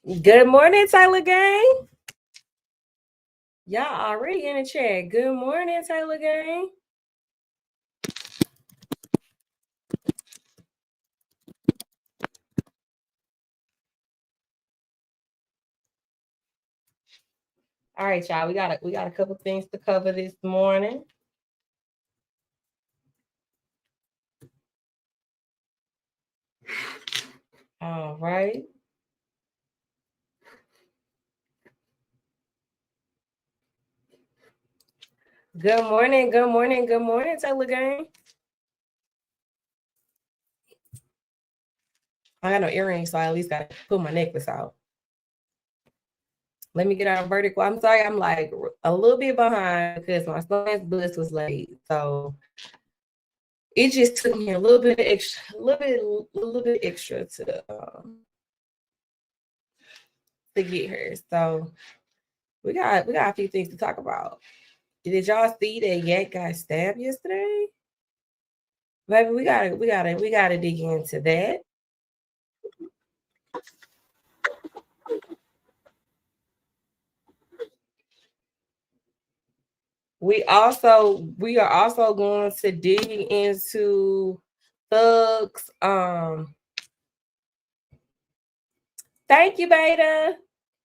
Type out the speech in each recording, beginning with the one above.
Good morning, Taylor Gang. Y'all already in the chat. Good morning, Taylor Gang. All right, y'all. We got a couple things to cover this morning. All right. Good morning, good morning, good morning, Taylor Gang. I got no earrings, so I at least got to put my necklace out. Let me get out of vertical. I'm sorry, I'm like a little bit behind because my son's bus was late. So it just took me a little bit extra to get here. So we got a few things to talk about. Did y'all see that Yak got stabbed yesterday? Baby, we gotta dig into that. We are also going to dig into thugs. Thank you, Beta.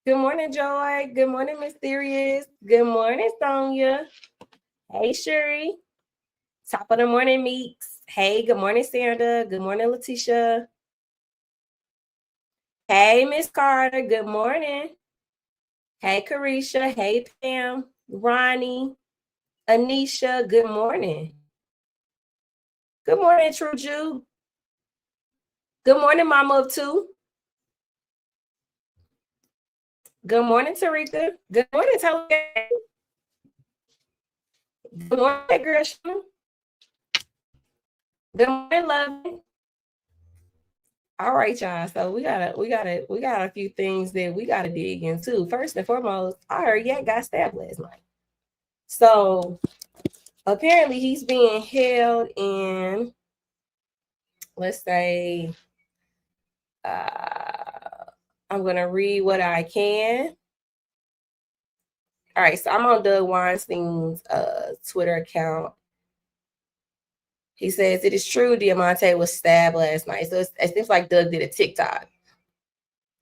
Good morning, Joy. Good morning, Mysterious. Good morning, Sonia. Hey, Shuri. Top of the morning, Meeks. Hey, good morning, Sandra. Good morning, Letitia. Hey, Miss Carter. Good morning. Hey, Carisha. Hey, Pam. Ronnie. Anisha. Good morning. Good morning, True Jew. Good morning, Mama of Two. Good morning, Tarika. Good morning, Taylor. Good morning, Gresham. Good morning, Loving. All right, y'all. So we got a few things that we gotta dig into. First and foremost, I heard Yak got stabbed last night. So apparently he's being held in, let's say, I'm gonna read what I can. All right, so I'm on Doug Weinstein's Twitter account. He says it is true Diamante was stabbed last night. So it seems like Doug did a TikTok.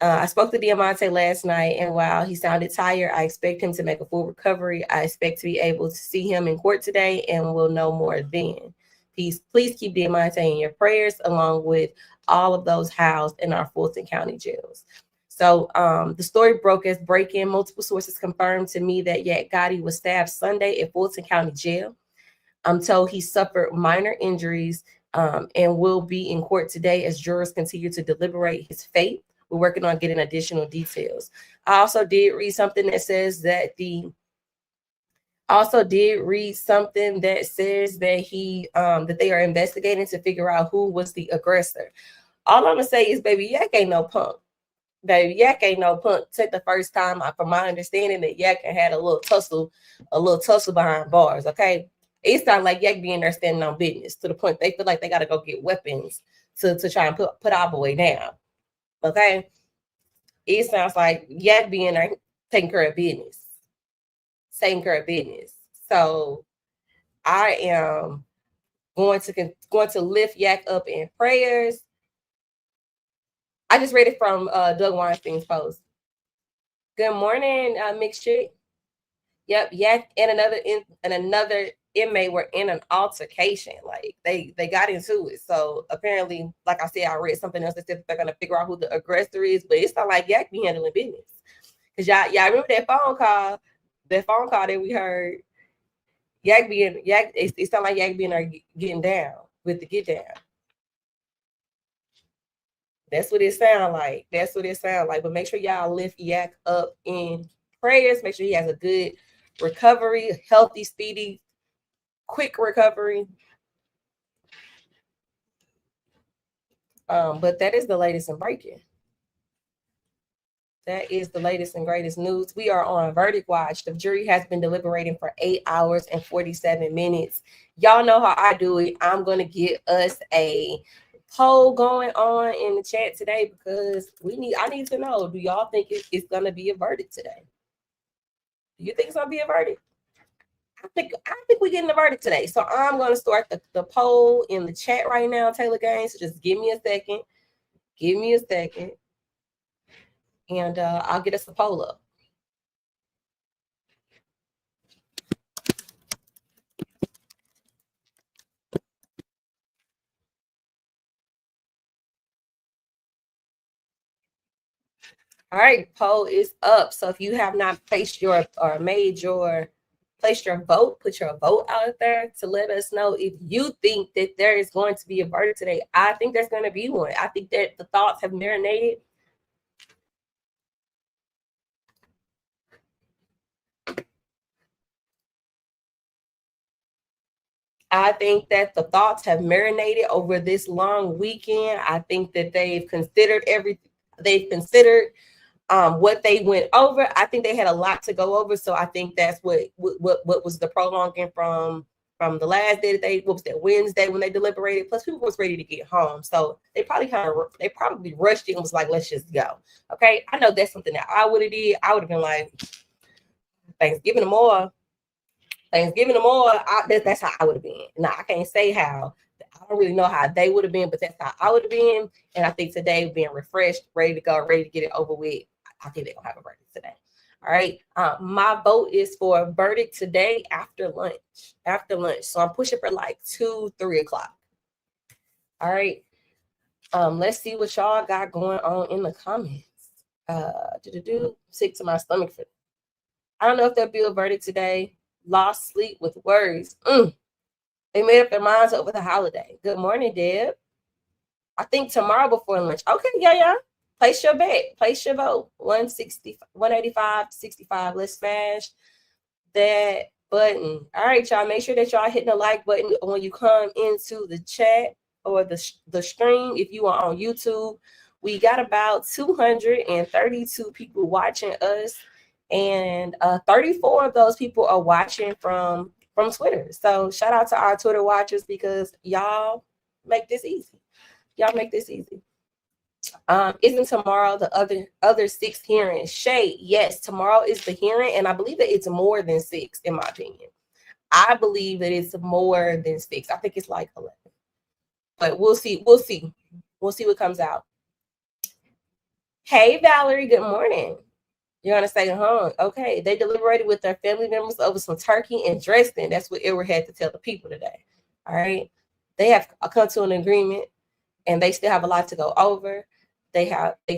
I spoke to Diamante last night, and while he sounded tired, I expect him to make a full recovery. I expect to be able to see him in court today, and we'll know more then. Please keep Diamante in your prayers, along with all of those housed in our Fulton County jails. So the story broke as break-in. Multiple sources confirmed to me that Yak Gotti was stabbed Sunday at Fulton County Jail. I'm told he suffered minor injuries and will be in court today as jurors continue to deliberate his fate. We're working on getting additional details. I also did read something that says that he that they are investigating to figure out who was the aggressor. All I'm gonna say is, baby, Yak ain't no punk. Baby, Yak ain't no punk. Take the first time, from my understanding, that Yak had a little tussle behind bars. Okay, it's not like Yak being there standing on business to the point they feel like they got to go get weapons to try and put our boy down. Okay, it sounds like Yak being there taking care of business. So I am going to lift Yak up in prayers. I just read it from Doug Weinstein's post. Good morning, mixed chick. Yep, Yak and another inmate were in an altercation. Like they got into it. So apparently, like I said, I read something else that said they're gonna figure out who the aggressor is, but it's not like Yak be handling business. Cause y'all remember that phone call that we heard. It sounded like Yak being there getting down with the get down. That's what it sounds like. But make sure y'all lift Yak up in prayers. Make sure he has a good recovery, healthy, speedy, quick recovery. But that is the latest and breaking. That is the latest and greatest news. We are on Verdict Watch. The jury has been deliberating for 8 hours and 47 minutes. Y'all know how I do it. I'm going to get us a poll going on in the chat today because I need to know, do y'all think it's gonna be a verdict today? Do you think it's gonna be a verdict? I think we're getting a verdict today. So I'm gonna start the poll in the chat right now, Taylor Gaines. So just give me a second. Give me a second. And I'll get us the poll up. All right, poll is up. So if you have not placed your vote, put your vote out there to let us know if you think that there is going to be a verdict today. I think there's going to be one. I think that the thoughts have marinated. I think that the thoughts have marinated over this long weekend. I think that they've considered everything. They've considered what they went over. I think they had a lot to go over. So I think that's what was the prolonging from the last day that what was that, Wednesday when they deliberated. Plus people was ready to get home. So they probably rushed it and was like, let's just go. Okay. I know that's something that I would have did. I would have been like, Thanksgiving tomorrow. That's how I would have been. Now I can't say how. I don't really know how they would have been, but that's how I would have been. And I think today, being refreshed, ready to go, ready to get it over with, I think they're gonna have a verdict today. All right. My vote is for a verdict today after lunch. So I'm pushing for like 2-3 o'clock. All right. Let's see what y'all got going on in the comments. Sick to my stomach for. I don't know if there'll be a verdict today. Lost sleep with worries. They made up their minds over the holiday. Good morning, Deb. I think tomorrow before lunch. Okay, yeah. Place your bet. Place your vote. 160, 185, 65. Let's smash that button. All right, y'all. Make sure that y'all hitting the like button when you come into the chat or the stream. If you are on YouTube, we got about 232 people watching us, and 34 of those people are watching from Twitter. So shout out to our Twitter watchers because y'all make this easy. Isn't tomorrow the other 6 hearings? Shay, yes, tomorrow is the hearing, and I believe that it's more than 6, in my opinion. I believe that it's more than 6. I think it's like 11. But we'll see. We'll see what comes out. Hey, Valerie, good morning. You're going to say, okay. They deliberated with their family members over some turkey and dressing. That's what Edward had to tell the people today. All right. They have come to an agreement, and they still have a lot to go over. They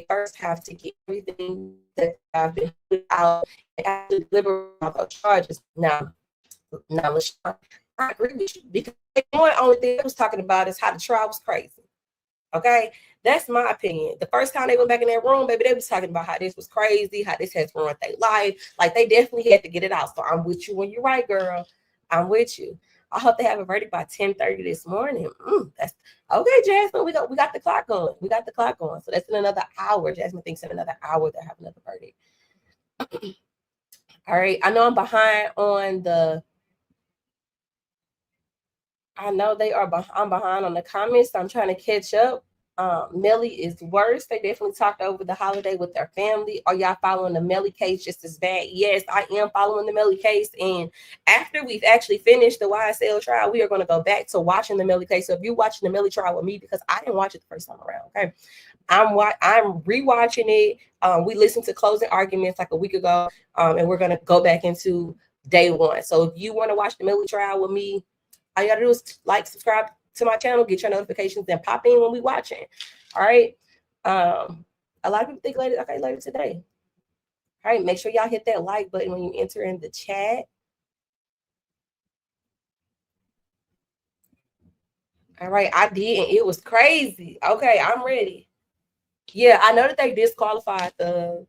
first have to get everything that have been put out and actually deliberate on those charges. Now, LaShawn, I agree with you because the only thing they was talking about is how the trial was crazy. Okay. That's my opinion. The first time they went back in that room, baby, they was talking about how this was crazy, how this has ruined their life. Like, they definitely had to get it out. So I'm with you when you're right, girl. I'm with you. I hope they have a verdict by 10:30 this morning. That's okay, Jasmine. We got the clock going. So that's in another hour. Jasmine thinks in another hour they'll have another verdict. All right. I know I'm behind on the. I know I'm behind on the comments. So I'm trying to catch up. Melly is worse. They definitely talked over the holiday with their family. Are y'all following the Melly case just as bad? Yes, I am following the Melly case. And after we've actually finished the YSL trial, we are going to go back to watching the Melly case. So if you're watching the Melly trial with me, because I didn't watch it the first time around, okay? I'm rewatching it. We listened to closing arguments like a week ago, and we're going to go back into day one. So if you want to watch the Melly trial with me, all you got to do is like, subscribe to my channel, get your notifications, and pop in when we watching. All right. A lot of people think later today. All right, make sure y'all hit that like button when you enter in the chat. All right, I did, and it was crazy. Okay, I'm ready. Yeah, I know that they disqualified the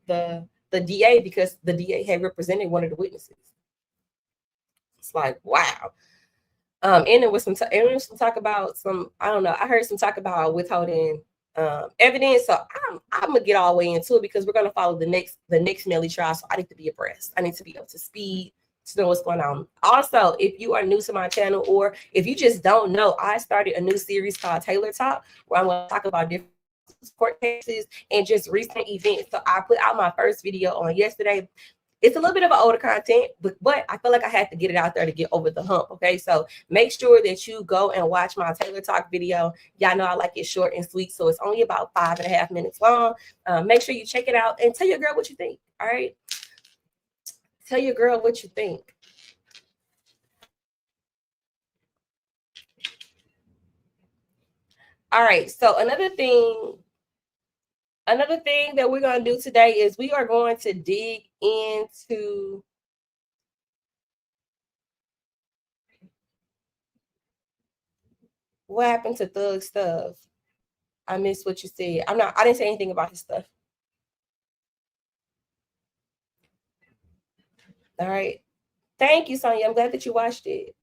DA because the DA had represented one of the witnesses. It's like, wow. And there was some talk about some, I don't know, I heard some talk about withholding evidence. So I'm gonna get all the way into it because we're gonna follow the next Melly trial. So I need to be abreast. I need to be up to speed to know what's going on. Also, if you are new to my channel, or if you just don't know, I started a new series called Taylor Talk, where I'm going to talk about different court cases and just recent events. So I put out my first video on yesterday. It's a little bit of an older content, but I feel like I had to get it out there to get over the hump. Okay, so make sure that you go and watch my Taylor Talk video. Y'all know I like it short and sweet, so it's only about 5.5 minutes long. Make sure you check it out and tell your girl what you think. All right, tell your girl what you think. All right, so another thing that we're going to do today is we are going to dig into what happened to Thug stuff. I missed what you said. I didn't say anything about his stuff. All right. Thank you, Sonia. I'm glad that you watched it.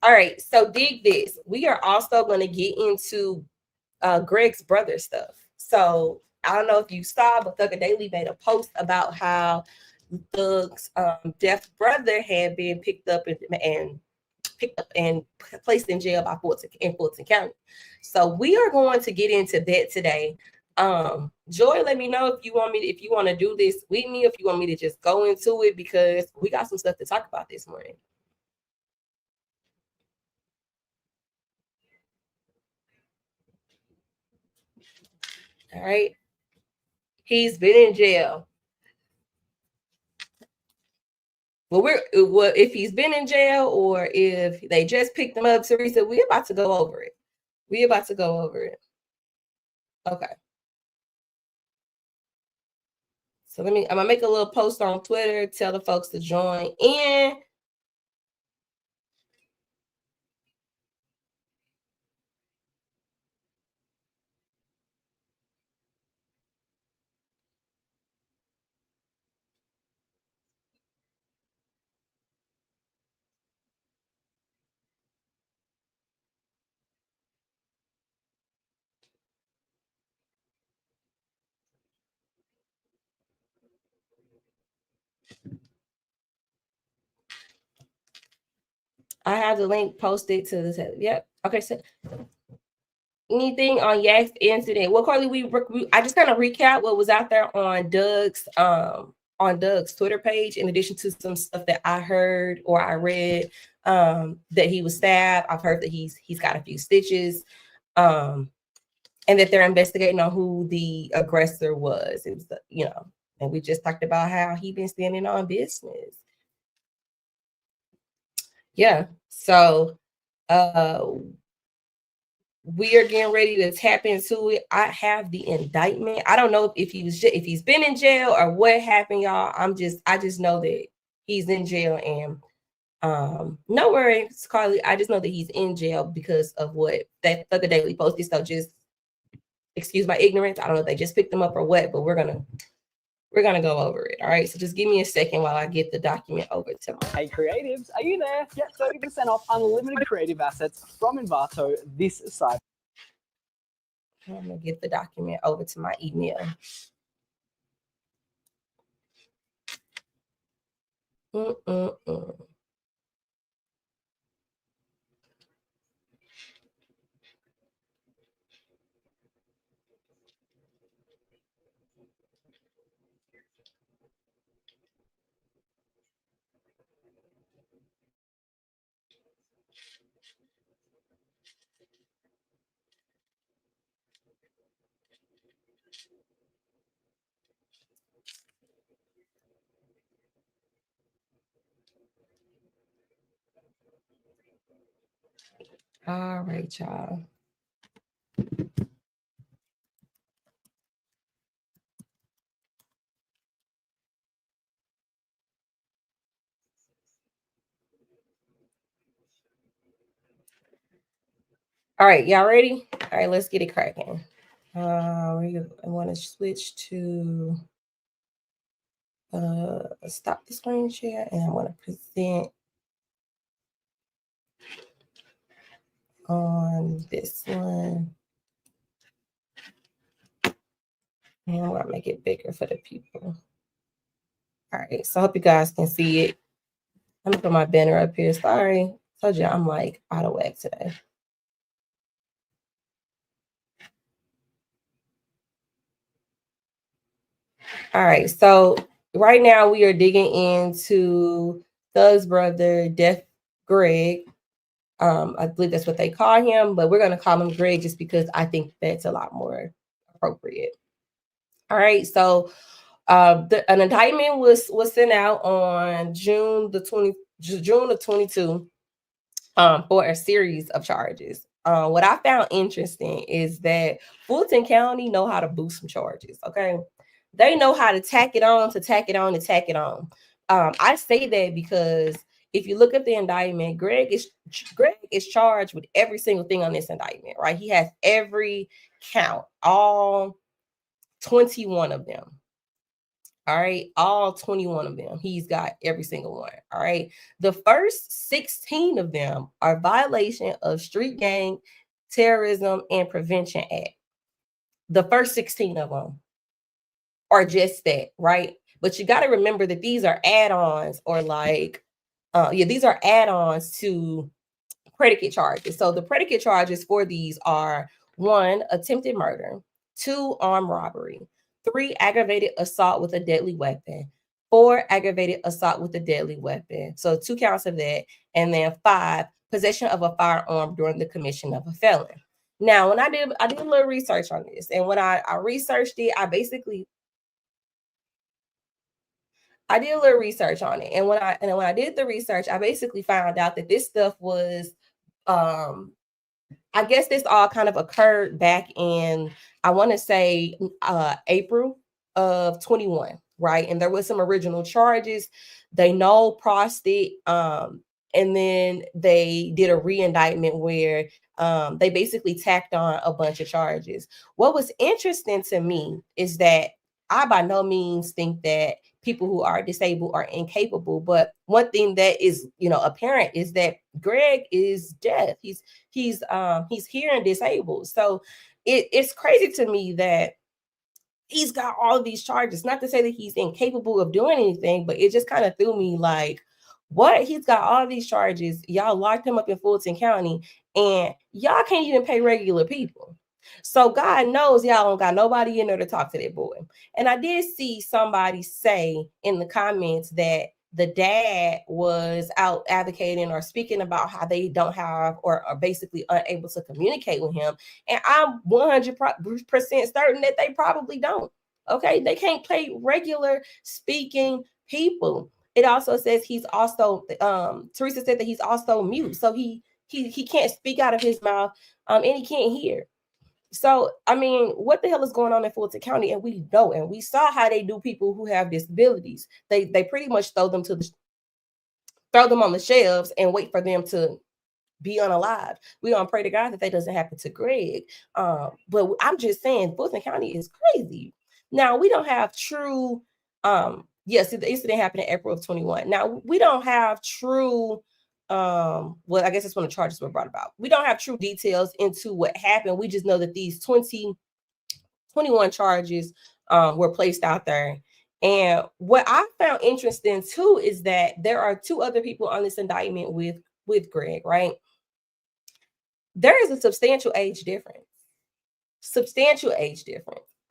All right. So dig this. We are also going to get into Greg's brother stuff. So I don't know if you saw, but Thugger Daily made a post about how Thug's deaf brother had been picked up and placed in jail by Fulton County. So we are going to get into that today. Joy, let me know if you want to do this with me, if you want me to just go into it, because we got some stuff to talk about this morning. All right. He's been in jail. Well, if he's been in jail or if they just picked him up, Teresa, we're about to go over it. Okay. So I'm gonna make a little post on Twitter, tell the folks to join in. I have the link posted to the yep. Okay, so anything on Yak's incident? Well, Carly, I just kind of recap what was out there on Doug's Twitter page, in addition to some stuff that I heard or I read, that he was stabbed. I've heard that he's got a few stitches, and that they're investigating on who the aggressor was. It was and we just talked about how he been standing on business. Yeah. So we are getting ready to tap into it. I have the indictment. I don't know if he's been in jail or what happened, y'all. I just know that he's in jail, and no worries, Carly. I just know that he's in jail because of what that other day we posted. So just excuse my ignorance. I don't know if they just picked him up or what, but we're gonna go over it. All right. So just give me a second while I get the document over to my. Hey creatives, are you there? Get 30% off unlimited creative assets from Envato this Cyber. I'm gonna get the document over to my email. All right, y'all. All right, y'all ready? All right, let's get it cracking. I want to switch to stop the screen share, and I want to present on this one. And I'm gonna make it bigger for the people. All right, so I hope you guys can see it. I'm gonna put my banner up here. Sorry. Told you I'm like out of whack today. All right. So right now we are digging into Thug's brother, Death Greg. I believe that's what they call him, but we're gonna call him Greg just because I think that's a lot more appropriate. All right. So an indictment was sent out on June of 22 for a series of charges. What I found interesting is that Fulton County know how to boost some charges. Okay, they know how to tack it on to tack it on to tack it on. I say that because if you look at the indictment, Greg is charged with every single thing on this indictment. Right, he has every count, all 21 of them. All right, all 21 of them. He's got every single one. All right. The first 16 of them are violation of Street Gang Terrorism and Prevention Act. The first 16 of them are just that, right? But you got to remember that these are add-ons or like, these are add-ons to predicate charges. So the predicate charges for these are 1, attempted murder, 2, armed robbery, 3, aggravated assault with a deadly weapon, 4, aggravated assault with a deadly weapon. So 2 counts of that. And then 5, possession of a firearm during the commission of a felony. Now, when I did a little research on this, and when I researched it, I did a little research on it. And when I did the research, I basically found out that this stuff was I guess this all kind of occurred back in, I want to say, April of 21, right? And there was some original charges. They no prossed it, and then they did a re-indictment where they basically tacked on a bunch of charges. What was interesting to me is that I by no means think that people who are disabled are incapable, but one thing that is, apparent is that Greg is deaf. He's hearing disabled. So it's crazy to me that he's got all of these charges. Not to say that he's incapable of doing anything, but it just kind of threw me like, what? He's got all these charges. Y'all locked him up in Fulton County, and y'all can't even pay regular people. So God knows y'all don't got nobody in there to talk to that boy. And I did see somebody say in the comments that the dad was out advocating or speaking about how they don't have or are basically unable to communicate with him. And I'm 100% certain that they probably don't. Okay. They can't play regular speaking people. It also says he's also, Teresa said that he's also mute. So he can't speak out of his mouth, and he can't hear. So, I mean, what the hell is going on in Fulton County? And we know, and we saw how they do people who have disabilities. They pretty much throw them on the shelves and wait for them to be unalive. We don't pray to God that doesn't happen to Greg. But I'm just saying, Fulton County is crazy. Now, we don't have true, yes, the incident happened in April of 21. Now, we don't have true, well, I guess that's when the charges were brought about. We don't have true details into what happened. We just know that these 21 charges were placed out there. And what I found interesting too is that there are 2 other people on this indictment with Greg, right? There is a substantial age difference.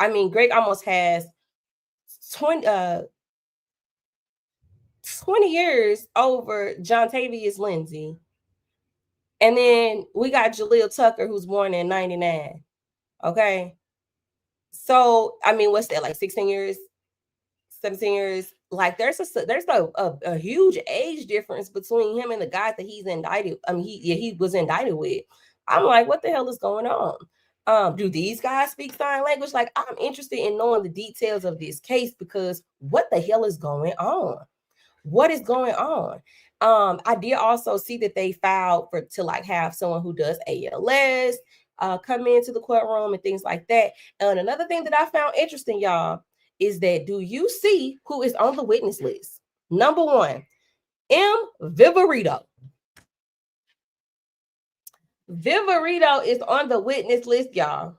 I mean, Greg almost has 20 years over John Tavius Lindsay. And then we got Jaleel Tucker, who's born in 99. Okay. So, I mean, what's that, like 16 years, 17 years? Like there's a huge age difference between him and the guy that he's indicted. I mean, he was indicted with. I'm like, what the hell is going on? Do these guys speak sign language? Like, I'm interested in knowing the details of this case because what the hell is going on? What is going on? I did also see that they filed to like have someone who does ALS come into the courtroom and things like that. And another thing that I found interesting, y'all, is that do you see who is on the witness list? Number 1, M. Viverito. Viverito is on the witness list, y'all.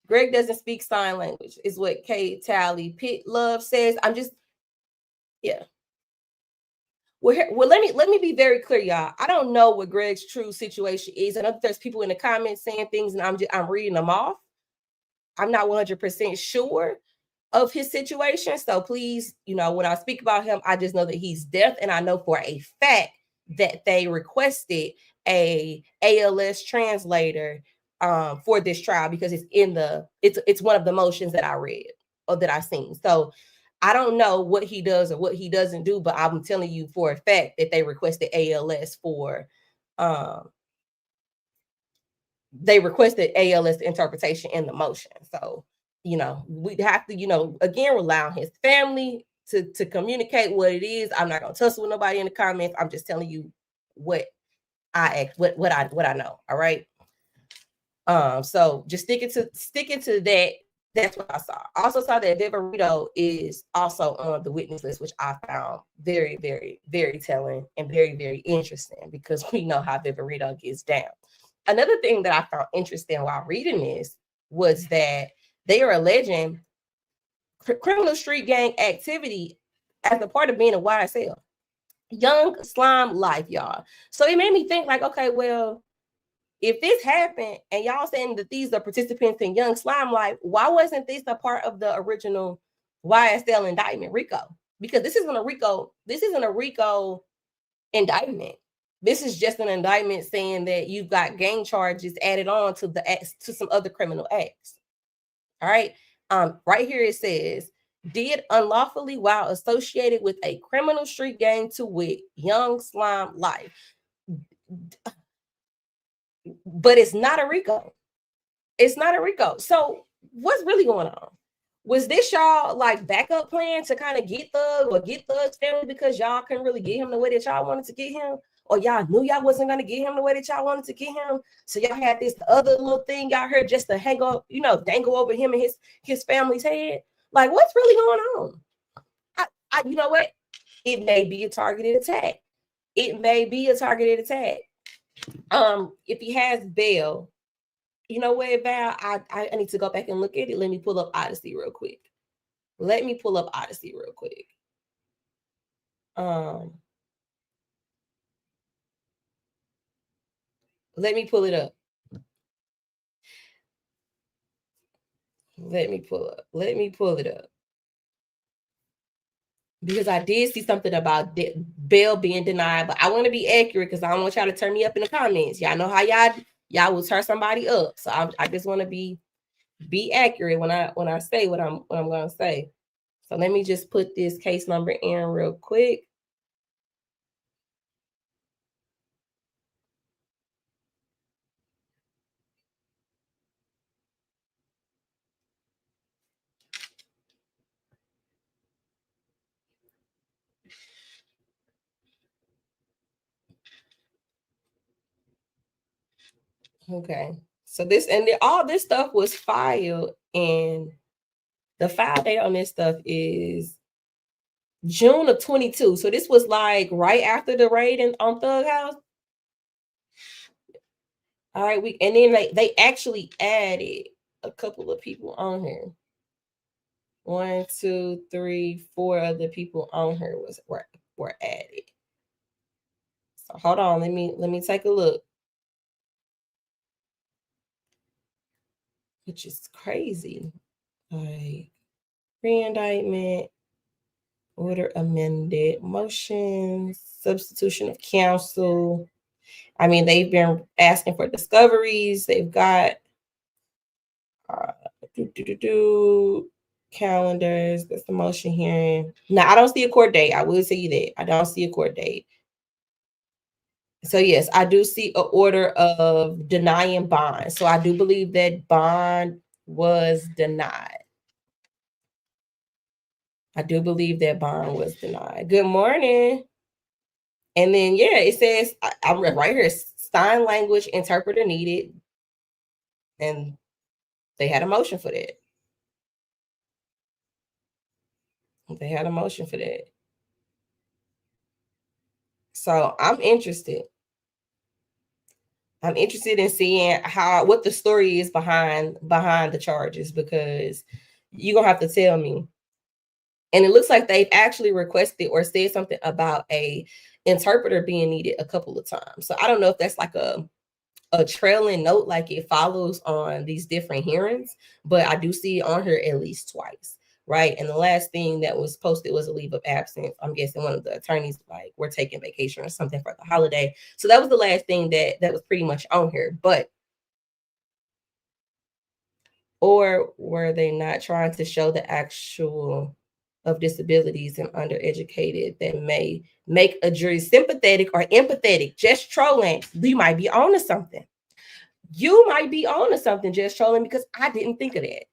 Greg doesn't speak sign language, is what Kay Tally Pitt Love says. Yeah. Well, let me be very clear, y'all. I don't know what Greg's true situation is. I know that there's people in the comments saying things, and I'm reading them off. I'm not 100% sure of his situation. So please, when I speak about him, I just know that he's deaf, and I know for a fact that they requested a ALS translator for this trial because it's one of the motions that I read or that I've seen. So I don't know what he does or what he doesn't do, but I'm telling you for a fact that they requested ALS for interpretation in the motion. So, we'd have to, again, rely on his family to communicate what it is. I'm not gonna tussle with nobody in the comments. I'm just telling you what I know. All right. So just sticking to that. That's what I saw. I also saw that Viverito is also on the witness list, which I found very, very, very telling and very, very interesting because we know how Viverito gets down. Another thing that I found interesting while reading this was that they are alleging criminal street gang activity as a part of being a YSL. Young slime life, y'all. So it made me think like, okay, well, if this happened and y'all saying that these are participants in Young Slime Life, why wasn't this a part of the original YSL indictment, RICO? Because this isn't a RICO indictment. This is just an indictment saying that you've got gang charges added on to some other criminal acts. All right. Right here it says, did unlawfully while associated with a criminal street gang to wit Young Slime Life. But it's not a RICO. It's not a RICO. So what's really going on? Was this y'all like backup plan to kind of get Thug or get Thug's family because y'all couldn't really get him the way that y'all wanted to get him? Or y'all knew y'all wasn't going to get him the way that y'all wanted to get him? So y'all had this other little thing y'all heard just to hang up, dangle over him and his family's head? Like, what's really going on? You know what? It may be a targeted attack. It may be a targeted attack. If he has bail, you know what, Val? I need to go back and look at it. Let me pull up Odyssey real quick. Let me pull up Odyssey real quick. Let me pull it up. Let me pull it up. Because I did see something about bail being denied, but I want to be accurate because I don't want y'all to turn me up in the comments. Y'all know how y'all will turn somebody up. So I just want to be accurate when I say what I'm going to say. So let me just put this case number in real quick. Okay. So all this stuff was filed, and the file date on this stuff is June of 22. So this was like right after the raid on Thug House. All right, and then they actually added a couple of people on here. 1, 2, 3, 4 other people on here were added. So hold on, let me take a look. Which is crazy. Like re-indictment, order amended, motions, substitution of counsel. I mean, they've been asking for discoveries. They've got calendars. That's the motion hearing. Now, I don't see a court date. I will tell you that. I don't see a court date. So, yes, I do see an order of denying bond. So, I do believe that bond was denied. I do believe that bond was denied. Good morning. And then, yeah, it says, I'm right here, sign language interpreter needed. And they had a motion for that. They had a motion for that. So I'm interested. I'm interested in seeing what the story is behind the charges, because you're gonna have to tell me And it looks like they've actually requested or said something about a interpreter being needed a couple of times. So I don't know if that's like a trailing note, like it follows on these different hearings, but I do see it on here at least twice, right? And the last thing that was posted was a leave of absence. I'm guessing one of the attorneys like we're taking vacation or something for the holiday. So that was the last thing that was pretty much on here. But or were they not trying to show the actual of disabilities and undereducated that may make a jury sympathetic or empathetic? Just trolling. You might be on to something. You might be on to something, just trolling, because I didn't think of that.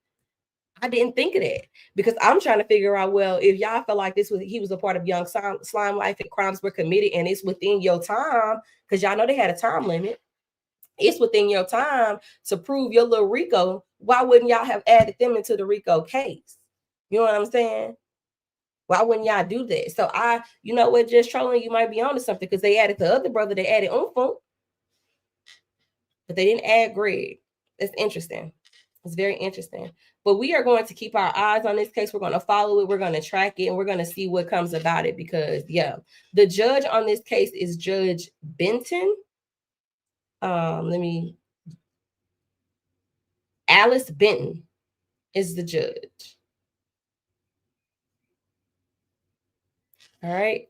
I didn't think of that because I'm trying to figure out, well, if y'all feel like he was a part of young slime life and crimes were committed and it's within your time, because y'all know they had a time limit. It's within your time to prove your little RICO. Why wouldn't y'all have added them into the RICO case? You know what I'm saying? Why wouldn't y'all do that? So you know what, just trolling, you might be on to something because they added the other brother, they added Umfunk, but they didn't add Greg. It's interesting. It's very interesting. But we are going to keep our eyes on this case. We're going to follow it. We're going to track it. And we're going to see what comes about it because, yeah, the judge on this case is Judge Benton. Alice Benton is the judge. All right.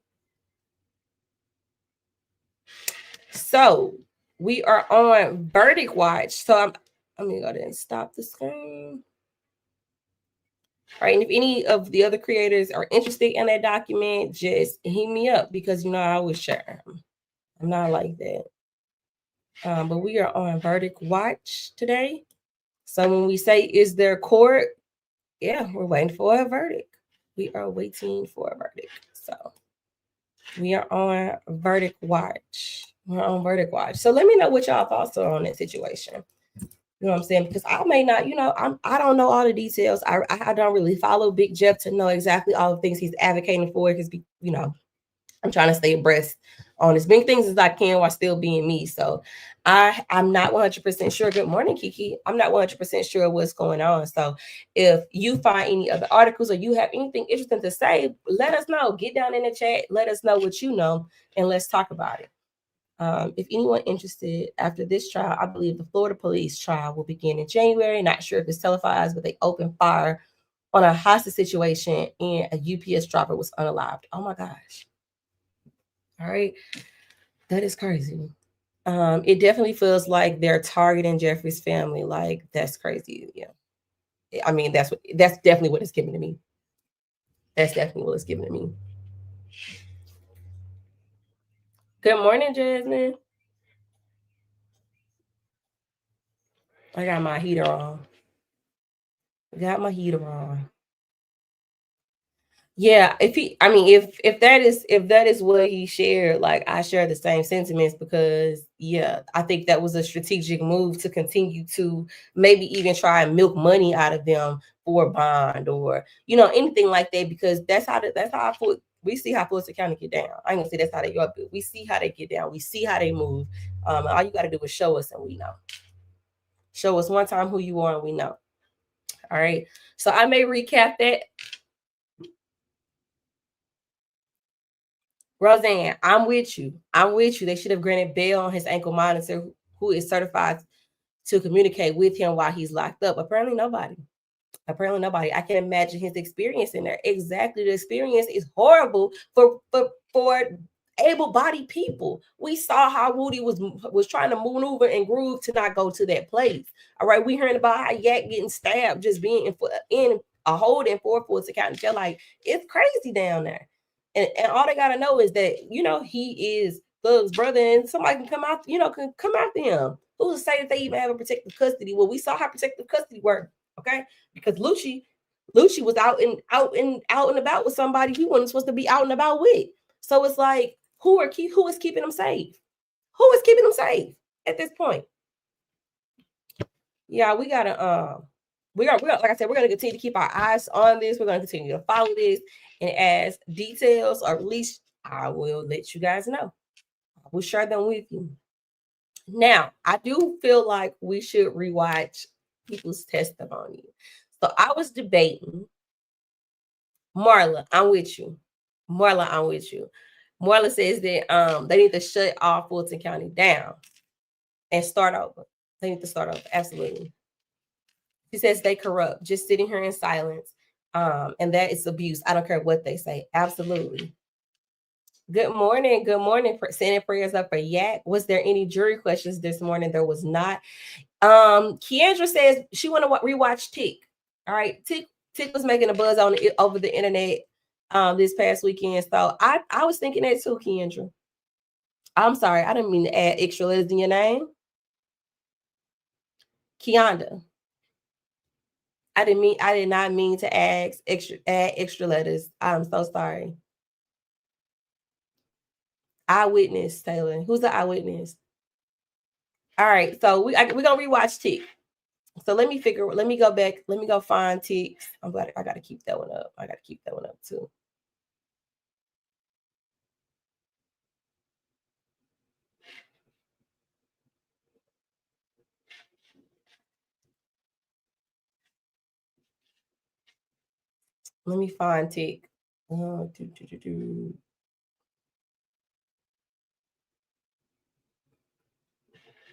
So we are on Verdict Watch. So I'm going to go ahead and stop the screen. All right. And if any of the other creators are interested in that document, just hit me up because, you know, I always share. I'm not like that. But we are on Verdict Watch today. So when we say, is there court? Yeah, we're waiting for a verdict. We are waiting for a verdict. So we are on Verdict Watch. We're on Verdict Watch. So let me know what y'all thoughts are on that situation. You know what I'm saying? Because I may not, you know, I don't know all the details. I don't really follow Big Jeff to know exactly all the things he's advocating for. Because, you know, I'm trying to stay abreast on as many things as I can while still being me. So I'm not 100% sure. Good morning, Kiki. I'm not 100% sure what's going on. So if you find any other articles or you have anything interesting to say, let us know. Get down in the chat. Let us know what you know, and let's talk about it. If anyone interested after this trial, I believe the Florida police trial will begin in January. Not sure if it's televised, but they opened fire on a hostage situation and a UPS driver was unalived. Oh my gosh. All right. That is crazy. It definitely feels like they're targeting Jeffrey's family. Like, that's crazy. Yeah. I mean, that's definitely what it's giving to me. That's definitely what it's giving to me. Good morning, Jasmine. I got my heater on. Got my heater on. Yeah, if that is what he shared, like I share the same sentiments because yeah, I think that was a strategic move to continue to maybe even try and milk money out of them for a bond or you know anything like that because that's how we see how Fulton County get down. I ain't gonna say that's how they go, but we see how they get down. We see how they move. All you got to do is show us, and we know. Show us one time who you are, and we know. All right. So I may recap that. Roseanne, I'm with you. I'm with you. They should have granted bail on his ankle monitor, who is certified to communicate with him while he's locked up. Apparently, nobody. I can imagine his experience in there. Exactly, the experience is horrible for able-bodied people. We saw how Woody was trying to maneuver and groove to not go to that place. All right, we heard about how Yak getting stabbed, just being in a holding for Fulton County Jail. Like it's crazy down there. And all they gotta know is that you know he is Thug's brother, and somebody can come out, you know, can come after him. Who's to say that they even have a protective custody? Well, we saw how protective custody worked, okay? Because Lucci was out and about with somebody he wasn't supposed to be out and about with. So it's like, who is keeping them safe? Who is keeping them safe at this point? Yeah, we gotta like I said, we're gonna continue to keep our eyes on this. We're gonna continue to follow this, and as details are released, I will let you guys know. I will share them with you. Now, I do feel like we should rewatch people's testimony. So I was debating Marla, I'm with you. Marla, I'm with you. Marla says that they need to shut all Fulton County down and start over. They need to start over. Absolutely. She says they corrupt, just sitting here in silence. And that is abuse. I don't care what they say. Absolutely. Good morning. Good morning. Sending prayers up for Yak. Was there any jury questions this morning? There was not. Keandra says she want to rewatch Tick. All right. Tick was making a buzz on it over the internet this past weekend. So I was thinking that too, Keandra. I'm sorry. I didn't mean to add extra letters in your name. Keonda. I did not mean to add extra letters. I'm so sorry. Eyewitness, Taylor. Who's the eyewitness? All right, so we're gonna rewatch Tick. So let me go back. Let me go find Tick. I gotta keep that one up. I gotta keep that one up too. Let me find Tick.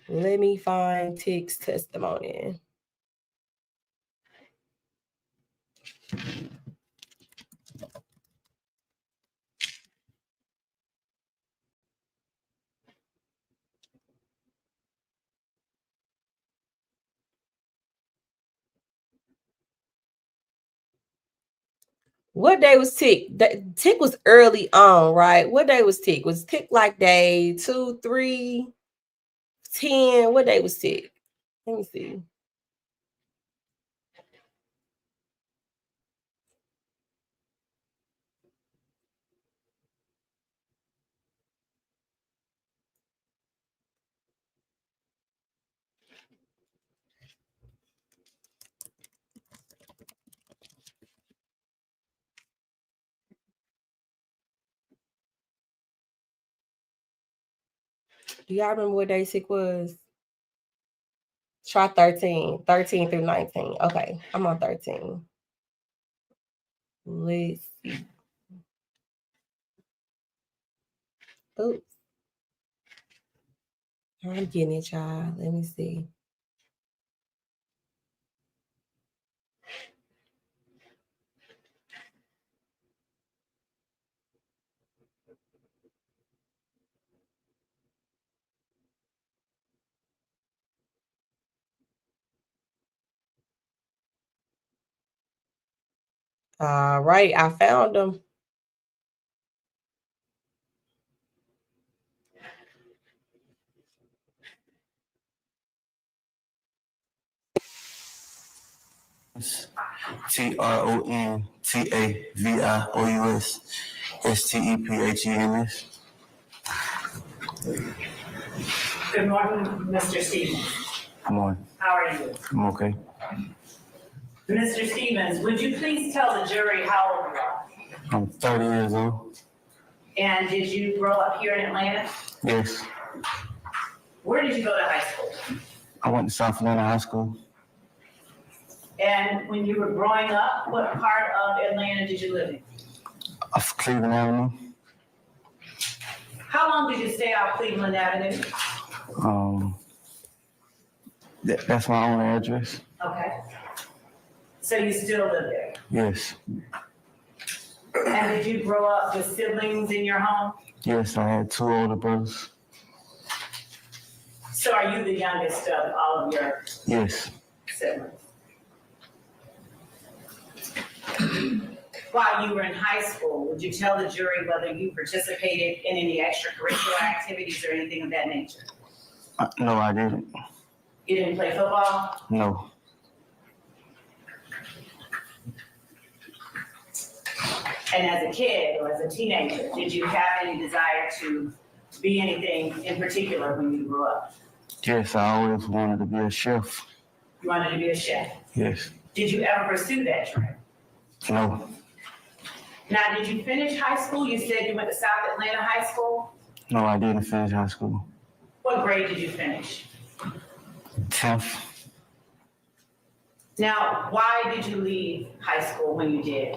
Let me find Tick's testimony. What day was Tick? Tick was early on, right? What day was Tick? Was Tick like day 2, 3, 10? What day was Tick? Let me see. Do y'all remember what day Tick was? Try 13 through 19. Okay, I'm on 13. Let's see. Oops. I'm getting it, y'all. Let me see. All right, I found them. TRONTAVIOUS STEPHENS. Good morning, Mr. Stevens. Good morning. How are you? I'm okay. Mr. Stevens, would you please tell the jury how old you are? I'm 30 years old. And did you grow up here in Atlanta? Yes. Where did you go to high school? I went to South Atlanta High School. And when you were growing up, what part of Atlanta did you live in? Off Cleveland Avenue. How long did you stay off Cleveland Avenue? That's my own address. Okay. So you still live there? Yes. And did you grow up with siblings in your home? Yes, I had 2 older brothers. So are you the youngest of all of your Yes. siblings? While you were in high school, would you tell the jury whether you participated in any extracurricular activities or anything of that nature? No, I didn't. You didn't play football? No. And as a kid or as a teenager, did you have any desire to be anything in particular when you grew up? Yes, I always wanted to be a chef. You wanted to be a chef? Yes. Did you ever pursue that dream? No. Now, did you finish high school? You said you went to South Atlanta High School? No, I didn't finish high school. What grade did you finish? 10th. Now, why did you leave high school when you did?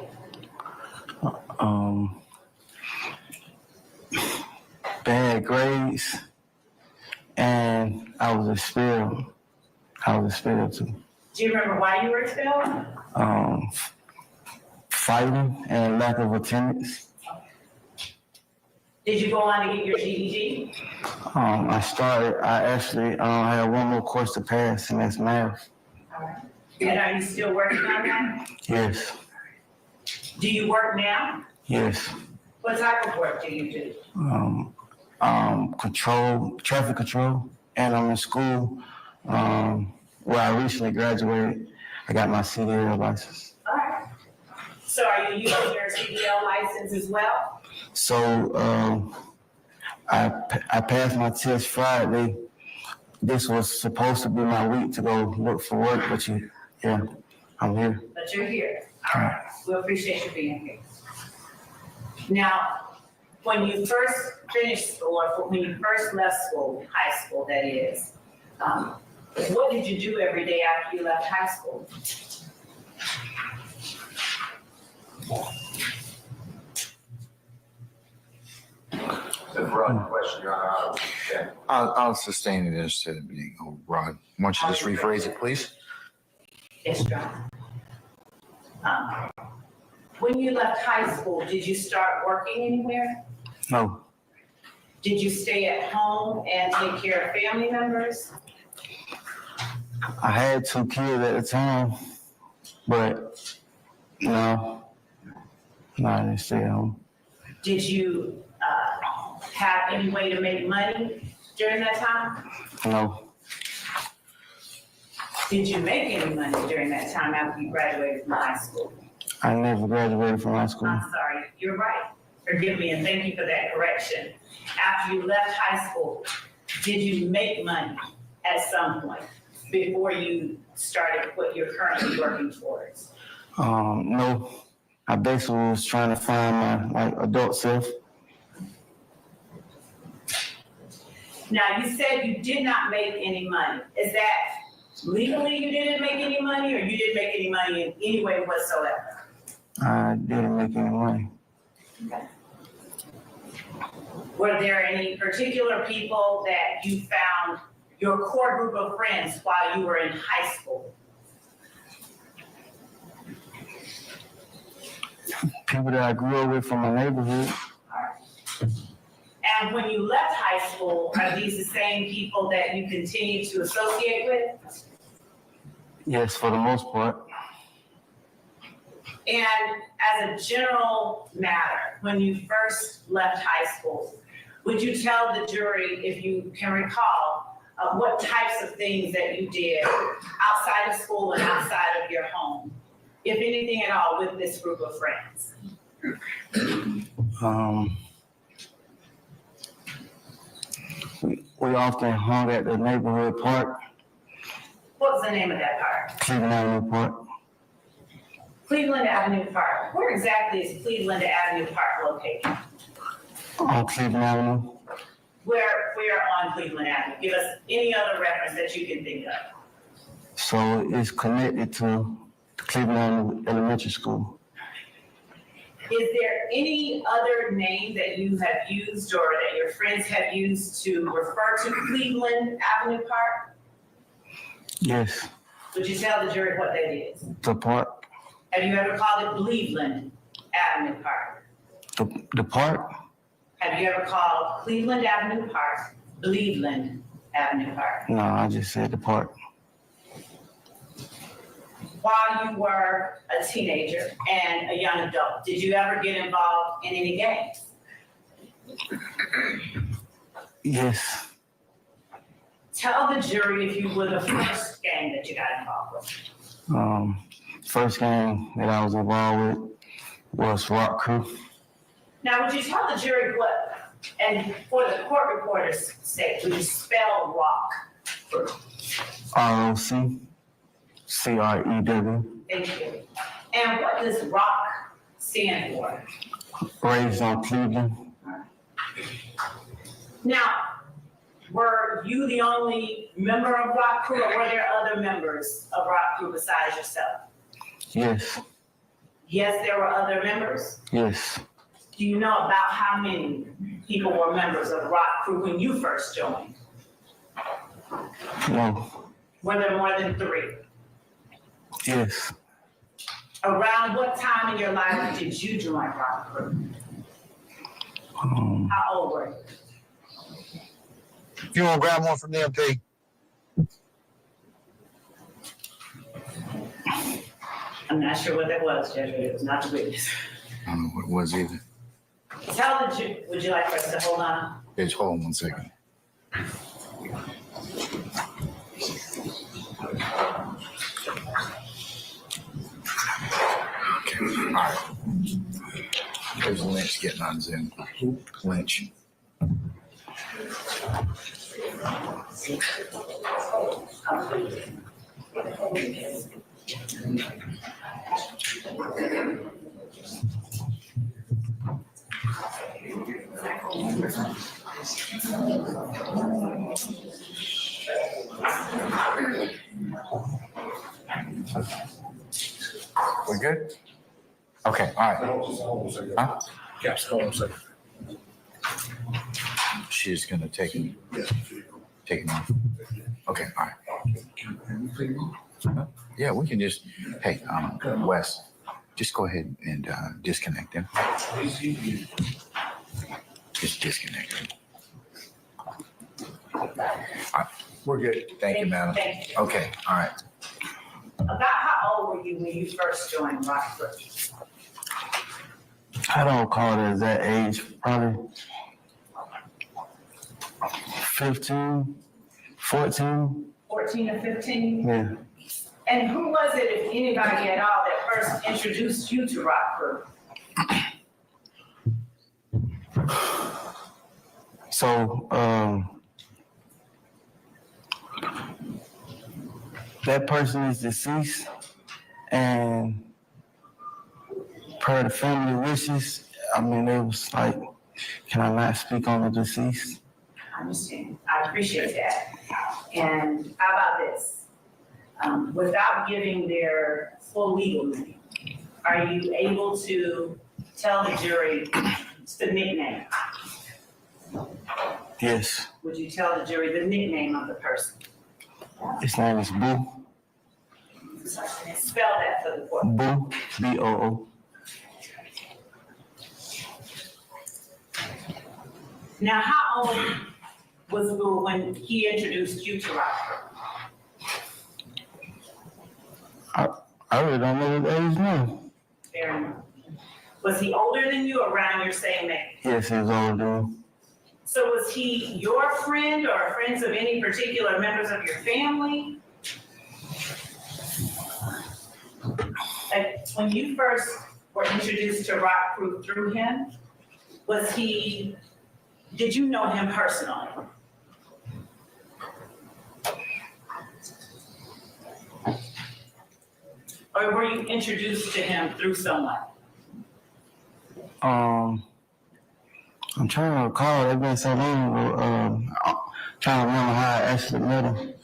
Bad grades, and I was expelled. Too. Do you remember why you were expelled? Fighting and lack of attendance. Did you go on to get your GED? I actually had one more course to pass, and that's math. All right. And are you still working on that? Yes. Do you work now? Yes. What type of work do you do? Traffic control, and I'm in school where I recently graduated. I got my CDL license. All right. So are you using your CDL license as well? So I passed my test Friday. This was supposed to be my week to go look for work, but I'm here. But you're here. All right. We appreciate you being here. Now, when you first finished school, or when you first left school, high school that is, what did you do every day after you left high school? It's a broad question, Your Honor. I'll sustain it instead of being overbroad. Why don't you just rephrase it, please? Yes, John. When you left high school, did you start working anywhere? No. Did you stay at home and take care of family members? I had 2 kids at the time, but no, I didn't stay at home. Did you have any way to make money during that time? No. Did you make any money during that time after you graduated from high school? I never graduated from high school. I'm sorry, you're right. Forgive me and thank you for that correction. After you left high school, did you make money at some point before you started what you're currently working towards? No. I basically was trying to find my adult self. Now, you said you did not make any money. Is that legally you didn't make any money, or you didn't make any money in any way whatsoever? I didn't make any money. Okay. Were there any particular people that you found your core group of friends while you were in high school? People that I grew up with from my neighborhood. And when you left high school, are these the same people that you continue to associate with? Yes, for the most part. And as a general matter, when you first left high school, would you tell the jury, if you can recall, what types of things that you did outside of school and outside of your home, if anything at all, with this group of friends? We often hung at the neighborhood park, What was the name of that park? Cleveland Avenue Park. Cleveland Avenue Park. Where exactly is Cleveland Avenue Park located? On Cleveland Avenue. Where on Cleveland Avenue? Give us any other reference that you can think of. So it's connected to Cleveland Avenue Elementary School. Is there any other name that you have used or that your friends have used to refer to Cleveland Avenue Park? Yes, Would you tell the jury what that is? the park. Have you ever called it Cleveland Avenue Park? The park? Have you ever called Cleveland Avenue Park Cleveland Avenue Park? No, I just said the park. While you were a teenager and a young adult, did you ever get involved in any games? Yes. Tell the jury, if you were, the first game that you got involved with. First game that I was involved with was Rock Crew. Now, would you tell the jury what, and for the court reporter's sake, would you spell rock? ROC CREW. Thank you. And what does rock stand for? Raised on Cleveland. Now, were you the only member of Rock Crew, or were there other members of Rock Crew besides yourself? Yes. Yes, there were other members. Yes. Do you know about how many people were members of the rock crew when you first joined? No. Were there more than 3? Yes. Around what time in your life did you join rock crew? How old were you? You want to grab one from the MP? I'm not sure what that was, Judge, but it was not the witness. I don't know what it was either. Tell the jury, would you like for us to hold on? Bitch, hold on 1 second. Okay, all right. There's Lynch getting on Zoom. Lynch. We good? Okay, all right. Huh? Yes, hold on a second. She's gonna take it off. Okay, all right. Yeah, we can just, hey, Wes, just go ahead and disconnect them. Just disconnect them. All right, we're good. Thank you, madam. Thank you. Okay, all right. About how old were you when you first joined rock crew? I don't call it at that age, probably 15, 14. 14 or 15? Yeah. And who was it, if anybody at all, that first introduced you to rock crew? So, that person is deceased, and per the family wishes, I mean, it was like, can I not speak on the deceased? I understand. I appreciate that. And how about this? Without giving their full legal name, are you able to tell the jury the nickname? Yes. Would you tell the jury the nickname of the person? His name is Boo. Spell that for the court. Boo, B-O-O. Now, how old was Boo when he introduced you to rock crew? I really don't know what age now. Fair enough. Was he older than you, around your same age? Yes, he was older than me. So was he your friend or friends of any particular members of your family? Like when you first were introduced to rock crew through him, did you know him personally? Or were you introduced to him through someone? I'm trying to recall, it's been so long ago, trying to remember how I actually met him.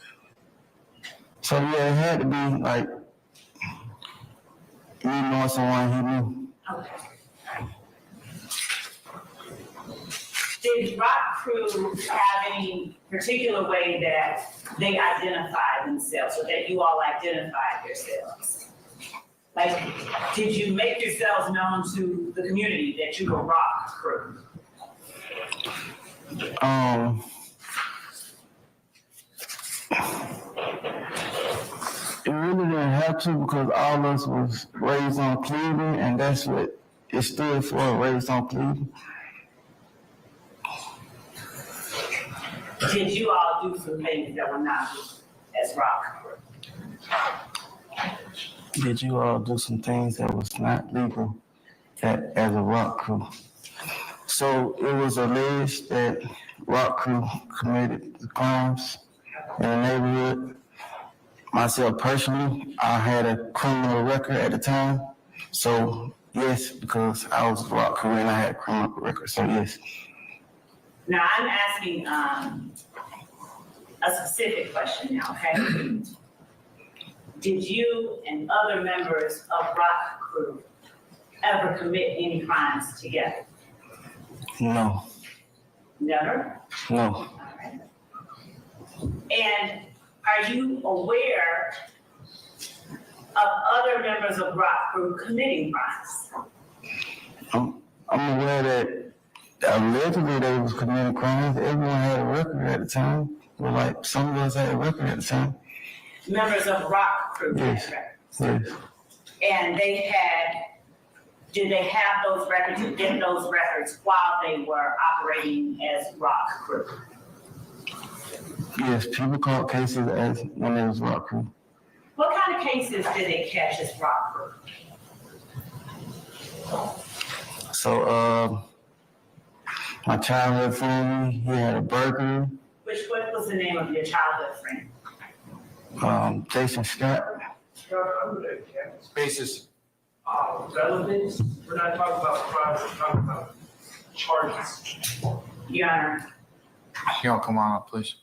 So yeah, it had to be like me knowing someone he knew. Okay. Did rock crew have any particular way that they identified themselves, or that you all identified yourselves? Like, did you make yourselves known to the community that you were rock crew? It really didn't have to, because all of us was raised on Cleveland, and that's what it stood for, raised on Cleveland. Did you all do some things that were not as rock crew? Did you all do some things that was not legal as a rock crew? So it was alleged that rock crew committed the crimes in the neighborhood. Myself personally, I had a criminal record at the time. So yes, because I was a rock crew and I had a criminal record, so yes. Now I'm asking a specific question now, okay? Did you and other members of rock crew ever commit any crimes together? No, Never? no, All right. And are you aware of other members of Rock Crew committing crimes? I'm aware that allegedly they was committing crimes. Everyone had a record at the time. Well, like some of us had a record at the time. Members of Rock Crew had Yes. records. Yes. And did they have those records and get those records while they were operating as Rock Crew? Yes, people caught cases as when it was Rock Crew. What kind of cases did they catch as Rock Crew? So, my childhood friend, he had a burglary. What was the name of your childhood friend? Jason Scott. Basis. Relevance, we're not talking about crimes, we're talking about charges. Your Honor. Y'all come on up, please.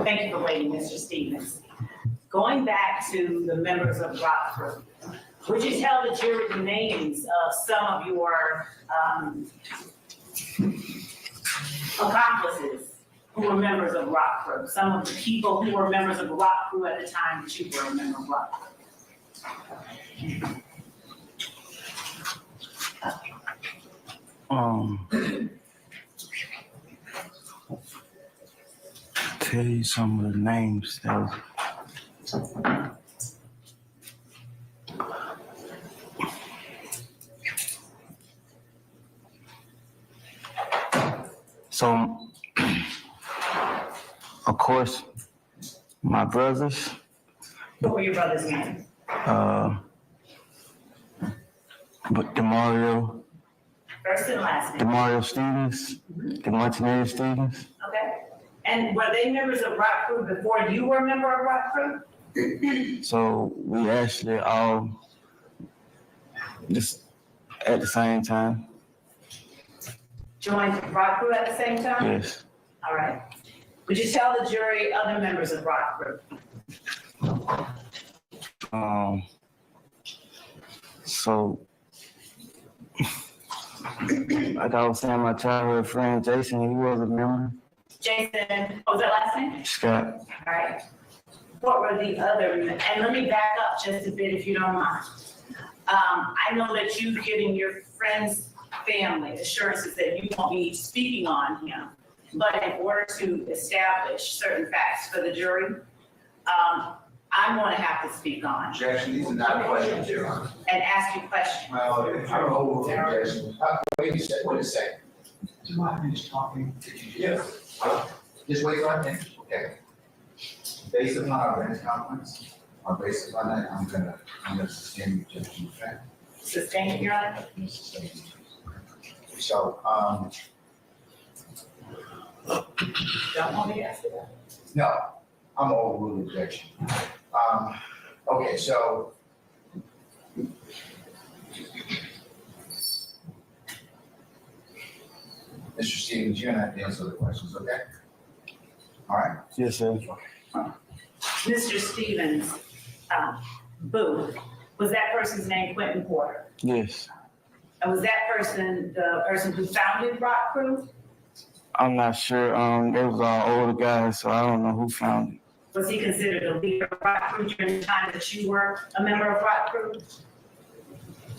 Thank you for waiting, Mr. Stevens. Going back to the members of Rock Crew, would you tell the jury the names of some of your accomplices who were members of Rock Crew? Some of the people who were members of Rock Crew at the time that you were a member of Rock Crew? Tell you some of the names that was. So, of course, my brothers, What were your brothers' names? but Demario First and last name, Stevens, DeMartinez Stevens. okay? And were they members of Rock Crew before you were a member of Rock Crew? So we actually all just at the same time. Joined Rock Crew at the same time? Yes. All right. Would you tell the jury other members of Rock Crew? So like I was saying, my childhood friend Jason, he was a member. Jason, what was that last name? Scott. All right. What were the other, and let me back up just a bit if you don't mind. I know that you've given your friend's family assurances that you won't be speaking on him, but in order to establish certain facts for the jury, I'm going to have to speak on Objection, these are not questions, Your Honor. and ask you questions. Well, I don't know what objection. Wait a second. Do you mind me just talking? Yes. Just wait right there. Okay. Based upon our written conference, or based upon that, I'm gonna sustain the objection, okay? Sustain it, Your Honor. So, Don't want me to ask you that. no, I'm overrule the objection. Okay, so. Mr. Stevens, you're gonna have to answer the questions, okay? All right? Yes, sir. Mr. Stevens, Booth, was that person's name Quentin Porter? Yes. And was that person the person who founded Rock Crew? I'm not sure. They was all older guys, so I don't know who found it. Was he considered a leader of Rock Crew during the time that you were a member of Rock Crew?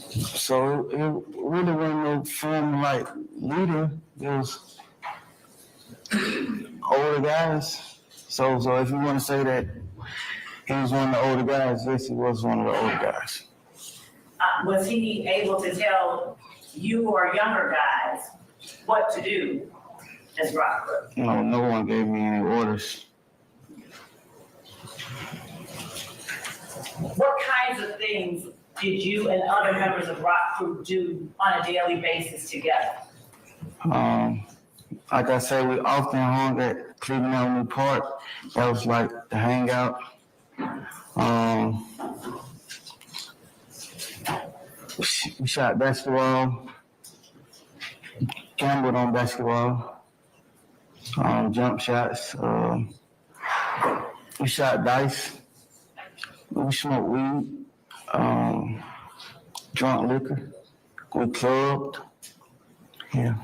So it really wasn't no form like leader. It was older guys. So if you want to say that he was one of the older guys, yes, he was one of the older guys. Was he able to tell you or younger guys what to do as Rock Crew? No, no one gave me any orders. What kinds of things did you and other members of Rock Crew do on a daily basis together? Like I say, we often hung at Cleveland Avenue Park. That was like the hangout. We shot basketball, gambled on basketball, jump shots. We shot dice. We smoked weed, drunk liquor. We clubbed. Yeah,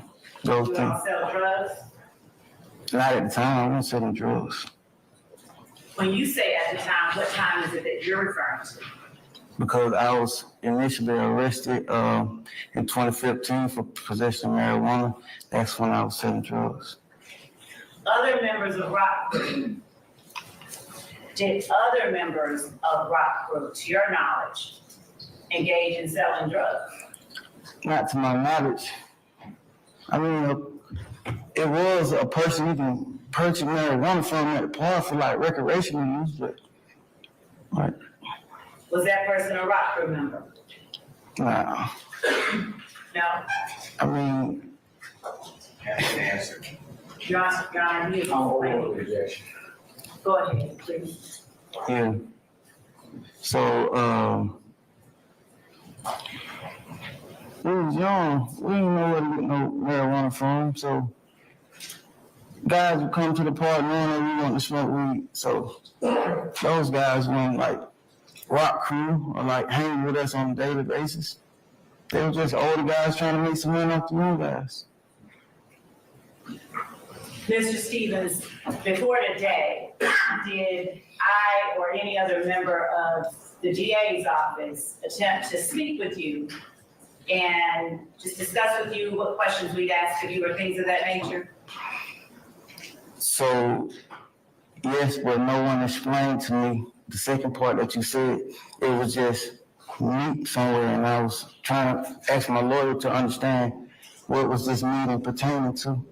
those You things. all sell drugs? Not at the time, I wasn't selling drugs. When you say at the time, what time is it that you're referring to? Because I was initially arrested in 2015 for possession of marijuana. That's when I was selling drugs. Other members of Rock Crew, did other members of Rock Crew, to your knowledge, engage in selling drugs? Not to my knowledge. I mean, it was a person you can purchase marijuana from at the park for like recreational use, but like, Was that person a Rock Crew member? nah. No? I mean, Answer. Your Honor, you Objection. go ahead, please. yeah. So, we was young. We didn't know where to get no marijuana from. So, guys would come to the park knowing that we wanted to smoke weed. So, those guys weren't like Rock Crew or like hanging with us on a daily basis. They were just older guys trying to make some money off the young guys. Mr. Stevens, before today, did I or any other member of the DA's office attempt to speak with you and just discuss with you what questions we'd ask of you or things of that nature? So, yes, but no one explained to me the second part that you said. It was just meet somewhere, and I was trying to ask my lawyer to understand what was this meeting pertaining to.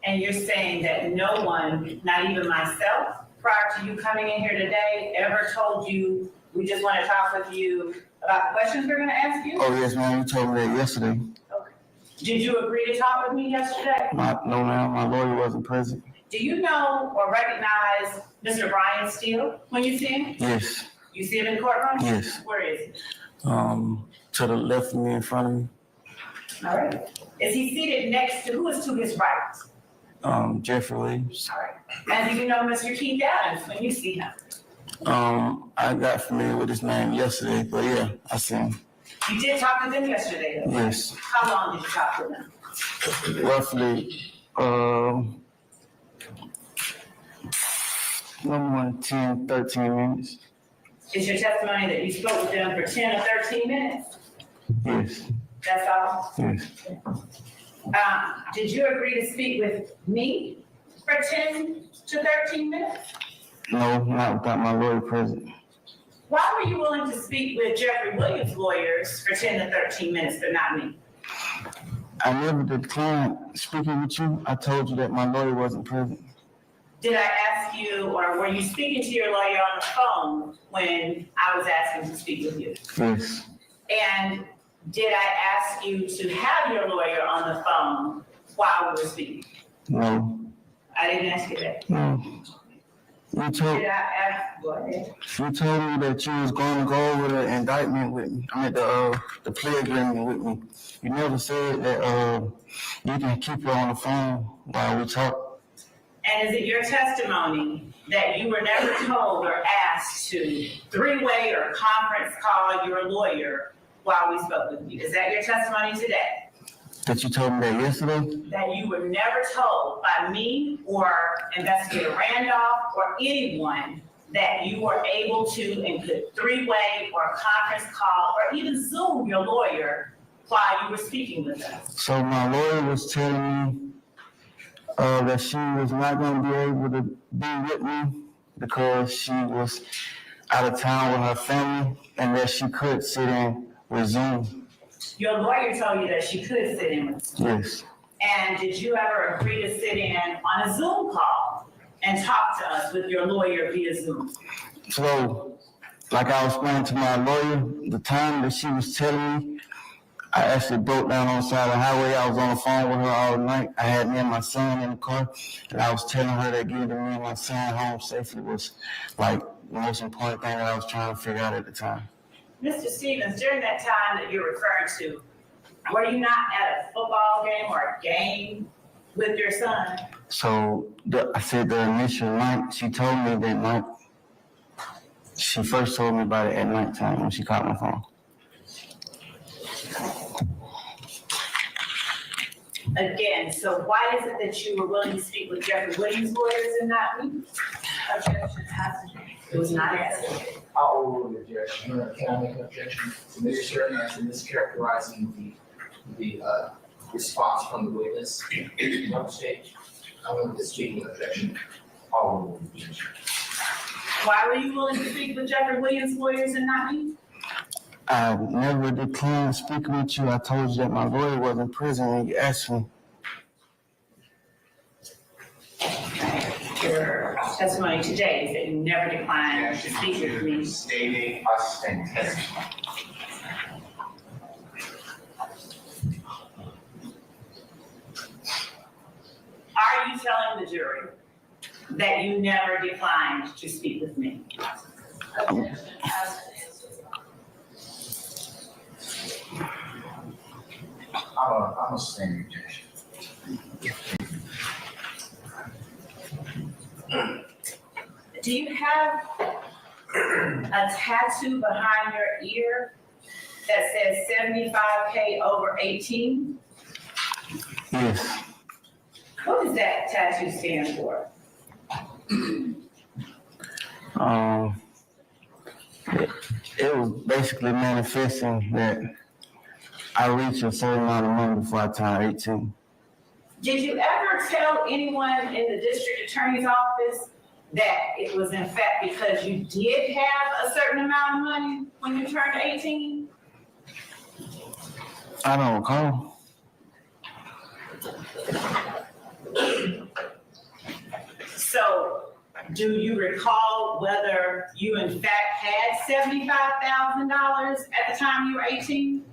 And you're saying that no one, not even myself, prior to you coming in here today, ever told you, we just want to talk with you about the questions we're going to ask you? Oh, yes, ma'am, you told me that yesterday. Okay. Did you agree to talk with me yesterday? No, ma'am, my lawyer wasn't present. Do you know or recognize Mr. Brian Steele when you see him? Yes, You see him in the courtroom? yes. Where is he? To the left of me, in front of me, All right. Is he seated next to, who is to his right? Jeffrey Williams. All right. And do you know Mr. Keith Adams when you see him? I got familiar with his name yesterday, but yeah, I see him. You did talk with him yesterday, though? Yes, How long did you talk with him? roughly, no more than 10, 13 minutes. Is your testimony that you spoke with them for 10 or 13 minutes? Yes, That's all? yes. Did you agree to speak with me for 10 to 13 minutes? No, not without my lawyer present. Why were you willing to speak with Jeffrey Williams' lawyers for 10 to 13 minutes, but not me? I never declined speaking with you. I told you that my lawyer wasn't present. Did I ask you, or were you speaking to your lawyer on the phone when I was asking to speak with you? Yes, And did I ask you to have your lawyer on the phone while we were speaking? no, I didn't ask you that. no. You told Did I ask, go ahead. me that you was going to go over the indictment with me. I mean the plea agreement with me. You never said that you can keep her on the phone while we talk. And is it your testimony that you were never told or asked to three-way or conference call your lawyer while we spoke with you? Is that your testimony today? That you told me that yesterday? That you were never told by me or Investigator Randolph or anyone that you were able to and could three-way or conference call or even Zoom your lawyer while you were speaking with us? So my lawyer was telling me that she was not going to be able to be with me because she was out of town with her family and that she could sit in with Zoom. Your lawyer told you that she could sit in with you. Yes, And did you ever agree to sit in on a Zoom call and talk to us with your lawyer via Zoom? so like I was explaining to my lawyer, the time that she was telling me, I actually broke down on the side of the highway. I was on the phone with her all night. I had me and my son in the car, and I was telling her that getting me and my son home safely was like the most important thing that I was trying to figure out at the time. Mr. Stevens, during that time that you're referring to, were you not at a football game or a game with your son? So I said the initial night, she told me that night. She first told me about it at nighttime when she called my phone. Again, so why is it that you were willing to speak with Jeffrey Williams' lawyers and not me? Objection has to be. It was not asked. I'll overrule the objection. Can I make an objection to Mr. Sheridan mischaracterizing the response from the witness on stage? I want to speak with objection. I'll overrule the objection. Why were you willing to speak with Jeffrey Williams' lawyers and not me? I never declined speaking with you. I told you that my lawyer wasn't present when you asked me. Your testimony today is that you never declined to speak with me. Stating us and testimony. Are you telling the jury that you never declined to speak with me? I'm a standing objection. Do you have a tattoo behind your ear that says 75K over 18? Yes. What does that tattoo stand for? It was basically manifesting that I reach a certain amount of money before I turn 18. Did you ever tell anyone in the district attorney's office that it was in fact because you did have a certain amount of money when you turned 18? I don't recall. So, do you recall whether you in fact had $75,000 at the time you were 18?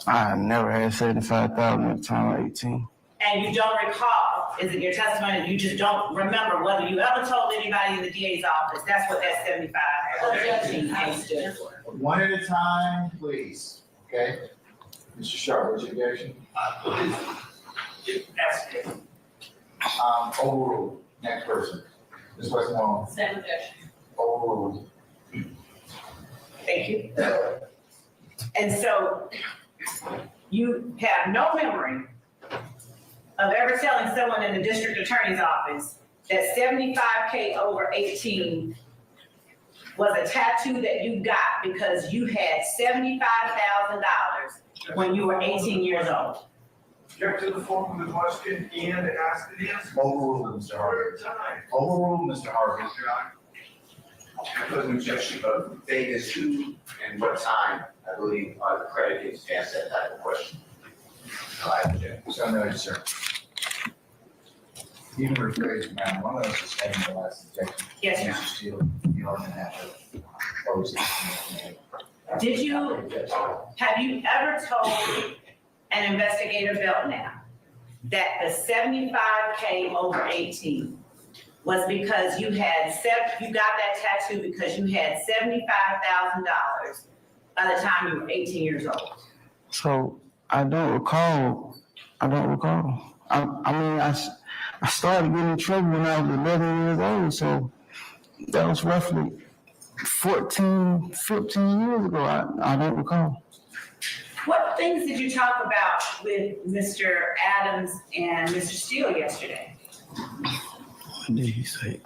I never had 75,000 at the time of 18. And you don't recall, is it your testimony that you just don't remember whether you ever told anybody in the DA's office? That's what that 75 over 18 stood for. One at a time, please. Okay? Mr. Sharp, what's your objection? That's good. Overruled. Next person. Ms. Westmoreland. Same objection. Overruled. Thank you. And so you have no memory of ever telling someone in the district attorney's office that 75K over 18 was a tattoo that you got because you had $75,000 when you were 18 years old. Object to the form of the question and ask the answer. Overruled, Mr. Harvey. Overruled, Mr. Harvey. I put an objection, but Vegas who and what time, I believe, are the predicates to ask that type of question. I object. So noted, sir. Even rephrase, ma'am, one of us is having the last objection. Yes, sir. Mr. Steele, you are going to have to close this. Have you ever told an investigator Belknap that the 75K over 18 was because you got that tattoo because you had $75,000 by the time you were 18 years old? So I don't recall. I mean, I started getting in trouble when I was 11 years old, so that was roughly 14, 15 years ago. I don't recall. What things did you talk about with Mr. Adams and Mr. Steele yesterday? What did he say?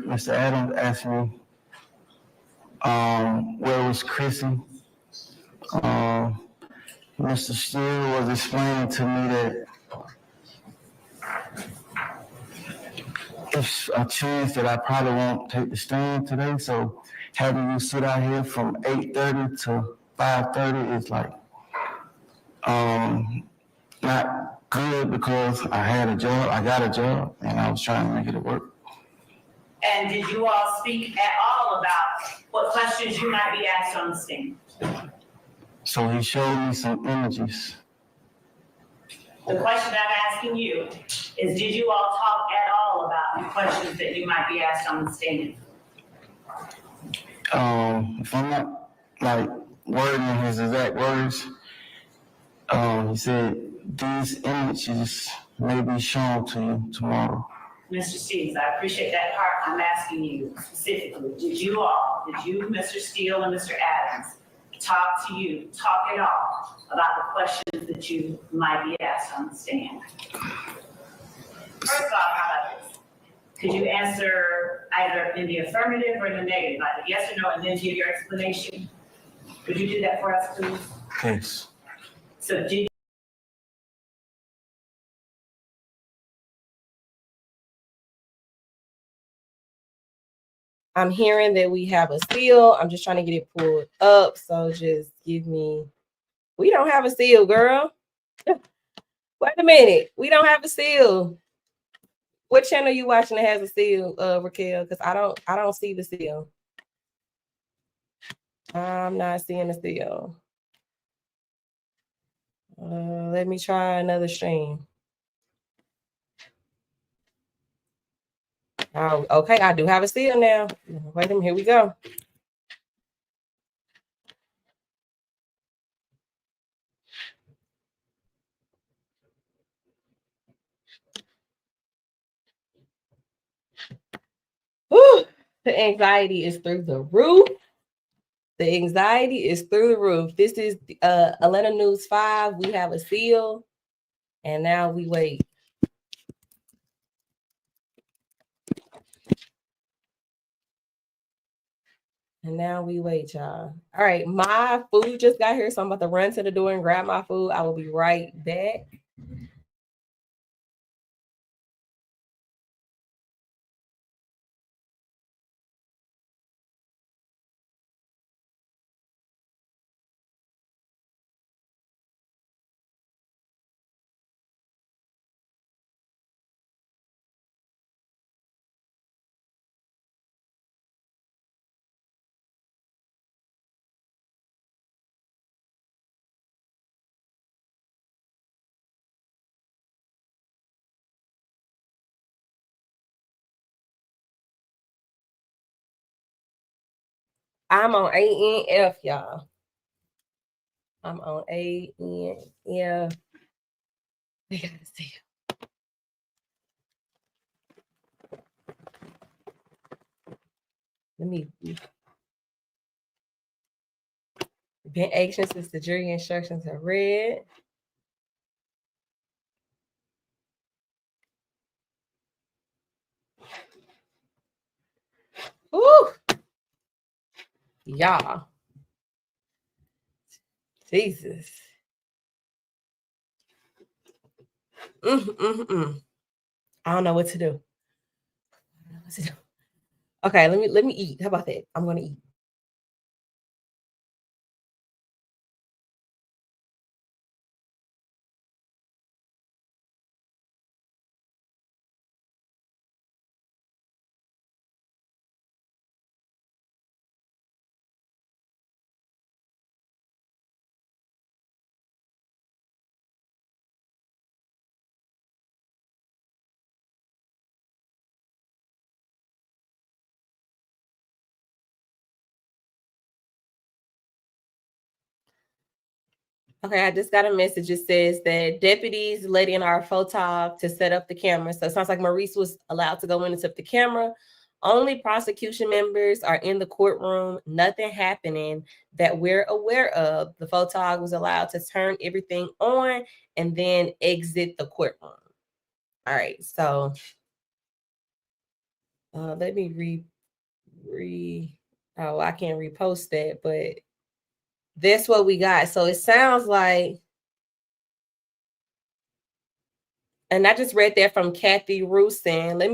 Mr. Adams asked me where was Chrissy. Mr. Steele was explaining to me that it's a chance that I probably won't take the stand today, so having you sit out here from 8:30 to 5:30 is like not good because I got a job, and I was trying to make it work. And did you all speak at all about what questions you might be asked on the stand? So he showed me some images. The question I'm asking you is, did you all talk at all about the questions that you might be asked on the stand? If I'm not like wording his exact words, he said these images may be shown to you tomorrow. Mr. Stevens, I appreciate that part. I'm asking you specifically, did you, Mr. Steele and Mr. Adams, talk at all about the questions that you might be asked on the stand? First off, how about this? Could you answer either in the affirmative or in the negative, either yes or no, and then give your explanation? Could you do that for us, please? Yes. So did I'm hearing that we have a seal. I'm just trying to get it pulled up. So just give me. We don't have a seal, girl. Wait a minute. We don't have a seal. What channel you watching that has a seal, Raquel? Because I don't see the seal. I'm not seeing the seal. Let me try another stream. Oh, okay. I do have a seal now. Wait a minute. Here we go. Whew. The anxiety is through the roof. The anxiety is through the roof. This is Atlanta News 5. We have a seal. And now we wait. And now we wait, y'all. All right, my food just got here, so I'm about to run to the door and grab my food. I will be right back. I'm on ANF, y'all. I'm on ANF. We gotta see. Let me. Been anxious since the jury instructions are read. Woo! Y'all. Jesus. I don't know what to do. Okay, let me eat. How about that? I'm gonna eat. Okay, I just got a message. It says that deputies let in our photog to set up the camera. So it sounds like Maurice was allowed to go in and set up the camera. Only prosecution members are in the courtroom. Nothing happening that we're aware of. The photog was allowed to turn everything on and then exit the courtroom. All right, so let me oh, I can't repost that, but that's what we got. So it sounds like, and I just read that from Kathy Rusin. Let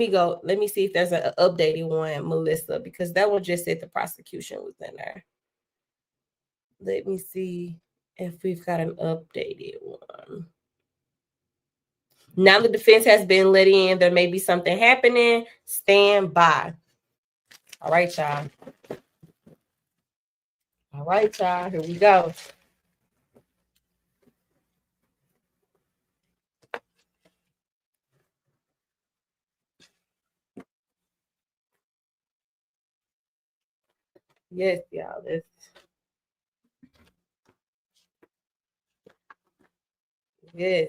me see if there's an updated one, Melissa, because that one just said the prosecution was in there. Let me see if we've got an updated one. Now the defense has been let in. There may be something happening. Stand by. All right, y'all. All right, y'all. Here we go. Yes, y'all. Yes.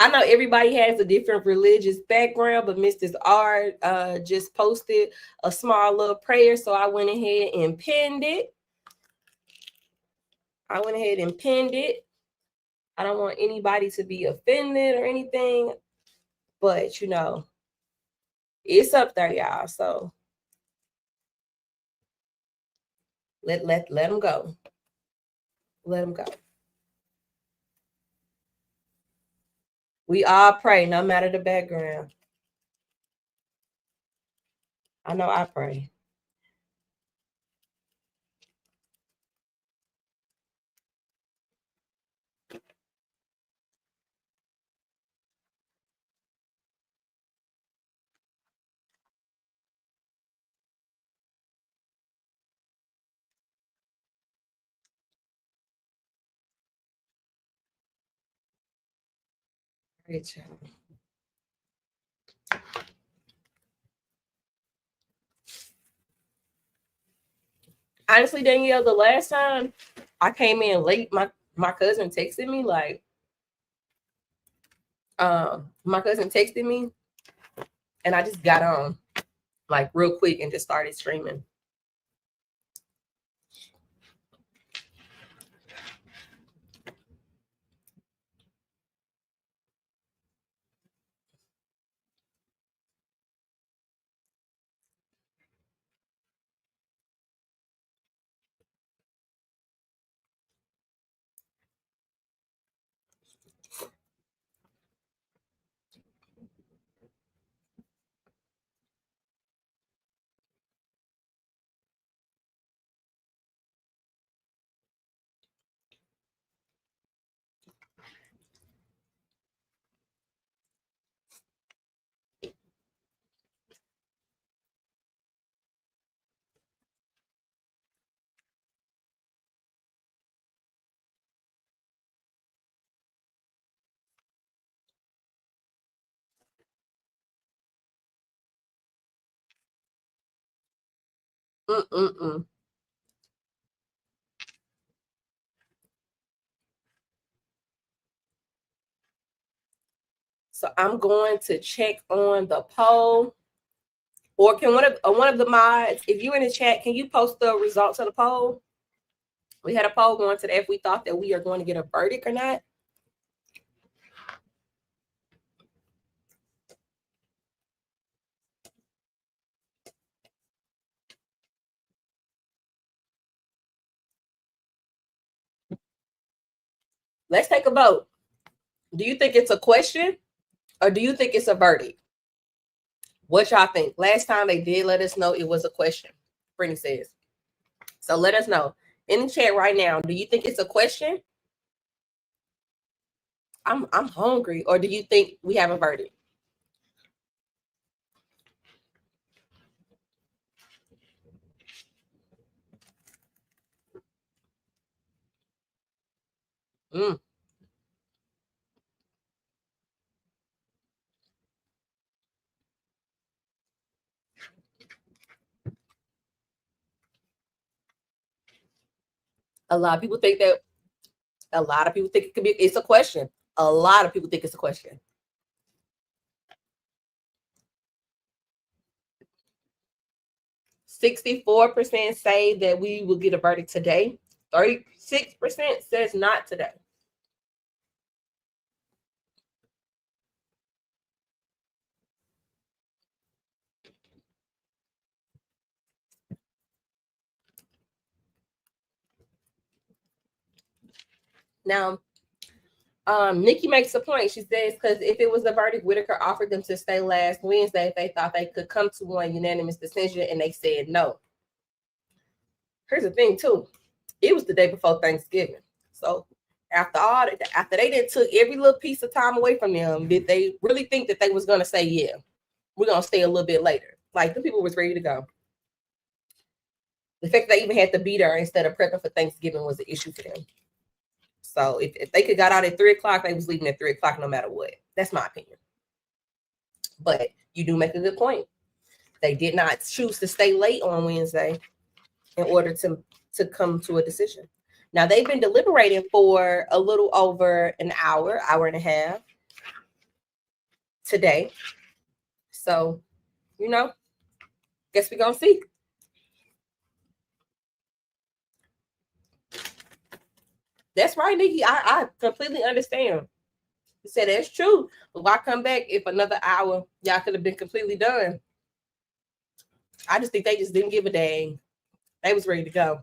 I know everybody has a different religious background, but Mrs. R just posted a small little prayer, so I went ahead and pinned it. I don't want anybody to be offended or anything, but you know, it's up there, y'all. So let them go. Let them go. We all pray, no matter the background. I know I pray. Great job. Honestly, Danielle, the last time I came in late, my cousin texted me like, my cousin texted me, and I just got on like real quick and just started streaming. So I'm going to check on the poll. Or can one of the mods, if you're in the chat, can you post the results of the poll? We had a poll going today if we thought that we are going to get a verdict or not. Let's take a vote. Do you think it's a question or do you think it's a verdict? What y'all think? Last time they did let us know it was a question, Brittany says. So let us know in the chat right now. Do you think it's a question? I'm hungry. Or do you think we have a verdict? A lot of people think it could be, it's a question. A lot of people think it's a question. %64% say that we will get a verdict today. 36% says not today. Now, Nikki makes a point. She says, because if it was a verdict, Whitaker offered them to stay last Wednesday if they thought they could come to one unanimous decision, and they said no. Here's the thing, too. It was the day before Thanksgiving. So after they did took every little piece of time away from them, did they really think that they was gonna say, yeah, we're gonna stay a little bit later? Like the people was ready to go. The fact that they even had to be there instead of prepping for Thanksgiving was an issue for them. So if they could got out at 3 o'clock, they was leaving at 3 o'clock no matter what. That's my opinion. But you do make a good point. They did not choose to stay late on Wednesday in order to come to a decision. Now they've been deliberating for a little over an hour and a half today. So, guess we're gonna see. That's right, Nikki. I completely understand. You said that's true. But why come back if another hour y'all could have been completely done? I just think they just didn't give a dang. They was ready to go.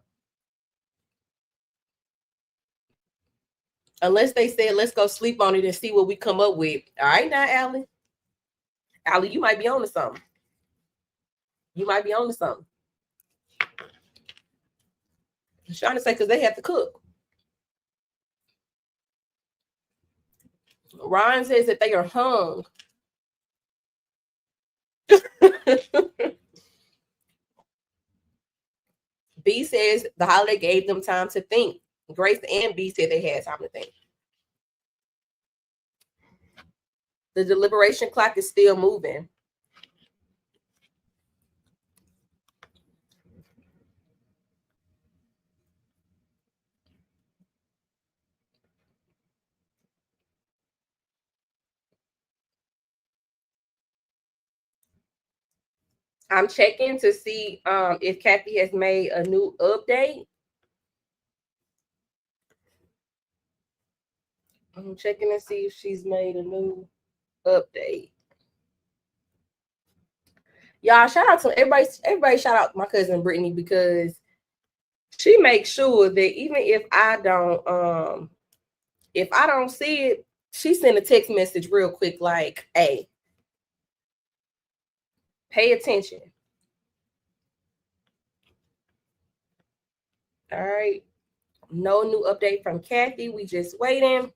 Unless they said, let's go sleep on it and see what we come up with. All right now, Allie. Allie, you might be on to something. You might be on to something. I'm trying to say because they have to cook. Ron says that they are hung. B says the holiday gave them time to think. Grace and B said they had time to think. The deliberation clock is still moving. I'm checking to see if Kathy has made a new update. I'm checking to see if she's made a new update. Y'all, shout out to everybody shout out my cousin Brittany, because she makes sure that even if I don't see it, she sent a text message real quick like, hey, pay attention. All right. No new update from Kathy. We just waiting.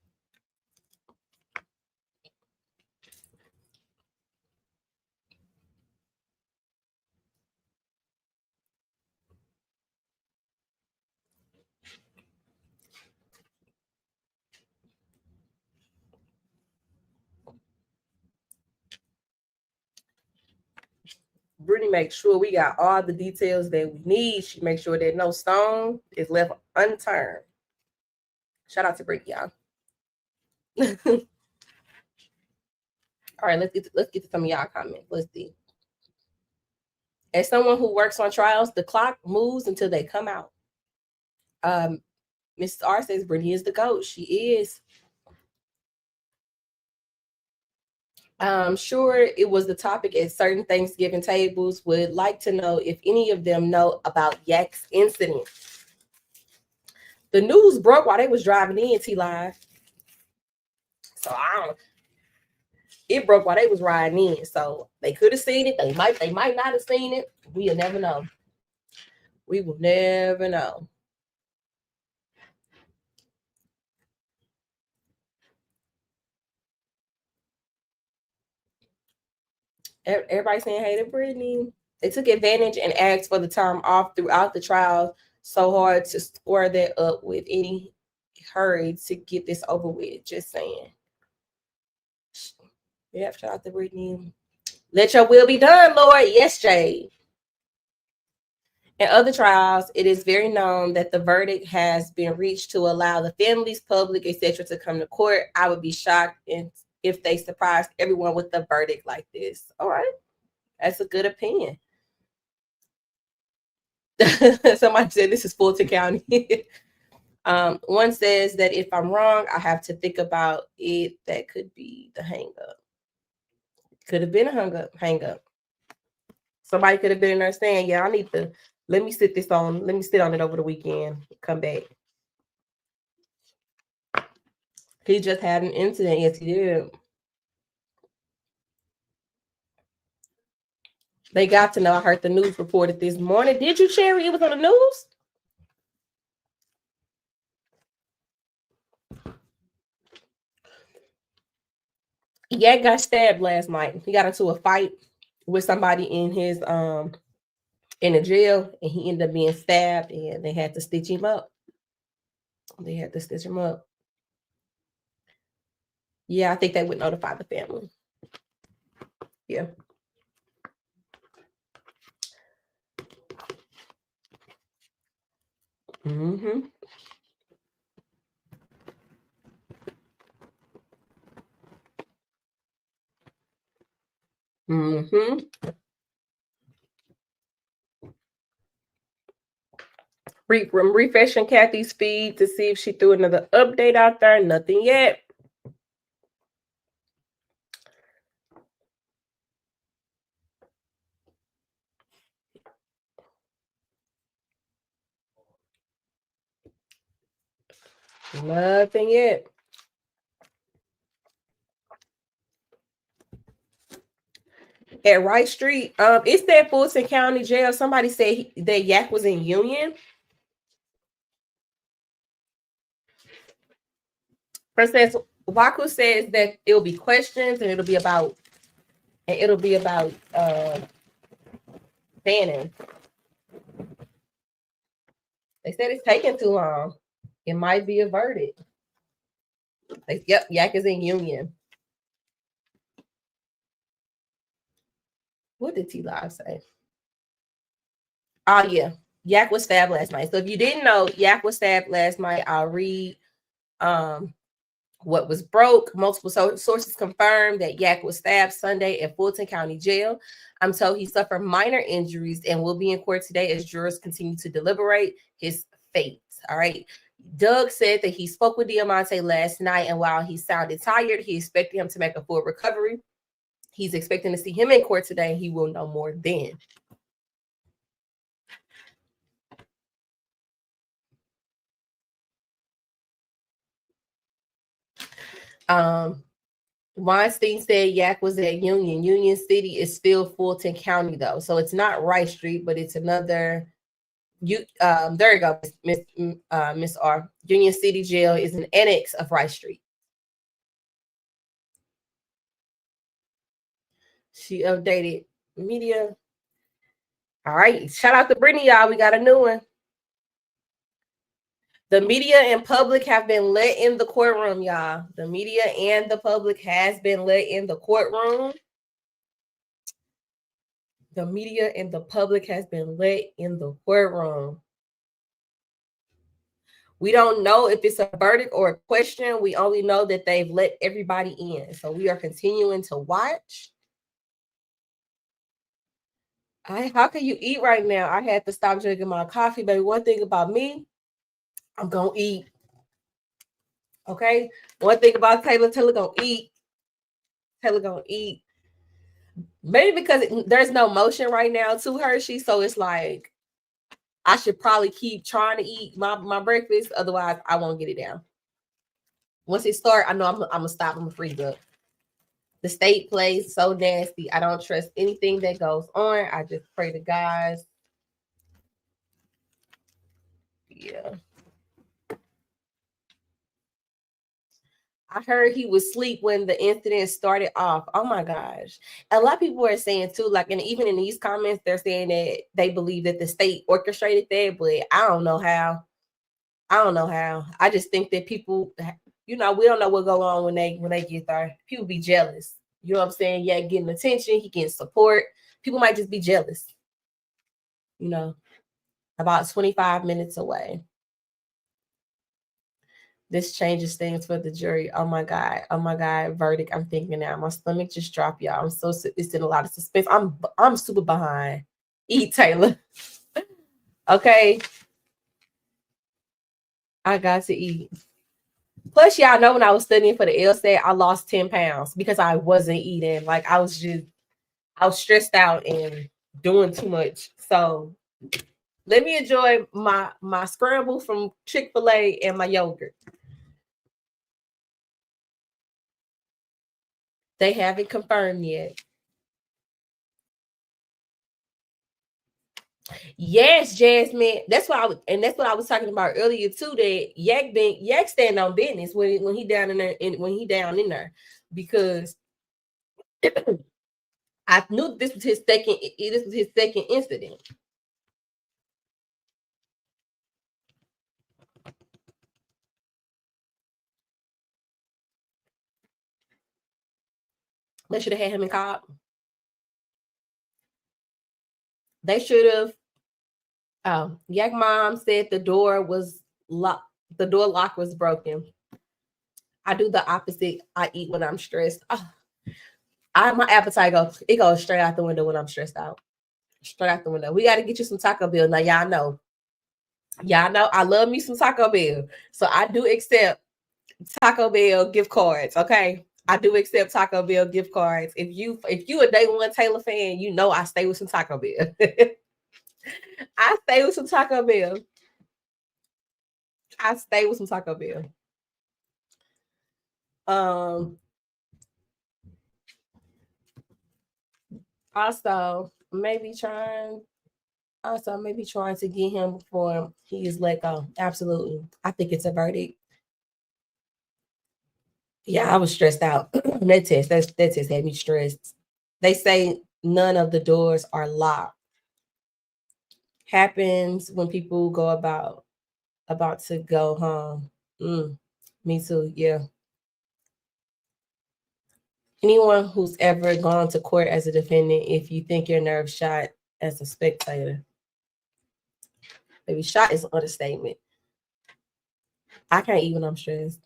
Brittany makes sure we got all the details that we need. She makes sure that no stone is left unturned. Shout out to Brittany, y'all. All right, let's get to some of y'all comments. Let's see. As someone who works on trials, the clock moves until they come out. Mrs. R says Brittany is the GOAT. She is. I'm sure it was the topic at certain Thanksgiving tables. Would like to know if any of them know about Yak's incident. The news broke while they was driving in, T-Live. So it broke while they was riding in. So they could have seen it. They might not have seen it. We'll never know. We will never know. Everybody saying hey to Brittany. They took advantage and asked for the time off throughout the trial. So hard to square that up with any hurry to get this over with. Just saying. Yeah, shout out to Brittany. Let your will be done, Lord. Yes, Jade. In other trials, it is very known that the verdict has been reached to allow the families, public, etc., to come to court. I would be shocked if they surprised everyone with a verdict like this. All right. That's a good opinion. Somebody said this is Fulton County. One says that if I'm wrong, I have to think about it. That could be the hang up. Could have been a hang up. Somebody could have been in there saying, yeah, I need to, let me sit on it over the weekend, come back. He just had an incident. Yes, he did. They got to know. I heard the news reported this morning. Did you, Cherry? It was on the news? Yak got stabbed last night. He got into a fight with somebody in his in the jail, and he ended up being stabbed, and they had to stitch him up. Yeah, I think they would notify the family. Yeah. Mm-hmm. Mm-hmm. I'm refreshing Kathy's feed to see if she threw another update out there. Nothing yet. Nothing yet. At Wright Street, it said Fulton County Jail. Somebody said that Yak was in Union. Princess Waku says that it'll be questions and it'll be about Bannon. They said it's taking too long. It might be a verdict. Yep, Yak is in Union. What did T Live say? Oh yeah, Yak was stabbed last night. So if you didn't know, Yak was stabbed last night. I'll read what was broke. Multiple sources confirmed that Yak was stabbed Sunday at Fulton County Jail. I'm told he suffered minor injuries and will be in court today as jurors continue to deliberate his fate. All right. Doug said that he spoke with Diamante last night, and while he sounded tired, he expected him to make a full recovery. He's expecting to see him in court today, and he will know more then. Weinstein said Yak was at Union. Union City is still Fulton County, though. So it's not Wright Street, but it's another. There you go, Miss R. Union City Jail is an annex of Wright Street. She updated media. All right. Shout out to Brittany, y'all. We got a new one. The media and public have been let in the courtroom, y'all. The media and the public has been let in the courtroom. The media and the public has been let in the courtroom. We don't know if it's a verdict or a question. We only know that they've let everybody in. So we are continuing to watch. How can you eat right now? I had to stop drinking my coffee, baby. One thing about me, I'm going to eat. Okay? One thing about Taylor going to eat. Taylor going to eat. Maybe because there's no motion right now to Hershey. So it's like, I should probably keep trying to eat my breakfast. Otherwise, I won't get it down. Once it starts, I know I'm going to stop. I'm going to freeze up. The state plays so nasty. I don't trust anything that goes on. I just pray to God. Yeah. I heard he was asleep when the incident started off. Oh my gosh. A lot of people are saying too, like, and even in these comments, they're saying that they believe that the state orchestrated that, but I don't know how. I just think that people, we don't know what go on when they get there. People be jealous. You know what I'm saying? Yeah, getting attention, he getting support. People might just be jealous. About 25 minutes away. This changes things for the jury. Oh my God, verdict. I'm thinking now. My stomach just dropped, y'all. It's in a lot of suspense. I'm super behind. Eat, Taylor. Okay. I got to eat. Plus, y'all know when I was studying for the LSAT, I lost 10 pounds because I wasn't eating. Like I was stressed out and doing too much. So let me enjoy my scramble from Chick-fil-A and my yogurt. They haven't confirmed yet. Yes, Jasmine. That's what I was talking about earlier too. That Yak stand on business when he down in there because I knew this was his second. This was his second incident. They should have had him in cop. They should have. Yak mom said the door was locked. The door lock was broken. I do the opposite. I eat when I'm stressed. My appetite goes straight out the window when I'm stressed out. Straight out the window. We got to get you some Taco Bell. Now y'all know I love me some Taco Bell. So I do accept Taco Bell gift cards. Okay. I do accept Taco Bell gift cards. If you a day one Taylor fan, you know I stay with some Taco Bell. I stay with some Taco Bell. I stay with some Taco Bell. Also maybe trying to get him before he is let go. Absolutely. I think it's a verdict. Yeah, I was stressed out. That test had me stressed. They say none of the doors are locked. Happens when people go about to go home. Me too, yeah. Anyone who's ever gone to court as a defendant, if you think your nerves shot as a spectator. Maybe shot is an understatement. I can't eat when I'm stressed.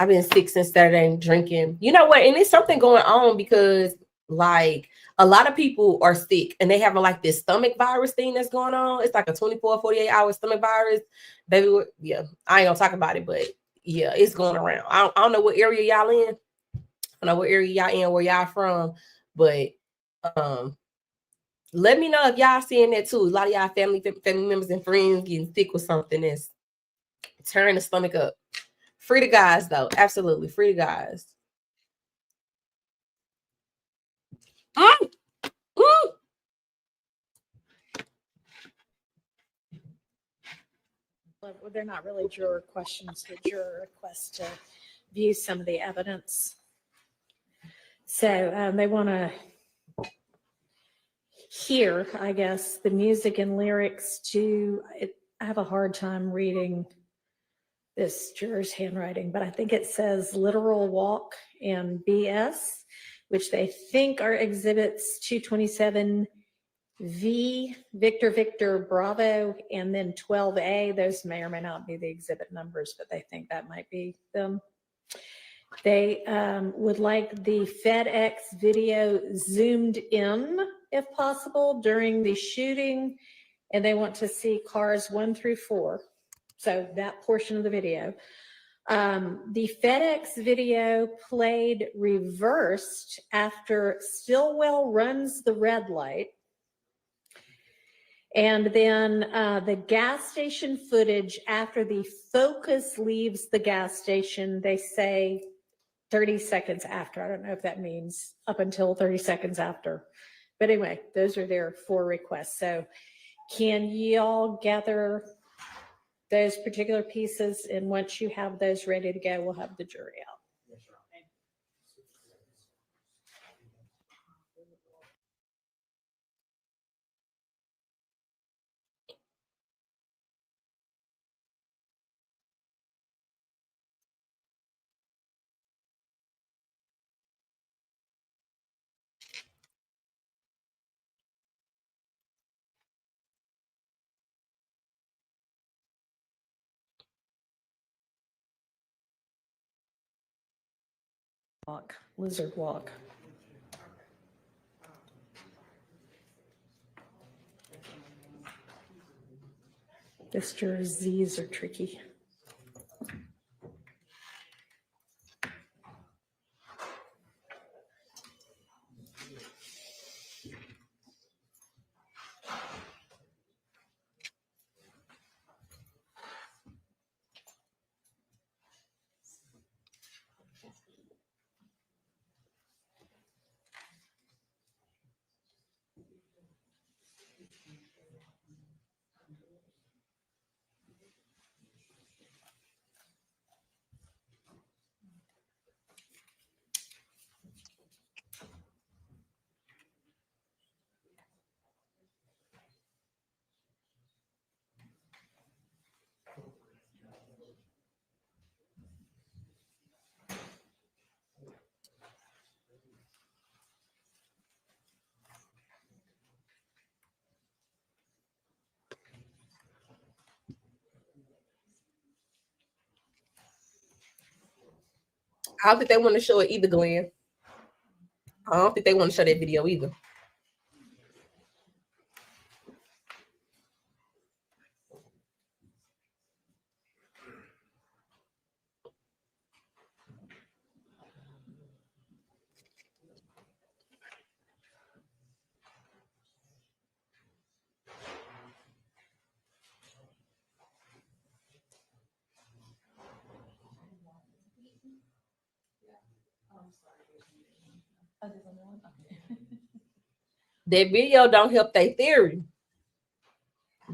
I've been sick since Saturday and drinking. You know what? And there's something going on because like a lot of people are sick and they have like this stomach virus thing that's going on. It's like a 24, 48 hour stomach virus. Baby, yeah, I ain't gonna talk about it, but yeah, it's going around. I don't know what area y'all in. I don't know what area y'all in, where y'all from, but let me know if y'all seeing that too. A lot of y'all family members and friends getting sick with something that's tearing the stomach up. Free the guys, though. Absolutely. Free the guys. Well, they're not really juror questions. The juror requests to view some of the evidence. So they want to hear, I guess, the music and lyrics to it. I have a hard time reading this juror's handwriting, but I think it says Literal Walk and BS, which they think are exhibits 227 V, Victor, Bravo, and then 12A. Those may or may not be the exhibit numbers, but they think that might be them. They would like the FedEx video zoomed in, if possible, during the shooting, and they want to see cars 1 through 4. So that portion of the video. The FedEx video played reversed after Stillwell runs the red light. And then the gas station footage after the focus leaves the gas station, they say 30 seconds after. I don't know if that means up until 30 seconds after. But anyway, those are their 4 requests. So can y'all gather those particular pieces? And once you have those ready to go, we'll have the jury out. Walk, lizard walk. This juror's Z's are tricky. I don't think they want to show it either, Glenn. I don't think they want to show that video either. That video don't help their theory.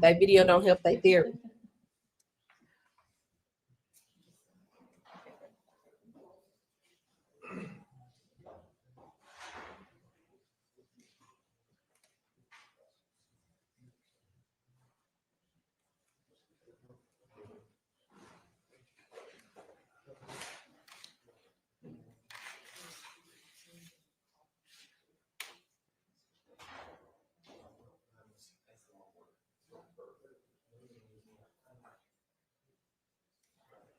That video don't help their theory.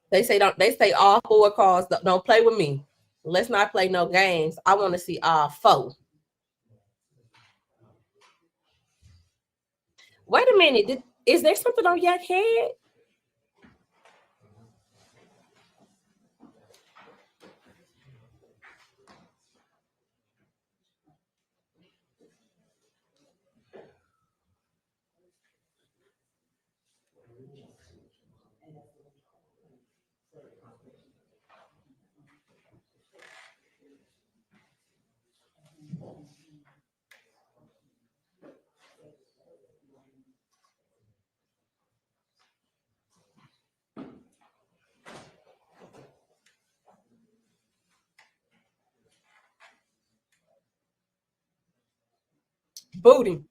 They say all 4 cards. Don't play with me. Let's not play no games. I want to see all 4. Wait a minute. Is there something on Yak head? Booty.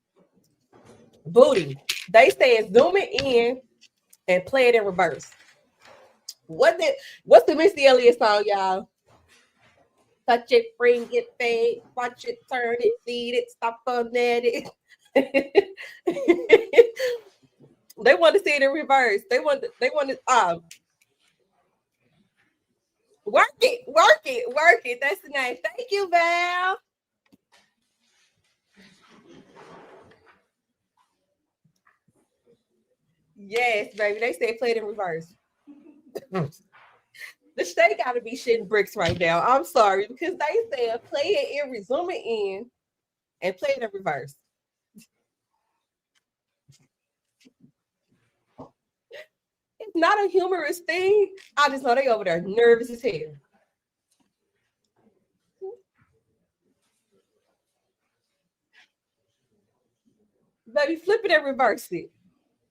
They said zoom it in and play it in reverse. What's the Missy Elliott song, y'all? Touch it, bring it, fade, watch it, turn it, feed it, stop on it. They want to see it in reverse. They want to work it. That's the name. Thank you, Val. Yes, baby. They said play it in reverse. The state got to be shitting bricks right now. I'm sorry, because they said play it in, zoom it in, and play it in reverse. It's not a humorous thing. I just know they over there nervous as hell. Baby, flip it and reverse it.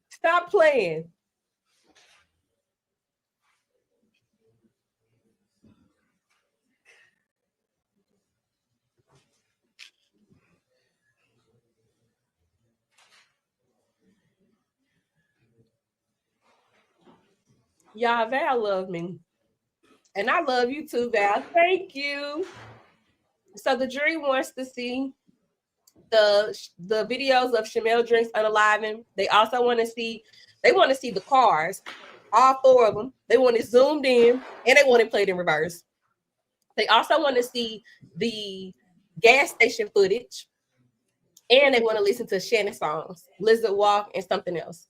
Stop playing. Y'all, Val love me. And I love you too, Val. Thank you. So the jury wants to see the videos of Shamel Drinks unaliving. They also want to see the cars, all 4 of them. They want it zoomed in and they want it played in reverse. They also want to see the gas station footage and they want to listen to Shannon songs, Lizard Walk and something else.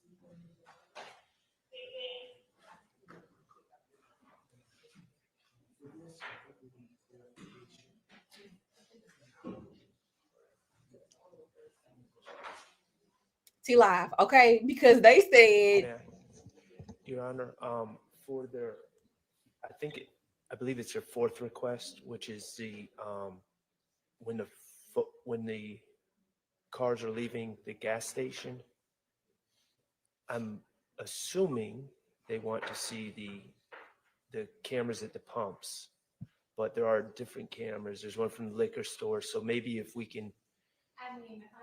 T-Live, okay? Because they said, Your Honor, for their, I believe it's your 4th request, which is the when the cars are leaving the gas station. I'm assuming they want to see the cameras at the pumps, but there are different cameras. There's one from the liquor store, so maybe if we can.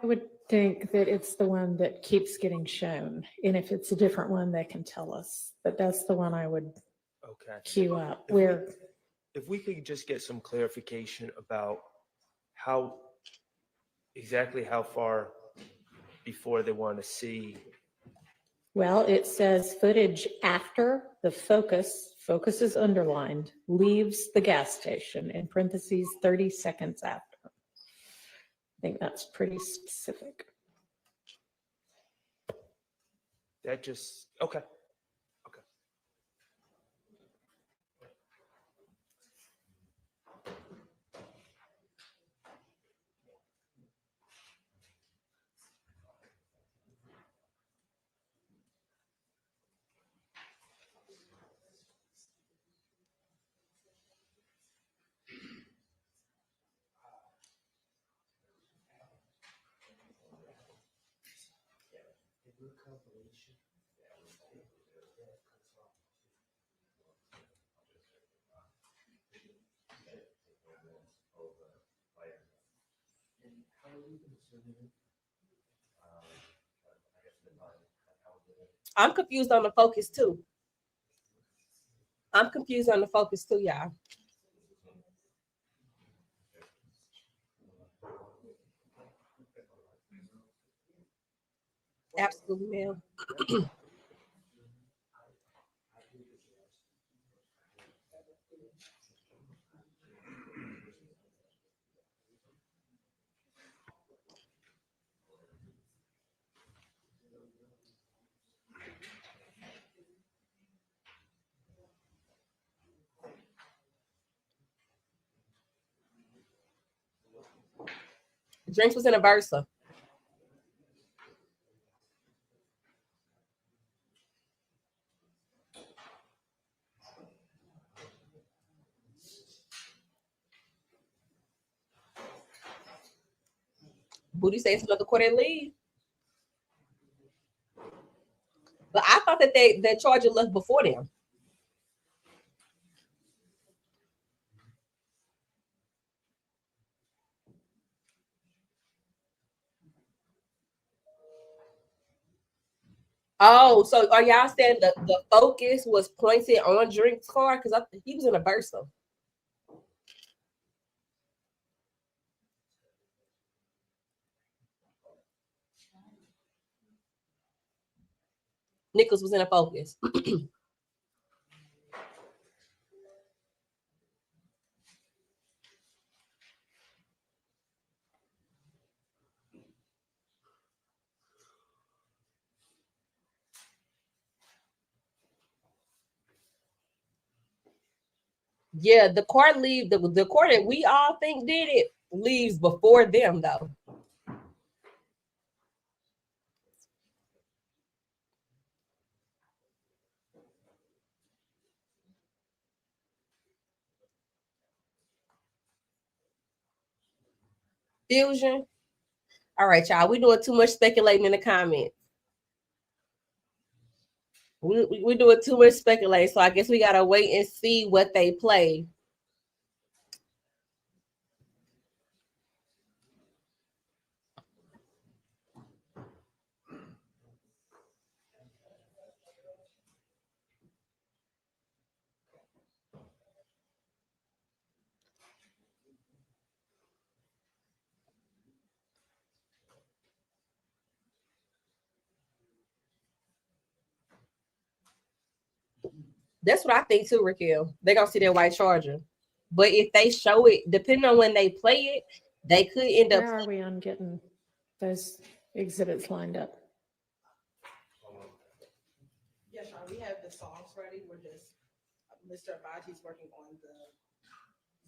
I would think that it's the one that keeps getting shown. And if it's a different one, they can tell us. But that's the one I would queue up. If we could just get some clarification about exactly how far before they want to see Well, it says footage after the focus is underlined, leaves the gas station, in parentheses, 30 seconds after. I think that's pretty specific. That just, okay. Okay. I'm confused on the focus too. I'm confused on the focus too, y'all. Absolutely, ma'am. Drinks was in a Versa. Booty says another quarter lead. But I thought that that Charger left before them. Oh, so are y'all saying the focus was pointed on Drink's car? Because he was in a Versa. Nichols was in a Focus. Yeah, the court the court that we all think did it leaves before them though. Fusion. All right, y'all. We doing too much speculating in the comments. We're doing too much speculating, so I guess we gotta wait and see what they play. That's what I think too, Raquel. They're gonna see their white Charger. But if they show it, depending on when they play it, they could end up. Where are we on getting those exhibits lined up? Yes, Sean, we have the songs ready. We're just, Mr. Abaji's working on the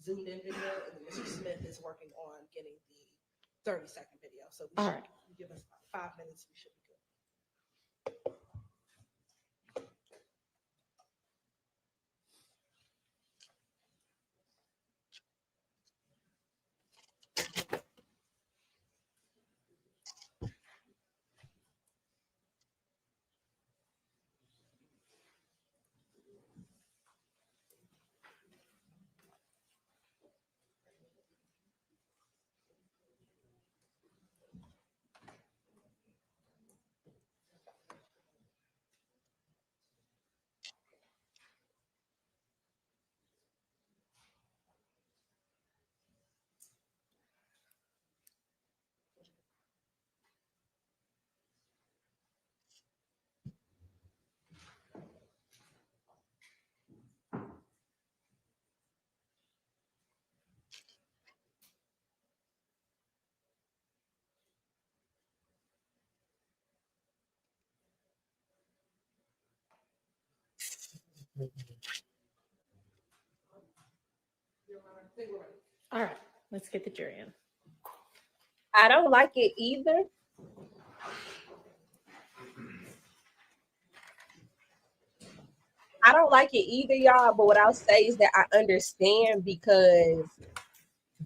zoomed in video, and then Mr. Smith is working on getting the 30-second video. So we All should right. give us about 5 minutes. We should be good. All right, let's get the jury in. I don't like it either. I don't like it either, y'all. But what I'll say is that I understand because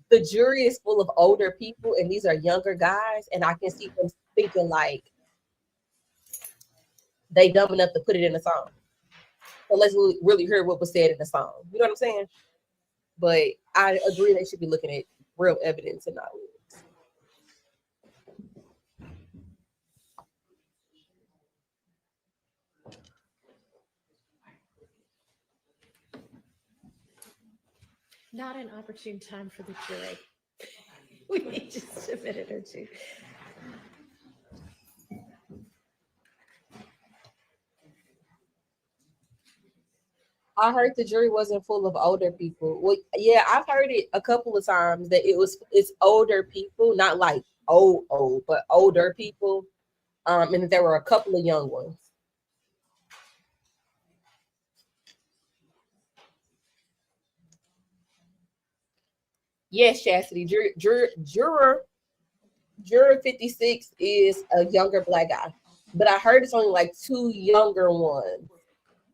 the jury is full of older people and these are younger guys, and I can see them thinking like they dumb enough to put it in a song. So let's really hear what was said in the song. You know what I'm saying? But I agree they should be looking at real evidence and not lyrics. Not an opportune time for the jury. We need just a minute or two. I heard the jury wasn't full of older people. Well, yeah, I've heard it a couple of times that it's older people, not like old, but older people. And that there were a couple of young ones. Yes, Chastity. Juror 56 is a younger black guy, but I heard it's only like 2 younger ones,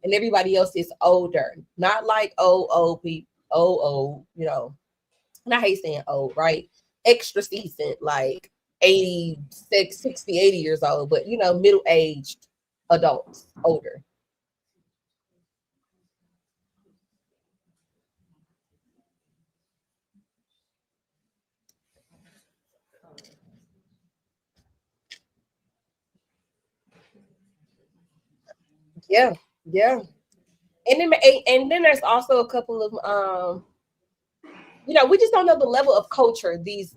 and everybody else is older. Not like old people, old, you know. And I hate saying old, right? Extra seasoned, like 86, 60, 80 years old, but you know, middle-aged adults, older. Yeah, yeah. And then there's also a couple of you know, we just don't know the level of culture these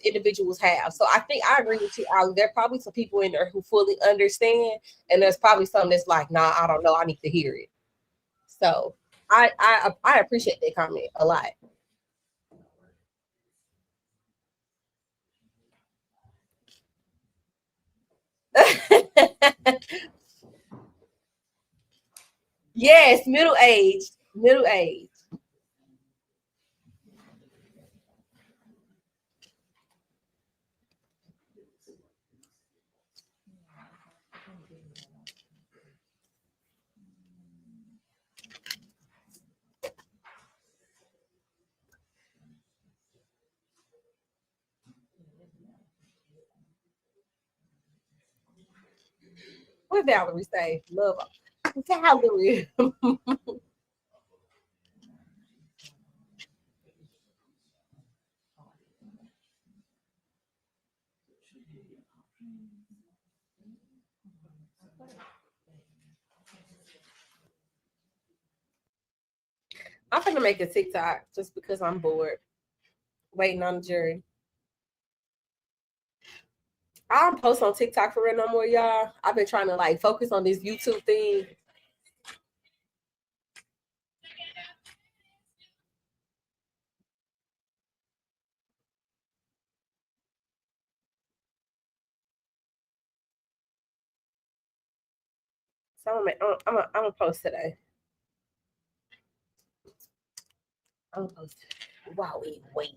individuals have. So I think I agree with you, Ali. There are probably some people in there who fully understand, and there's probably some that's like, nah, I don't know, I need to hear it. So I appreciate that comment a lot. Yes, middle aged. What Valerie say? Love Valerie. I'm gonna make a TikTok just because I'm bored, waiting on the jury. I don't post on TikTok for real no more, y'all. I've been trying to like focus on this YouTube thing. So I'm gonna post today. I'm gonna post while we wait.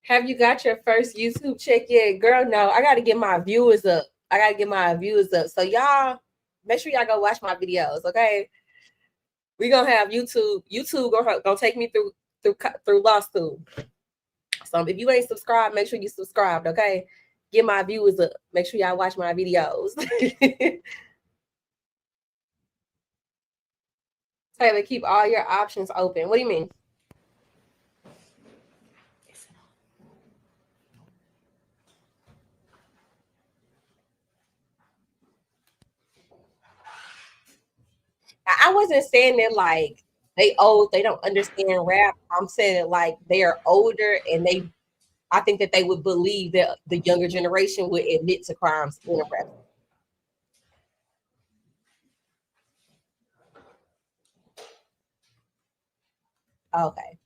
Have you got your first YouTube check yet? Girl, no. I gotta get my viewers up. So y'all make sure y'all go watch my videos, okay? We're gonna have YouTube gonna take me through law school. So if you ain't subscribed, make sure you subscribed, okay? Get my viewers up. Make sure y'all watch my videos. Taylor, keep all your options open. What do you mean? I wasn't saying that like they old, they don't understand rap. I'm saying like they are older and I think that they would believe that the younger generation would admit to crimes in rap. Okay.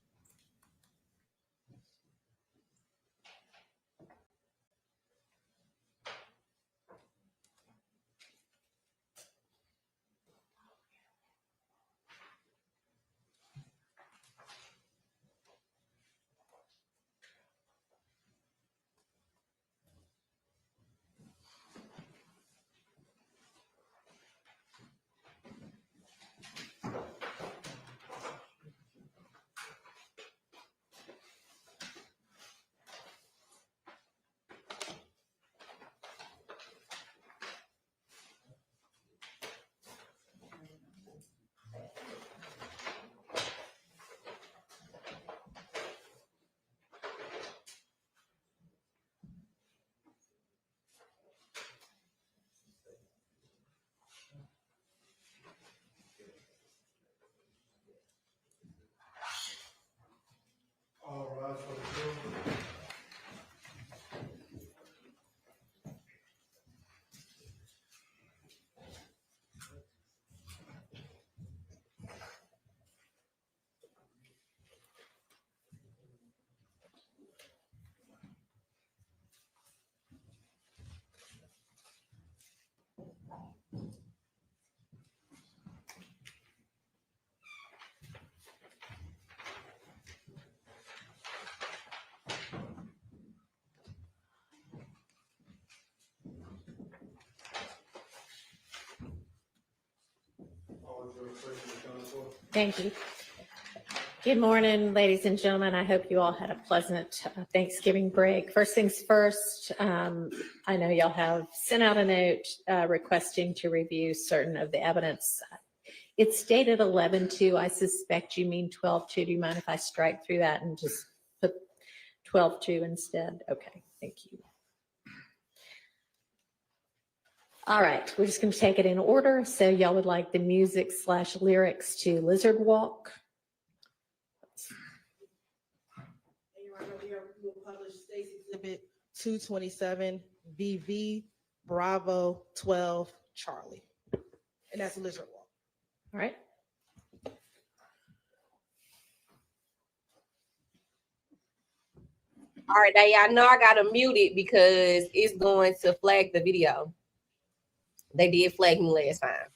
Thank you. Good morning, ladies and gentlemen. I hope you all had a pleasant Thanksgiving break. First things first, I know y'all have sent out a note requesting to review certain of the evidence. It's dated 11/2. I suspect you mean 12/2. Do you mind if I strike through that and just put 12/2 instead? Okay, thank you. All right, we're just going to take it in order. So y'all would like the music/lyrics to Lizard Walk. We will publish State's Exhibit 227 VV Bravo 12 Charlie. And that's Lizard Walk. All right. All right, now y'all know I gotta mute it because it's going to flag the video. They did flag me last time.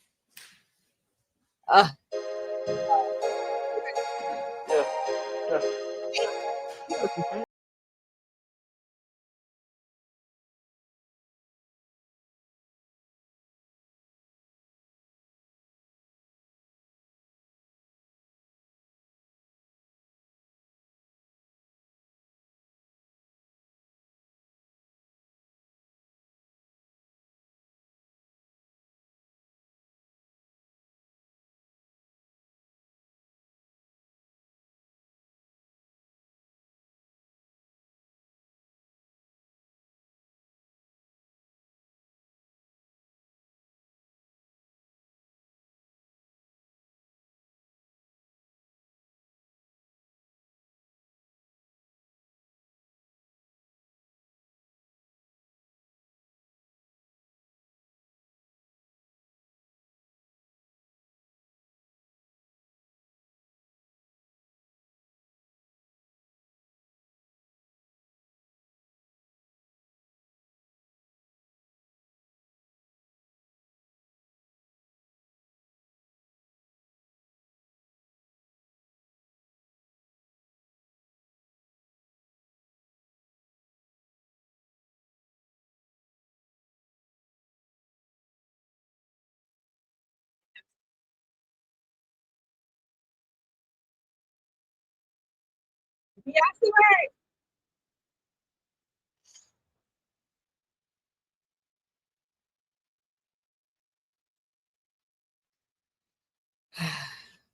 Yeah, I see right.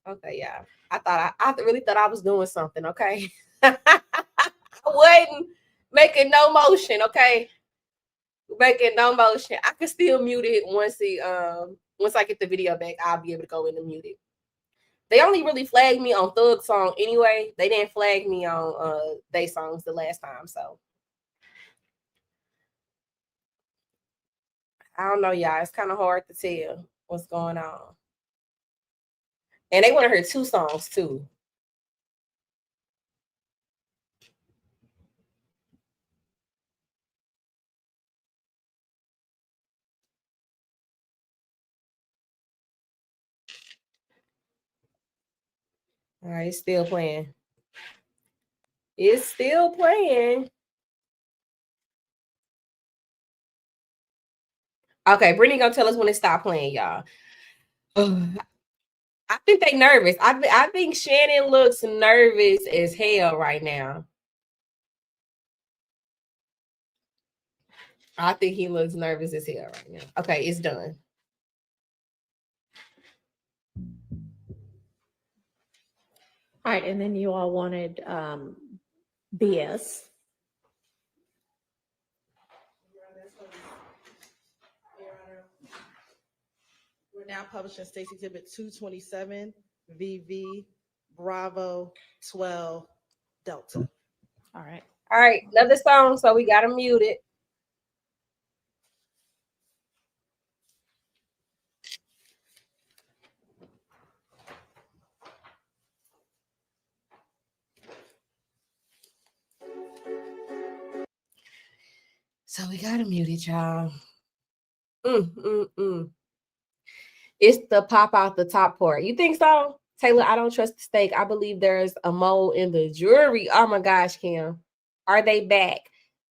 Okay, yeah. I really thought I was doing something. Okay, I wasn't making no motion. Okay, making no motion. I can still mute it once I get the video back. I'll be able to go in and mute it. They only really flagged me on Thug song anyway. They didn't flag me on they songs the last time, so I don't know, y'all. It's kind of hard to tell what's going on. And they want to hear two songs too. All right, it's still playing. It's still playing. Okay, Brittany gonna tell us when it stopped playing, y'all. I think they nervous. I think Shannon looks nervous as hell right now. I think he looks nervous as hell right now. Okay, it's done. All right, and then you all wanted BS. Your Honor, we're now publishing State's Exhibit 227, VV, Bravo, 12, Delta. All right. All right, another song, so we gotta mute it. So we gotta mute it, y'all. It's the pop out the top part. You think so? Taylor, I don't trust the stake. I believe there's a mole in the jury. Oh my gosh, Kim. Are they back?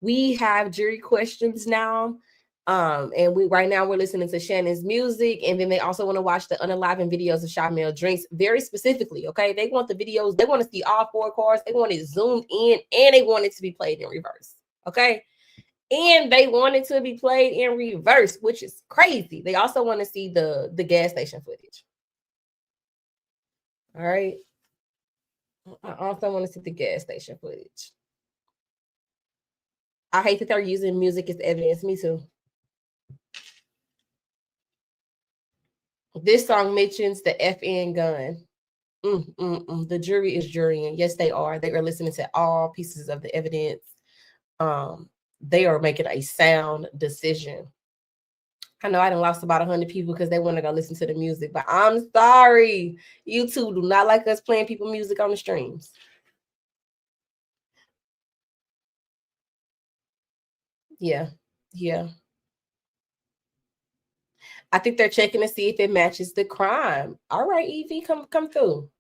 We have jury questions now. And right now we're listening to Shannon's music, and then they also want to watch the unalivened videos of Shamil drinks very specifically. Okay, they want the videos, they want to see all four cards, they want it zoomed in, and they want it to be played in reverse. Okay. And they want it to be played in reverse, which is crazy. They also want to see the gas station footage. All right. I also want to see the gas station footage. I hate that they're using music as evidence. Me too. This song mentions the FN gun. The jury is jurying. Yes, they are. They are listening to all pieces of the evidence. They are making a sound decision. I know I done lost about 100 people because they want to go listen to the music, but I'm sorry. YouTube do not like us playing people music on the streams. Yeah. I think they're checking to see if it matches the crime. All right, Evie, come through.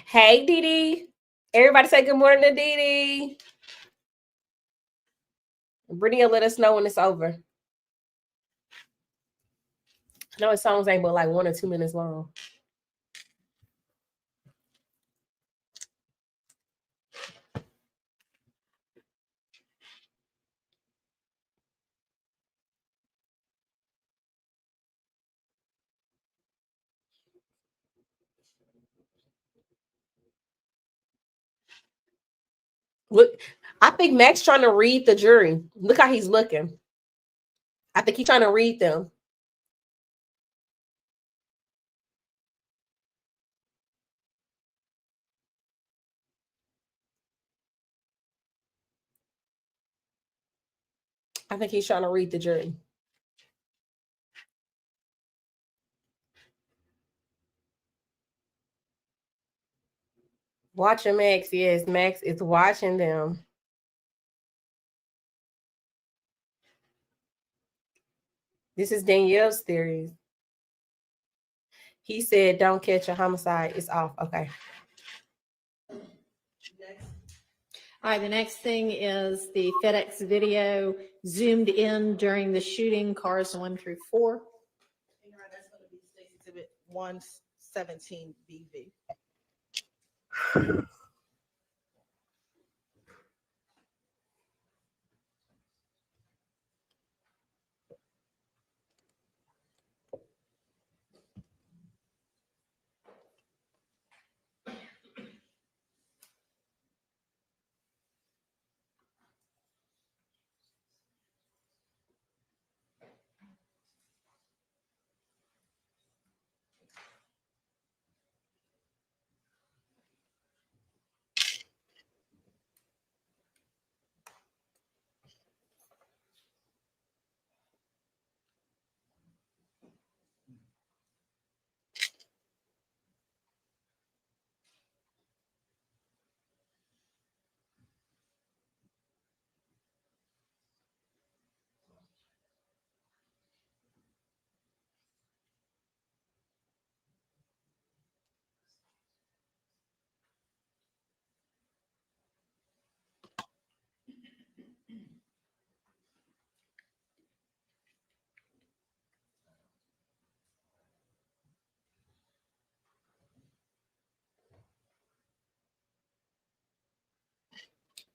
Hey, Dee. Everybody say good morning to Dee. Brittany will let us know when it's over. I know his songs ain't but like 1 or 2 minutes long. Look, I think Mac's trying to read the jury. Look how he's looking. I think he's trying to read them. I think he's trying to read the jury. Watching Max. Yes, Max is watching them. This is Danielle's theory. He said, don't catch a homicide. It's off. Okay. All right, the next thing is the FedEx video zoomed in during the shooting, cars 1 through 4. That's going to be State's Exhibit 117, BV.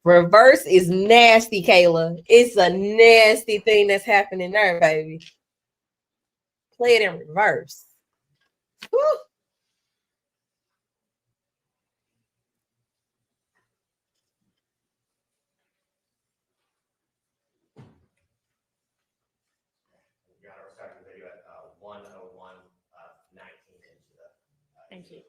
Reverse is nasty, Kayla. It's a nasty thing that's happening there, baby. Play it in reverse. Woo. Your Honor, we're starting the video at 1:01, 19 into the. Thank you.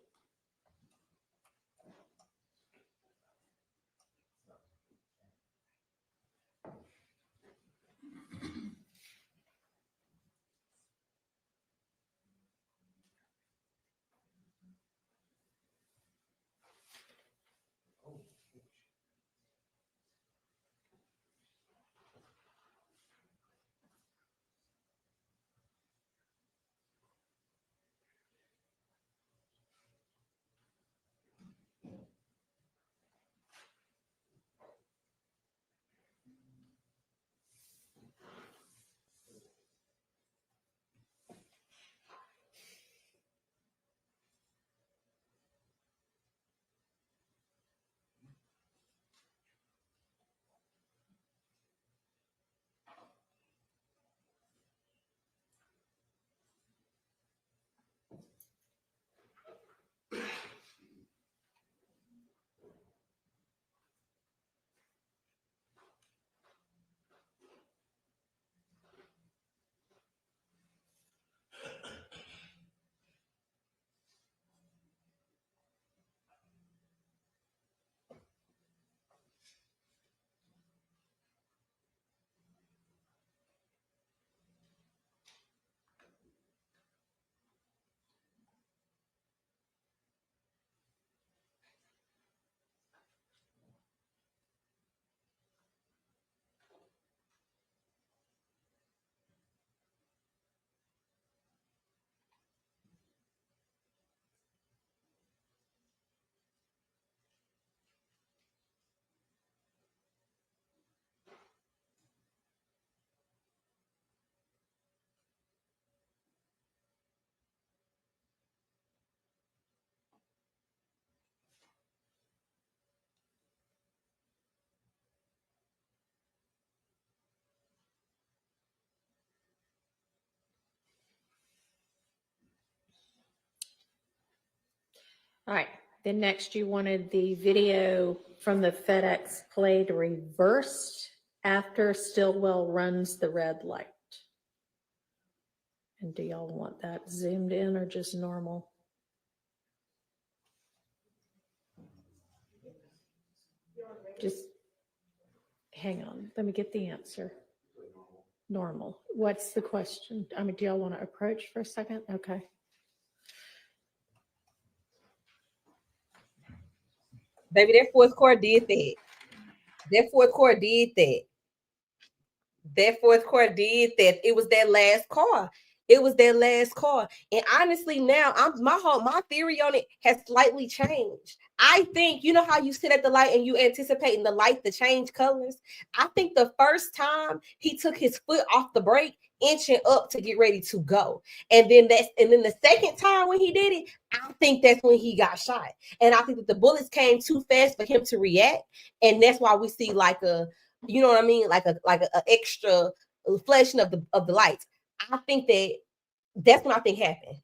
All right. Then next you wanted the video from the FedEx played reversed after Stillwell runs the red light. And do y'all want that zoomed in or just normal? Just hang on. Let me get the answer. Normal. What's the question? I mean, do y'all want to approach for a second? Okay. Baby, that fourth quarter did that. That fourth quarter did that. That fourth quarter did that. It was that last car. It was that last car. And honestly, now my theory on it has slightly changed. I think, you know how you sit at the light and you anticipating the light to change colors? I think the first time he took his foot off the brake, inching up to get ready to go. And then the second time when he did it, I think that's when he got shot. And I think that the bullets came too fast for him to react. And that's why we see like a, you know what I mean? Like a extra flashing of the lights. I think that's what I think happened.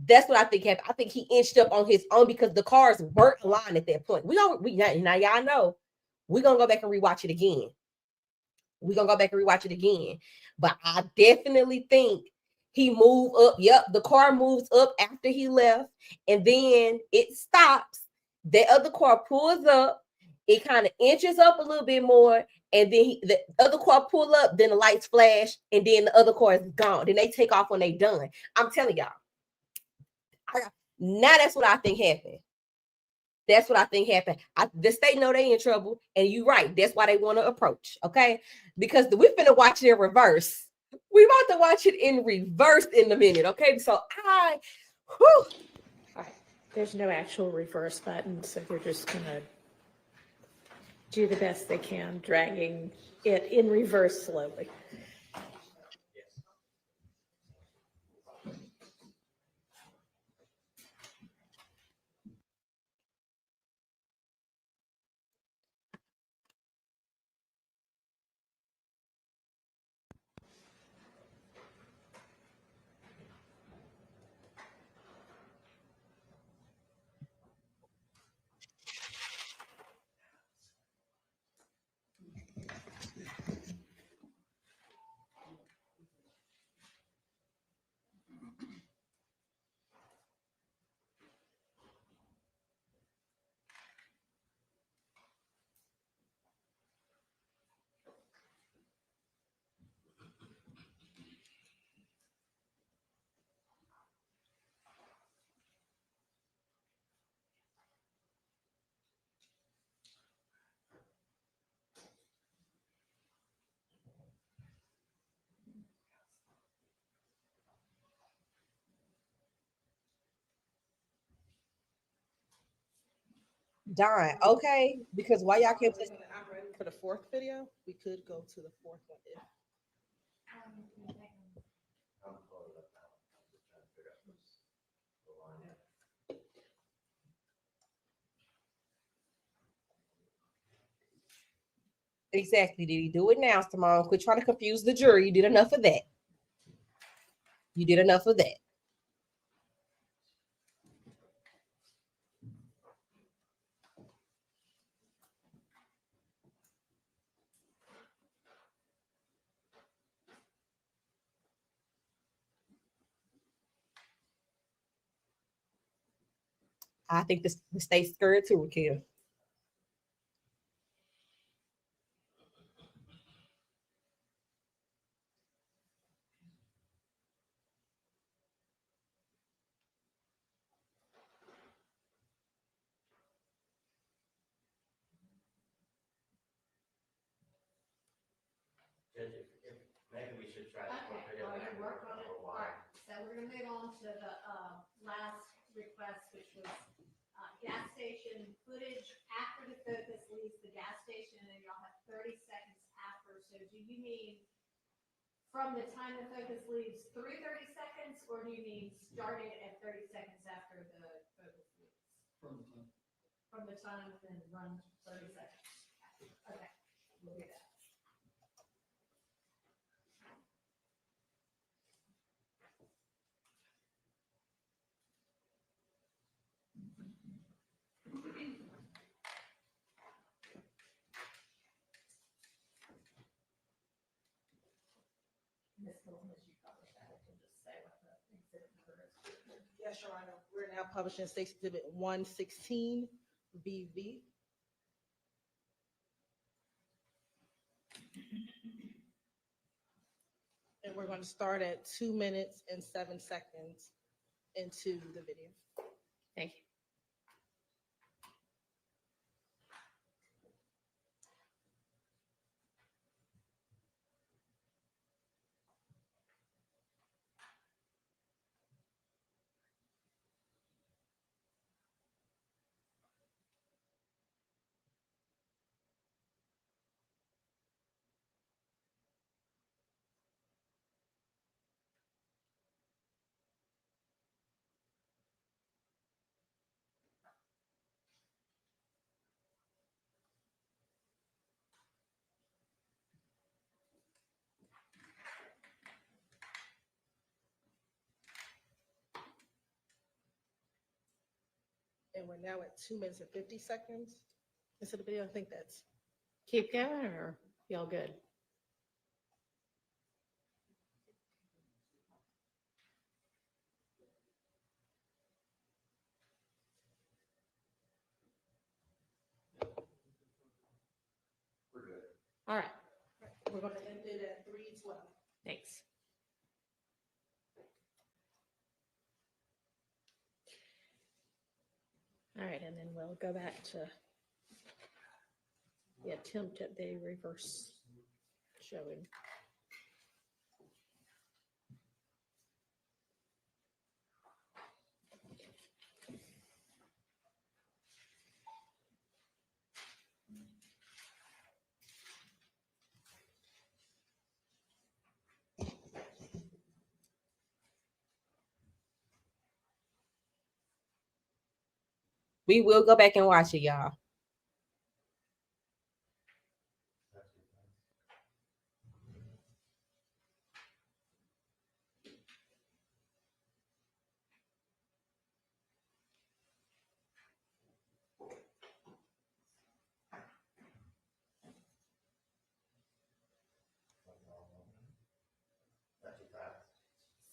That's what I think happened. I think he inched up on his own because the cars weren't aligned at that point. Now y'all know we're gonna go back and rewatch it again. But I definitely think he moved up. Yep, the car moves up after he left, and then it stops. The other car pulls up. It kind of inches up a little bit more, and then the other car pull up. Then the lights flash, and then the other car is gone. Then they take off when they done. I'm telling y'all. Now that's what I think happened. That's what I think happened. The state know they in trouble, and you're right. That's why they want to approach, okay? Because we finna watch it in reverse. We about to watch it in reverse in a minute, okay? So All right. There's no actual reverse button, so they're just gonna do the best they can, dragging it in reverse slowly. Done. Okay, because why y'all kept saying that I'm ready for the fourth video, we could go to the fourth one if. I'm pulling it up now. I'm just trying to figure out what's the line. Exactly. Did he do it now, Simone? Quit trying to confuse the jury. You did enough of that. You did enough of that. I think the state's scared too, Raquel. Judge, if maybe we should try the court video. Okay, and work on it. a All while. right, so we're gonna move on to the last request, which was gas station footage after the focus leaves the gas station, and y'all have 30 seconds after. So do you mean from the time the focus leaves through 30 seconds, or do you mean starting at 30 seconds after the focus leaves? From the time and run 30 seconds. Okay, we'll do that. Ms. Golden, as you publish that, I can just say what the exhibit number is. Yes, Your Honor. We're now publishing State's Exhibit 116 BV. And we're going to start at 2 minutes and 7 seconds into the video. Thank you. And we're now at 2 minutes and 50 seconds into the video. I think that's. Keep going, or y'all good? We're good. All right, We're going to end it at 3:12. thanks. All right, and then we'll go back to the attempt at the reverse showing. We will go back and watch it, y'all.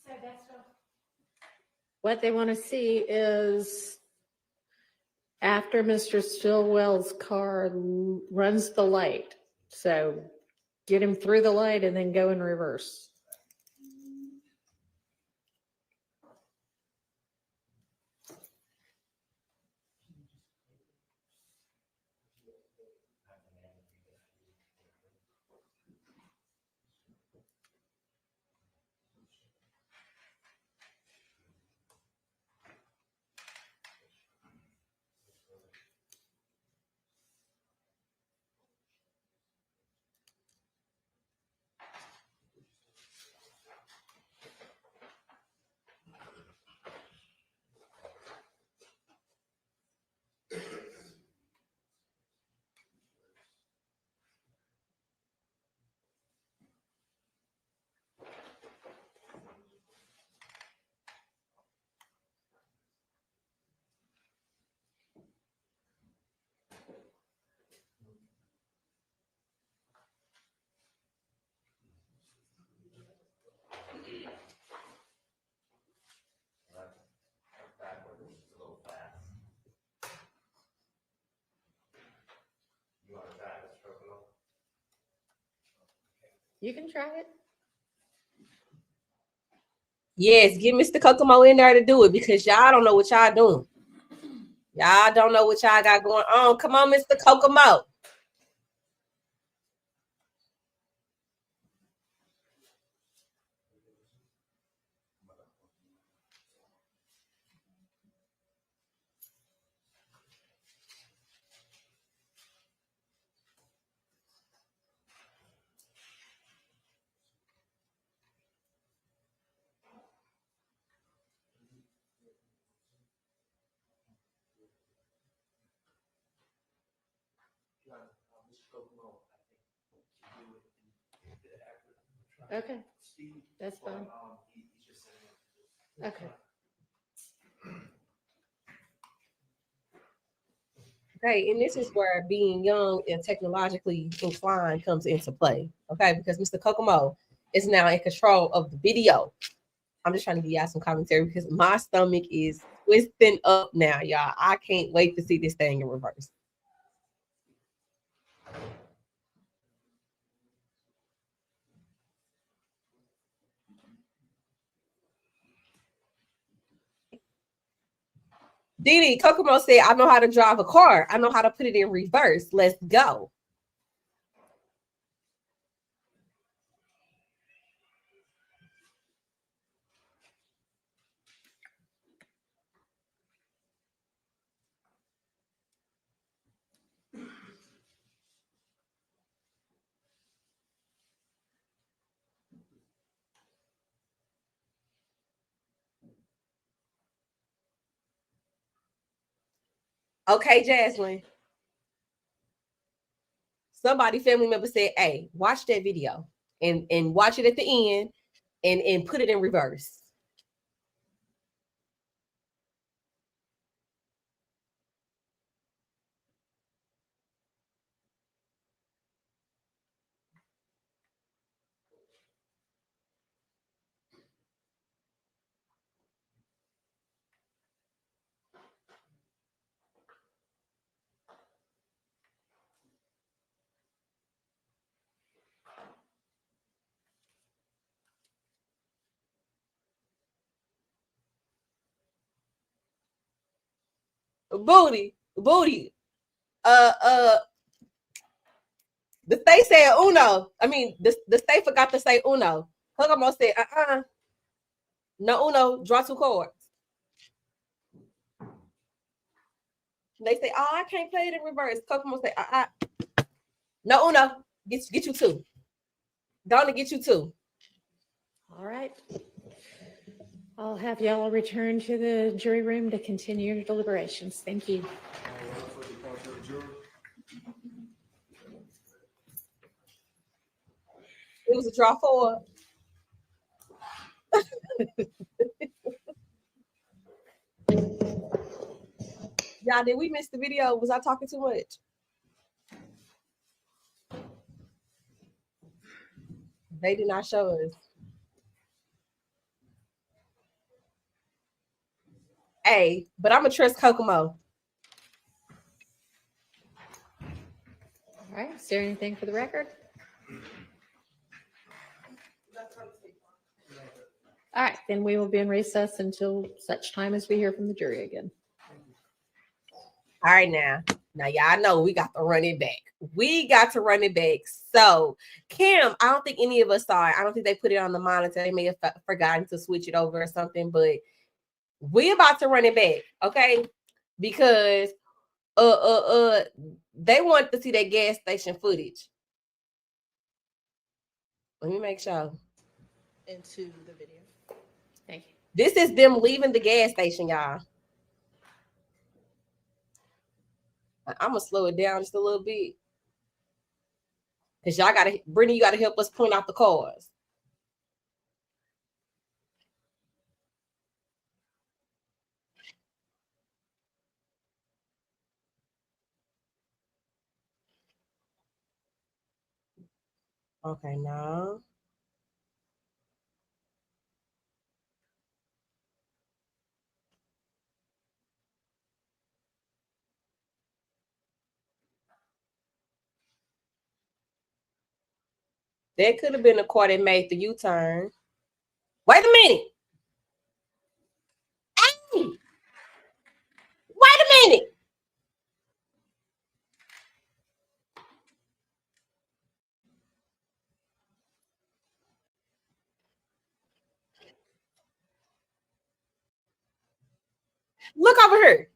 So that's what they want to see is after Mr. Stillwell's car runs the light. So get him through the light and then go in reverse. You can try it. Yes, get Mr. Kokomo in there to do it because y'all don't know what y'all doing. Y'all don't know what y'all got going on. Come on, Mr. Kokomo. Okay, that's fine. Okay. Okay, and this is where being young and technologically inclined comes into play. Okay, because Mr. Kokomo is now in control of the video. I'm just trying to give y'all some commentary because my stomach is twisting up now, y'all. I can't wait to see this thing in reverse. Didi, Kokomo said, I know how to drive a car. I know how to put it in reverse. Let's go. Okay, Jaslyn. Somebody, family member said, hey, watch that video and watch it at the end and put it in reverse. Booty. The state said uno. I mean, the state forgot to say uno. Kokomo said, no uno, draw two cards. They say, oh, I can't play it in reverse. Kokomo say, no uno, get you two. Donna, get you two. All right. I'll have y'all return to the jury room to continue your deliberations. Thank you. It was a draw four. Y'all, did we miss the video? Was I talking too much? They did not show us. Hey, but I'm going to trust Kokomo. All right. Is there anything for the record? All right. Then we will be in recess until such time as we hear from the jury again. All right, now y'all know we got to run it back. We got to run it back. So, Kim, I don't think any of us saw it. I don't think they put it on the monitor. They may have forgotten to switch it over or something, but we about to run it back, okay? Because they want to see that gas station footage. Let me make sure. Into the video. Thank you. This is them leaving the gas station, y'all. I'm gonna slow it down just a little bit. Because y'all gotta, Brittany, you gotta help us point out the cars. Okay, now. That could have been the car that made the U-turn. Wait a minute. Hey, wait a minute. Look over here.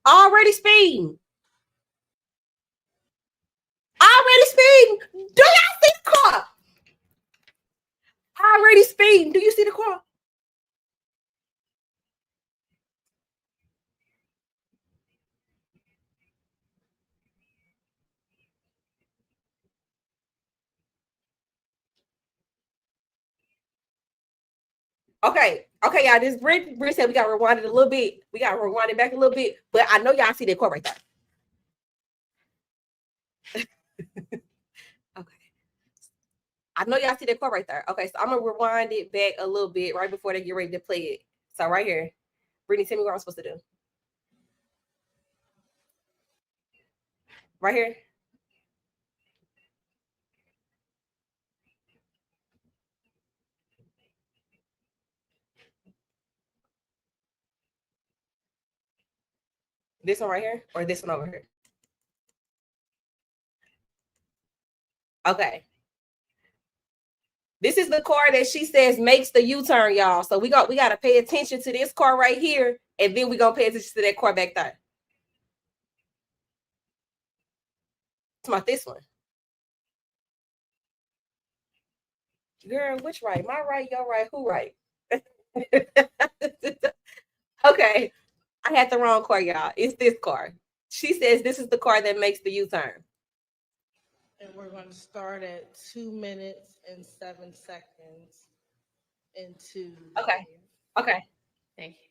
Already speeding. Already speeding. Do y'all see the car? Already speeding. Do you see the car? Okay, y'all. This Brit said we got to rewind it a little bit. We got to rewind it back a little bit. But I know y'all see that car right there. Okay. I know y'all see that car right there. Okay, so I'm gonna rewind it back a little bit right before they get ready to play it. So right here, Brittany, tell me what I'm supposed to do. Right here. This one right here, or this one over here? Okay. This is the car that she says makes the U-turn, y'all. So we got to pay attention to this car right here, and then we gonna pay attention to that car back there. It's about this one. Girl, which right? My right, your right, who right? Okay. I had the wrong car, y'all. It's this car. She says this is the car that makes the U-turn. And we're going to start at 2 minutes and 7 seconds into. Okay. Okay. Thank you.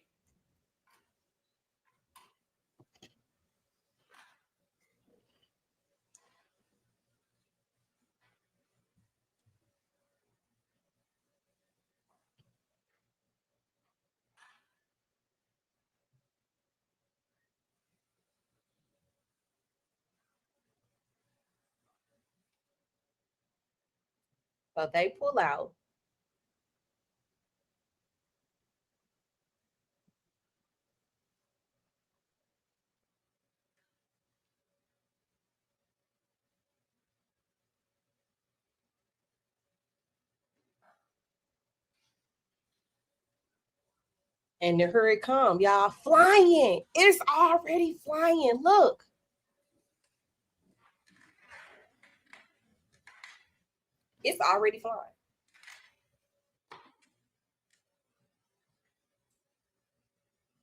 So they pull out. And here it come, y'all, flying. It's already flying. Look. It's already flying.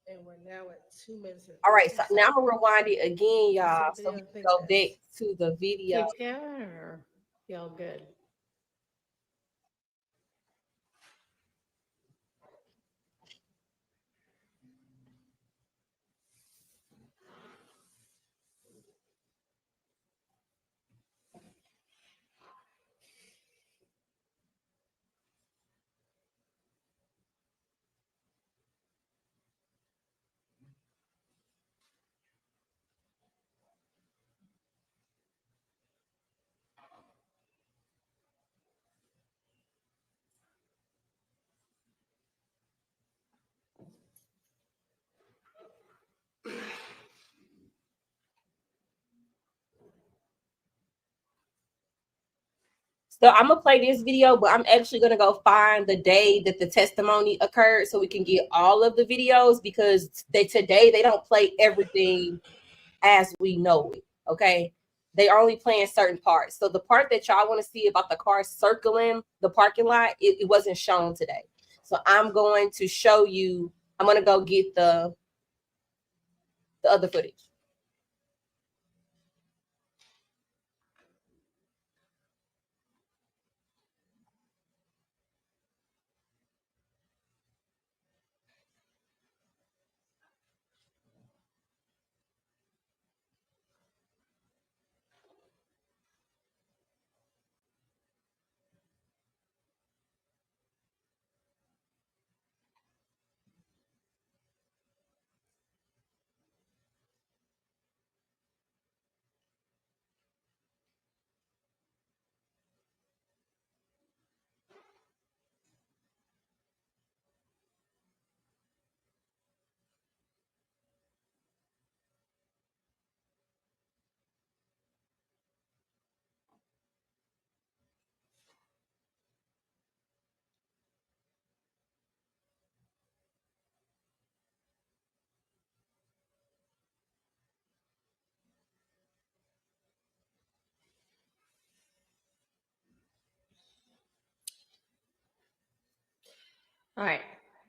And we're now at 2 minutes. All right, so now I'm gonna rewind it again, y'all, so we can go back to the video. Keep going, or y'all good? So I'm gonna play this video, but I'm actually gonna go find the day that the testimony occurred so we can get all of the videos, because today they don't play everything as we know it. Okay. They are only playing certain parts. So the part that y'all want to see about the car circling the parking lot, it wasn't shown today. So I'm going to show you, I'm gonna go get the other footage. All right.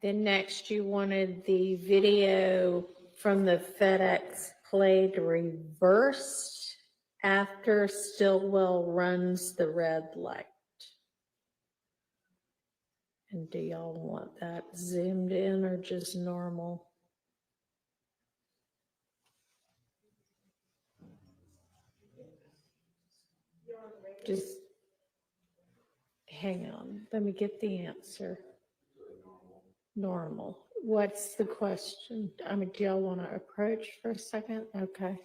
Then next you wanted the video from the FedEx played reversed after Stillwell runs the red light. And do y'all want that zoomed in or just normal? Just hang on. Let me get the answer. Normal. What's the question? I mean, do y'all want to approach for a second? Okay.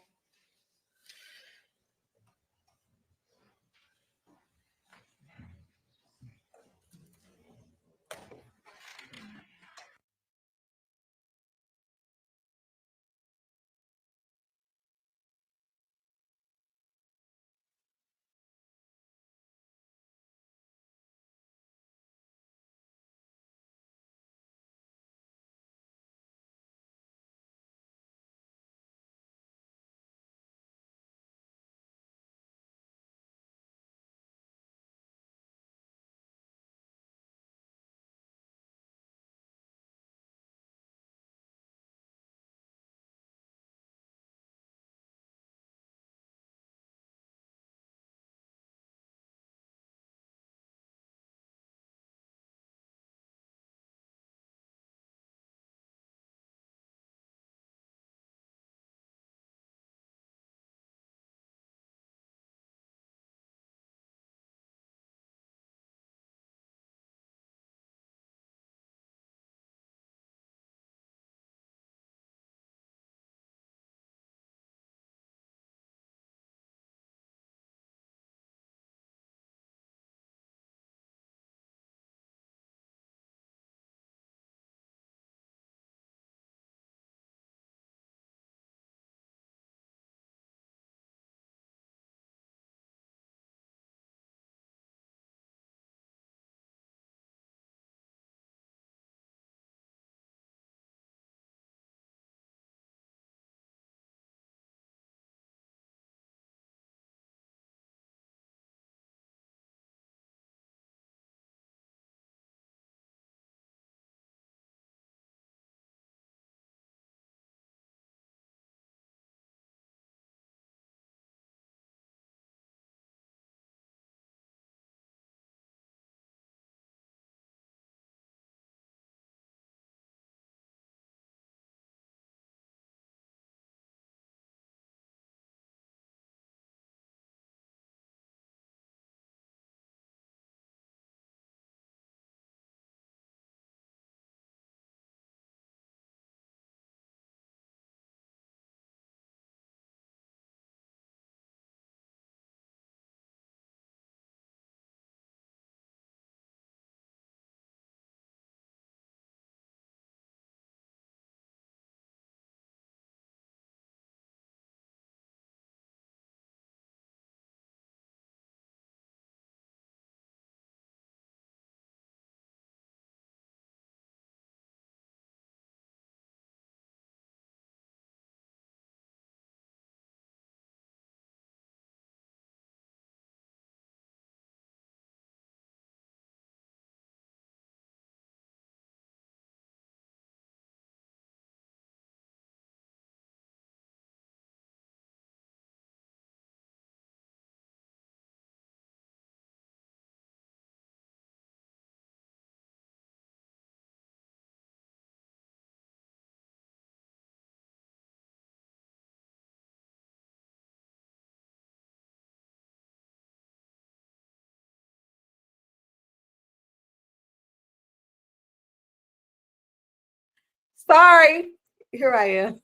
Sorry. Here I am.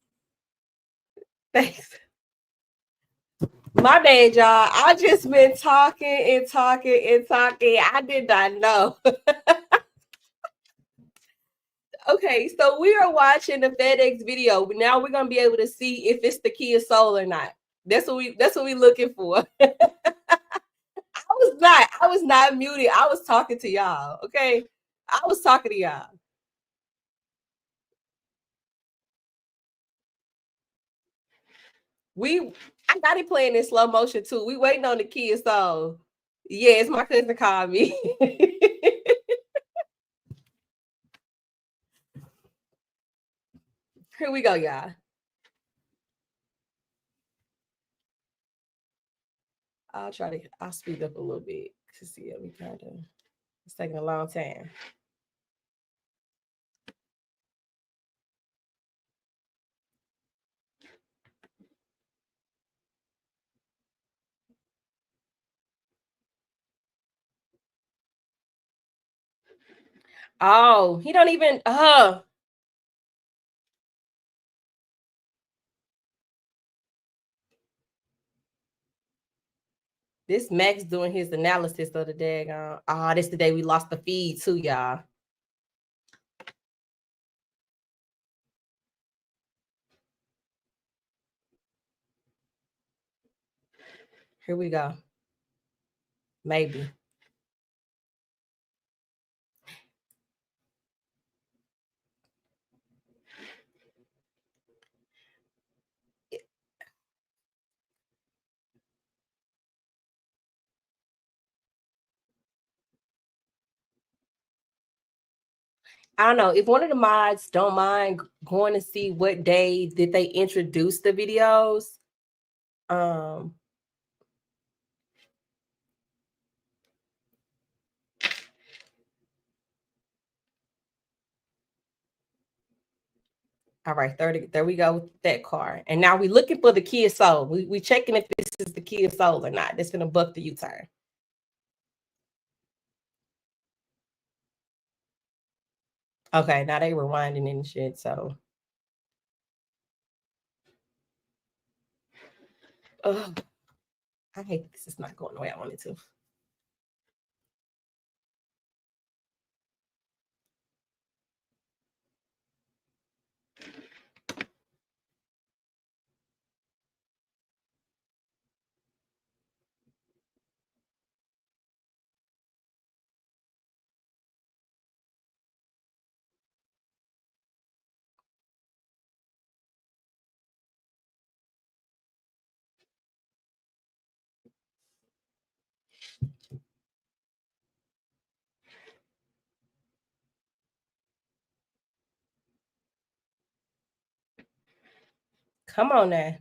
Thanks. My bad, y'all. I just been talking and talking and talking. I did not know. Okay, so we are watching the FedEx video. Now we're gonna be able to see if it's the Kia Soul or not. That's what we looking for. I was not muted. I was talking to y'all. Okay. I was talking to y'all. I got it playing in slow motion too. We waiting on the Kia Soul. Yes, my cousin called me. Here we go, y'all. I'll speed up a little bit to see if we kind of, it's taking a long time. Oh, he don't even, this Max doing his analysis of the daggone. This the day we lost the feed too, y'all. Here we go. Maybe. I don't know if one of the mods don't mind going to see what day did they introduce the videos. All right, 30. There we go with that car. And now we're looking for the Kia Soul. We checking if this is the Kia Soul or not. That's gonna buck the U-turn. Okay, now they rewinding and shit. So, I hate this is not going the way I wanted to. Come on now.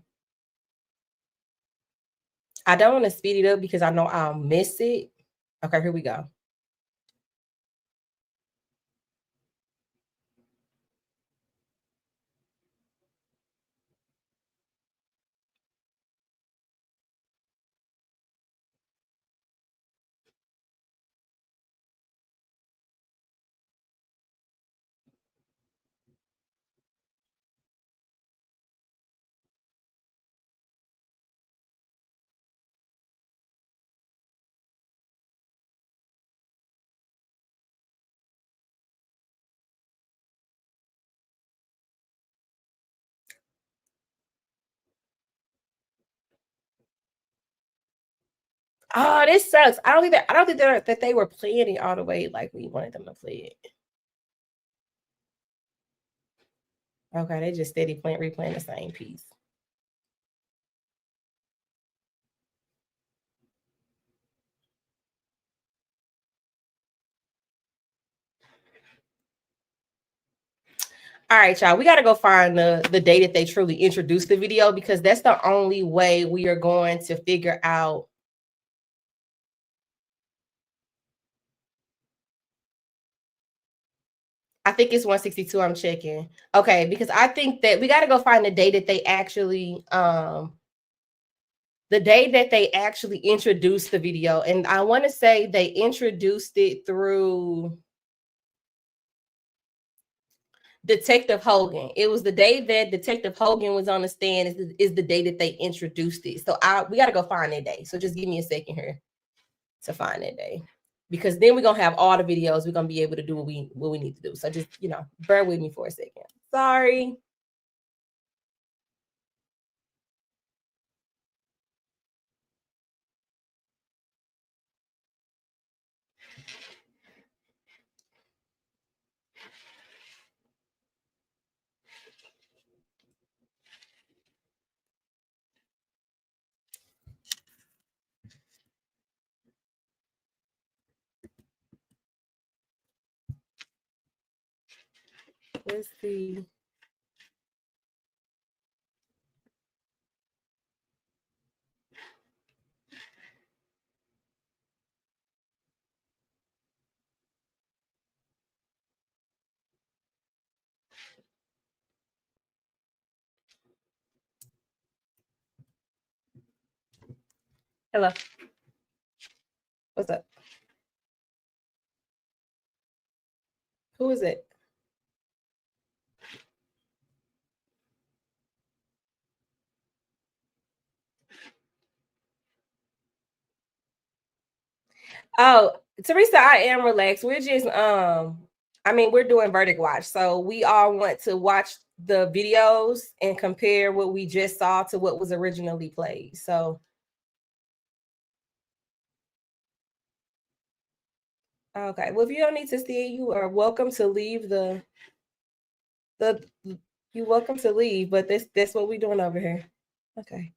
I don't want to speed it up because I know I'll miss it. Okay, here we go. Oh, this sucks. I don't think that they were playing it all the way like we wanted them to play it. Okay, they just steady replaying the same piece. All right, y'all. We got to go find the day that they truly introduced the video because that's the only way we are going to figure out. I think it's 162. I'm checking. Okay, because I think that we got to go find the day that they actually introduced the video. And I want to say they introduced it through Detective Hogan. It was the day that Detective Hogan was on the stand is the day that they introduced it. So we got to go find that day. So just give me a second here to find that day. Because then we're going to have all the videos. We're going to be able to do what we need to do. So just, bear with me for a second. Sorry. Let's see. Hello. What's up? Who is it? Oh, Teresa, I am relaxed. We're just I mean, we're doing Verdict Watch. So we all want to watch the videos and compare what we just saw to what was originally played. So okay. Well, if you don't need to see it, you are welcome to leave the you're welcome to leave, but that's what we're doing over here. Okay.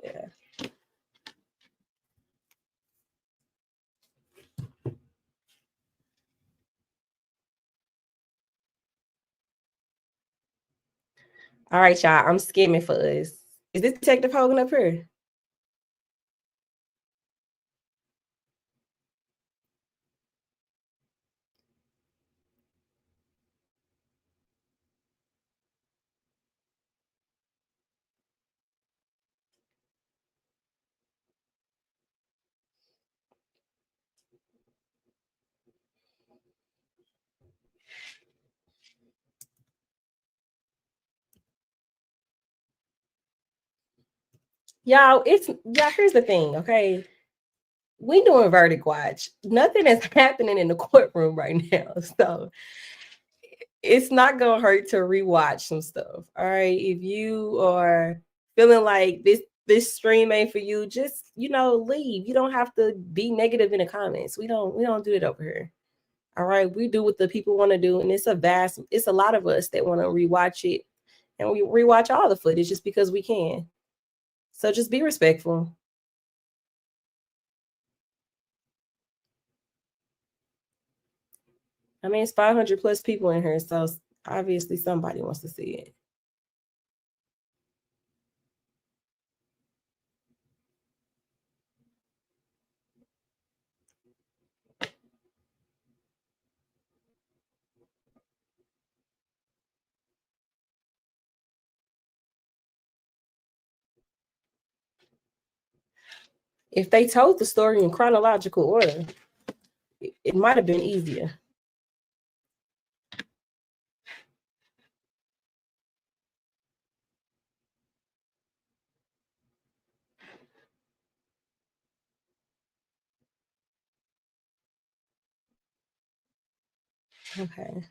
Yeah. All right, y'all. I'm skimming for us. Is this Detective Hogan up here? Y'all, here's the thing, okay? We doing Verdict Watch. Nothing is happening in the courtroom right now. So it's not gonna hurt to rewatch some stuff. All right. If you are feeling like this stream ain't for you, just leave. You don't have to be negative in the comments. We don't do it over here. All right. We do what the people want to do, and it's a lot of us that want to rewatch it, and we rewatch all the footage just because we can. So just be respectful. I mean, it's 500 plus people in here, so obviously somebody wants to see it. If they told the story in chronological order, it might have been easier. Okay.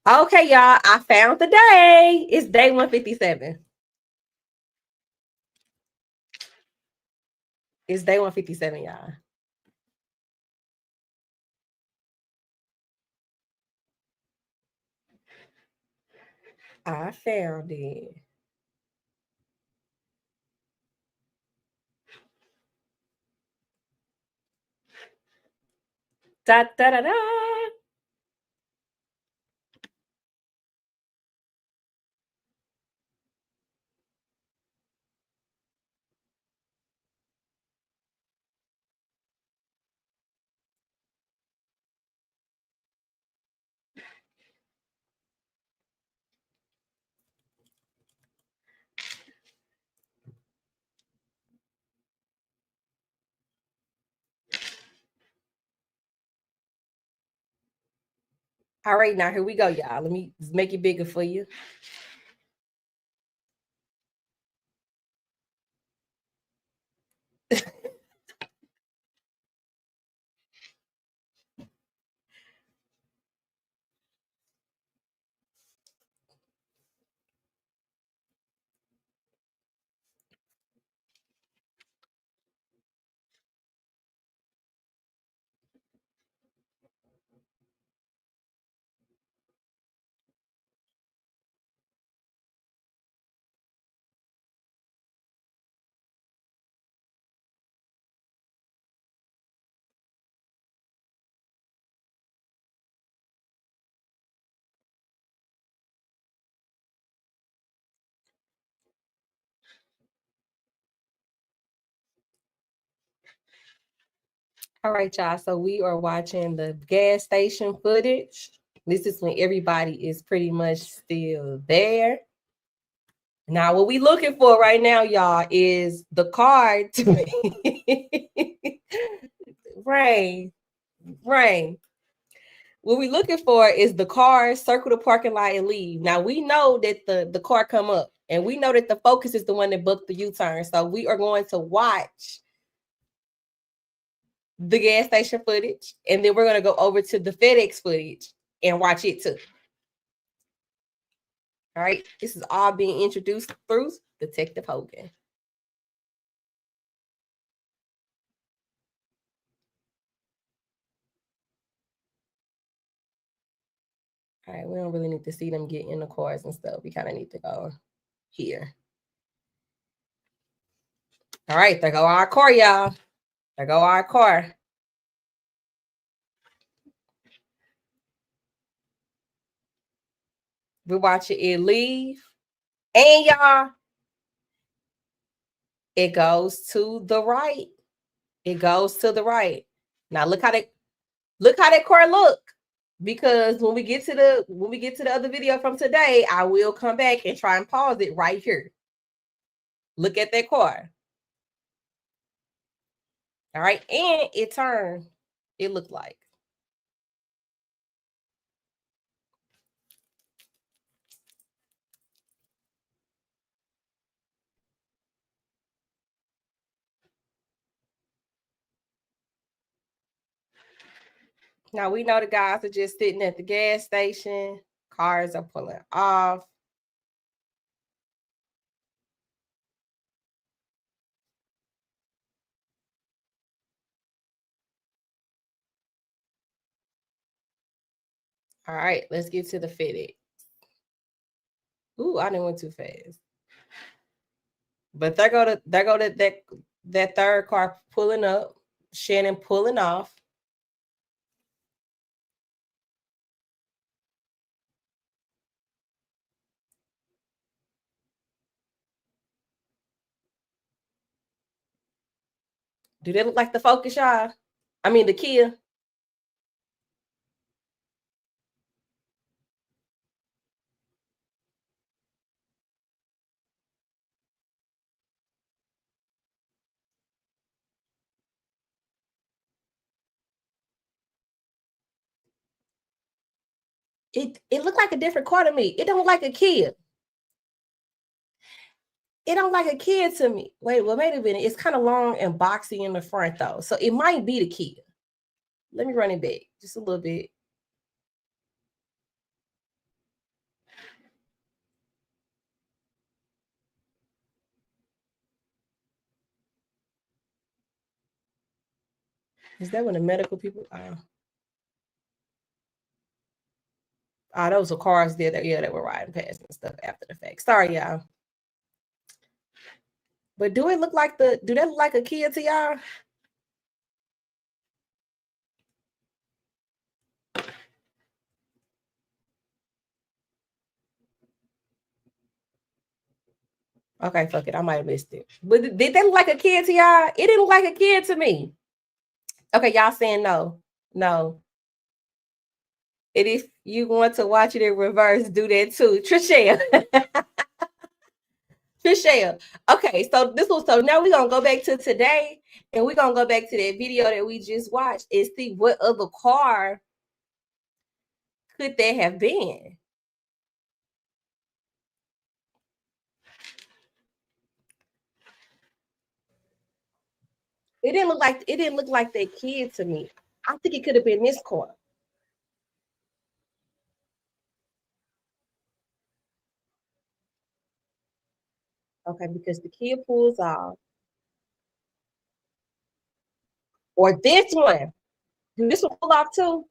Okay, y'all. I found the day. It's day 157. It's day 157, y'all. I found it. Da da da da. All right, now here we go, y'all. Let me make it bigger for you. All right, y'all. So we are watching the gas station footage. This is when everybody is pretty much still there. Now, what we looking for right now, y'all, is the card. Rain. What we looking for is the car, circle the parking lot and leave. Now, we know that the car come up, and we know that the Focus is the one that booked the U-turn. So we are going to watch the gas station footage, and then we're going to go over to the FedEx footage and watch it too. All right, this is all being introduced through Detective Hogan. All right, we don't really need to see them get in the cars and stuff. We kind of need to go here. All right, there go our car, y'all. There go our car. We're watching it leave. And y'all, it goes to the right. It goes to the right. Now look how that car look. Because when we get to the other video from today, I will come back and try and pause it right here. Look at that car. All right, and it turned. It looked like. Now we know the guys are just sitting at the gas station. Cars are pulling off. All right, let's get to the FedEx. Ooh, I didn't went too fast. But there go that third car pulling up. Shannon pulling off. Do they look like the Focus, y'all? I mean, the Kia. It looked like a different car to me. It don't look like a Kia. It don't like a Kia to me. Wait, well, wait a minute. It's kind of long and boxy in the front, though. So it might be the Kia. Let me run it back just a little bit. Is that when the medical people? Those were cars there that were riding past and stuff after the fact. Sorry, y'all. But do they look like a Kia to y'all? Okay, fuck it. I might have missed it. But did they look like a Kia to y'all? It didn't look like a Kia to me. Okay, y'all saying no. No. And if you want to watch it in reverse, do that too. Trishelle. Trishelle. Okay, so now we're gonna go back to today, and we're gonna go back to that video that we just watched and see what other car could that have been. It didn't look like that kid to me. I think it could have been this car. Okay, because the kid pulls off. Or this one. Do this one pull off too?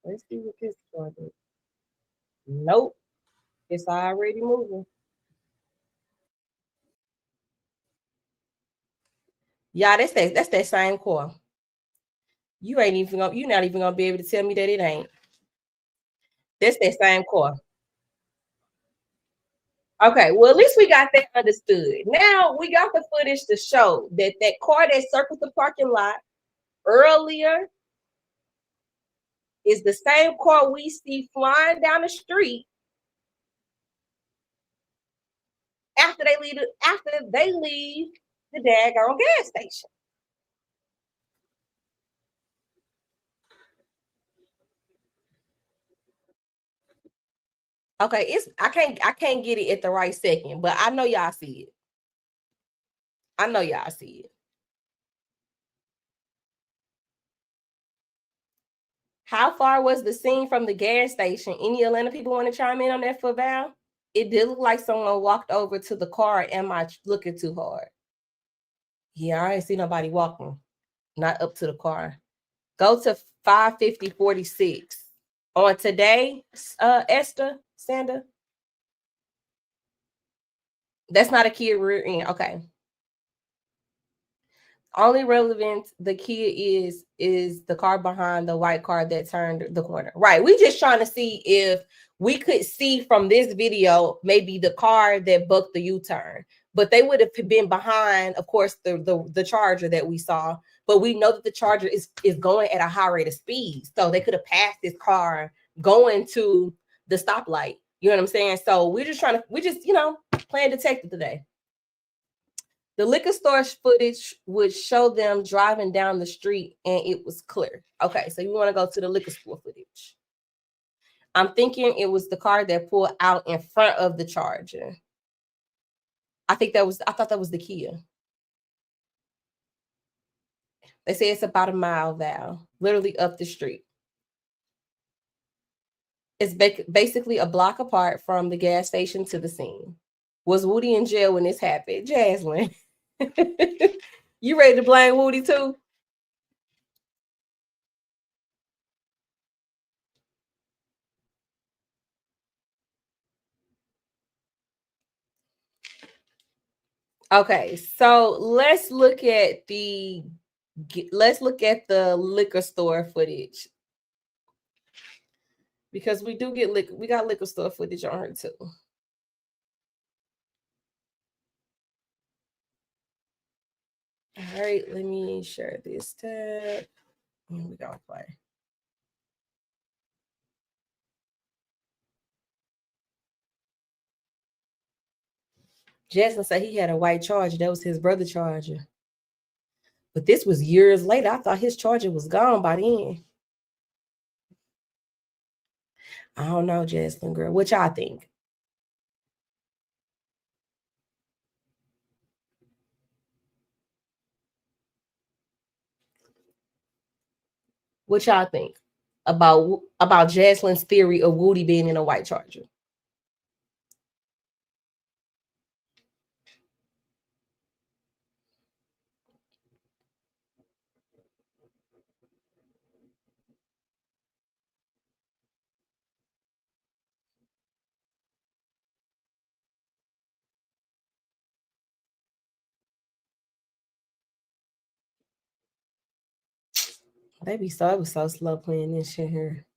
Let's see what this car did. Nope. It's already moving. Yeah, that's that same car. You're not even gonna be able to tell me that it ain't. That's that same car. Okay, well, at least we got that understood. Now we got the footage to show that that car that circled the parking lot earlier is the same car we see flying down the street after they leave the daggone gas station. Okay, I can't get it at the right second, but I know y'all see it. I know y'all see it. How far was the scene from the gas station? Any Atlanta people want to chime in on that for Val? It did look like someone walked over to the car. Am I looking too hard? Yeah, I ain't see nobody walking. Not up to the car. Go to 550-46. On today, Esther, Sandra. That's not a Kia rear end. Okay. Only relevant the Kia is the car behind the white car that turned the corner. Right. We just trying to see if we could see from this video maybe the car that bucked the U-turn. But they would have been behind, of course, the Charger that we saw. But we know that the Charger is going at a high rate of speed. So they could have passed this car going to the stoplight. You know what I'm saying? So we're just playing detective today. The liquor store footage would show them driving down the street and it was clear. Okay, so you want to go to the liquor store footage. I'm thinking it was the car that pulled out in front of the Charger. I thought that was the Kia. They say it's about a mile, Val, literally up the street. It's basically a block apart from the gas station to the scene. Was Woody in jail when this happened? Jaslyn. You ready to blame Woody too? Okay, so let's look at the liquor store footage, because we got liquor store footage on her too. All right, let me share this tab. And we gonna play. Jason said he had a white Charger. That was his brother Charger. But this was years later. I thought his Charger was gone by then. I don't know, Jason girl. What y'all think? What y'all think about Jaslyn's theory of Woody being in a white Charger? Baby, so it was so slow playing this shit here.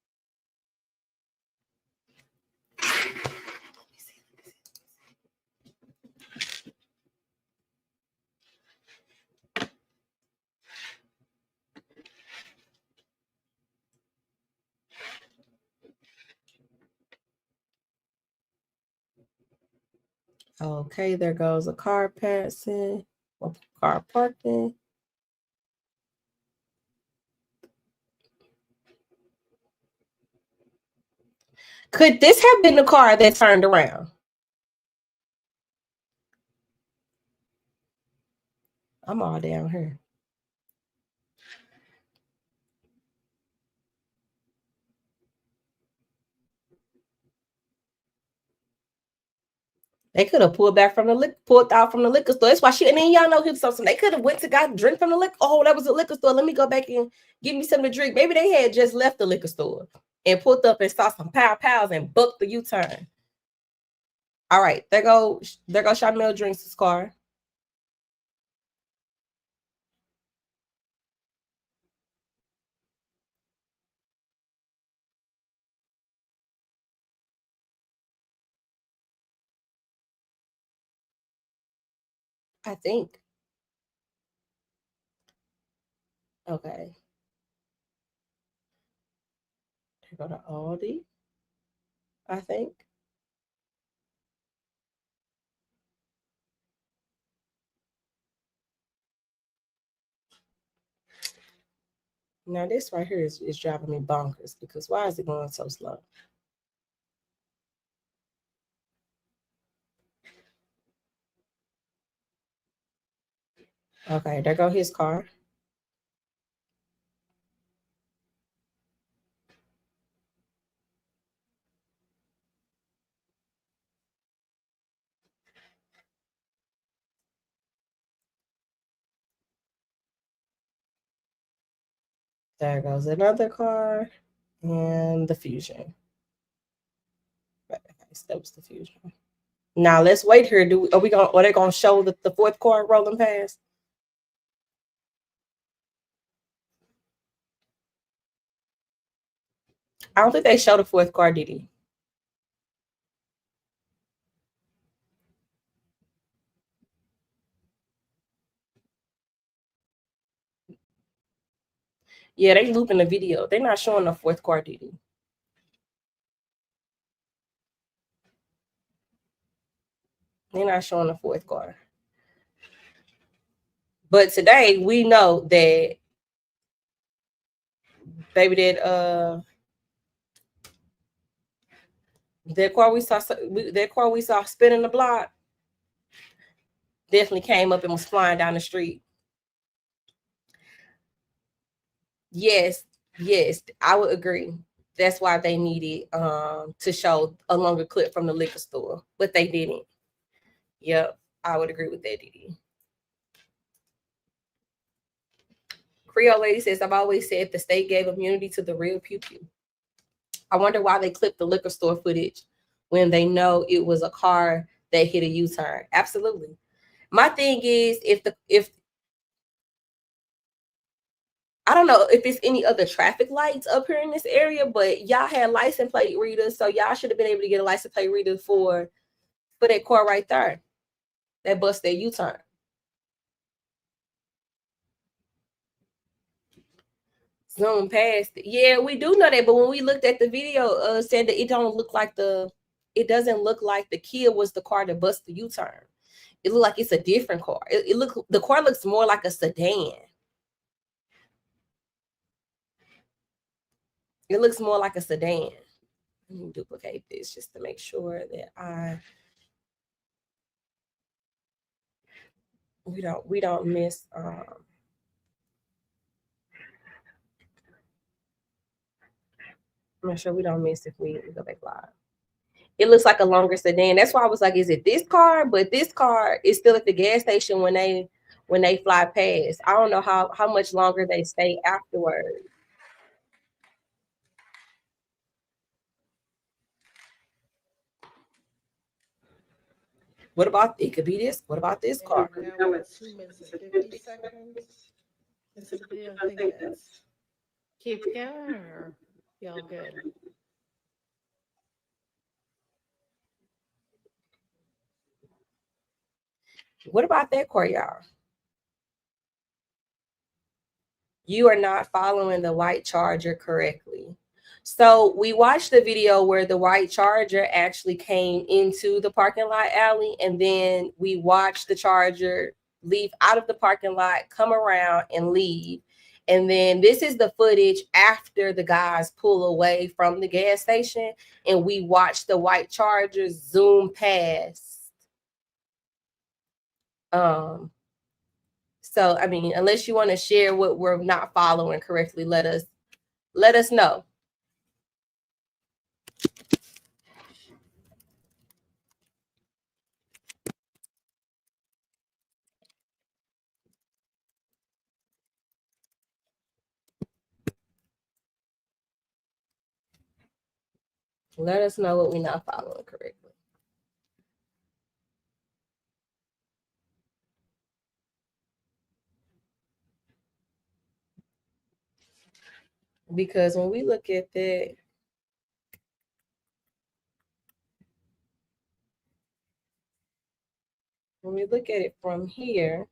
Okay, there goes a car passing, a car parking. Could this have been the car that turned around? I'm all down here. They could have pulled out from the liquor store. That's why and then y'all know him something. They could have went to got a drink from the liquor. Oh, that was a liquor store. Let me go back and give me something to drink. Maybe they had just left the liquor store and pulled up and saw some pows and booked the U-turn. All right, there go Shamil Drinks' car. I think. Okay. Go to Aldi, I think. Now this right here is driving me bonkers because why is it going so slow? Okay, there go his car. There goes another car and the Fusion. Okay, so that was the Fusion. Now let's wait here. Are they gonna show the fourth car rolling past? I don't think they showed the fourth car, did he? Yeah, they looping the video. They're not showing the fourth car, did he? They're not showing the fourth car. But today we know that baby that car we saw spinning the block definitely came up and was flying down the street. Yes, I would agree. That's why they needed to show a longer clip from the liquor store, but they didn't. Yep, I would agree with that, Didi. Creole Lady says, I've always said the state gave immunity to the real Pew Pew. I wonder why they clipped the liquor store footage when they know it was a car that hit a U-turn. Absolutely. My thing is, if I don't know if it's any other traffic lights up here in this area, but y'all had license plate readers, so y'all should have been able to get a license plate reader for that car right there that bust that U-turn. Zoom past it. Yeah, we do know that, but when we looked at the video, said that it doesn't look like the Kia was the car that bust the U-turn. It looked like it's a different car. The car looks more like a sedan. It looks more like a sedan. Let me duplicate this just to make sure that we don't miss I'm sure we don't miss if we go back live. It looks like a longer sedan. That's why I was like, is it this car? But this car is still at the gas station when they fly past. I don't know how much longer they stay afterwards. What about it? Could be this. What about this car? Now it's 2 minutes and 50 seconds. Into the video, I think that's Keep going, or y'all good? What about that car, y'all? You are not following the white Charger correctly. So we watched the video where the white Charger actually came into the parking lot alley, and then we watched the Charger leave out of the parking lot, come around and leave. And then this is the footage after the guys pull away from the gas station, and we watched the white Charger zoom past. So I mean, unless you want to share what we're not following correctly, let us know. Let us know what we're not following correctly. Because when we look at that, when we look at it from here,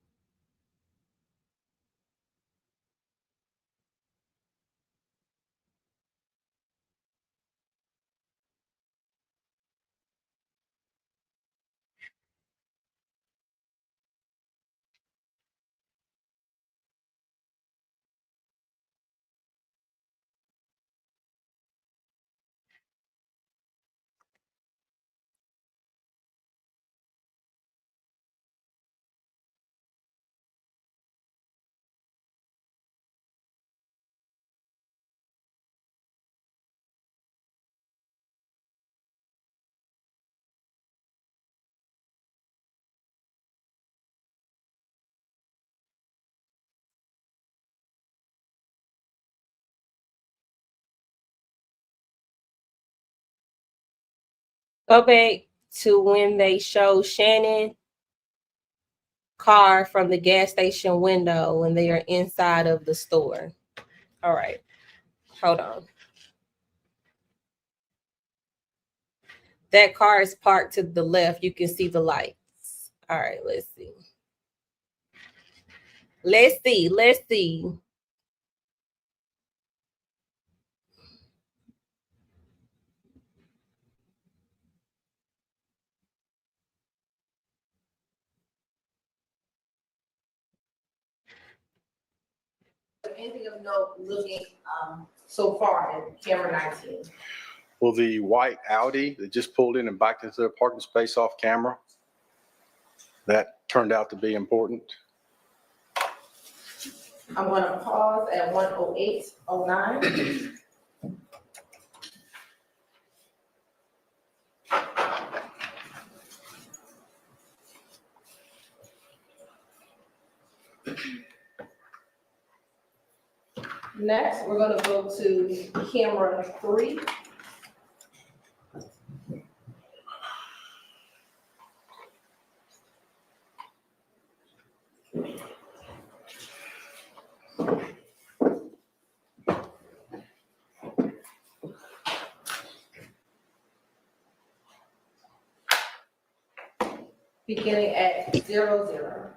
go back to when they show Shannon car from the gas station window when they are inside of the store. All right, hold on. That car is parked to the left. You can see the lights. All right, let's see. Let's see. Anything of note looking so far in camera 19? Well, the white Audi that just pulled in and backed into their parking space off camera, that turned out to be important. I'm going to pause at 1:08:09. Next, we're going to go to camera 3. Beginning at 00.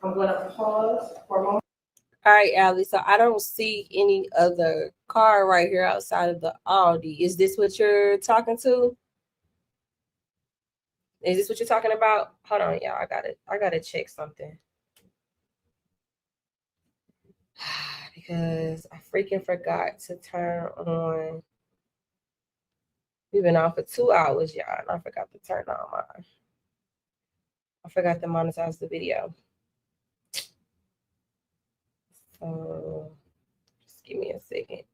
I'm going to pause for a moment. All right, Allie. So I don't see any other car right here outside of the Audi. Is this what you're talking to? Is this what you're talking about? Hold on, y'all. I gotta check something. Because I freaking forgot to turn on. We've been on for 2 hours, y'all, and I forgot to turn on mine. I forgot to monetize the video. So just give me a second.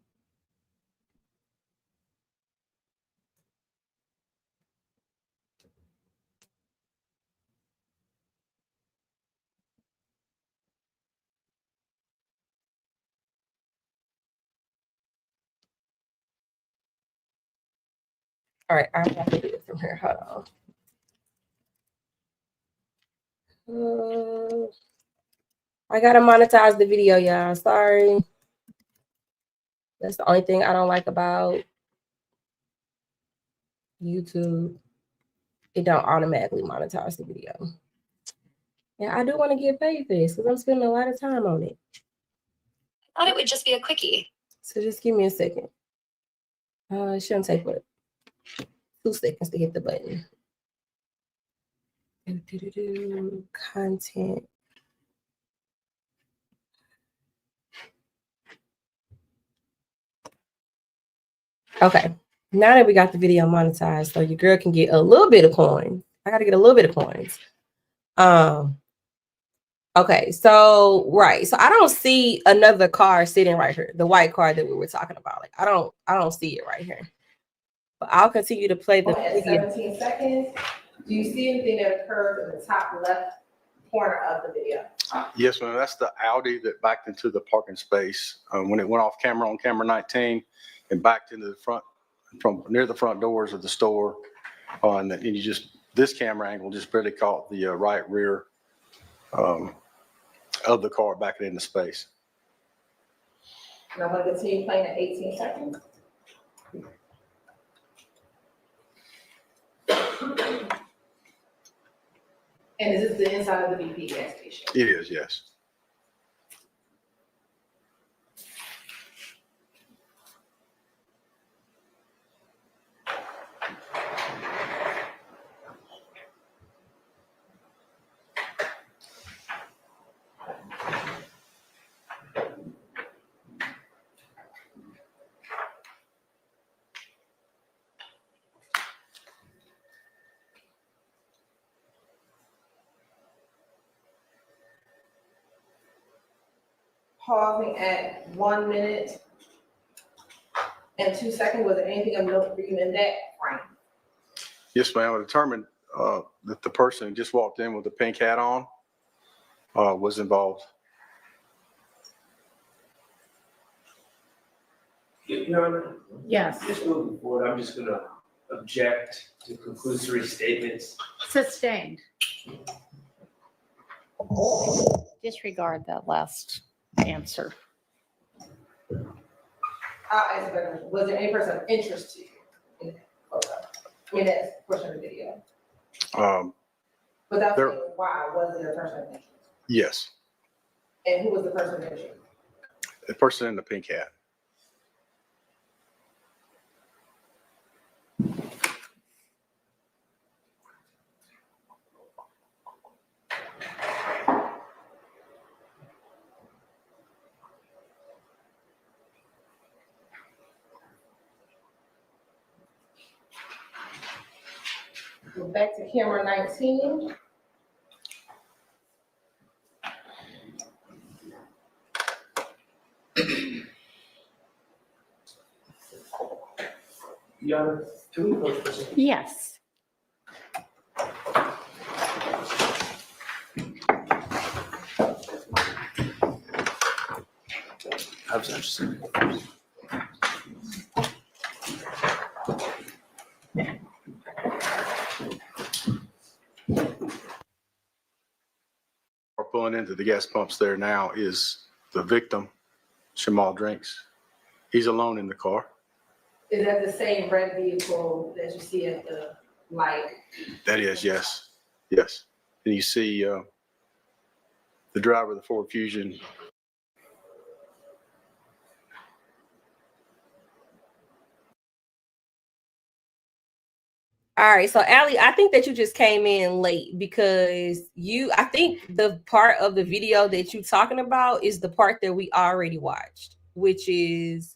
All right, I have to do it from here. Hold on. I gotta monetize the video, y'all. Sorry. That's the only thing I don't like about YouTube. It don't automatically monetize the video. Yeah, I do want to get paid for this because I'm spending a lot of time on it. I thought it would just be a quickie. So just give me a second. It shouldn't take what 2 seconds to hit the button. Content. Okay. Now that we got the video monetized, so your girl can get a little bit of coins. I gotta get a little bit of coins. Okay, so right. So I don't see another car sitting right here, the white car that we were talking about. Like I don't see it right here. But I'll continue to play the video. 17 seconds. Do you see anything that occurs in the top left corner of the video? Yes, ma'am. That's the Audi that backed into the parking space when it went off camera on camera 19 and backed into the front, from near the front doors of the store. And then you just, this camera angle just barely caught the right rear of the car back into space. And I'm gonna continue playing at 18 seconds. And is this the inside of the BP gas station? It is, yes. Pausing at 1 minute and 2 seconds. Was there anything of note for you in that frame? Yes, ma'am. I determined that the person who just walked in with the pink hat on was involved. Your Honor, Yes. just moving forward, I'm just gonna object to conclusory statements. Sustained. Disregard that last answer. I'll ask a better question. Was there any person of interest to you in that photo? I mean, that portion of the video? Without There- saying why, was there a person of interest? Yes, And who was the person of interest? the person in the pink hat. Go back to camera 19. Your Honor, can we vote for a second? Yes. I was interested. We're pulling into the gas pumps there now is the victim, Shamal Drinks. He's alone in the car. Is that the same red vehicle that you see at the light? That is, yes, yes. And you see the driver of the Ford Fusion. All right, so Allie, I think that you just came in late because I think the part of the video that you're talking about is the part that we already watched, which is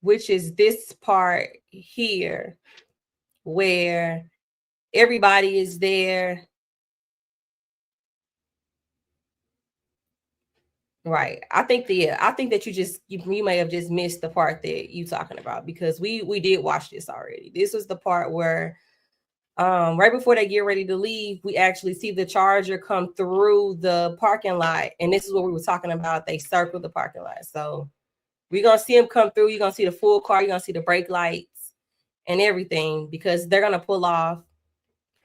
which is this part here where everybody is there. Right. I think that you may have just missed the part that you talking about because we did watch this already. This was the part where right before they get ready to leave, we actually see the Charger come through the parking lot. And this is what we were talking about. They circled the parking lot. So we're going to see him come through. You're going to see the full car. You're going to see the brake lights and everything because they're going to pull off.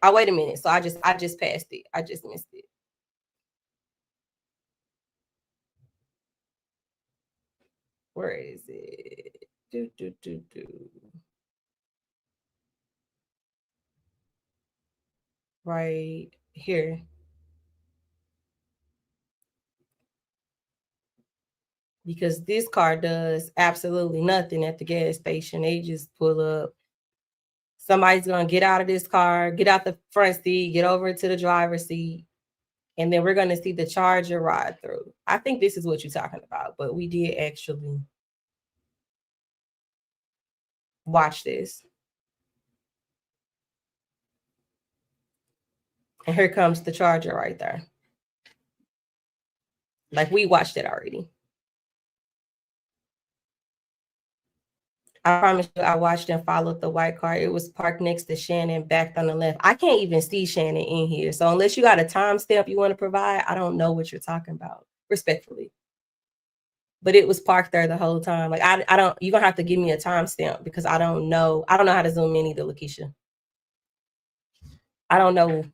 Oh, wait a minute. So I just passed it. I just missed it. Where is it? Right here. Because this car does absolutely nothing at the gas station. They just pull up. Somebody's going to get out of this car, get out the front seat, get over to the driver's seat, and then we're going to see the Charger ride through. I think this is what you're talking about, but we did actually watch this. And here comes the Charger right there. Like we watched it already. I promise you, I watched and followed the white car. It was parked next to Shannon, backed on the left. I can't even see Shannon in here. So unless you got a timestamp you want to provide, I don't know what you're talking about, respectfully. But it was parked there the whole time. Like I don't, you're gonna have to give me a timestamp because I don't know how to zoom in either, Lakeisha. I don't know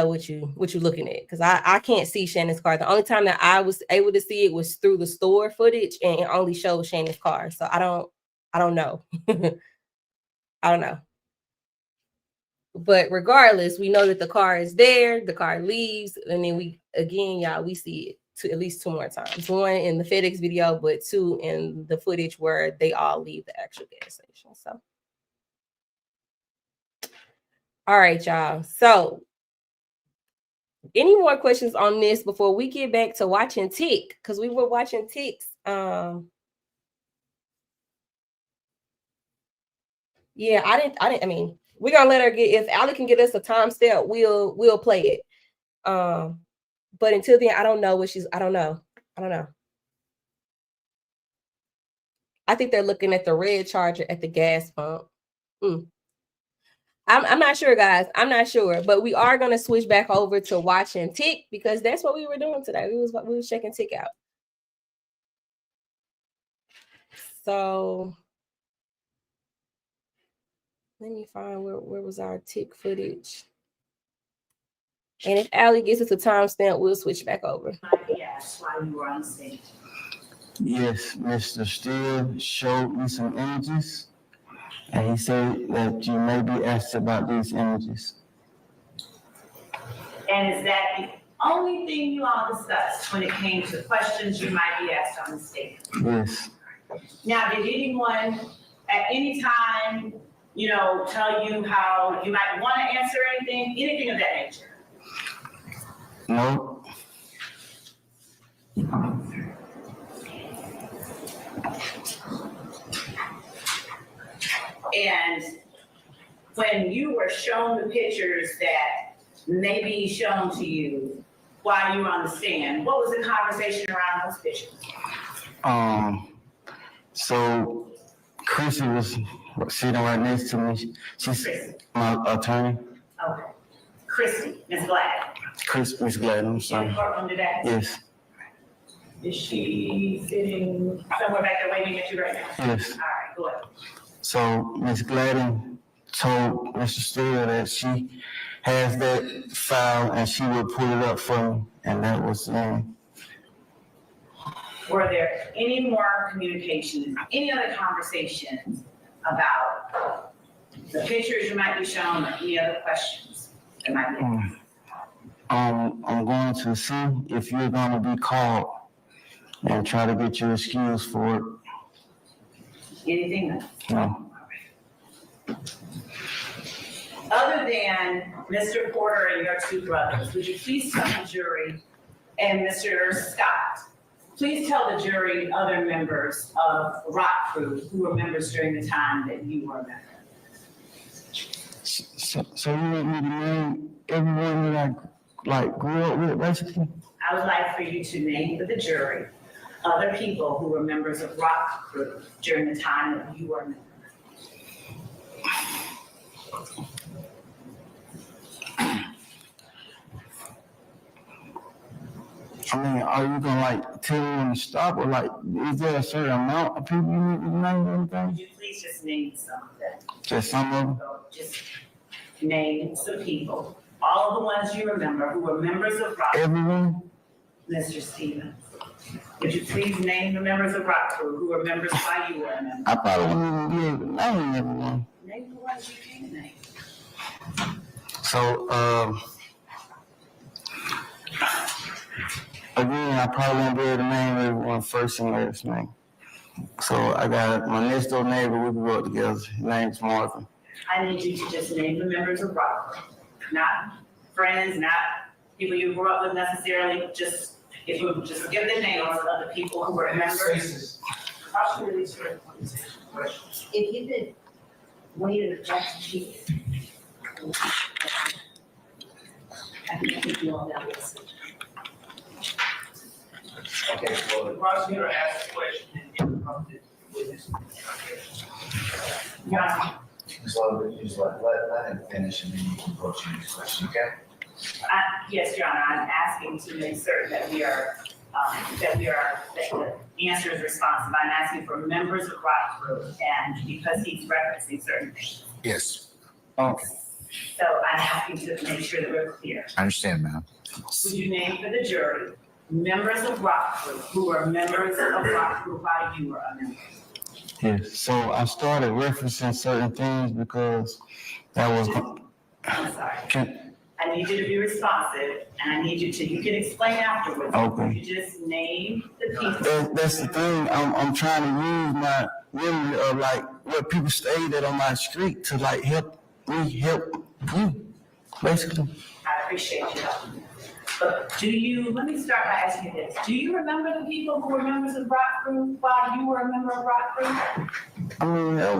what you looking at because I can't see Shannon's car. The only time that I was able to see it was through the store footage and it only showed Shannon's car. So I don't know. I don't know. But regardless, we know that the car is there, the car leaves, and then we see it at least 2 more times. 1 in the FedEx video, but 2 in the footage where they all leave the actual gas station. So all right, y'all. So any more questions on this before we get back to watching Tick? Because we were watching Tick's yeah, I mean, we're gonna let her get, if Allie can get us a timestamp, we'll play it. But until then, I don't know. I think they're looking at the red Charger at the gas pump. I'm not sure, guys. I'm not sure, but we are gonna switch back over to watching Tick because that's what we were doing today. We was checking Tick out. So let me find where was our Tick footage. And if Allie gets us a timestamp, we'll switch back over. Yes, while you were on stage. Yes, Mr. Steele showed me some images, and he said that you may be asked about these images. And is that the only thing you all discussed when it came to questions you might be asked on the stage? Yes. Now, did anyone at any time, tell you how you might want to answer anything of that nature? No. And when you were shown the pictures that may be shown to you while you were on the stand, what was the conversation around those pictures? So Chrissy was sitting right next to me. She's my attorney. Okay. Christy, Ms. Glad. Miss Glad, I'm sorry. In the courtroom today? Yes. Is she sitting somewhere back there waving at you right now? Yes. All right, go ahead. So Ms. Gladden told Mr. Steele that she has that file and she would pull it up for me, and that was Were there any more communications, any other conversations about the pictures you might be shown, or any other questions that might be? I'm going to see if you're going to be called and try to get your excuse for it. Anything else? No. Other than Mr. Porter and your 2 brothers, would you please tell the jury, and Mr. Scott, please tell the jury other members of Rock Crew who were members during the time that you were a member? So you want me to name everyone that I grew up with, basically? I would like for you to name for the jury other people who were members of Rock Crew during the time that you were a member. I mean, are you gonna tell them to stop, or is there a certain amount of people you need to name or anything? Would you please just name some of them? Just some of them? Just name some people, all of the ones you remember who were members of Rock Crew. Everyone? Mr. Stevens, would you please name the members of Rock Crew who were members while you were a member? I probably wouldn't be able to name everyone. Name the ones you can name. So, again, I probably won't be able to name everyone first and last name. So I got my next door neighbor, we grew up together. His name's Marvin. I need you to just name the members of Rock Crew, not friends, not people you grew up with necessarily, just if you would just give the names of the people who were members. If you could wait at the sheet. I think you all that was. Okay, well, the prosecutor asked a question and interrupted witness. Your Honor, So you just let him finish and then you can go to your next question, okay? yes, Your Honor, I'm asking to make certain that that the answer is responsive. I'm asking for members of Rock Crew, and because he's referencing certain things. Yes, Okay. So I'm asking to make sure that we're clear. I understand, ma'am. Would you name for the jury members of Rock Crew who were members of Rock Crew while you were a member? Yes, so I started referencing certain things because that was, I'm sorry. can, I need you to be responsive, and I need you can explain afterwards. Okay. You just name the people. that's the thing, I'm trying to use my memory of like what people stated on my street to like help you, basically. I appreciate you. But let me start by asking you this. Do you remember the people who were members of Rock Crew while you were a member of Rock Crew? I mean, that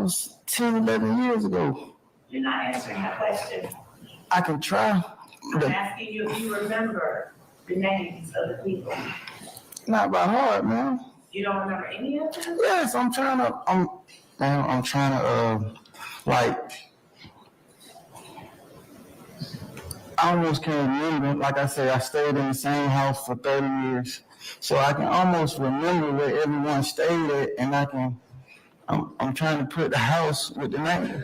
was 10, 11 years ago. You're not answering that question. I can try, I'm but asking you if you remember the names of the people. not by heart, man. You don't remember any of them? Yes, I'm trying to, like, I almost can't remember. Like I said, I stayed in the same house for 30 years. So I can almost remember where everyone stayed at, and I'm trying to put the house with the name.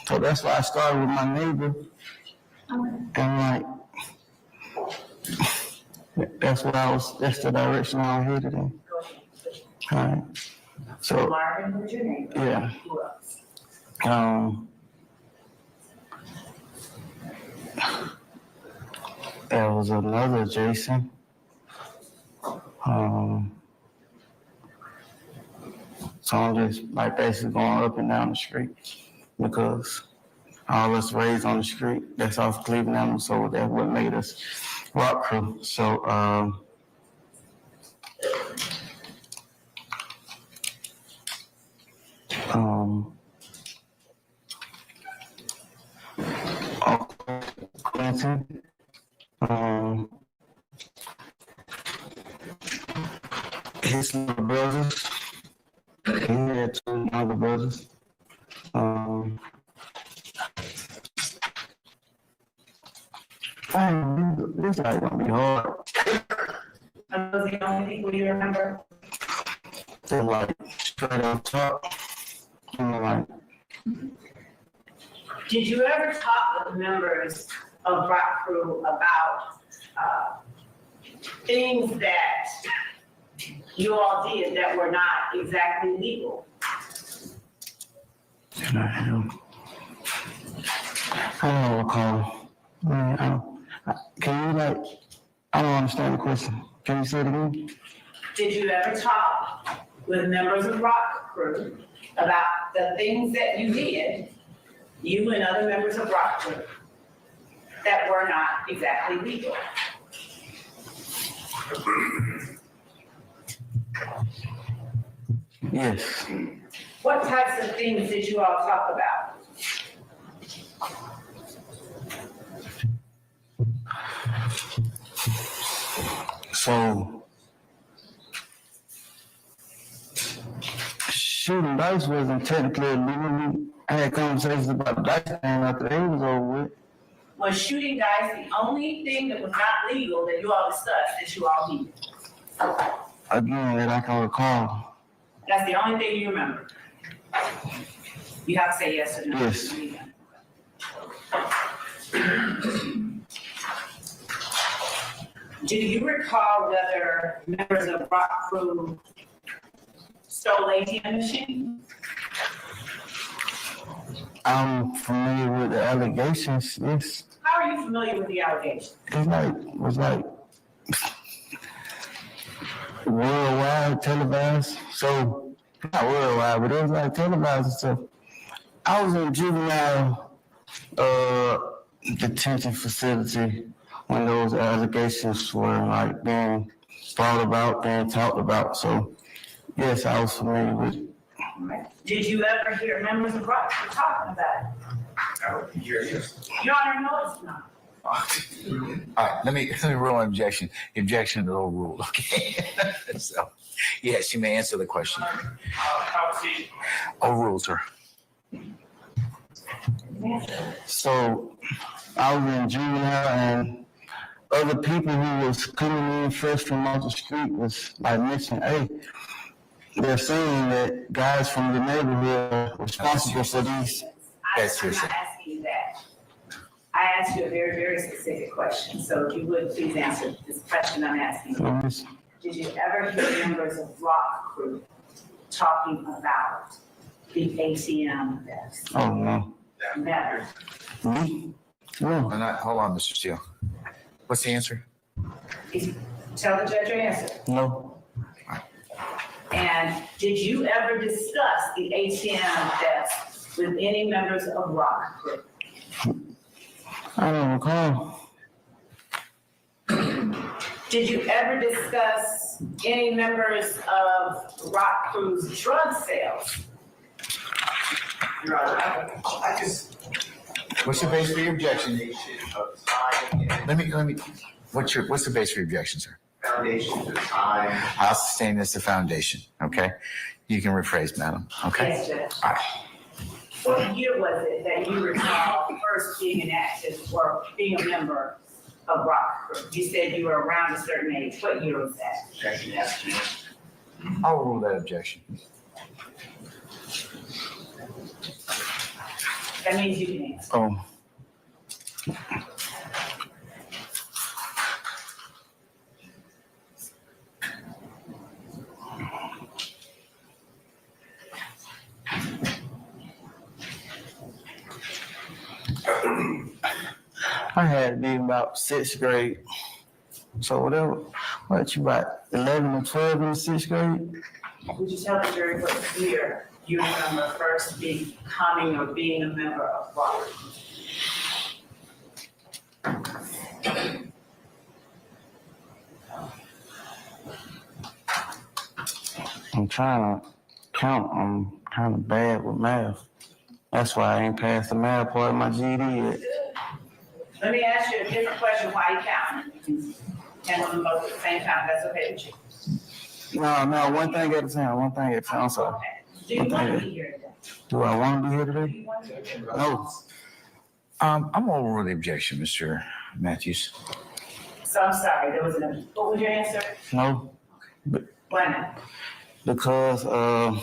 So that's why I started with my neighbor. And like, that's the direction I was headed in. All right. So, Marvin was your neighbor. yeah. Who else? There was another Jason. So I'm just like basically going up and down the street because all us raised on the street, that's off Cleveland Avenue, so that's what made us Rock Crew. So Clinton, his little brothers, he had two younger brothers. This is gonna be hard. Are those the only people you remember? They're like straight up top. Like, Did you ever talk with members of Rock Crew about things that you all did that were not exactly legal? can I don't recall. Can you like, I don't understand the question. Can you say it again? Did you ever talk with members of Rock Crew about the things that you did, you and other members of Rock Crew, that were not exactly legal? Yes. What types of things did you all talk about? So, shooting dice wasn't technically illegal. I had conversations about dice and after it was over with. Was shooting dice the only thing that was not legal that you all discussed that you all did? Again, that I can recall. That's the only thing you remember? You have to say yes or no. Yes. Do you recall whether members of Rock Crew stole ATM machines? I'm familiar with the allegations, yes. How are you familiar with the allegations? It was like worldwide televised. So, not worldwide, but it was like televised and stuff. I was in juvenile detention facility when those allegations were like being thought about, being talked about. So, yes, I was familiar with it. Did you ever hear members of Rock Crew talking about it? I would be curious. Your Honor, no, it's not. All right, let me rule an objection. The objection is overruled, okay? So, yes, you may answer the question. Overruled, sir. So I was in juvenile and other people who was coming in fresh from off the street was like mentioning, hey, they're saying that guys from the neighborhood are responsible for these. I'm not asking you that. I asked you a very, very specific question. So if you would please answer this question I'm asking you. Did you ever hear members of Rock Crew talking about the ATM thefts? Oh, no. Never. Me? No. Hold on, Mr. Steele. What's the answer? Tell the judge your answer. No. And did you ever discuss the ATM thefts with any members of Rock Crew? I don't recall. Did you ever discuss any members of Rock Crew's drug sales? Your Honor, I just. What's the base for your objection? Let me, what's the base for your objection, sir? Foundation for time. I'll sustain this a foundation, okay? You can rephrase, madam, okay? Yes, Judge. All right. What year was it that you recall first being an active or being a member of Rock Crew? You said you were around a certain age. What year was that? I'll rule that objection. That means you can answer. Oh. I had to be about 6th grade. So whatever, what you about 11 or 12 in the 6th grade? Would you tell the jury what year you remember first becoming or being a member of Rock Crew? I'm trying to count. I'm kind of bad with math. That's why I ain't passed the math part of my GED yet. Let me ask you a different question while you count. You can handle them both at the same time. That's okay with you? No, one thing at a time. One thing at a time. I'm sorry. Okay. Do you want to be here today? Do I want to be here today? Do you want to be here? No. I'm gonna rule the objection, Mr. Matthews. So I'm sorry, there was another. What was your answer? No. Why not? Because I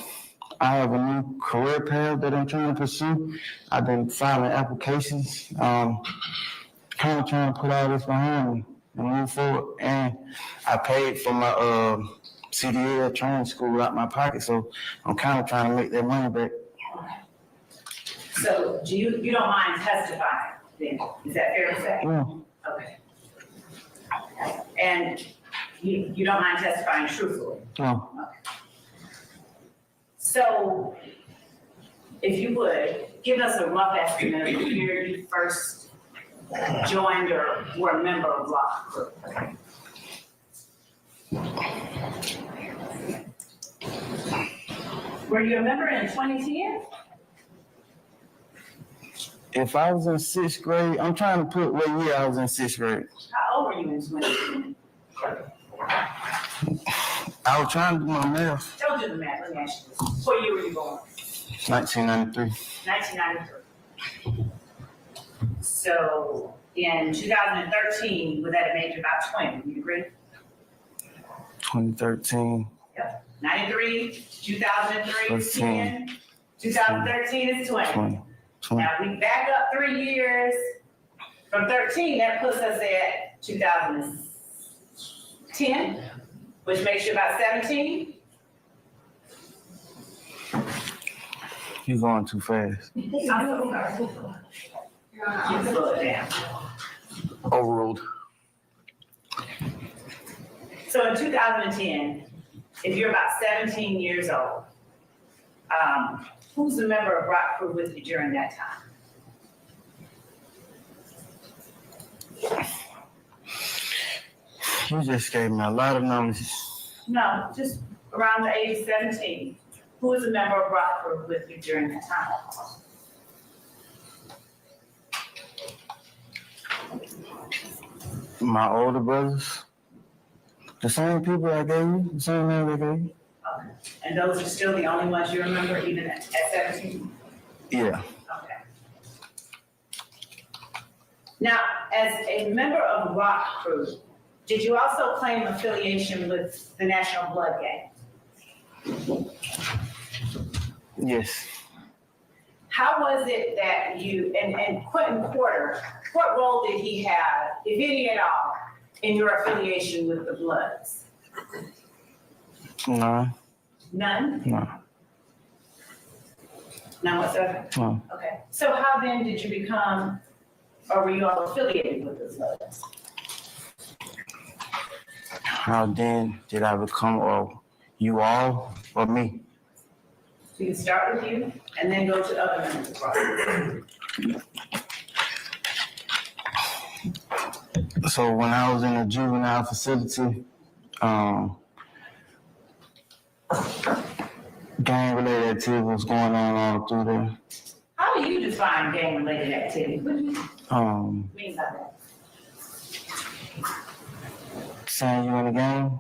have a new career path that I'm trying to pursue. I've been filing applications, kind of trying to put all this behind me and move forward. And I paid for my CDL training school out my pocket, so I'm kind of trying to make that money back. So do you don't mind testifying then? Is that fair to say? Yeah. Okay. And you don't mind testifying truthfully? No. Okay. So if you would, give us a rough estimate of the year you first joined or were a member of Rock Crew. Were you a member in 2010? If I was in 6th grade, I'm trying to put what year I was in 6th grade. How old were you in 2010? I was trying to do my math. Don't do the math, let me ask you this. What year were you born? 1993. 1993. So in 2013, would that have made you about 20? Would you agree? 2013. Yep. 93, 2003 is 13, 10, 2013 is 20. 20. Now we back up 3 years. From 13, that puts us at 2010, which makes you about 17. You're going too fast. I'm so sorry. You slow it down. Overruled. So in 2010, if you're about 17 years old, who's a member of Rock Crew with you during that time? You just gave me a lot of numbers. No, just around the age of 17. Who was a member of Rock Crew with you during that time? My older brothers, the same people I gave you, the same name I gave you. Okay. And those are still the only ones you remember, even at 17? Yeah. Okay. Now, as a member of Rock Crew, did you also claim affiliation with the National Blood Gang? Yes. How was it that you, and Quentin Porter, what role did he have, if any at all, in your affiliation with the Bloods? No. None? No. None whatsoever? No. Okay. So how then did you become, or were you all affiliated with the Bloods? How then did I become, or you all, or me? So you can start with you and then go to other members of Rock Crew. So when I was in a juvenile facility, gang-related activity was going on all through there. How do you define gang-related activity? What do you mean by that? Saying you in the game,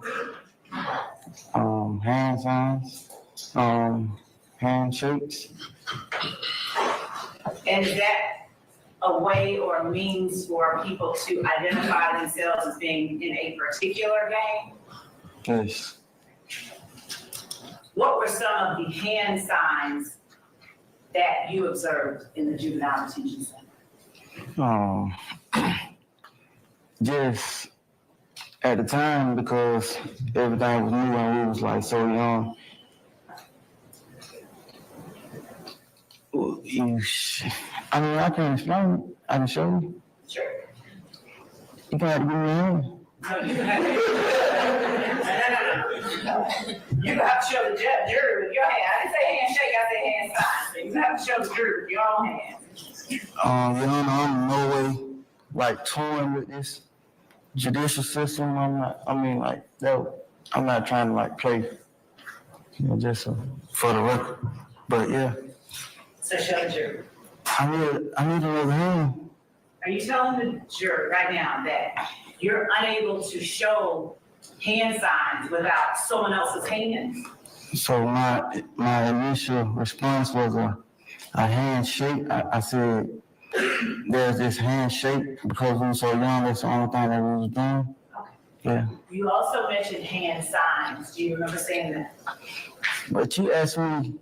hand signs, handshakes. And is that a way or a means for people to identify themselves as being in a particular gang? Yes. What were some of the hand signs that you observed in the juvenile detention center? Just at the time, because everything was new and we was like so young. I mean, I can explain it. I can show you. Sure. You gotta give me a hand. No, you have to. You have to show the jury with your hand. I didn't say handshake, I said hand sign. You have to show the jury with your own hand. Your Honor, I'm no way like toying with this judicial system. I'm not trying to like play, just for the record. But yeah. So show the jury. I need another hand. Are you telling the jury right now that you're unable to show hand signs without someone else's hand? So my initial response was a handshake. I said, there's this handshake because we were so young, that's the only thing that we was doing. Okay. Yeah. You also mentioned hand signs. Do you remember saying that? But you asked me.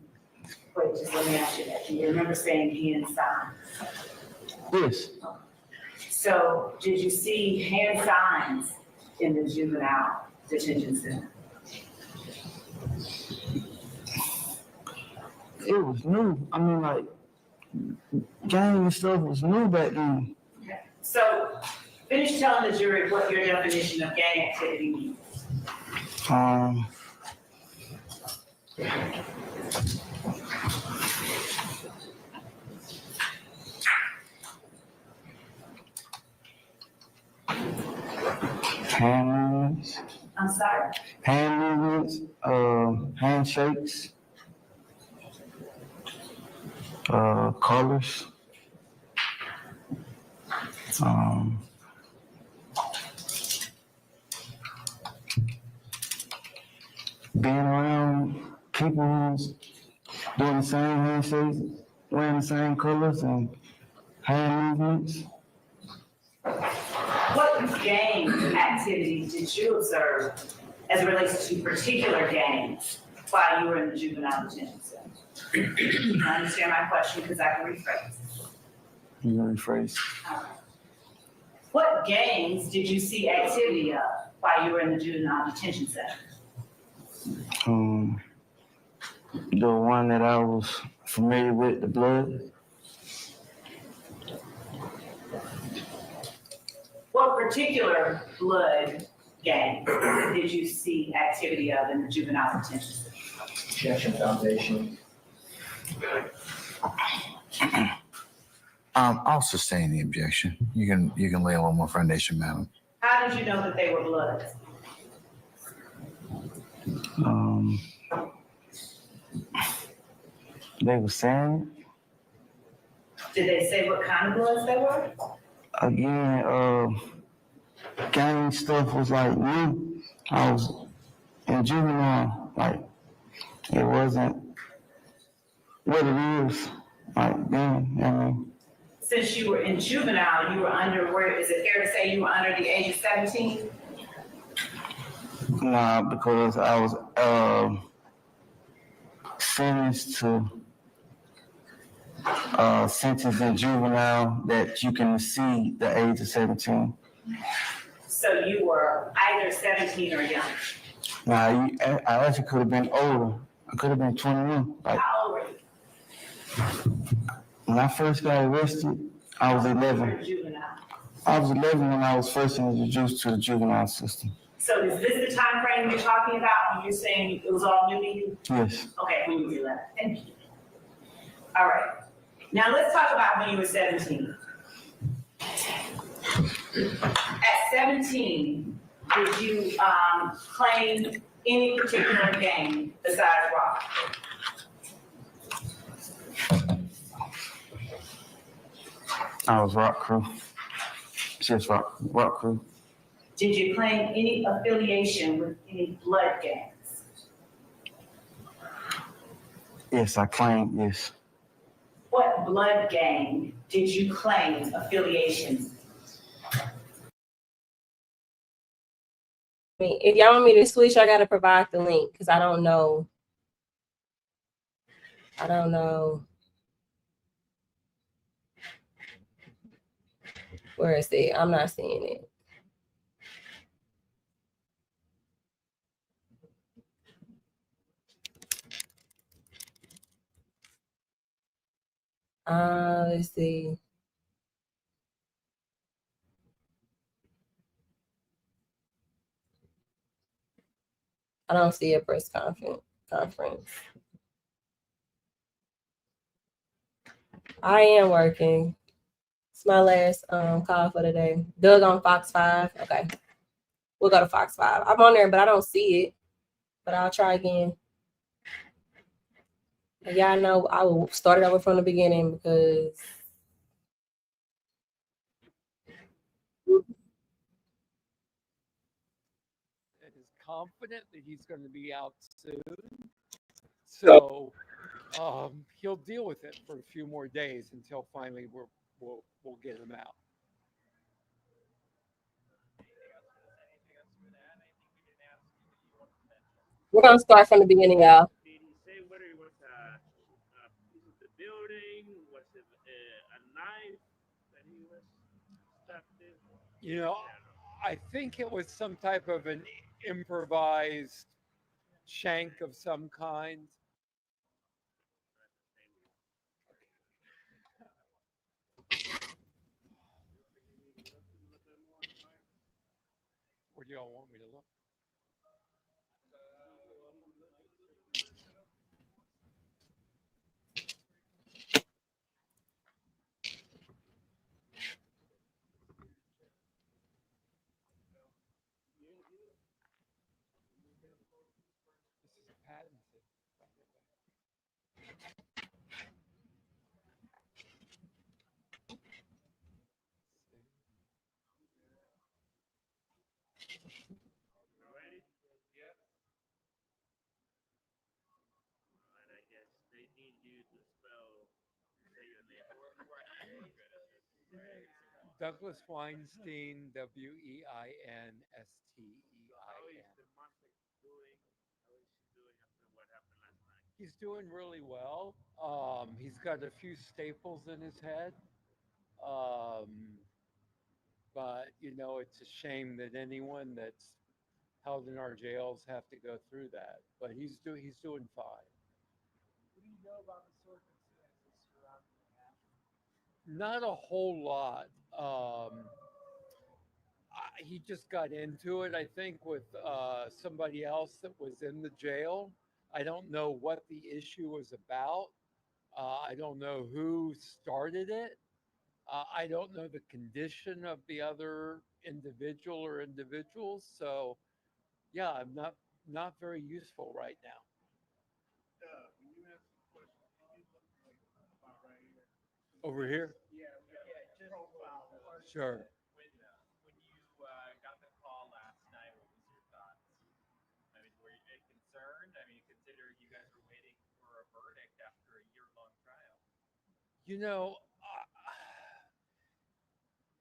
Wait, just let me ask you that. Do you remember saying hand signs? Yes. So did you see hand signs in the juvenile detention center? It was new. I mean, like, gang and stuff was new back then. Okay. So finish telling the jury what your definition of gang activity means. Hand movements. I'm sorry? Hand movements, handshakes, colors, being around people who's doing the same handshakes, wearing the same colors and hand movements. What gang activity did you observe as it relates to particular gangs while you were in the juvenile detention center? I understand my question because I can rephrase. You can rephrase. What gangs did you see activity of while you were in the juvenile detention center? The one that I was familiar with, the Blood. What particular Blood gang did you see activity of in the juvenile detention center? Objection, Foundation. I'll sustain the objection. You can lay a little more foundation, madam. How did you know that they were Bloods? They were saying. Did they say what kind of Bloods they were? Again, gang stuff was like new. I was in juvenile, like it wasn't what it is, like then, I mean. Since you were in juvenile, you were under, where, is it fair to say you were under the age of 17? Nah, because I was sentenced in juvenile that you can exceed the age of 17. So you were either 17 or younger. Nah, I actually could have been older. I could have been 21. Like, How old were you? when I first got arrested, I was 11. Juvenile. I was 11 when I was first introduced to the juvenile system. So is this the time frame you're talking about when you're saying it was all new to you? Yes. Okay, when you were 11. Thank you. All right. Now let's talk about when you were 17. At 17, did you claim any particular game besides rock? I was rock crew. Just rock crew. Did you claim any affiliation with any blood gangs? Yes, I claim, yes. What blood gang did you claim affiliations? If y'all want me to switch, I gotta provide the link because I don't know. Where is it? I'm not seeing it. Let's see. I don't see a press conference. I am working. It's my last call for the day. Doug on Fox 5. Okay. We'll go to Fox 5. I'm on there, but I don't see it. But I'll try again. And y'all know I will start it over from the beginning because is confident that he's going to be out soon. So he'll deal with it for a few more days until finally we'll get him out. we're gonna start from the beginning, y'all. Did he say whether it was a piece of the building? Was it a knife that he was stuffed in? You know, I think it was some type of an improvised shank of some kind. Where do y'all want me to look? This is patented, by the way. Ready? Yeah. And I guess they need you to say your name. Douglas Weinstein, Weinstein. How is the monster doing? How is she doing after what happened last night? He's doing really well. He's got a few staples in his head. But you know, it's a shame that anyone that's held in our jails have to go through that. But he's doing fine. What do you know about the circumstances surrounding what happened? Not a whole lot. He just got into it, I think, with somebody else that was in the jail. I don't know what the issue was about. I don't know who started it. I don't know the condition of the other individual or individuals. So, yeah, I'm not very useful right now. When you ask the question, can you look like about right here? Over here? Yeah, just Sure. when you You know,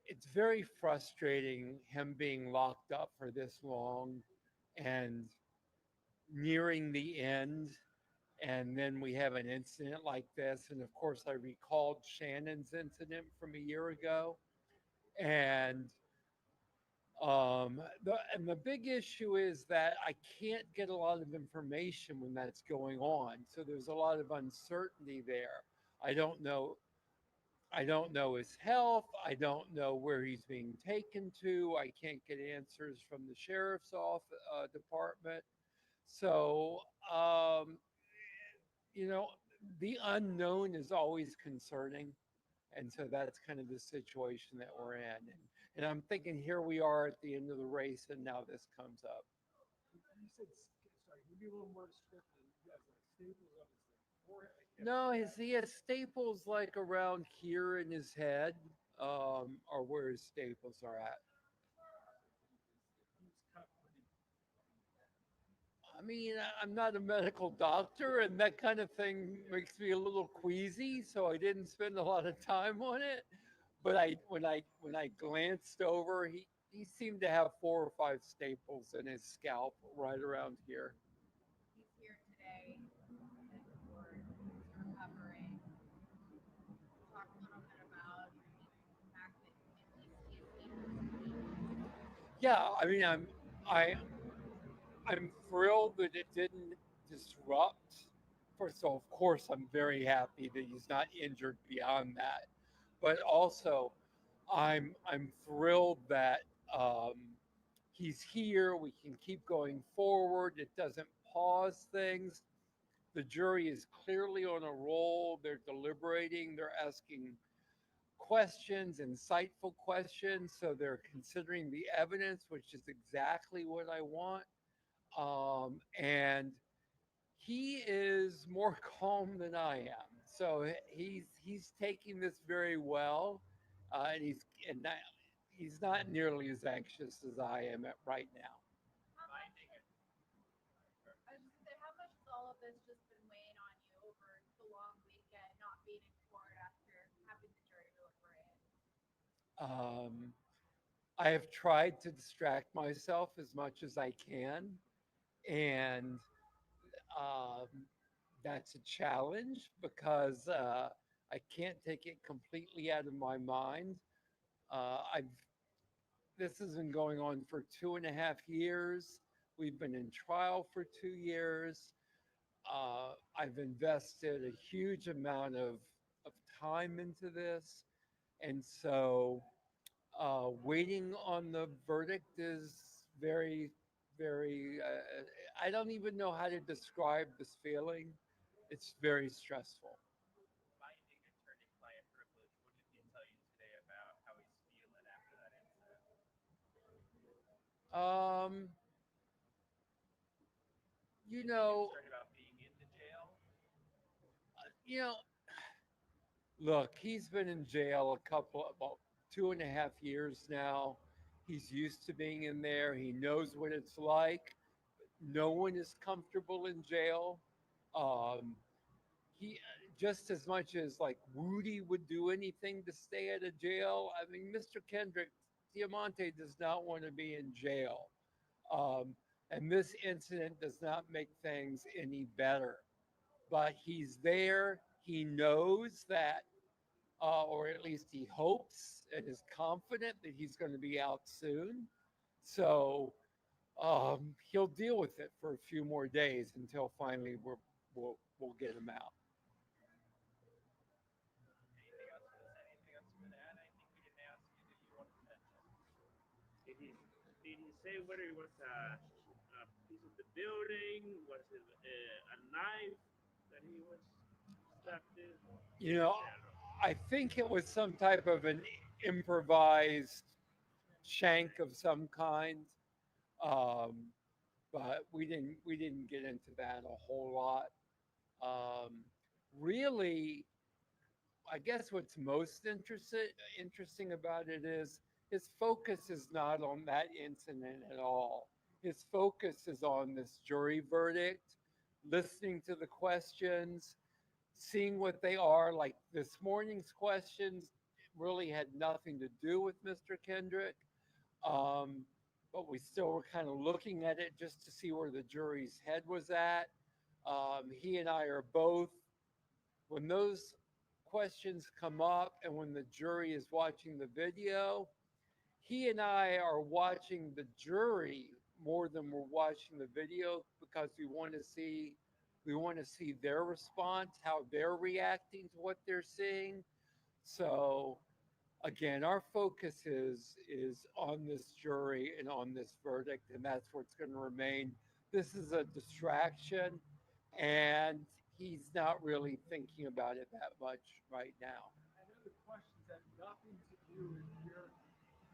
it's very frustrating him being locked up for this long and nearing the end. And then we have an incident like this. And of course, I recalled Shannon's incident from a year ago. And the big issue is that I can't get a lot of information when that's going on. So there's a lot of uncertainty there. I don't know his health. I don't know where he's being taken to. I can't get answers from the sheriff's department. So, the unknown is always concerning. And so that's kind of the situation that we're in. And I'm thinking here we are at the end of the race, and now this comes up. You said, sorry, maybe a little more descriptive. You guys like staples on his forehead. No, he has staples like around here in his head, or where his staples are at. I mean, I'm not a medical doctor, and that kind of thing makes me a little queasy, so I didn't spend a lot of time on it. But when I glanced over, he seemed to have 4 or 5 staples in his scalp right around here. He's here today at court. He's recovering. Talk a little bit about the fact that at least he is. Yeah, I mean, I'm thrilled that it didn't disrupt. First of all, of course, I'm very happy that he's not injured beyond that. But also, I'm thrilled that he's here. We can keep going forward. It doesn't pause things. The jury is clearly on a roll. They're deliberating. They're asking questions, insightful questions. So they're considering the evidence, which is exactly what I want. And he is more calm than I am. So he's taking this very well, and he's not nearly as anxious as I am right now. I was just say, how much has all of this just been weighing on you over the long weekend, not being in court after having the jury deliberate? I have tried to distract myself as much as I can, and that's a challenge because I can't take it completely out of my mind. This has been going on for 2.5 years. We've been in trial for 2 years. I've invested a huge amount of time into this. And so waiting on the verdict is very, very, I don't even know how to describe this feeling. It's very stressful. Finding attorney-client privilege, what did he tell you today about how he's feeling after that incident? You know, Concerned about being in the jail? Look, he's been in jail about 2.5 years now. He's used to being in there. He knows what it's like. No one is comfortable in jail. He just as much as like Woody would do anything to stay out of jail. I mean, Mr. Kendrick Diamante does not want to be in jail. And this incident does not make things any better. But he's there. He knows that, or at least he hopes and is confident that he's going to be out soon. So he'll deal with it for a few more days until finally we'll get him out. Anything else you want to add? Anything we didn't ask you that you want to mention? Did he say whether it was a piece of the building? Was it a knife that he was stabbed in? I think it was some type of an improvised shank of some kind, but we didn't get into that a whole lot. Really, I guess what's most interesting about it is his focus is not on that incident at all. His focus is on this jury verdict, listening to the questions, seeing what they are. Like this morning's questions really had nothing to do with Mr. Kendrick. But we still were kind of looking at it just to see where the jury's head was at. He and I are both, when those questions come up and when the jury is watching the video, he and I are watching the jury more than we're watching the video because we want to see their response, how they're reacting to what they're seeing. So again, our focus is on this jury and on this verdict, and that's what's going to remain. This is a distraction, and he's not really thinking about it that much right now. I know the questions have nothing to do with your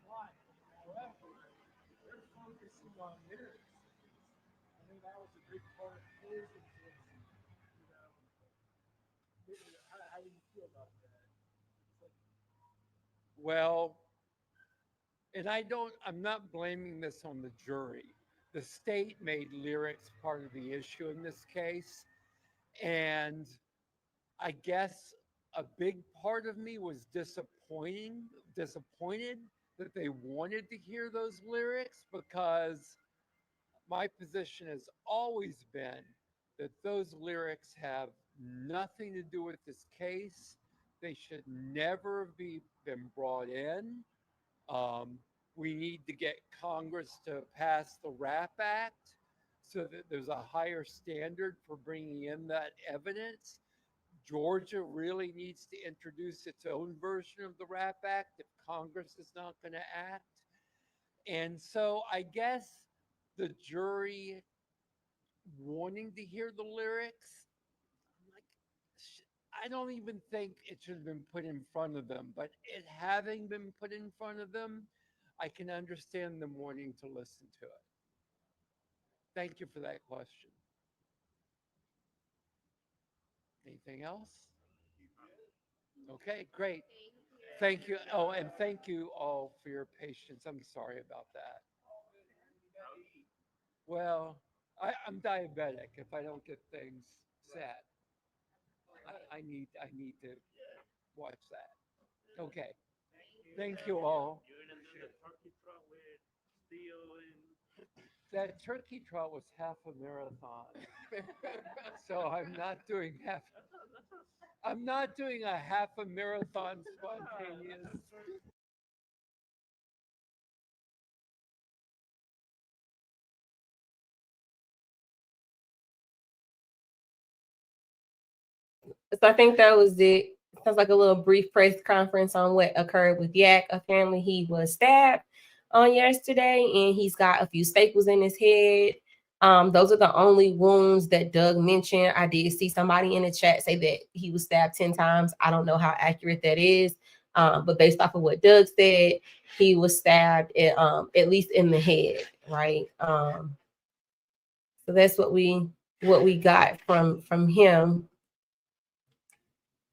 client. However, they're focusing on theirs. I think that was a big part of his intention. How do you feel about that? Well, and I'm not blaming this on the jury. The state made lyrics part of the issue in this case. And I guess a big part of me was disappointed that they wanted to hear those lyrics, because my position has always been that those lyrics have nothing to do with this case. They should never have been brought in. We need to get Congress to pass the RAP Act so that there's a higher standard for bringing in that evidence. Georgia really needs to introduce its own version of the RAP Act if Congress is not going to act. And so I guess the jury wanting to hear the lyrics, I don't even think it should have been put in front of them, but it having been put in front of them, I can understand them wanting to listen to it. Thank you for that question. Anything else? Okay, great. Thank you. Oh, and thank you all for your patience. I'm sorry about that. Well, I'm diabetic. If I don't get things set, I need to watch that. Okay. Thank you all. You're gonna do the turkey trot with steel and That turkey trot was half a marathon. So I'm not doing a half a marathon spontaneous. So I think that was it. Sounds like a little brief press conference on what occurred with Yak. Apparently, he was stabbed on yesterday, and he's got a few staples in his head. Those are the only wounds that Doug mentioned. I did see somebody in the chat say that he was stabbed 10 times. I don't know how accurate that is, but based off of what Doug said, he was stabbed at least in the head, right? So that's what we got from him.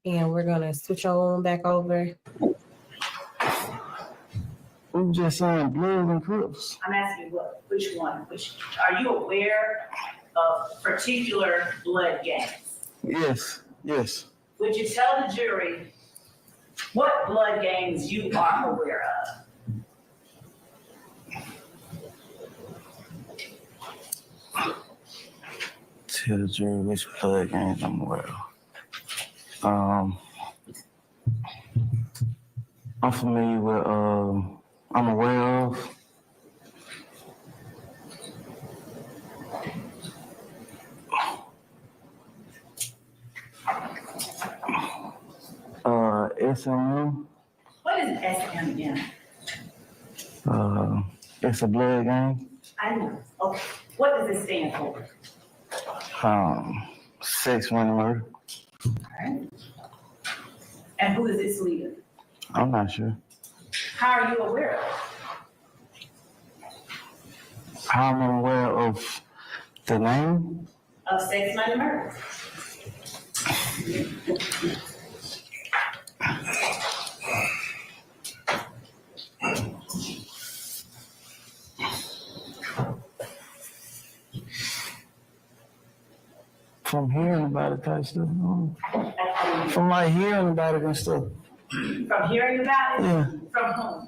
And we're gonna switch on back over. I'm just saying blood and Crips. I'm asking which one? Are you aware of particular blood gangs? Yes. Would you tell the jury what blood gangs you are aware of? Tell the jury which blood gangs I'm aware of. I'm familiar with, I'm aware of SMU. What is SM again? It's a blood gang. I know. Okay. What does it stand for? Sex, money, murder. All right. And who is its leader? I'm not sure. How are you aware of it? I'm aware of the name. Of sex, money, murder. From hearing about it type stuff. From like hearing about it and stuff. From hearing about it? Yeah. From whom?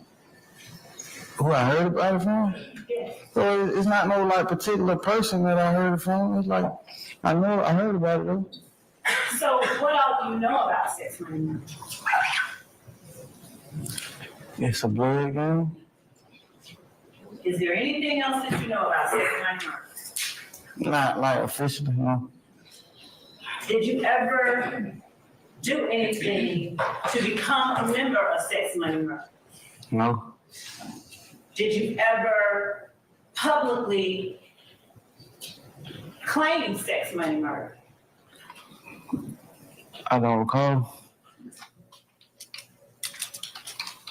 Who I heard about it from? Yes. So it's not no like particular person that I heard it from. It's like I heard about it though. So what else do you know about sex money murder? It's a blood game. Is there anything else that you know about sex money murder? Not like officially, no. Did you ever do anything to become a member of sex money murder? No. Did you ever publicly claim sex money murder? I don't recall.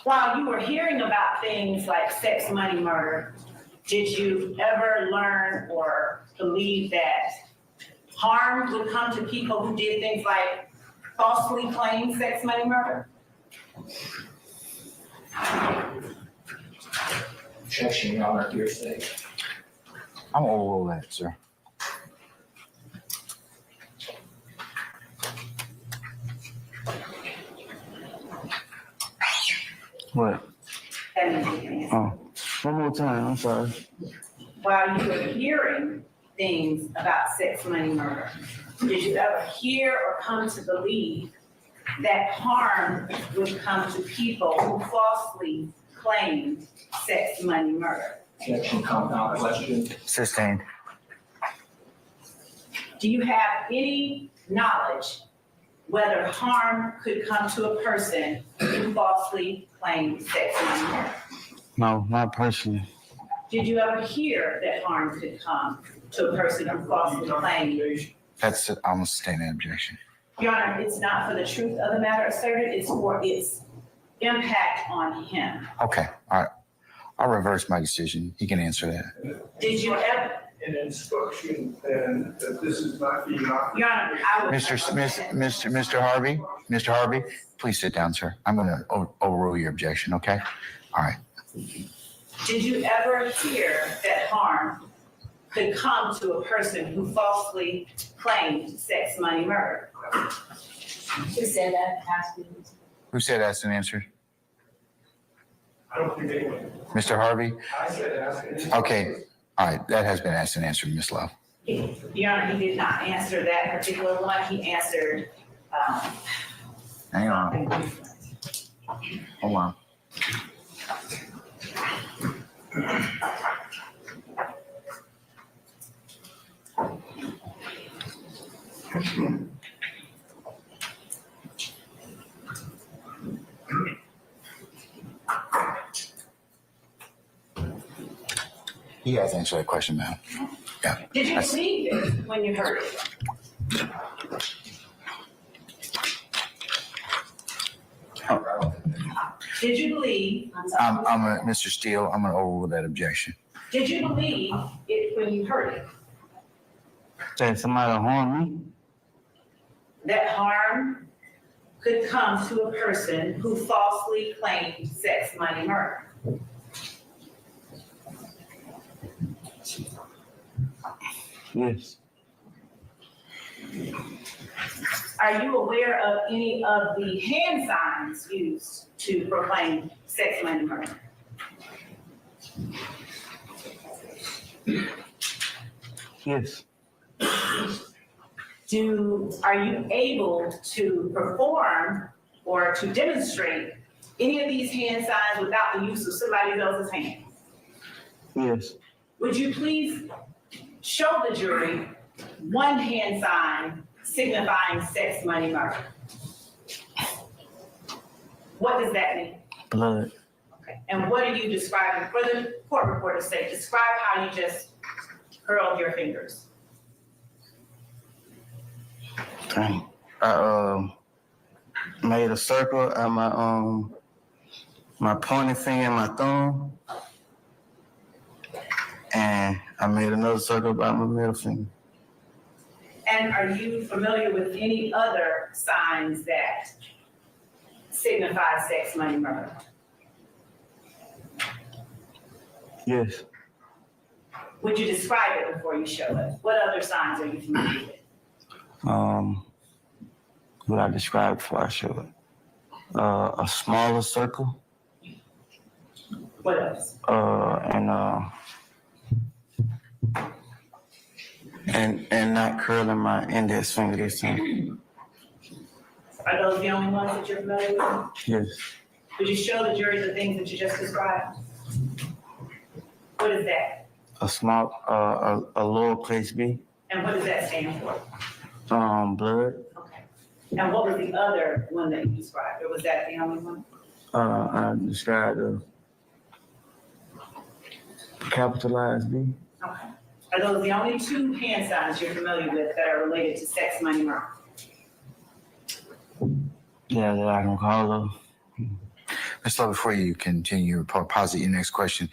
While you were hearing about things like sex money murder, did you ever learn or believe that harm would come to people who did things like falsely claim sex money murder? Objection, Your Honor, hearsay. I'm all over that, sir. What? That means you can answer. Oh, one more time. I'm sorry. While you were hearing things about sex money murder, did you ever hear or come to believe that harm would come to people who falsely claimed sex money murder? Objection, compound question. Sustained. Do you have any knowledge whether harm could come to a person who falsely claimed sex money murder? No, not personally. Did you ever hear that harm could come to a person who falsely claimed? That's it. I'm gonna sustain that objection. Your Honor, it's not for the truth of the matter asserted, it's for its impact on him. Okay, all right. I'll reverse my decision. He can answer that. Did you ever? An instruction and that this is not being offered. Your Honor, I would. Mr. Smith, Mr. Harvey, please sit down, sir. I'm gonna overrule your objection, okay? All right. Did you ever hear that harm could come to a person who falsely claimed sex money murder? Who said that? Ask me. Who said that's an answer? I don't think anyone. Mr. Harvey? I said ask any. Okay, all right, that has been asked and answered, Ms. Love. Your Honor, he did not answer that particular one. He answered, Hang on. Hold on. He has answered that question, ma'am. Yeah. did you believe it when you heard it? Did you believe? Mr. Steele, I'm gonna overrule that objection. Did you believe it when you heard it? That somebody harm me? That harm could come to a person who falsely claimed sex money murder? Yes. Are you aware of any of the hand signs used to proclaim sex money murder? Yes. Are you able to perform or to demonstrate any of these hand signs without the use of somebody else's hands? Yes. Would you please show the jury one hand sign signifying sex money murder? What does that mean? Blood. Okay. And what are you describing for the court reporter to say? Describe how you just curled your fingers. Dang. I made a circle at my pointing finger and my thumb. And I made another circle about my middle finger. And are you familiar with any other signs that signify sex money murder? Yes. Would you describe it before you show it? What other signs are you familiar with? What I described before I show it. A smaller circle. What else? And not curling my index finger this time. Are those the only ones that you're familiar with? Yes. Would you show the jury the things that you just described? What is that? A small, a lowercase b. And what does that stand for? Blood. Okay. And what was the other one that you described? Or was that the only one? I described a capitalized B. Okay. Are those the only two hand signs you're familiar with that are related to sex, money, murder? Yeah, that I can call her. Ms. Love, before you continue or posit your next question,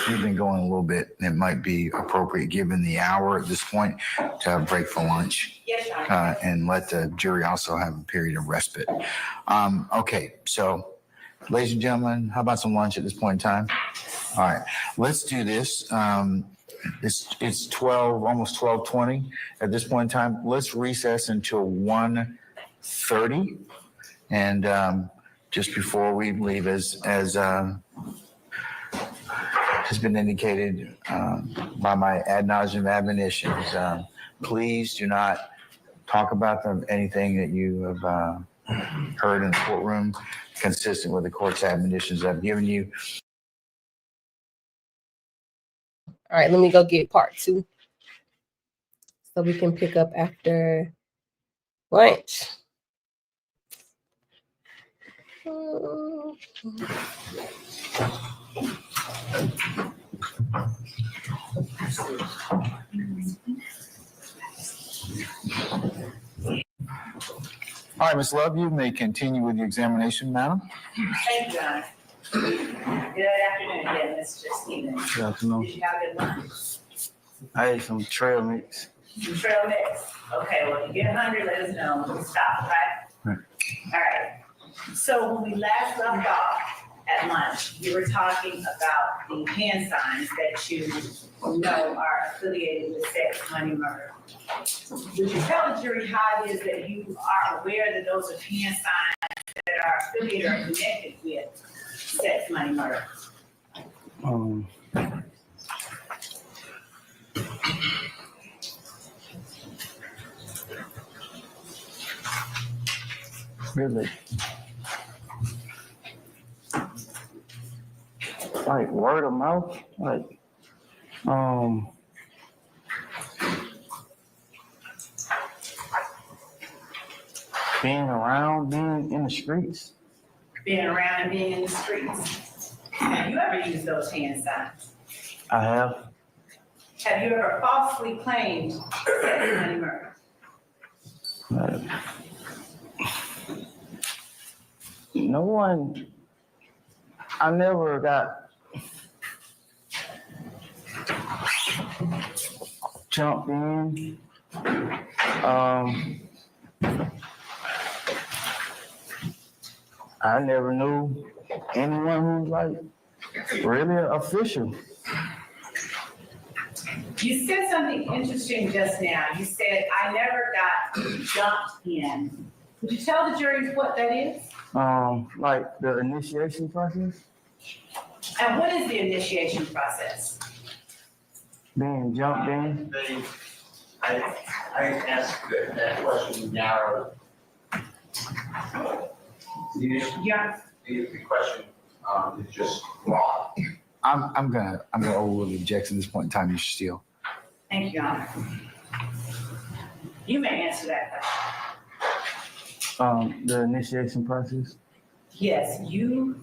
we've been going a little bit. It might be appropriate, given the hour at this point, to have a break for lunch. Yes, Your Honor. And let the jury also have a period of respite. Okay, so ladies and gentlemen, how about some lunch at this point in time? All right, let's do this. It's 12, almost 12:20 at this point in time. Let's recess until 1:30. And just before we leave, as has been indicated by my ad nauseum admonitions, please do not talk about anything that you have heard in the courtroom consistent with the court's admonitions I've given you. All right, let me go get part 2 so we can pick up after lunch. All right, Ms. Love, you may continue with your examination, madam. Thank you, Your Honor. Good afternoon again, Mr. Stevens. Good afternoon. Did you have a good lunch? I ate some trail mix. Some trail mix. Okay, well, if you get hungry, let us know. We'll stop, right? Right. All right. So when we last left off at lunch, you were talking about the hand signs that you know are affiliated with sex, money, murder. Would you tell the jury how it is that you are aware that those are hand signs that are affiliated or connected with sex, money, murder? Really? Like word of mouth? Like, being around, being in the streets. Being around and being in the streets. Have you ever used those hand signs? I have. Have you ever falsely claimed sex, money, murder? No one, I never got jumped in. I never knew anyone who was like really official. You said something interesting just now. You said, I never got jumped in. Would you tell the jury what that is? Like the initiation process. And what is the initiation process? Being jumped in. I asked that question narrow. Yeah. The question is just broad. I'm gonna overrule the objection at this point in time, Mr. Steele. Thank you, Your Honor. You may answer that question. The initiation process. Yes, you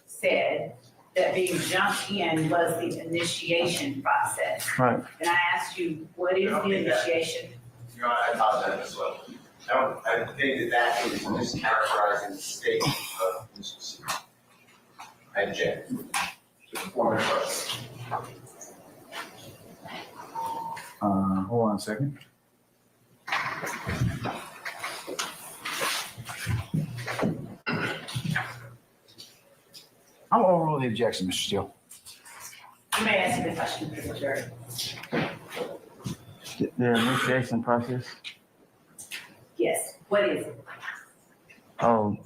said that being jumped in was the initiation process. Right. And I asked you, what is the initiation? Your Honor, I apologize as well. I think that is mischaracterizing the statement of Mr. Steele. I object to the former question. Hold on a second. I'm overruling the objection, Mr. Steele. You may answer the question, Mr. Jury. The initiation process. Yes, what is it? Oh,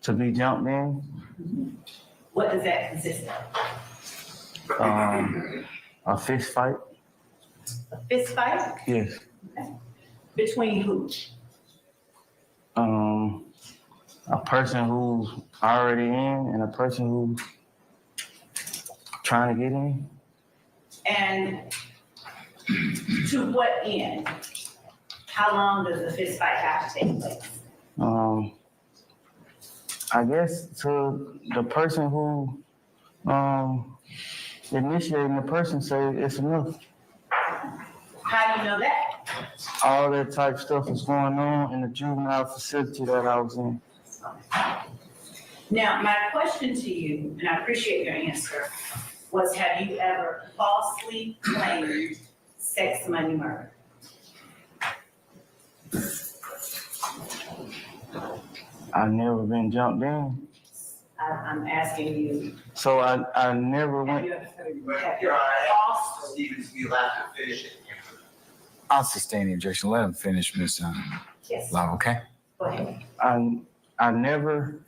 to be jumped in, What does that consist of? a fist fight. A fist fight? Yes. Between who? A person who's already in and a person who's trying to get in. And to what end? How long does the fist fight have to take place? I guess to the person who initiating the person say it's enough. How do you know that? All that type of stuff is going on in the juvenile facility that I was in. Now, my question to you, and I appreciate your answer, was have you ever falsely claimed sex, money, murder? I've never been jumped in. I'm asking you. So I never Have went. you ever false? Stevens, you'll have to finish it. I'll sustain the objection. Let him finish, Ms. Yes. Love, okay? Go ahead. I never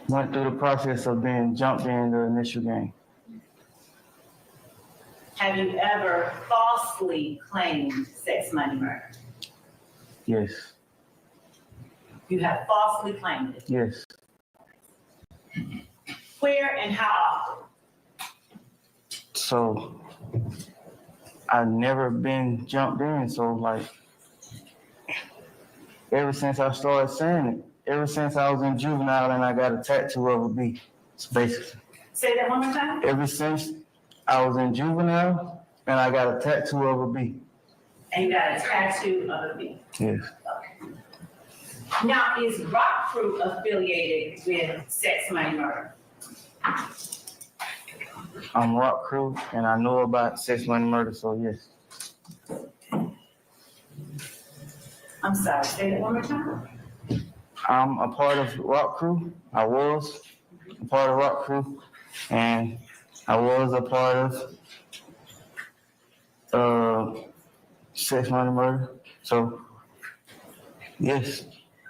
went through the process of being jumped in the initial game. Have you ever falsely claimed sex, money, murder? Yes. You have falsely claimed it. Yes. Where and how often? So I've never been jumped in. So like ever since I started saying it, ever since I was in juvenile and I got a tattoo of a bee. It's basically. Say that one more time. Ever since I was in juvenile and I got a tattoo of a bee. And you got a tattoo of a bee. Yes. Now, is Rock Crew affiliated with sex, money, murder? I'm Rock Crew and I know about sex, money, murder, so yes. I'm sorry, say that one more time. I'm a part of Rock Crew. I was a part of Rock Crew and I was a part of sex, money, murder. So yes.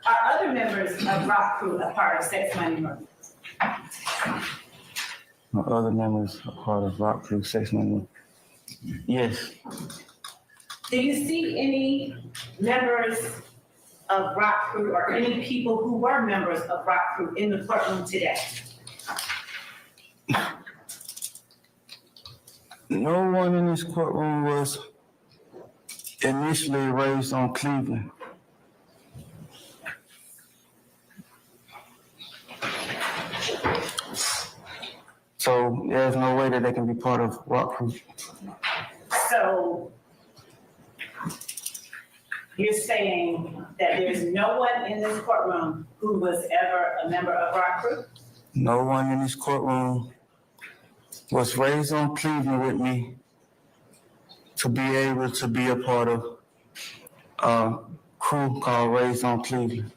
Are other members of Rock Crew a part of sex, money, murder? My other members are part of Rock Crew, sex, money, murder. Yes. Do you see any members of Rock Crew or any people who were members of Rock Crew in the courtroom today? No one in this courtroom was initially raised on Cleveland. So there's no way that they can be part of Rock Crew. So you're saying that there's no one in this courtroom who was ever a member of Rock Crew? No one in this courtroom was raised on Cleveland with me to be able to be a part of a crew called Raised on Cleveland.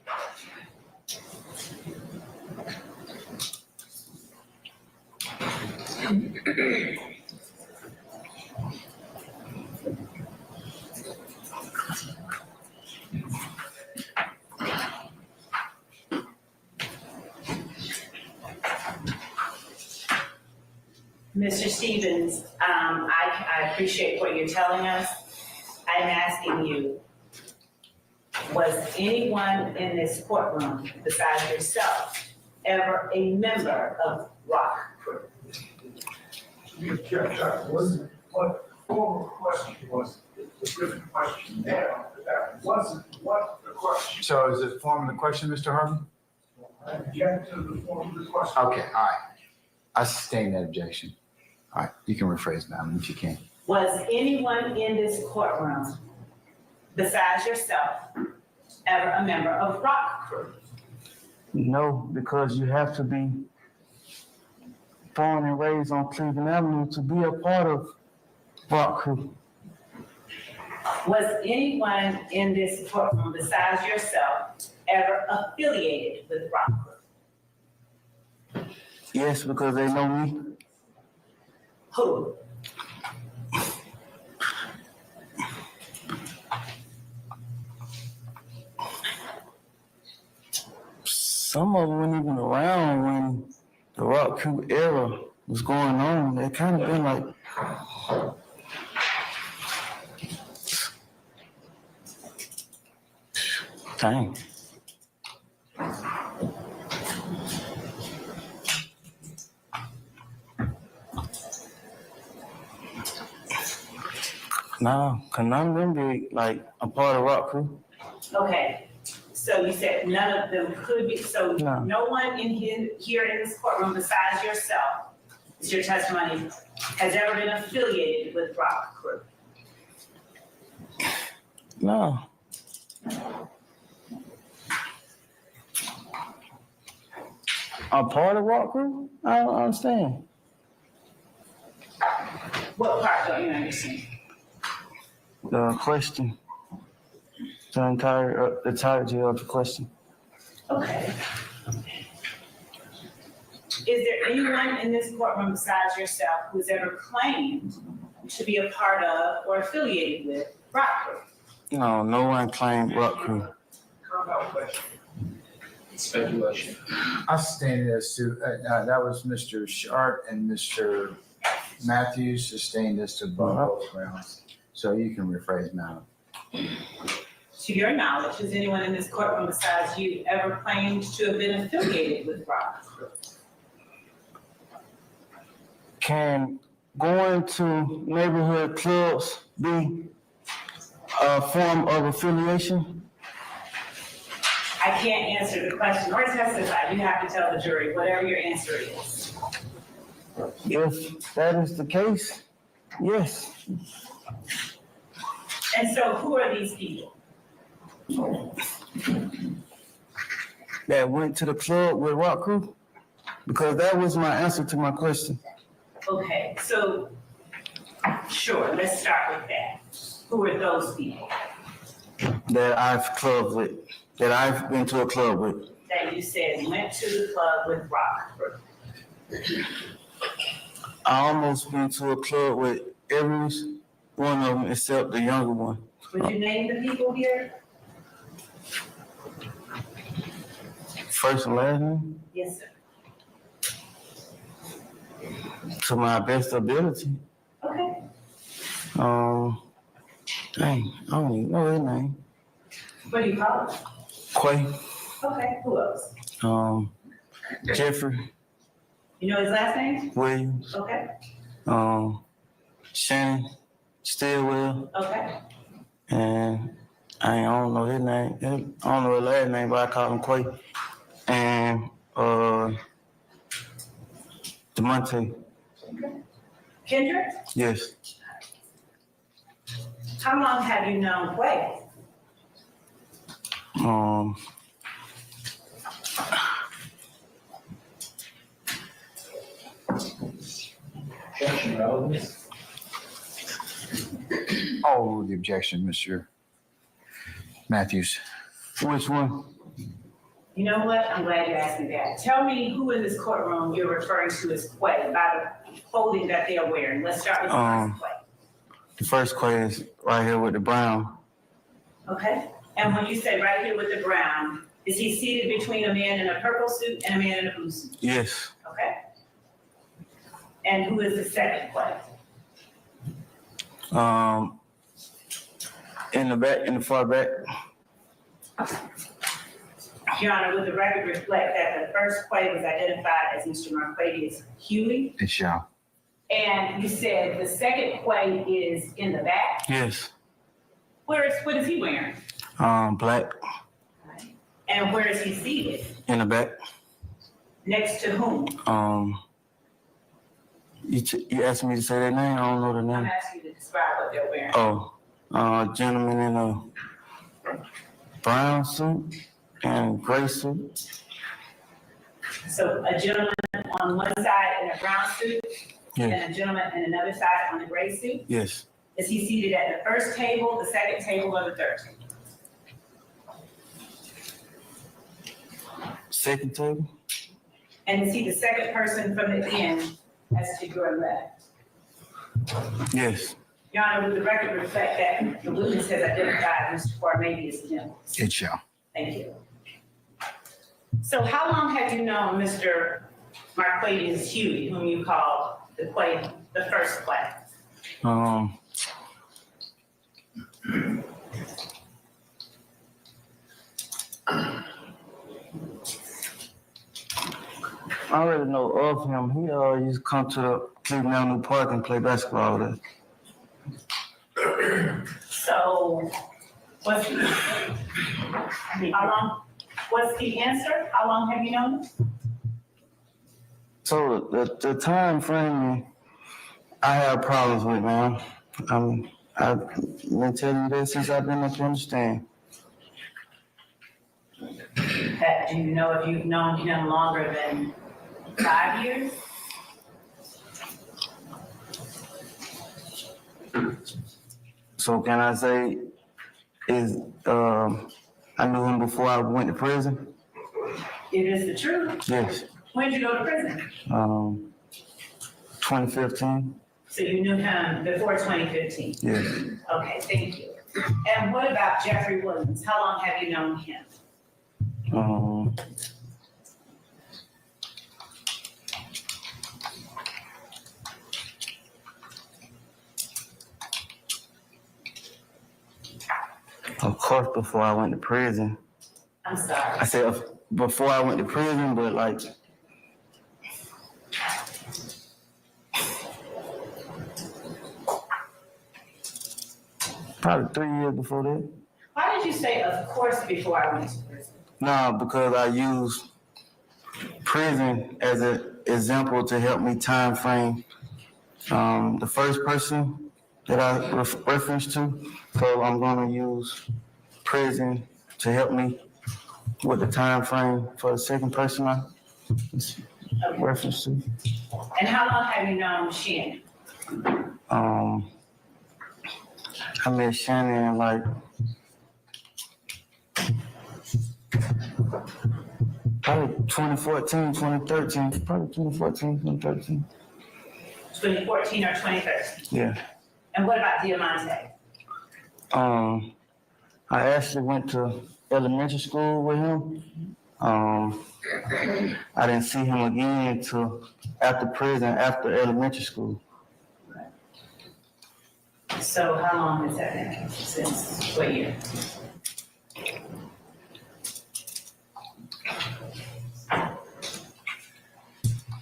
Mr. Stevens, I appreciate what you're telling us. I'm asking you, was anyone in this courtroom besides yourself ever a member of Rock Crew? You kept track, wasn't what the former question was, the different question now, but that wasn't what the question. So is it forming the question, Mr. Harvey? I object to the form of the question. Okay, all right. I sustain that objection. All right, you can rephrase, madam, if you can. Was anyone in this courtroom besides yourself ever a member of Rock Crew? No, because you have to be born and raised on Cleveland Avenue to be a part of Rock Crew. Was anyone in this courtroom besides yourself ever affiliated with Rock Crew? Yes, because they know me. Who? some of them weren't even around when the rock crew era was going on. They kind of been like, dang. No, cause none of them be like a part of rock crew. Okay, so you said none of them could be, so No. no one in here in this courtroom besides yourself, is your testimony, has ever been affiliated with Rock Crew? No. A part of rock crew? I don't understand. What part don't you understand? The question. The entirety of the question. Okay. Is there anyone in this courtroom besides yourself who's ever claimed to be a part of or affiliated with Rock Crew? No, no one claimed rock crew. Speculation. I sustained as to, that was Mr. Sharp and Mr. Matthews sustained as to both grounds. So you can rephrase now. To your knowledge, has anyone in this courtroom besides you ever claimed to have been affiliated with Rock Crew? Can going to neighborhood clubs be a form of affiliation? I can't answer the question or testify. You have to tell the jury whatever your answer is. If that is the case, yes. And so who are these people? That went to the club with rock crew? Because that was my answer to my question. Okay, so sure, let's start with that. Who are those people That I've clubbed with, that I've been to a club with. that you said went to the club with Rock Crew? I almost been to a club with every one of them except the younger one. Would you name the people here? First and last name? Yes, sir. To my best ability. Okay. Dang, I don't even know his name. What do you call it? Quay. Okay, who else? Jeffrey You know his last name? Williams. Okay, Shannon Stillwell. okay. And I don't know his name. I don't know his last name, but I call him Quay. And DeMonte. Kendrick, Yes. how long have you known Quay? Oh, the objection, Mr. Matthews. Which one? You know what? I'm glad you asked me that. Tell me who in this courtroom you're referring to as Quay by the clothing that they are wearing. Let's start with the first Quay. The first Quay is right here with the brown. Okay? And when you say right here with the brown, is he seated between a man in a purple suit and a man in a blue suit? Yes. Okay? And who is the second Quay? In the back, in the far back. Your Honor, would the record reflect that the first Quay was identified as Mr. Marquadius Huey? It shall. And you said the second Quay is in the back? Yes. What is he wearing? Black. And where is he seated? In the back. Next to whom? You asked me to say their name? I don't know the I'm name. asking you to describe what they're wearing. Gentleman in a brown suit and gray suit. So a gentleman on one side in a brown suit Yes. and a gentleman in another side on a gray suit? Yes. Is he seated at the first table, the second table, or the third table? Second table? And is he the second person from the end as to your left? Yes. Your Honor, would the record reflect that the witness has identified Mr. Cormavius Jones? It shall. Thank you. So how long have you known Mr. Marquadius Huey, whom you called the first Quay? I already know of him. He used to come to the Cleveland Avenue Park and play basketball there. So what's the answer? How long have you known him? So the time frame I have problems with, man. I've been telling you this since I've been up to understand. Do you know if you've known him longer than 5 years? So can I say I knew him before I went to prison? It is the truth. Yes. When did you go to prison? 2015. So you knew him before 2015? Yes. Okay, thank you. And what about Jeffrey Williams? How long have you known him? Of course, before I went to prison. I'm sorry. I said before I went to prison, but like probably 3 years before that. Why did you say, of course, before I went to prison? No, because I used prison as an example to help me time frame the first person that I referenced to. So I'm going to use prison to help me with the time frame for the second person I referenced to. And how long have you known Shannon? I met Shannon like probably 2014, 2013, probably 2014, 2013. 2014 or 2013? Yeah. And what about Diamante? I actually went to elementary school with him. I didn't see him again until after prison, after elementary school. So how long has that been? Since what year?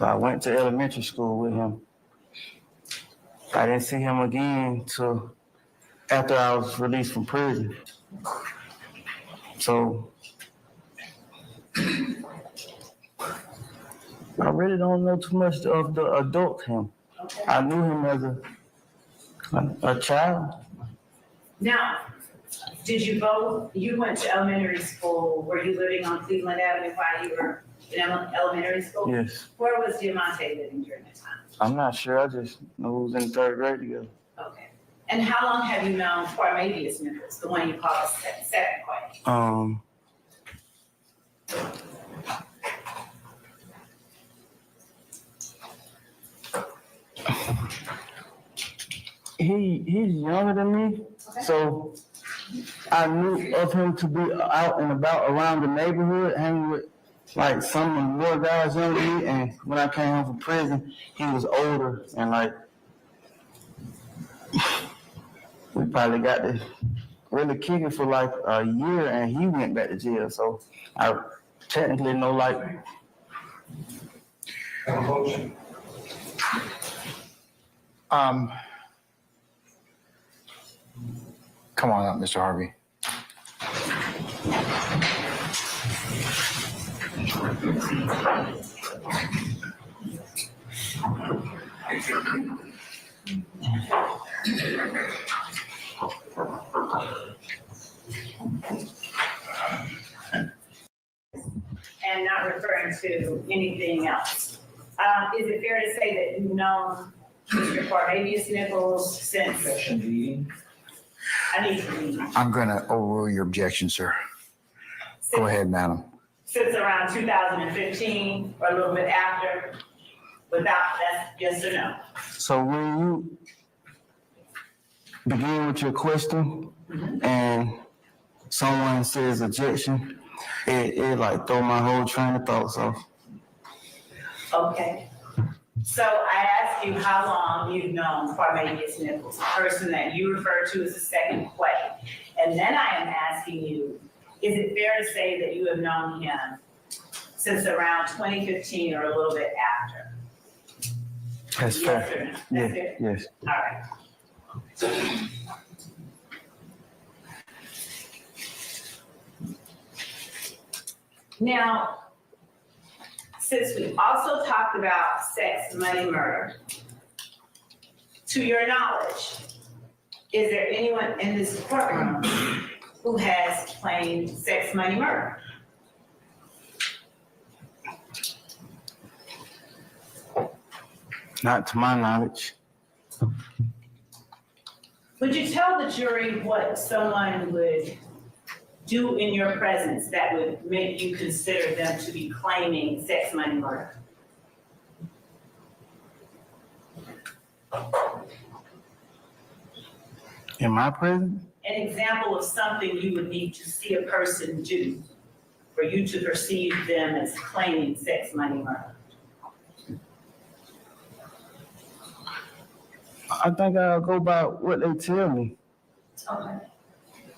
I went to elementary school with him. I didn't see him again till after I was released from prison. So I really don't know too much of the adult him. Okay. I knew him as a child. Now, you went to elementary school, were you living on Cleveland Avenue while you were in elementary school? Yes. Where was Diamante living during that time? I'm not sure. I just know we was in third grade together. Okay. And how long have you known Tavius Stevens, the one you call second Quay? He's younger than me, Okay. so I knew of him to be out and about around the neighborhood, hanging with like some of the more guys younger than me. And when I came home from prison, he was older, and like we probably got to really kick it for like a year, and he went back to jail. So I technically know like. Come on up, Mr. Harvey. And not referring to anything else. Is it fair to say that you've known Mr. Tavius Nichols since? I need to read. I'm going to overrule your objection, sir. Go ahead, madam. Since around 2015 or a little bit after, without that, yes or no? So when you begin with your question and someone says objection, it like throw my whole train of thoughts off. Okay. So I asked you how long you've known Tavius Nichols, the person that you refer to as the second Plea. And then I am asking you, is it fair to say that you have known him since around 2015 or a little bit after? That's Yes fair. or no? That's Yeah, fair? yes. All right. Now, since we also talked about sex, money, murder, to your knowledge, is there anyone in this courtroom who has claimed sex, money, murder? Not to my knowledge. Would you tell the jury what someone would do in your presence that would make you consider them to be claiming sex, money, murder? In my presence? An example of something you would need to see a person do for you to perceive them as claiming sex, money, murder. I think I'll go by what they tell me. Okay.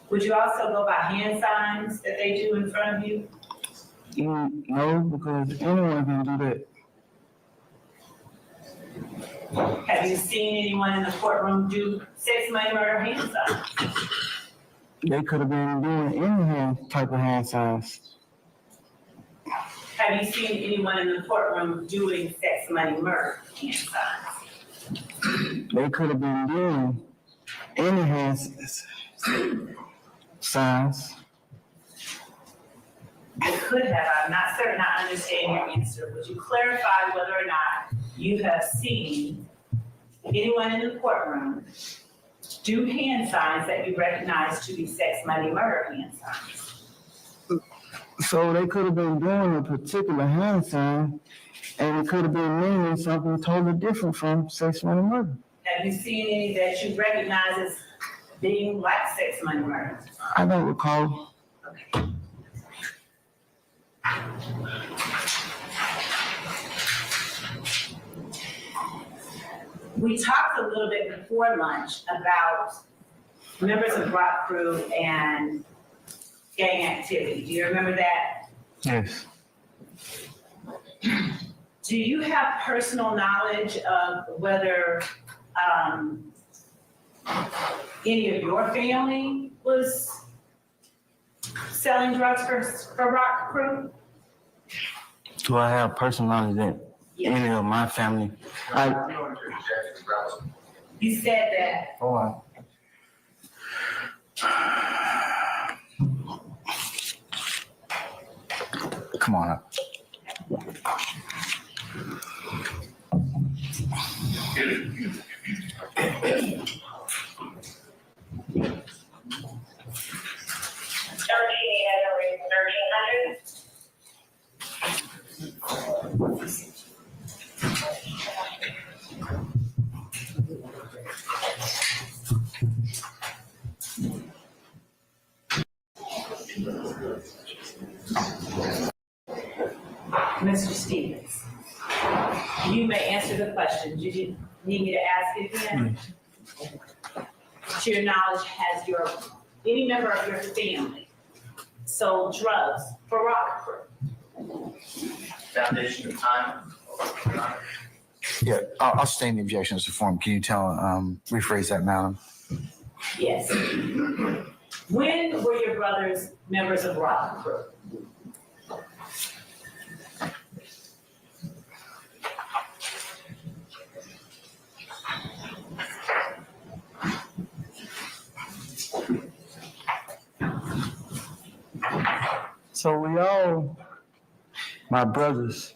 Would you also go by hand signs that they do in front of you? No, because anyone can do that. Have you seen anyone in the courtroom do sex, money, murder hand signs? They could have been doing any type of hand signs. Have you seen anyone in the courtroom doing sex, money, murder hand signs? They could have been doing any hand signs. They could have. I'm not certain I understand your answer. Would you clarify whether or not you have seen anyone in the courtroom do hand signs that you recognize to be sex, money, murder hand signs? So they could have been doing a particular hand sign, and it could have been meaning something totally different from sex, money, murder. Have you seen any that you recognize as being like sex, money, murder? I don't recall. Okay. We talked a little bit before lunch about members of Rock Crew and gang activity. Do you remember that? Yes. Do you have personal knowledge of whether any of your family was selling drugs for Rock Crew? Do I have personal knowledge that any of my family? You said that. Oh, wow. Come on up. Mr. Stevens, you may answer the question. Did you need me to ask it again? To your knowledge, has any member of your family sold drugs for Rock Crew? Foundation of time. Yeah, I'll state the objection as a form. Can you rephrase that, madam? Yes. When were your brothers members of Rock Crew? So my brothers.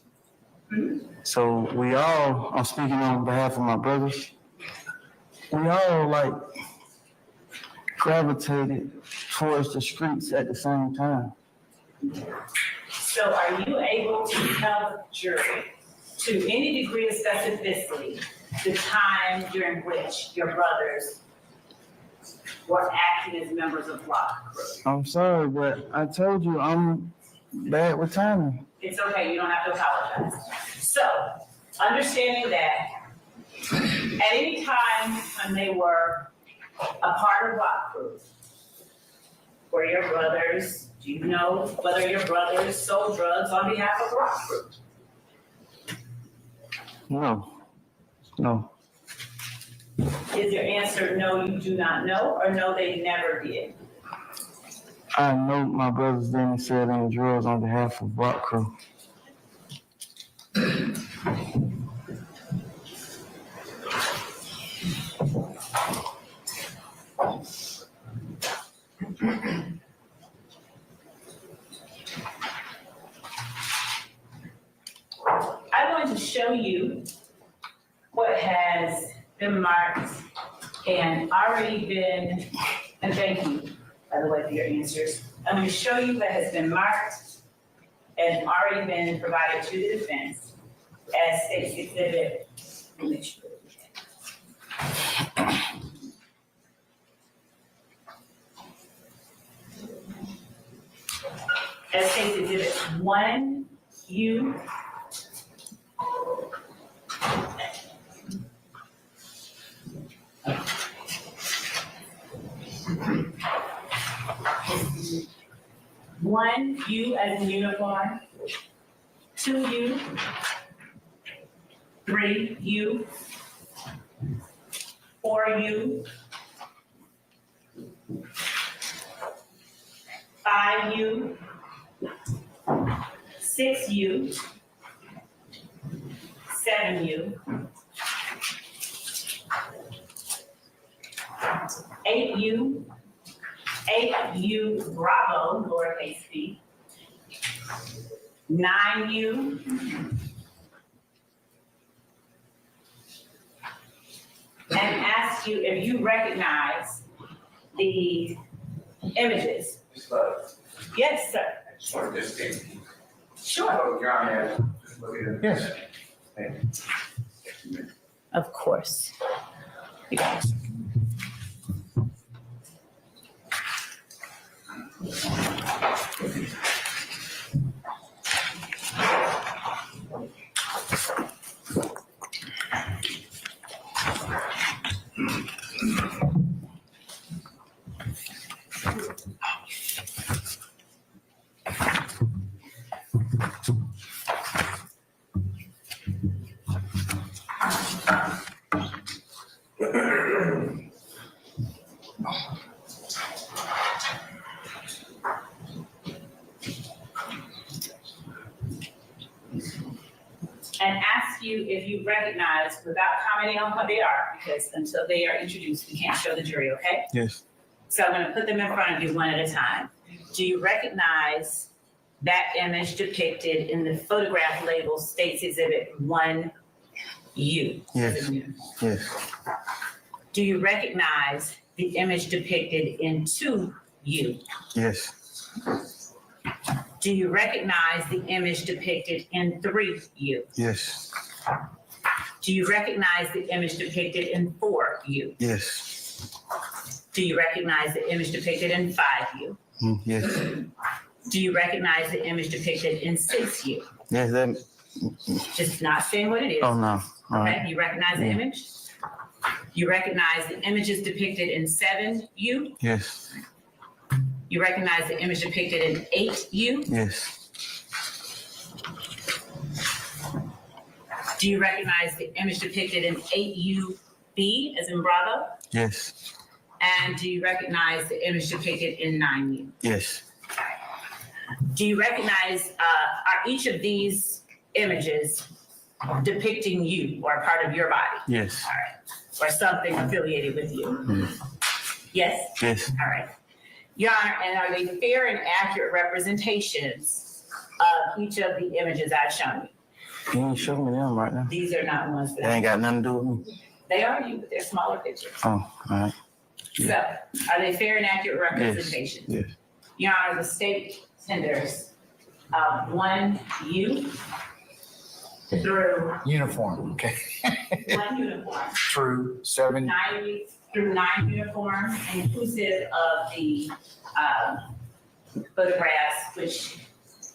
So I'm speaking on behalf of my brothers. We all gravitated towards the streets at the same time. So are you able to tell the jury to any degree of specificity the time during which your brothers were acting as members of block crew. I'm sorry, but I told you I'm bad with timing. It's okay, you don't have to apologize. So, understanding that at any time when they were a part of block crew, were your brothers, do you know whether your brothers sold drugs on behalf of block crew? No. Is your answer no, you do not know, or no, they never did? I know my brothers didn't sell any drugs on behalf of Block Crew. I'm going to show you what has been marked and already been, and thank you, by the way, for your answers. I'm going to show you what has been marked and already been provided to the defense as State's Exhibit. Let me make sure that we can. As State's Exhibit 1U. One, U as in uniform. 2U. 3U. 4U. 5U. 6U. 7U. 8U. 8U Bravo, lowercase b. 9U. And ask you if you recognize the images. Yes, sir. I just wanted to state. Sure. So, Your Honor, just look at it. Yes. Thank you. Of course. You got it. And ask you if you recognize, without commenting on what they are, because until they are introduced, we can't show the jury, okay? Yes. So I'm gonna put them in front of you one at a time. Do you recognize that image depicted in the photograph label State's Exhibit 1U? Yes. Yes. Do you recognize the image depicted in 2U? Yes. Do you recognize the image depicted in 3U? Yes. Do you recognize the image depicted in 4U? Yes. Do you recognize the image depicted in 5U? Yes. Do you recognize the image depicted in 6U? Yes. That. Just not saying what it is. Oh no. All right. Okay, you recognize the image? You recognize the images depicted in 7U? Yes. You recognize the image depicted in 8U? Yes. Do you recognize the image depicted in 8UB as in Bravo? Yes. And do you recognize the image depicted in 9U? Yes. Do you recognize, are each of these images depicting you or a part of your body? Yes. All right. Or something affiliated with you? Yes? Yes. All right. Your Honor, and are they fair and accurate representations of each of the images I've shown you? You ain't showing me them right now. These are not ones They that ain't got nothing to do with me. they are you, but they're smaller pictures. Oh, all right. So, are they fair and accurate representations? Yes. Your Honor, the state tenders 1U, through Uniform, okay. one uniform. Through 7, 9 uniforms, inclusive of the photographs, which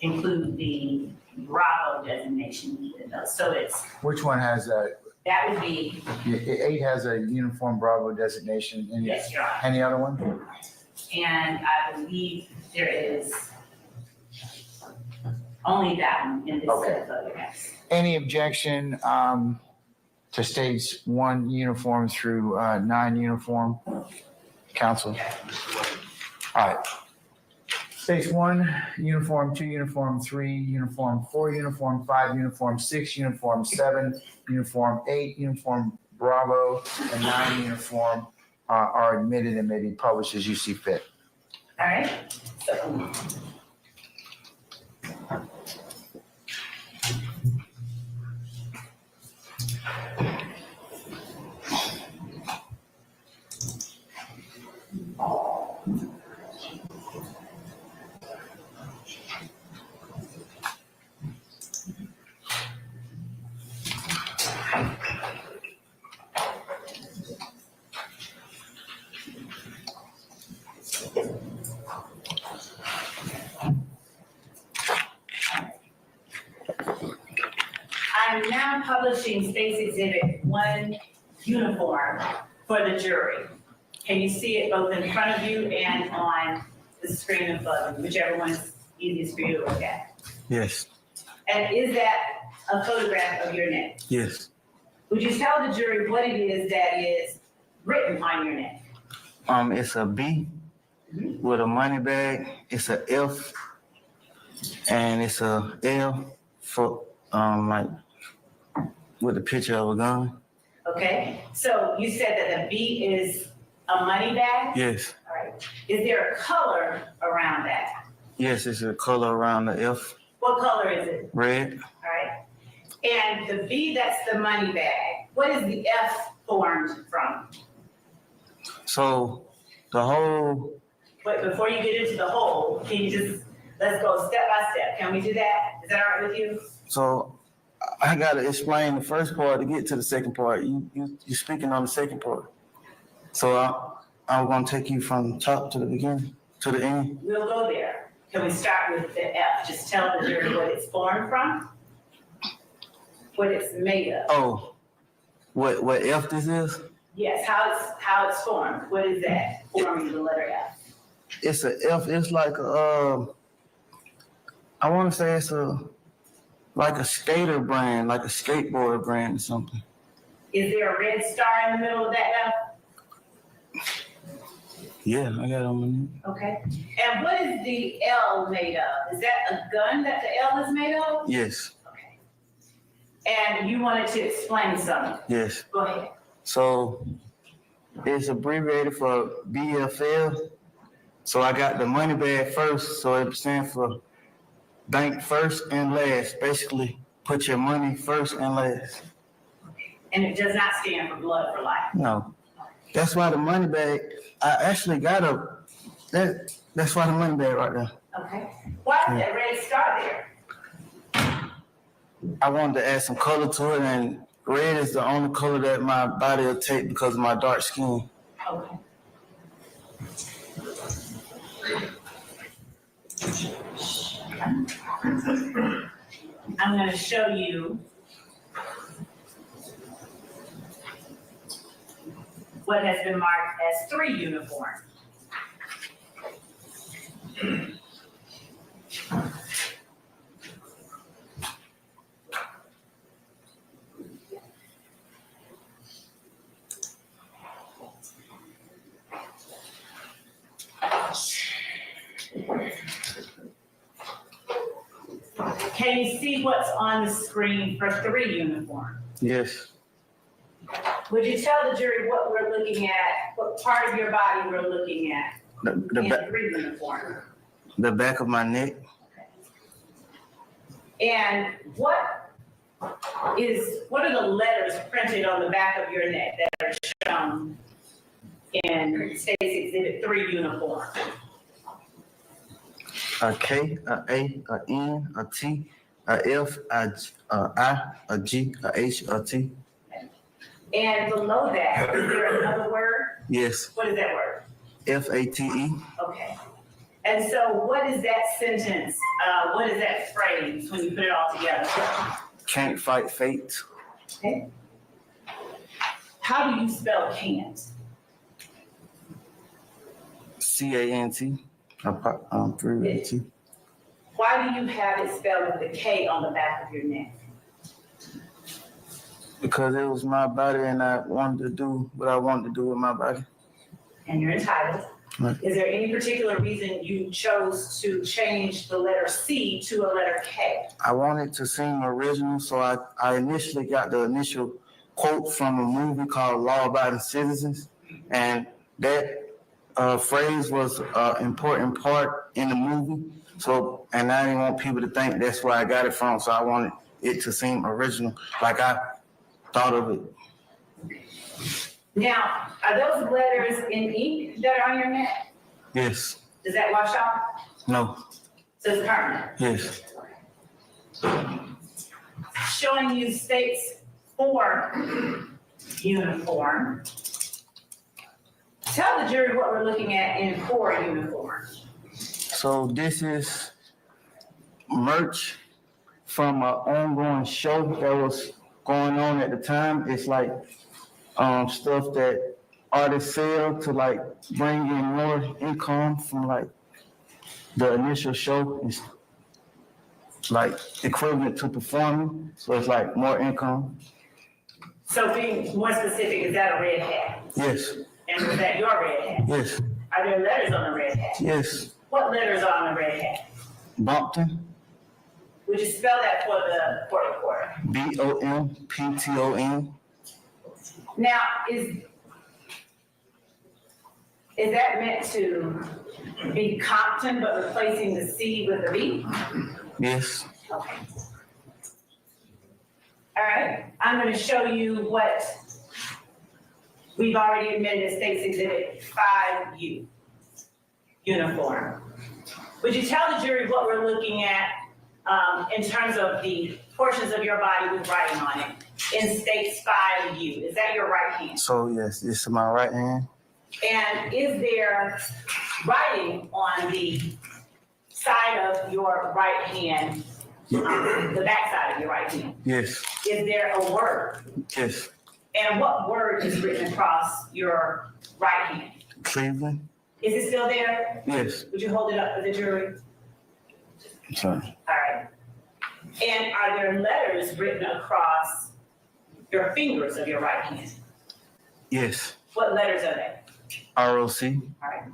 include the Bravo designation. So it's, which one has a, that would be, 8 has a uniform Bravo designation? yes, Your Honor. Any other one? And I believe there is only that one in this set of photographs. Any objection to states 1 uniform through 9 uniform? Counsel? All right. States 1 uniform, 2 uniform, 3 uniform, 4 uniform, 5 uniform, 6 uniform, 7 uniform, 8 uniform Bravo, and 9 uniform are admitted and may be published as you see fit. All right. So, I'm now publishing State's Exhibit 1 uniform for the jury. Can you see it both in front of you and on the screen in front of you, whichever one is easiest for you to look at? Yes, And is that a photograph of your neck? yes. Would you tell the jury what it is that is written on your neck? It's a B with a money bag. It's a F, and it's a L for like with a picture of a gun. Okay, so you said that the B is a money bag? Yes, All right. Is there a color around that? yes. It's a color around the F. What color is it? Red. All right. And the B, that's the money bag. What is the F formed from? So the whole. But before you get into the whole, can you just, let's go step by step. Can we do that? Is that all right with you? So I gotta explain the first part to get to the second part. You speaking on the second part. So I'm gonna take you from top to the beginning to the end. We'll go there. Can we start with the F? Just tell the jury what it's formed from, what it's made of. Oh, what F this is? Yes, how it's formed. What is that forming the letter F? It's a F. It's like a. I want to say it's like a skater brand, like a skateboard brand or something. Is there a red star in the middle of that F? Yeah, I got it on my neck. Okay. And what is the L made of? Is that a gun that the L is made of? Yes, Okay. And you wanted to explain something. yes. Go ahead. So it's abbreviated for BFL. So I got the money bag first, so it stands for bank first and last. Basically, put your money first and last. And it does not stand for blood for life. No, that's why the money bag. I actually got that's why the money bag right there. Okay. Why is that red star there? I wanted to add some color to it, and red is the only color that my body will take because of my dark skin. Okay. I'm going to show you what has been marked as 3 uniform. Can you see what's on the screen for 3 uniform? Yes. Would you tell the jury what we're looking at, what part of your body we're looking at in 3 uniform? The back of my neck. And what are the letters printed on the back of your neck that are shown in State's Exhibit 3 uniform? A K, a A, a N, a T, a F, a I, a G, a H, a T. And below that, is there another word? Yes. What is that word? FATE. Okay. And so what is that sentence, what is that phrase when you put it all together? Can't fight fate. Okay. How do you spell can't? CANT. T. Why do you have it spelled with a K on the back of your neck? Because it was my body and I wanted to do what I wanted to do with my body. And you're entitled. Right. Is there any particular reason you chose to change the letter C to a letter K? I wanted to seem original, so I initially got the initial quote from a movie called Law Abiding Citizens, and that phrase was an important part in the movie. So, and I didn't want people to think that's where I got it from, so I wanted it to seem original, like I thought of it. Now, are those letters in ink that are on your neck? Yes. Does that wash off? No. So it's permanent? Yes. Showing you states for uniform. Tell the jury what we're looking at in for uniform. So this is merch from an ongoing show that was going on at the time. It's like stuff that artists sell to like bring in more income from like the initial show. It's like equivalent to performing, so it's like more income. So being more specific, is that a red hat? Yes. And was that your red hat? Yes. Are there letters on the red hat? Yes. What letters are on the red hat? Bompton. Would you spell that for the court reporter? BOMPTON. Now, is that meant to be Compton, but replacing the C with a B? Yes. Okay. All right, I'm going to show you what we've already admitted as State's Exhibit 5U, uniform. Would you tell the jury what we're looking at in terms of the portions of your body with writing on it in State's 5U? Is that your right hand? So yes, this is my right hand. And is there writing on the side of your right hand, the back side of your right hand? Yes. Is there a word? Yes. And what word is written across your right hand? Cleveland. Is it still there? Yes. Would you hold it up for the jury? Sorry. All right. And are there letters written across your fingers of your right hand? Yes. What letters are they? ROC. All right.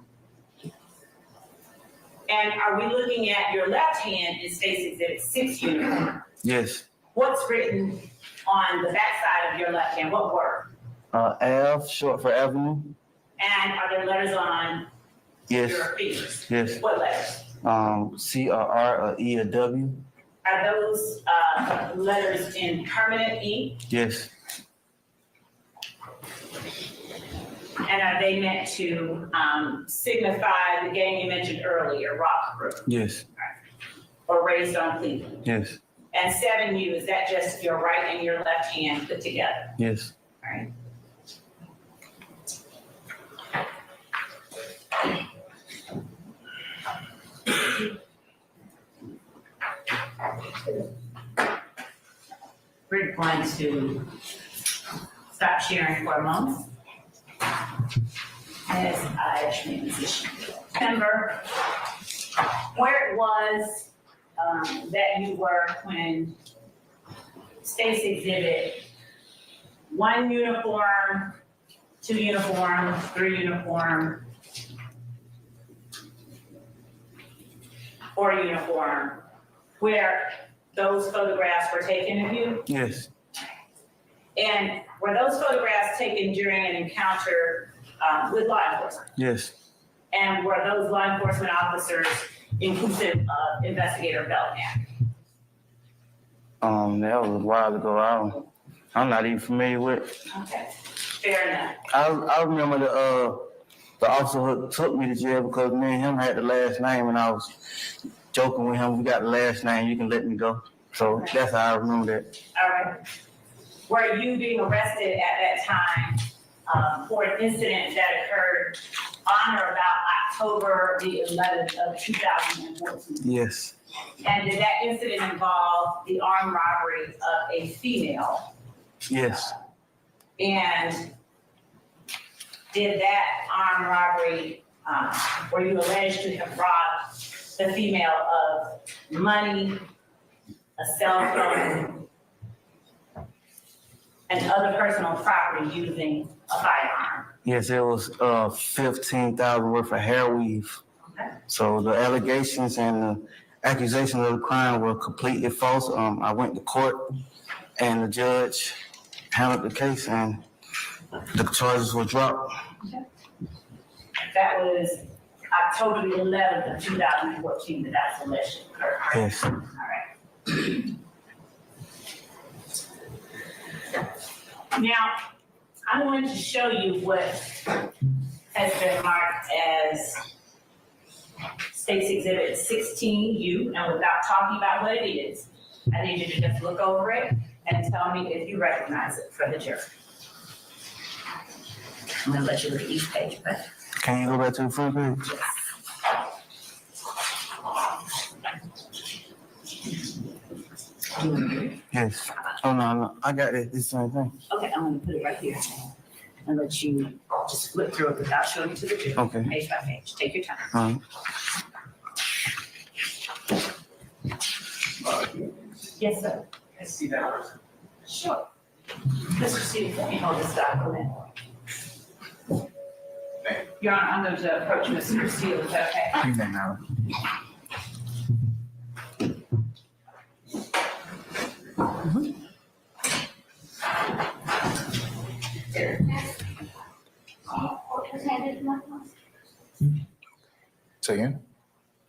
And are we looking at your left hand in State's Exhibit 6 uniform? Yes. What's written on the back side of your left hand? What word? Ave, short for Avenue. And are there letters on Yes. your fingers? Yes. What letters? C, a R, a E, a W. Are those letters in permanent ink? Yes. And are they meant to signify the game you mentioned earlier, rock crew, Yes. or raised on Cleveland? Yes. And 7U, is that just your right and your left hand put together? Yes. All right. We're going to stop sharing for a moment. As I transition. Remember where it was that you were when State's Exhibit 1 uniform, 2 uniform, 3 uniform, 4 uniform, where those photographs were taken of you? Yes. And were those photographs taken during an encounter with law enforcement? Yes. And were those law enforcement officers inclusive of Investigator Belknap? That was a while ago. I'm not even familiar with. Okay, fair enough. I remember the officer who took me to jail because me and him had the last name, and I was joking with him. We got the last name. You can let me go. So that's how I remember that. All right. Were you being arrested at that time for an incident that occurred on or about October the 11th of 2014? Yes, And did that incident involve the armed robbery of a female? yes, And did that armed robbery, were you alleged to have robbed the female of money, a cell phone, and other personal property using a firearm? yes, it was 15,000 worth of hair weave. Okay. So the allegations and the accusation of the crime were completely false. I went to court and the judge handled the case and the charges were dropped. Okay. That was October the 11th of 2014 that that was alleged to occur. Yes. All right. Now, I'm going to show you what has been marked as State's Exhibit 16U, and without talking about what it is, I need you to just look over it and tell me if you recognize it for the jury. I'm gonna let you look at each page, okay? Can you go back to the front page? Yes. Oh, no, I got it. It's the same thing. Okay, I'm gonna put it right here and let you just flip through it without showing it to the jury. Okay. Page by page, take your time. Yes, sir. Can I see that person? Sure. Mr. Stevens, let me hold this document. Your Honor, I'm going to approach Mr. Stevens, okay? You may now. Say again?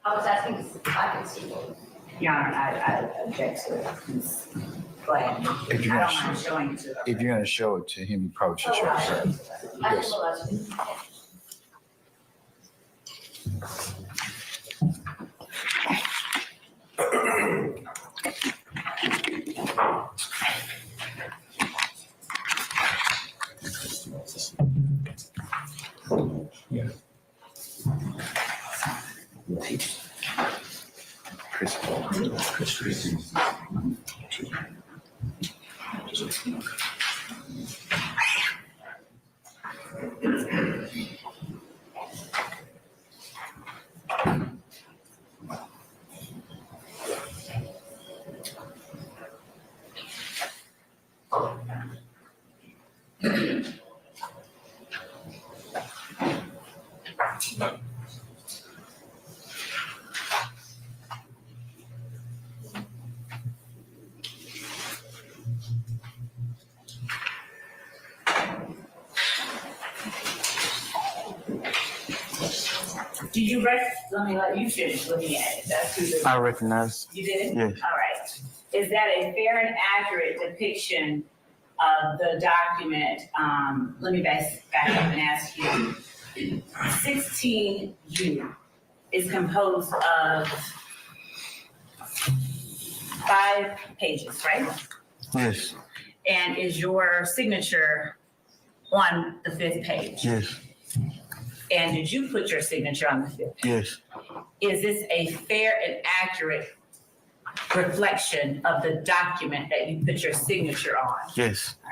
I was asking if I could see it. Your Honor, I object to it. He's glad. If you're I gonna don't mind showing it to her. If you're gonna show it to him, you probably should show it to her. I Yes. will let you. Yeah. Do you let me let you finish looking at it. That's who the. I recognize. You did? Yes. All right. Is that a fair and accurate depiction of the document? Let me back up and ask you. 16U is composed of 5 pages, right? Yes, And is your signature on the 5th page? yes, And did you put your signature on the 5th page? yes, Is this a fair and accurate reflection of the document that you put your signature on? yes. All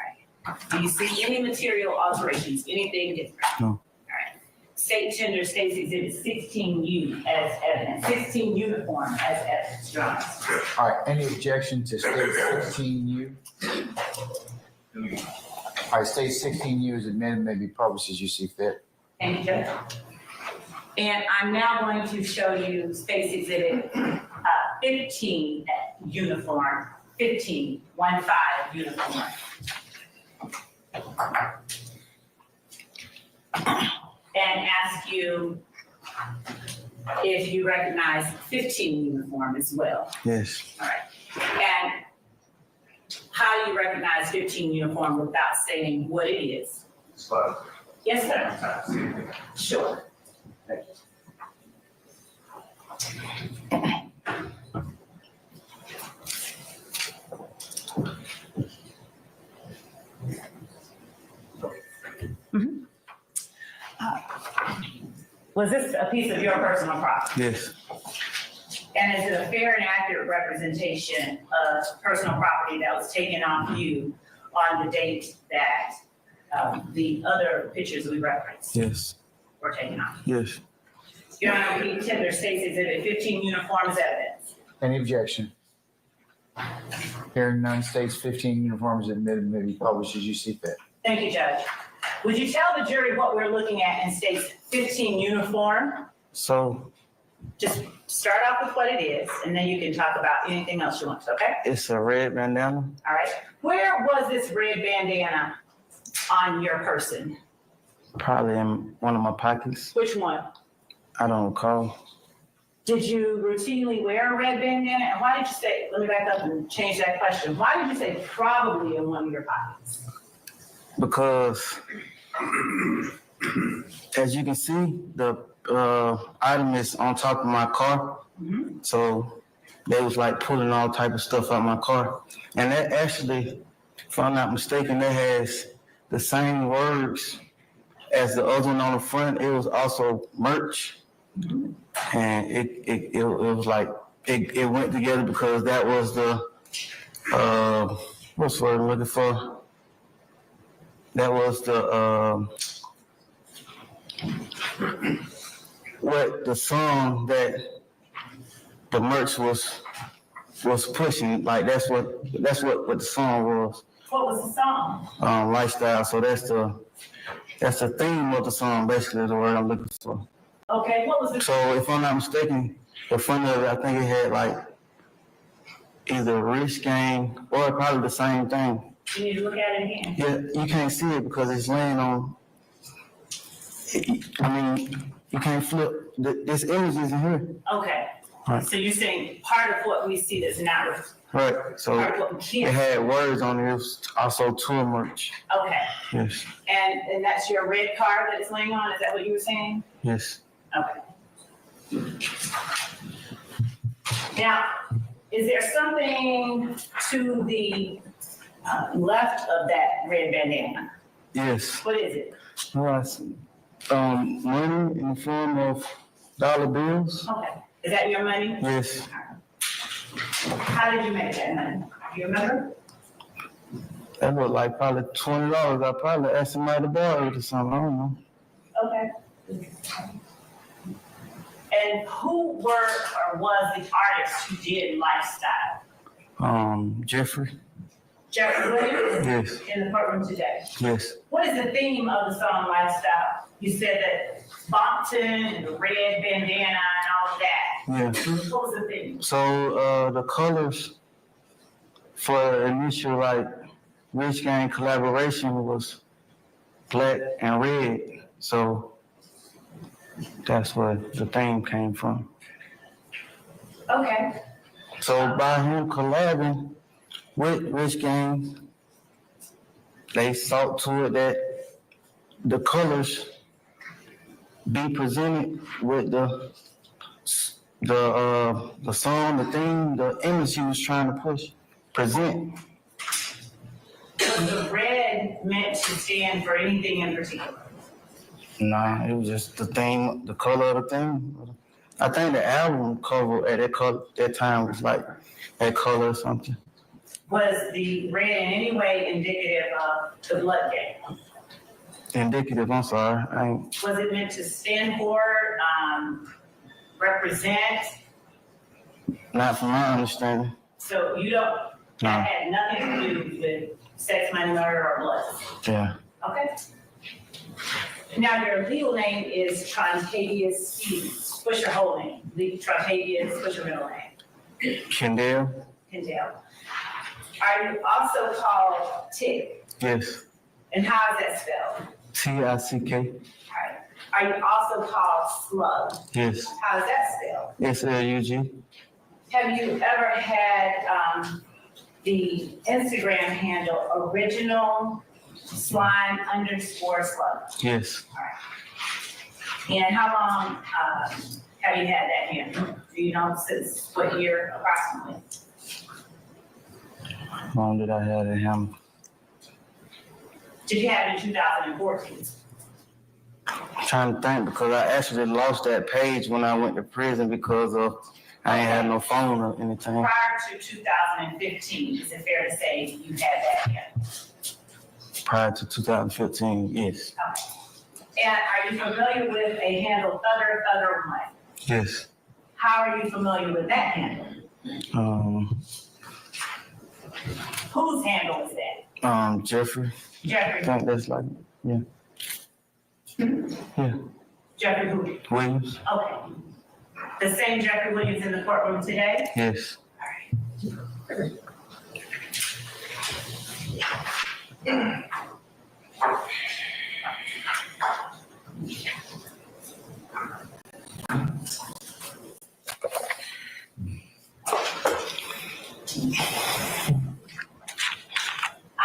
right. Do you see any material alterations, anything different? No. All right. State tender State's Exhibit 16U as evidence, 16 uniform as evidence, Your Honor. All right, any objection to state 16U? All right, state 16U is admitted, may be published as you see fit. Thank you, Judge. And I'm now going to show you State's Exhibit 15 uniform, 15 uniform. And ask you if you recognize 15 uniform as well. Yes. All right. And how you recognize 15 uniform without saying what it is? Yes, sir. Sure. Was this a piece of your personal property? Yes, And is it a fair and accurate representation of personal property that was taken off you on the date that the other pictures we referenced yes, were taken off? yes. Your Honor, the tender states Exhibit 15 uniform as evidence. Any objection? Hearing none, states 15 uniforms admitted may be published as you see fit. Thank you, Judge. Would you tell the jury what we're looking at in states 15 uniform? So Just start off with what it is, and then you can talk about anything else you want to, okay? it's a red bandana. All right. Where was this red bandana on your person? Probably in one of my pockets. Which one? I don't recall. Did you routinely wear a red bandana? And why did you say, let me back up and change that question. Why did you say probably in one of your pockets? Because as you can see, the item is on top of my car. So they was like pulling all type of stuff out of my car. And that actually, if I'm not mistaken, that has the same words as the other one on the front. It was also merch. And it was like, it went together because that was the, what's the word I'm looking for? That was the, what the song that the merch was pushing. Like that's what the song was. What was the song? Lifestyle. So that's the theme of the song, basically is the word I'm looking for. Okay, what was the? So if I'm not mistaken, the front of it, I think it had like either wrist game or probably the same thing. You need to look at it again. Yeah, you can't see it because it's laying on. I mean, you can't flip. This image is in here. Okay. Right. So you're saying part of what we see that's not. Right. So Part of what we it can't. had words on it. It was also tour merch. Okay. Yes. And that's your red card that it's laying on? Is that what you were saying? Yes. Okay. Now, is there something to the left of that red bandana? Yes. What is it? All right. Money in the form of dollar bills. Okay. Is that your money? Yes. How did you make that money? Do you remember? That looked like probably $20. I probably asked somebody to borrow it or something. I don't know. Okay. And who were or was the artist who did Lifestyle? Jeffrey. Jeffrey Williams? Yes. In the courtroom today. Yes. What is the theme of the song Lifestyle? You said that Bompton and the red bandana and all of that. Yeah. What was the theme? So the colors for initial like Rich Gang collaboration was black and red. So that's where the theme came from. Okay. So by him collabing with Rich Gang, they sought to it that the colors be presented with the song, the theme, the image he was trying to present. Was the red meant to stand for anything in particular? Nah, it was just the theme, the color of the theme. I think the album cover at that time was like that color or something. Was the red in any way indicative of the blood gang? Indicative, I'm sorry. Was it meant to stand for, represent? Not from my understanding. So you don't, No. that had nothing to do with sex, money, murder, or blood? Yeah. Okay. Now, your legal name is Tavius Stevens. What's your whole name? Tavius, what's your middle name? Kendall? Kendall. Are you also called Tick? Yes. And how is that spelled? T-I-C-K? All right. Are you also called Slug? Yes. How is that spelled? S-L-U-G? Have you ever had the Instagram handle original slime _ slug? Yes. All right. And how long have you had that handle? Do you know since what year approximately? How long did I have it him? Did you have it in 2014? I'm trying to think because I actually lost that page when I went to prison because of I ain't had no phone or anything. Prior to 2015, is it fair to say you had that handle? Prior to 2015, yes. Okay. And are you familiar with a handle Thugger 1? Yes. How are you familiar with that handle? Whose handle is that? Jeffrey. Jeffrey. I think that's like, yeah. Yeah. Jeffrey who? Williams. Okay. The same Jeffrey Williams in the courtroom today? Yes.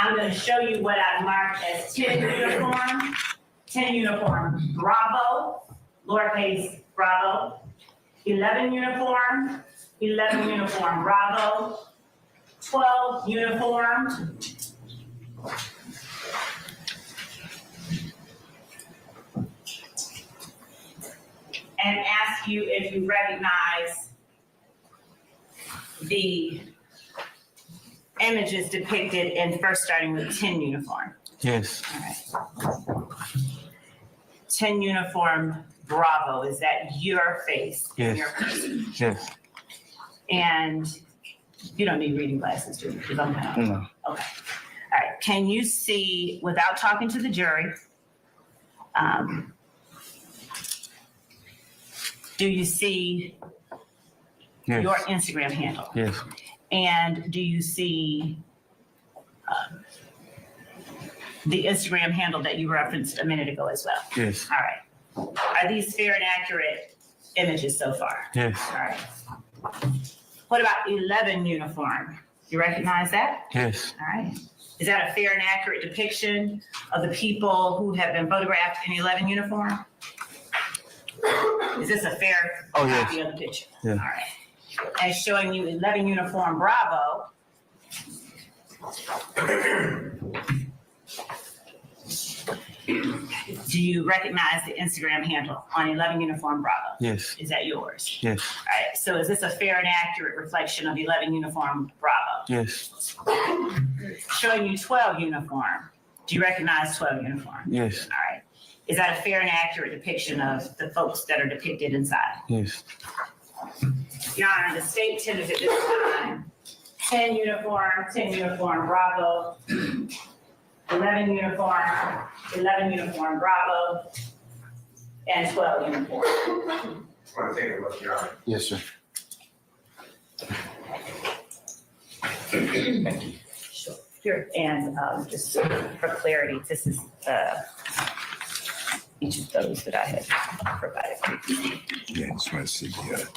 I'm going to show you what I marked as 10 uniform, 10 uniform Bravo, lowercase Bravo, 11 uniform, 11 uniform Bravo, 12 uniform, and ask you if you recognize the images depicted in first starting with 10 uniform. Yes. All right. 10 uniform Bravo, is that your face? Yes. Your person? Yes. And you don't need reading glasses, do you? Because I'm kind of. No. Okay. All right. Can you see, without talking to the jury, do you see Yes. your Instagram handle? Yes. And do you see the Instagram handle that you referenced a minute ago as well? Yes. All right. Are these fair and accurate images so far? Yes. All right. What about 11 uniform? You recognize that? Yes. All right. Is that a fair and accurate depiction of the people who have been photographed in 11 uniform? Is this a fair copy of the picture? Yeah. All right. And showing you 11 uniform Bravo. Do you recognize the Instagram handle on 11 uniform Bravo? Yes. Is that yours? Yes. All right. So is this a fair and accurate reflection of 11 uniform Bravo? Yes. Showing you 12 uniform. Do you recognize 12 uniform? Yes. All right. Is that a fair and accurate depiction of the folks that are depicted inside? Yes. Your Honor, the state tentative at this time, 10 uniform Bravo, 11 uniform Bravo, and 12 uniform. I want to take a look, Your Honor. Yes, sir. Sure. And just for clarity, this is each of those that I had provided. Yeah, I just want to see the.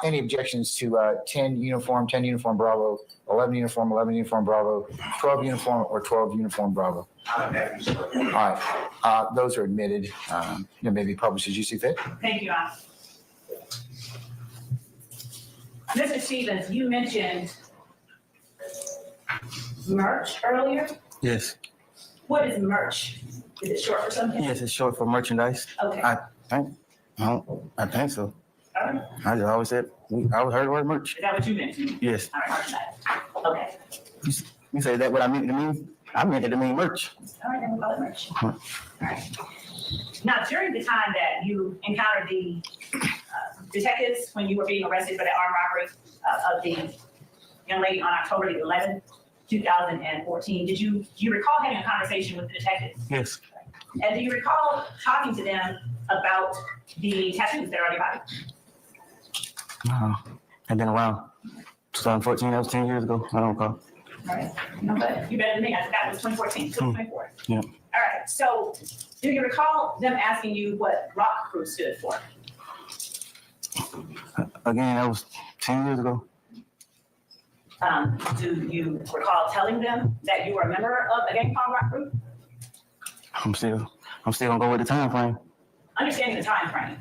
Any objections to 10 uniform Bravo, 11 uniform Bravo, 12 uniform, or 12 uniform Bravo? I'm happy to. All right, those are admitted. Maybe published as you see fit. Thank you, Your Honor. Mr. Stevens, you mentioned merch earlier. Yes. What is merch? Is it short for something? Yes, it's short for merchandise. Okay. I think so. All right. I just always said, I always heard the word merch. Is that what you mentioned? Yes. All right, merchandise. Okay. You say that what I meant it to mean? I meant it to mean merch. All right, then we'll call it merch. All right. Now, during the time that you encountered the detectives when you were being arrested for the armed robbery of the young lady on October the 11th, 2014, do you recall having a conversation with the detectives? Yes. And do you recall talking to them about the tattoos that are on your body? I've been around. 2014, that was 10 years ago. I don't recall. All right, no, but you better than me, I forgot it was 2014, 2024. Yeah. All right, so do you recall them asking you what rock crew stood for? Again, that was 10 years ago. Do you recall telling them that you were a member of a gang called rock crew? I'm still gonna go with the time frame. Understanding the time frame.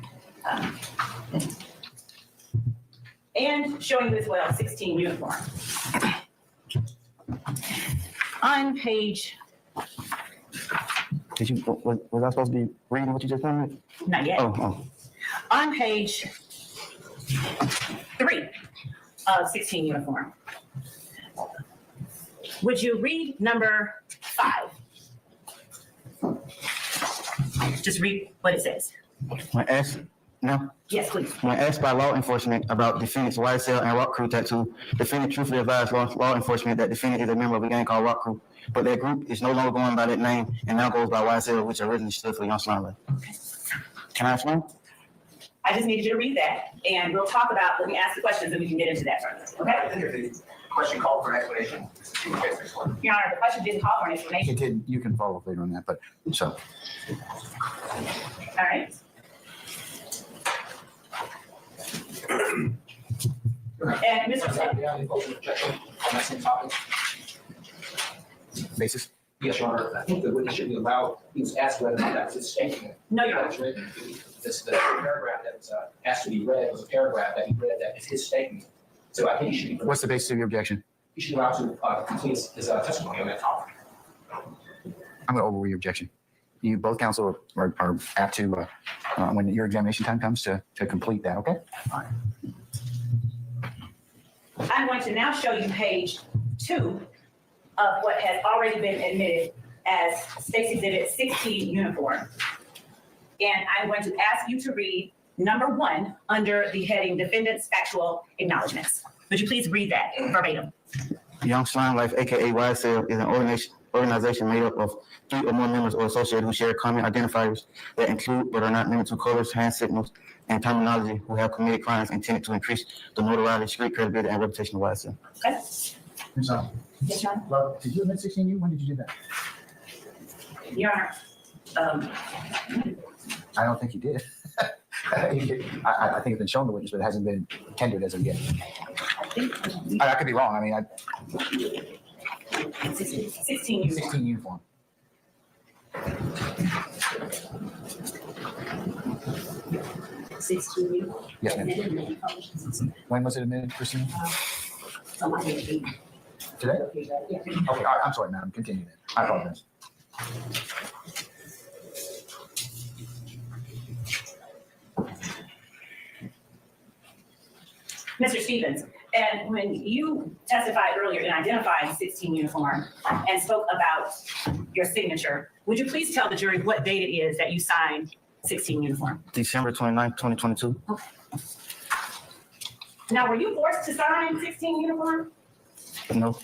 And showing you as well 16 uniform. On page, Did you, was I supposed to be reading what you just told me? not yet. Oh. On page 3 of 16 uniform, would you read number 5? Just read what it says. When asked, no? Yes, please. When asked by law enforcement about defendant's Ysl and Rock Crew tattoo, defendant truthfully advised law enforcement that defendant is a member of a gang called Rock Crew, but that group is no longer going by that name and now goes by Ysl, which originally stood for Young Slime Life. Okay. Can I explain? I just needed you to read that, and we'll talk about, let me ask the questions and we can get into that further, I okay? think if the question called for an explanation, you can get this one. Your Honor, the question didn't call for an explanation. It did, you can follow later on that, but, so. All right. And Mr. Smith, Yeah, any vote of objection on that same topic? Basis? Yes, Your Honor. I think the witness should be allowed, he was asked whether or not that was his statement. No, Your Honor. This, the paragraph that was asked to be read was a paragraph that he read that is his statement. So I think he should be. What's the basis of your objection? He should be allowed to complete his testimony on that topic. I'm going to overrule your objection. You both counsel are apt to, when your examination time comes, to complete that, okay? All right. I'm going to now show you page 2 of what has already been admitted as State's Exhibit 16 uniform. And I'm going to ask you to read number 1 under the heading Defendant's Factual Acknowledgements. Would you please read that verbatim? Young Slime Life, aka Ysl, is an organization made up of 3 or more members or associates who share common identifiers that include but are not limited to colors, hand signals, and terminology, who have committed crimes intended to increase the notoriety, street credibility, and reputation of Ysl. Okay. I'm sorry. Yes, Your Honor. Love, did you admit 16 you? When did you do that? Your Honor, I don't think you did. I think it's been shown to witness, but it hasn't been tendered as of yet. I could be wrong. I mean, 16 uniform. 16 uniform. Yes, ma'am. When was it admitted, Christine? Today? Okay, all right, I'm sorry, madam. Continue then. I apologize. Mr. Stevens, and when you testified earlier in identifying 16 uniform and spoke about your signature, would you please tell the jury what date it is that you signed 16 uniform? December 29th, 2022. Okay. Now, were you forced to sign 16 uniform? No.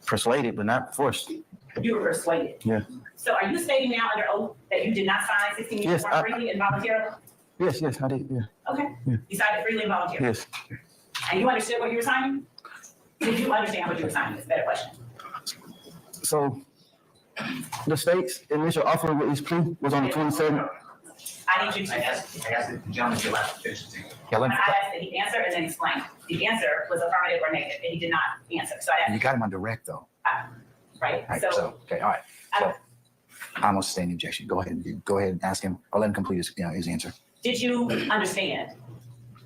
Persuaded, but not forced. You were persuaded. Yeah. So are you stating now under oath that you did not sign 16 Yes, uniform freely and voluntarily? Yes, I did, yeah. Okay. Yeah. You signed it freely and voluntarily? Yes. And you understood what you were signing? Did you understand what you were signing? It's a better question. So the state's initial offer with his plea was on the 27th. I need you to. I asked the gentleman to allow to finish the statement. Yeah, I asked that he answer and then explain. The answer was affirmative or negative, and he did not answer. So I You asked, got him on direct, though. right? All right, So so, okay, all right. So I'm gonna sustain the objection. Go ahead and ask him, or let him complete his answer. did you understand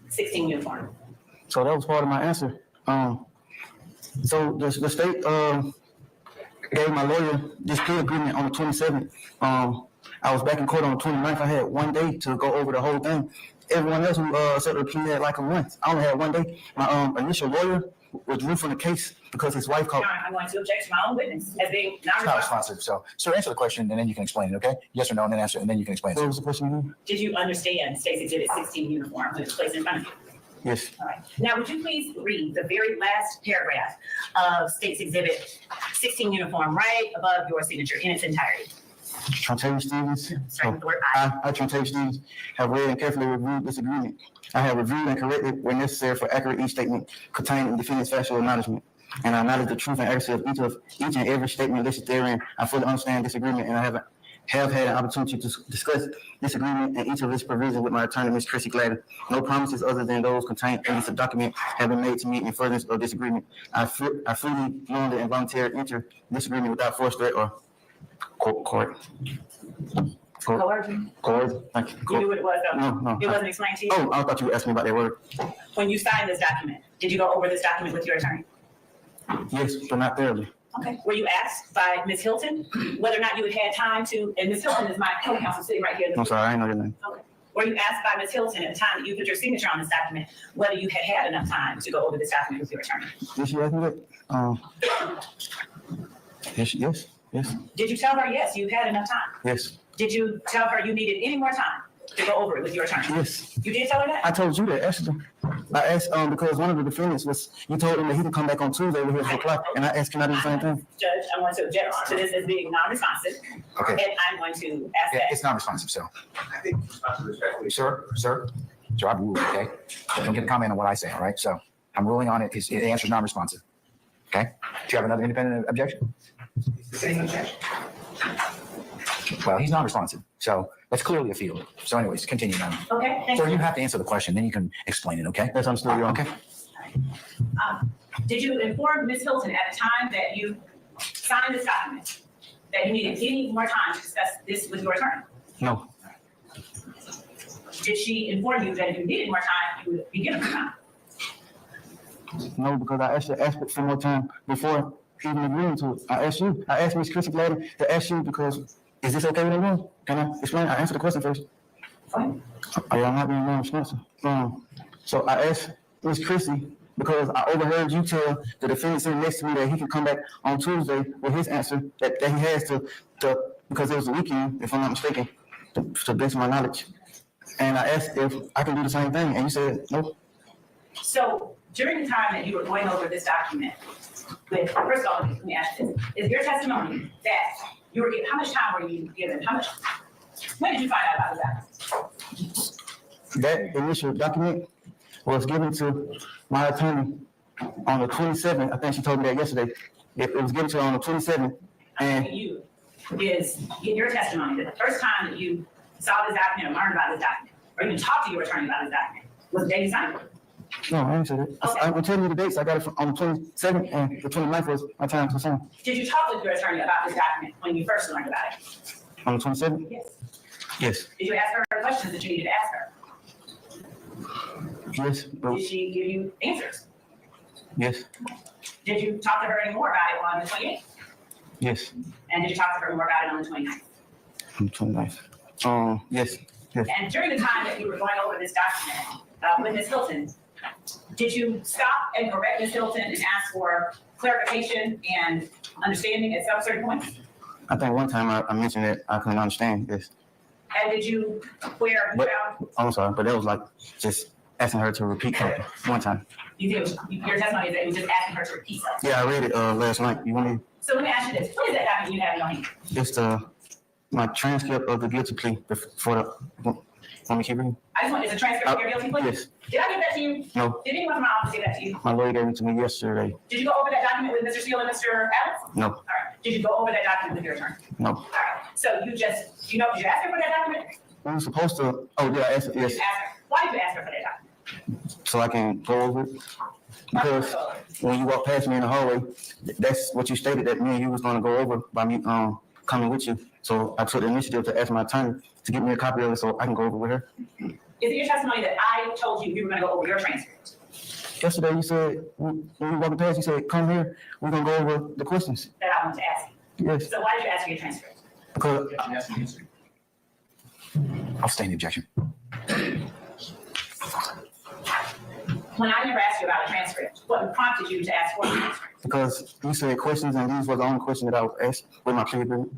16 uniform? So that was part of my answer. So the state gave my lawyer this plea agreement on the 27th. I was back in court on the 29th. I had 1 day to go over the whole thing. Everyone else who accepted the plea had like a month. I only had 1 day. My initial lawyer withdrew from the case because his wife called. Your Honor, I'm going to object to my own witness as being It's not non-responsive. responsive, so answer the question and then you can explain it, okay? Yes or no, and then answer, and then you can explain What it. was the question again? Did you understand State's Exhibit 16 uniform when it was placed in front of you? Yes. All right. Now, would you please read the very last paragraph of State's Exhibit 16 uniform right above your signature in its entirety? Tavius Stevens. Starting with the word I. I, Tavius Stevens, have read and carefully reviewed this agreement. I have reviewed and corrected where necessary for accurate each statement contained in defendant's factual acknowledgement. and I acknowledge the truth and accuracy of each and every statement listed therein. I fully understand this agreement, and I have had an opportunity to discuss this agreement and each of its provisions with my attorney, Ms. Chrissy Gladden. No promises other than those contained in this document have been made to me in furtherance of this agreement. I freely, knowingly, and voluntarily enter this agreement without force, threat, or coercion. Thank you. You knew what it was, though? No. It wasn't explained to you? Oh, I thought you were asking me about that word. When you signed this document, did you go over this document with your attorney? Yes, but not thoroughly. Okay. Were you asked by Ms. Hilton whether or not you had had time to, and Ms. Hilton is my co-counsel sitting right here. I'm sorry, I didn't know your name. Okay. Were you asked by Ms. Hilton at the time that you put your signature on this document whether you had had enough time to go over this document with your attorney? Did she ask me that? Yes. Did you tell her, yes, you had enough time? Yes. Did you tell her you needed any more time to go over it with your attorney? Yes. You did tell her that? I told you that, actually. I asked, because one of the defendants you told him that he can come back on Tuesday over here at 4 o'clock, and I asked, can I do the same thing? Judge, I'm going to object to this as being non-responsive. Okay. And I'm going to ask Yeah, that. it's not responsive, so. I think, respectfully, Sir, I've ruled, okay? Don't get a comment on what I say, all right? So I'm ruling on it. The answer is non-responsive. Okay? Do you have another independent objection? the same objection. Well, he's non-responsive, so that's clearly a field. So anyways, continue now. Okay, thank So you. you have to answer the question, then you can explain it, okay? Yes, I'm still here. Okay. Did you inform Ms. Hilton at the time that you signed this document that you needed any more time to discuss this with your attorney? No. Did she inform you that if you needed more time, you would be given more time? No, because I actually asked for more time before even agreeing to it. I asked Ms. Chrissy Gladden to ask you because, is this okay with everyone? Can I explain? I answered the question first. Fine. I'm not being non-responsive. So I asked Ms. Chrissy because I overheard you tell the defendant sitting next to me that he can come back on Tuesday with his answer that he has to because it was a weekend, if I'm not mistaken, to base my knowledge. And I asked if I can do the same thing, and you said no. So during the time that you were going over this document, first of all, let me ask this, is your testimony that you were given, how much time were you given? When did you find out about this? That initial document was given to my attorney on the 27th. I think she told me that yesterday. It was given to her on the 27th. And You is in your testimony that the first time that you saw this document or learned about this document, or even talked to your attorney about this document, was the day you signed it. no, I answered it. Okay. I'm telling you the dates. I got it on the 27th and the 29th was my time to sign. Did you talk with your attorney about this document when you first learned about it? On the 27th? Yes. Yes. Did you ask her the questions that you needed to ask her? Yes. Did she give you answers? Yes. Did you talk to her any more about it on the 28th? Yes. And did you talk to her more about it on the 29th? On the 29th. Yes. Yes. And during the time that you were going over this document with Ms. Hilton, did you stop and correct Ms. Hilton and ask for clarification and understanding at some certain points? I think one time I mentioned that I couldn't understand this. And did you, where you But, found, I'm sorry, but that was like just asking her to repeat something one time. you think it was, your testimony is that you were just asking her to repeat something? Yeah, I read it last night. You want me? So let me ask you this, what is that document you have in your hand? It's my transcript of the guilty plea for the. Want me to keep reading? I just want, it's a transcript of your guilty plea? Yes. Did I give that to you? No. Did anyone from my office give that to you? My lawyer gave it to me yesterday. Did you go over that document with Mr. Steele and Mr. Adams? No. All right, did you go over that document with your attorney? No. All right, so you just, did you ask her for that document? We were supposed to. Oh, did I ask? Did Yes. you ask her? Why did you ask her for that document? So I can go over it. Because when you walk past me in the hallway, that's what you stated that me and you was going to go over by me coming with you. So I took the initiative to ask my attorney to get me a copy of it so I can go over with her. Is it your testimony that I told you were gonna go over your transcript? Yesterday you said when you walking past, you said, "Come here, we're gonna go over the questions." That I wanted to ask you. Yes. So why did you ask for your transcript? Because I'll stay in the objection. When I never asked you about a transcript, what prompted you to ask for a transcript? because you said questions and these were the only question that I was asked with my plea agreement.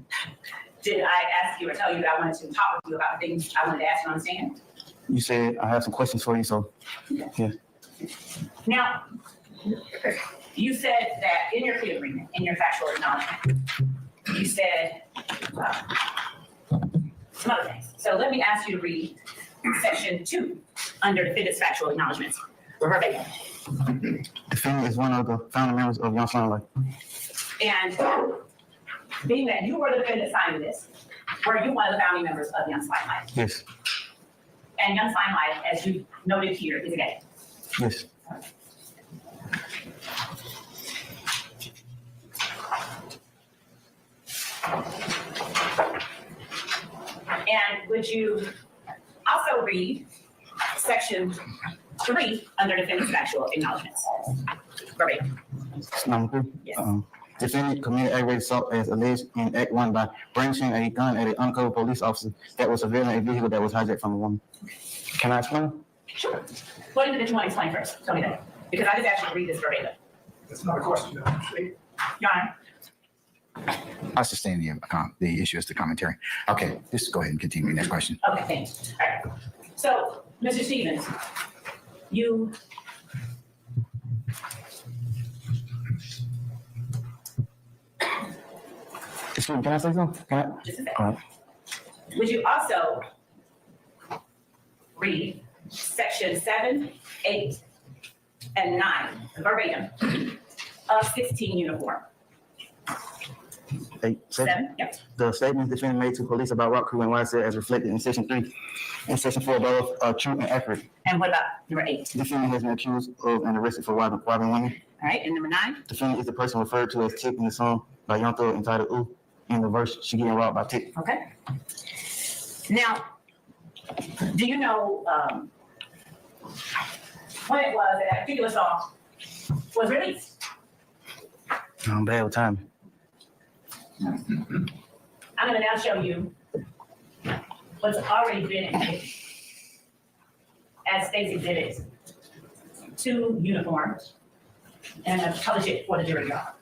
Did I ask you or tell you that I wanted to talk with you about things I wanted to ask you on the stand? You said I have some questions for you, so yeah. Now, you said that in your plea agreement, in your factual acknowledgement, you said some other things. So let me ask you to read section 2 under defendant's factual acknowledgements. Verbatim. Defendant is one of the founding members of Young Slime Life. And being that you were the defendant signing this, were you one of the founding members of Young Slime Life? Yes. And Young Slime Life, as you noted here, is gay. Yes. And would you also read section 3 under defendant's factual acknowledgements? Verbatim. Number 3. Yes. Defendant committed aggravated assault as alleged in Act 1 by brandishing a gun at an undercover police officer that was surveilling a vehicle that was hijacked from a woman. Can I explain? Sure. What is it that you want to explain first? Tell me that. Because I just asked you to read this verbatim. That's not a question. Your Honor. I'll sustain the issue as the commentary. Okay, just go ahead and continue. Next question. Okay, thanks. All right. So, Mr. Stevens, you Excuse me, can I say something? Can I? just a second. All right. Would you also read section 7, 8, and 9 verbatim of 16 uniform? 8, 7. Yep. The statements defendant made to police about Rock Crew and Ysl as reflected in section 3 and section 4 above are true and accurate. And what about number 8? Defendant has been accused of and arrested for robbing women. All right, and number 9? Defendant is the person referred to as Tick in the song by Young Thug entitled Ooh, in the verse She Getting Robbed by Tick. Okay. Now, do you know when it was that particular song was released? I'm bad with timing. I'm going to now show you what's already been admitted as State's Exhibit 2 uniforms, and I've published it for the jury, Your Honor.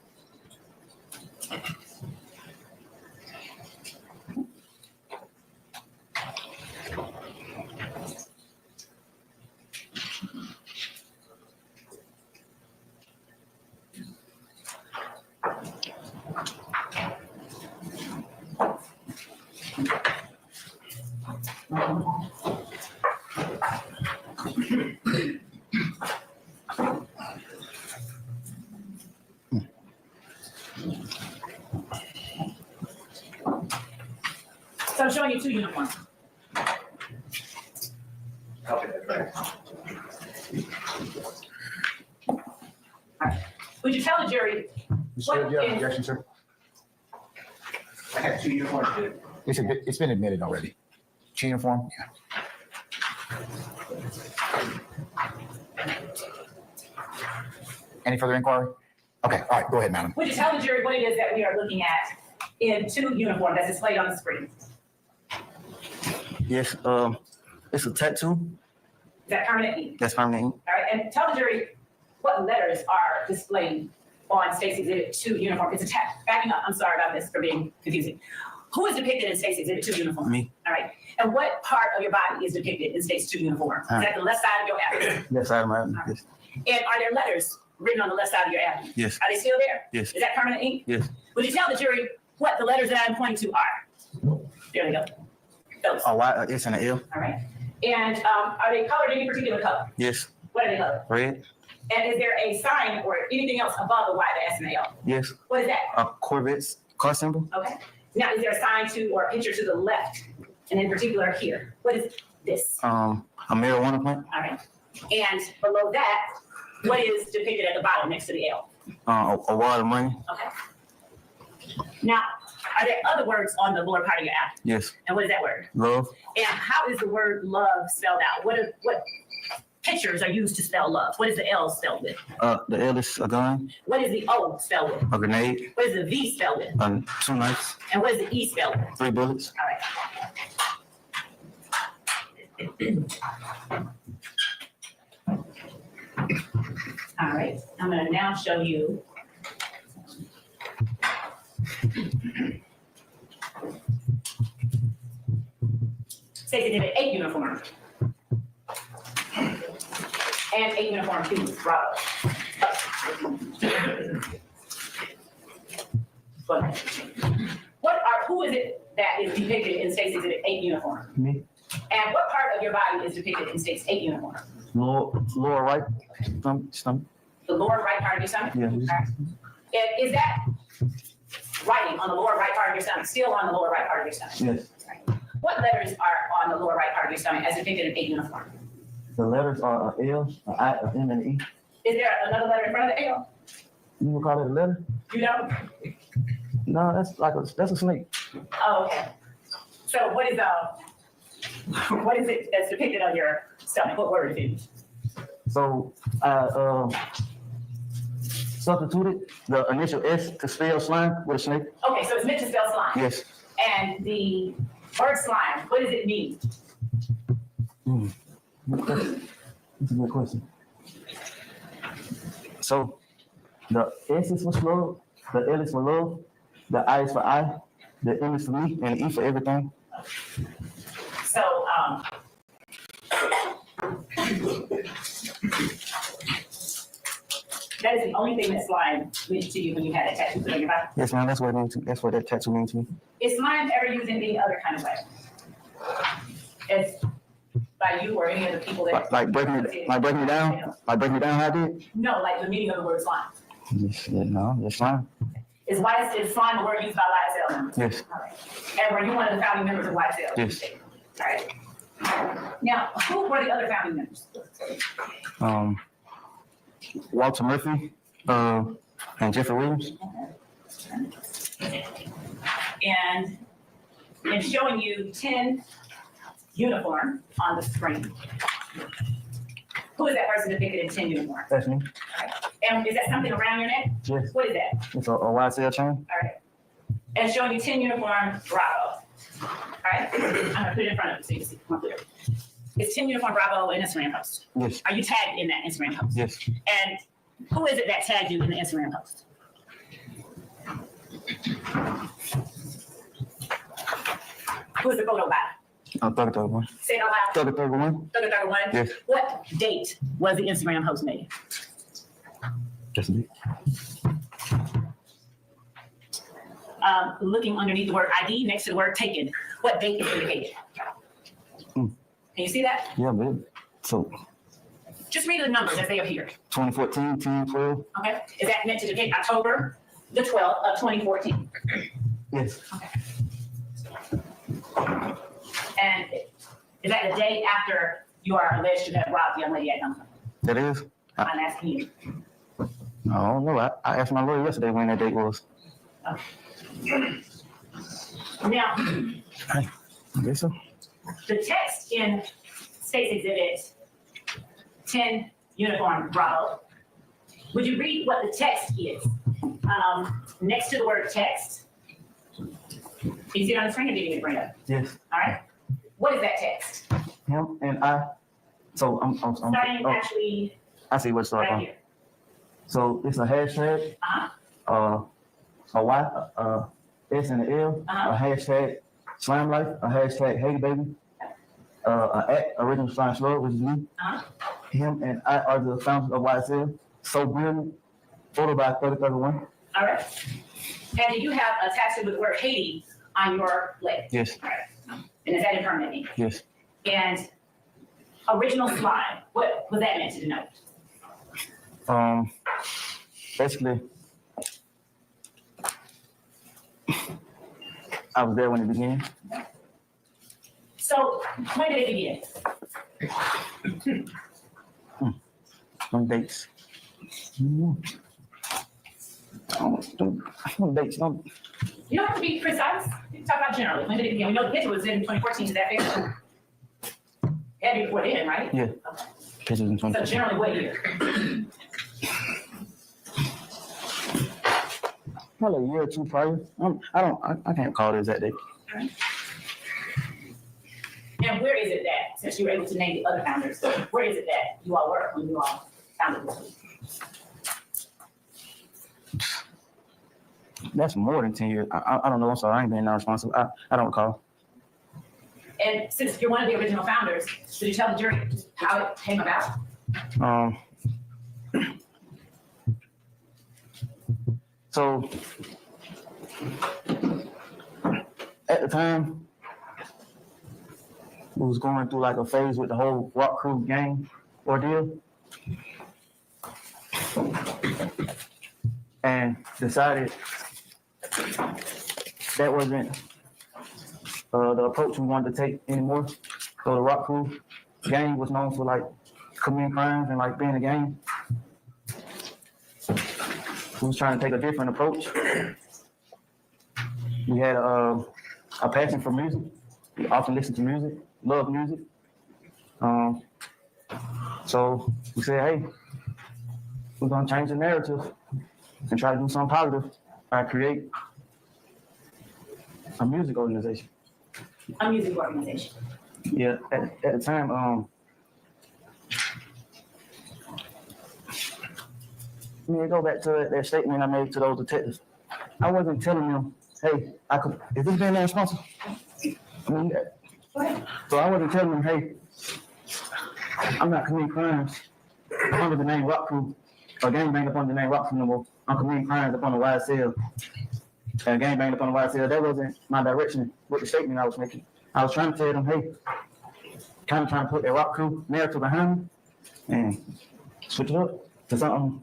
So I'm showing you 2 uniforms. Would you tell the jury what Do you have is, objection, sir? I have 2 uniforms. It's been admitted already. Uniform? Yeah. Any further inquiry? Okay, all right, go ahead, madam. would you tell the jury what it is that we are looking at in 2 uniforms that's displayed on the screen? Yes, it's a tattoo. Is that permanent ink? That's permanent ink. All right, and tell the jury what letters are displayed on State's Exhibit 2 uniform. It's a backing up, I'm sorry about this for being confusing. Who is depicted in State's Exhibit 2 uniform? Me. All right, and what part of your body is depicted in State's 2 uniform? Is that the left side of your abdomen? Left side of my abdomen. Yes. And are there letters written on the left side of your abdomen? Yes. Are they still there? Yes. Is that permanent ink? Yes. Would you tell the jury what the letters that I'm pointing to are? There they go. Those. A Y, a S, and an L. All right. And are they colored any particular color? Yes. What are they colored? Red. And is there a sign or anything else above the Y, the S, and the L? Yes. What is that? A Corvette's car symbol. Okay. Now, is there a sign to or a picture to the left, and in particular here? What is this? A marijuana plant. All right. And below that, what is depicted at the bottom next to the L? A wad of money. Okay. Now, are there other words on the lower part of your abdomen? Yes. And what is that word? Love. And how is the word love spelled out? What pictures are used to spell love? What is the L spelled with? The L is a gun. What is the O spelled with? A grenade. What is the V spelled with? 2 knives. And what is the E spelled with? 3 bullets. All right. All right, I'm going to now show you State's Exhibit 8 uniform. And 8 uniform 2, bravo. Who is it that is depicted in State's Exhibit 8 uniform? Me. And what part of your body is depicted in State's 8 uniform? Lower right. Stomach. the lower right part of your stomach? Yeah. All right. Is that writing on the lower right part of your stomach still on the lower right part of your stomach? Yes. What letters are on the lower right part of your stomach as depicted in A uniform? The letters are a L, an I, an M, and an E. Is there another letter in front of the L? You would call it a letter? You don't? No, that's a snake. Oh, okay. So what is it that's depicted on your stomach? What word is it? So I substituted the initial S to spell slime with a snake. Okay, so it's meant to spell slime. Yes. And the word slime, what does it mean? That's a good question. So the S is for slow, the L is for love, the I is for I, the M is for me, and the E for everything. So, that is the only thing that slime meant to you when you had that tattoo put on your body. Yes, ma'am. That's what it means. That's what that tattoo means to me. Is slime ever used in any other kind of way? As by you or any other people that Like breaking me down how I did. No, like the meaning of the word slime. Yes, yeah, no, that's fine. Is slime a word used by YSL members? Yes. All right. And were you one of the founding members of YSL? Yes. All right. Now, who were the other founding members? Walter Murphy, and Jeffrey Williams. And in showing you 10 uniform on the screen. Who is that person depicted in 10 uniform? That's me. All right. And is that something around your neck? Yes. What is that? It's a YSL chain. All right. And showing you 10 uniform Bravo. All right. I'm gonna put it in front of you so you can see. Come up here. It's 10 uniform Bravo in Instagram post. Yes. Are you tagged in that Instagram post? Yes. And who is it that tagged you in the Instagram post? Who is the photo by? 31. Say it out loud. 31. 31? Yes. What date was the Instagram post made? Just me. Looking underneath the word ID next to the word taken, what date is indicated? Can you see that? Yeah, babe. So Just read the numbers as they appear. 2014, 10, 12. Okay? Is that meant to depict October the 12th of 2014? Yes. Okay. And is that the day after you are alleged to have robbed the young lady at gunpoint? That is. I'm asking you. I don't know. I asked my lawyer yesterday when that date was. Now, I guess so. the text in State's Exhibit 10 Uniform Bravo, would you read what the text is? Next to the word text. Can you see it on the screen or do you need to bring it up? Yes. All right. What is that text? Him and I. So I'm Starting actually I see what's right on. here. So it's a hashtag, a Y, S and a L, a hashtag Slime Life, a hashtag Hey Baby, at Original Slime Slow, which is me. Him and I are the founders of YSL. So brilliant. Photo by 3031. All right. And do you have a tattoo with the word Haiti on your leg? Yes. All right. And is that in permanent ink? Yes. And original slime, what was that meant to denote? Basically, I was there when it began. So when did it begin? Some dates. Some dates. No. You don't have to be precise. You can talk about generally. When did it begin? We know the picture was in 2014. Is that fair? It had to be before then, right? Yeah. Pictures in So 2014. generally, what year? Probably a year or two prior. I can't call it exact date. All right. And where is it that, since you were able to name the other founders, where is it that you all were when you all founded this? That's more than 10 years. I don't know. I'm sorry. I ain't being non-responsible. I don't recall. And since you're one of the original founders, could you tell the jury how it came about? So at the time, we was going through like a phase with the whole rock crew gang ordeal. and decided that wasn't the approach we wanted to take anymore. So the rock crew gang was known for like committing crimes and like being a gang. We was trying to take a different approach. We had a passion for music. We often listened to music, love music. So we said, hey, we're gonna change the narrative and try to do something positive. I create a music organization. A music organization. Yeah, at the time, let me go back to that statement I made to those detectives. I wasn't telling them, hey, is this being responsible? So I wasn't telling them, hey, I'm not committing crimes under the name Rock Crew, or gangbang up under the name Rock Crew no more. I'm committing crimes up on the YSL, and gangbang up on the YSL. That wasn't my direction with the statement I was making. I was trying to tell them, hey, kind of trying to put that Rock Crew narrative behind me and switch it up to something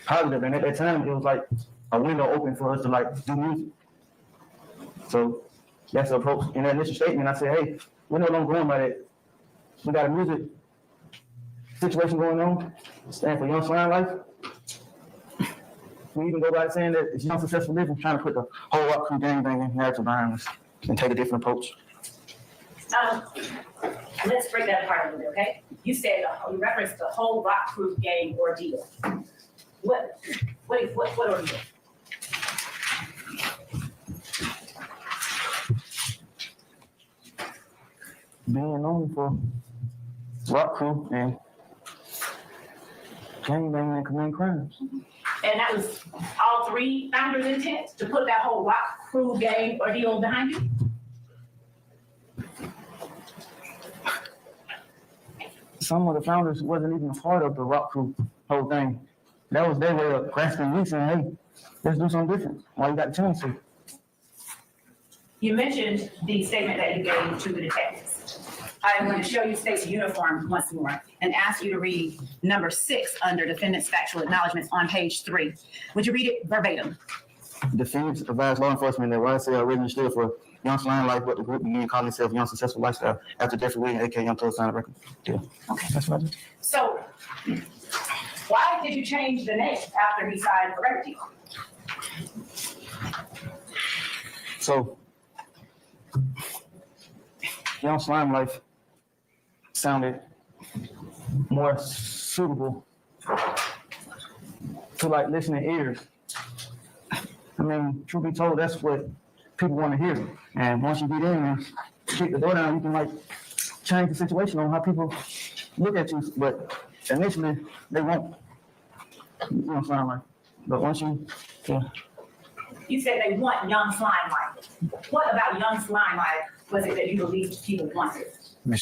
positive. And at that time, it was like a window open for us to like do music. So that's the approach. In that initial statement, I said, hey, we're no longer going by that. We got a music situation going on, stand for Young Slime Life. We even go by saying that it's young successful living, trying to put the whole Rock Crew gangbanging narrative behind us and take a different approach. Let's break that apart a little bit, okay? You said you referenced the whole Rock Crew gang ordeal. What ordeal? Being known for Rock Crew and gangbanging and committing crimes. And that was all three founders' intent to put that whole Rock Crew gang ordeal behind you? Some of the founders wasn't even a part of the Rock Crew whole thing. That was their way of grasping me saying, hey, let's do something different. Why you got a chance to? You mentioned the statement that you gave to the detectives. I want to show you state's uniform once more and ask you to read number 6 under defendant's factual acknowledgments on page 3. Would you read it verbatim? Defendants advised law enforcement that YSL originally stood for Young Slime Life, but the group began calling itself Young Successful Lifestyle after Jeffrey Williams, aka Young Total Sign Record. Yeah. Okay. That's what I did. So, why did you change the name after he signed the record deal? So, Young Slime Life sounded more suitable to like listening ears. I mean, truth be told, that's what people want to hear. And once you get in and kick the door down, you can like change the situation on how people look at you. But initially, they won't. You know, Slime Life. But once you, yeah. You said they want Young Slime Life. What about Young Slime Life was it that you believed people wanted? I'm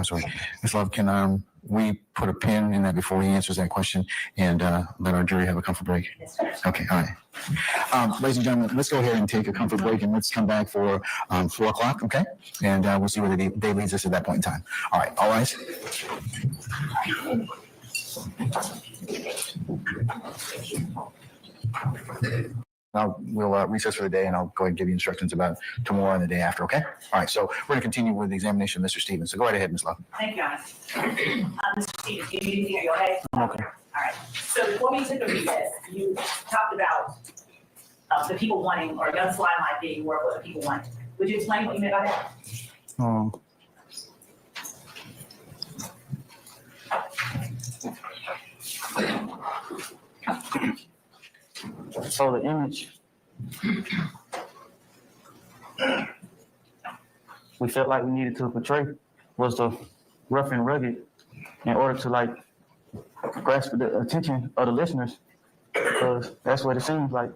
sorry. Ms. Love, can we put a pin in that before he answers that question and let our jury have a comfort break? Yes, sir. Okay, all right. Ladies and gentlemen, let's go ahead and take a comfort break and let's come back for 4 o'clock, okay? And we'll see where the day leads us at that point in time. All right, all rise. We'll recess for the day and I'll go ahead and give you instructions about tomorrow and the day after, okay? All right, so we're going to continue with the examination of Mr. Stevens. So go right ahead, Ms. Love. Thank you, Honest. Mr. Stevens, do you need anything? Are you okay? Okay. All right. So before we took the recess, you talked about the people wanting, or Young Slime Life being more of what the people wanted. Would you explain what you meant by that? So the image we felt like we needed to portray was the rough and rugged in order to like grasp the attention of the listeners, because that's what it seems like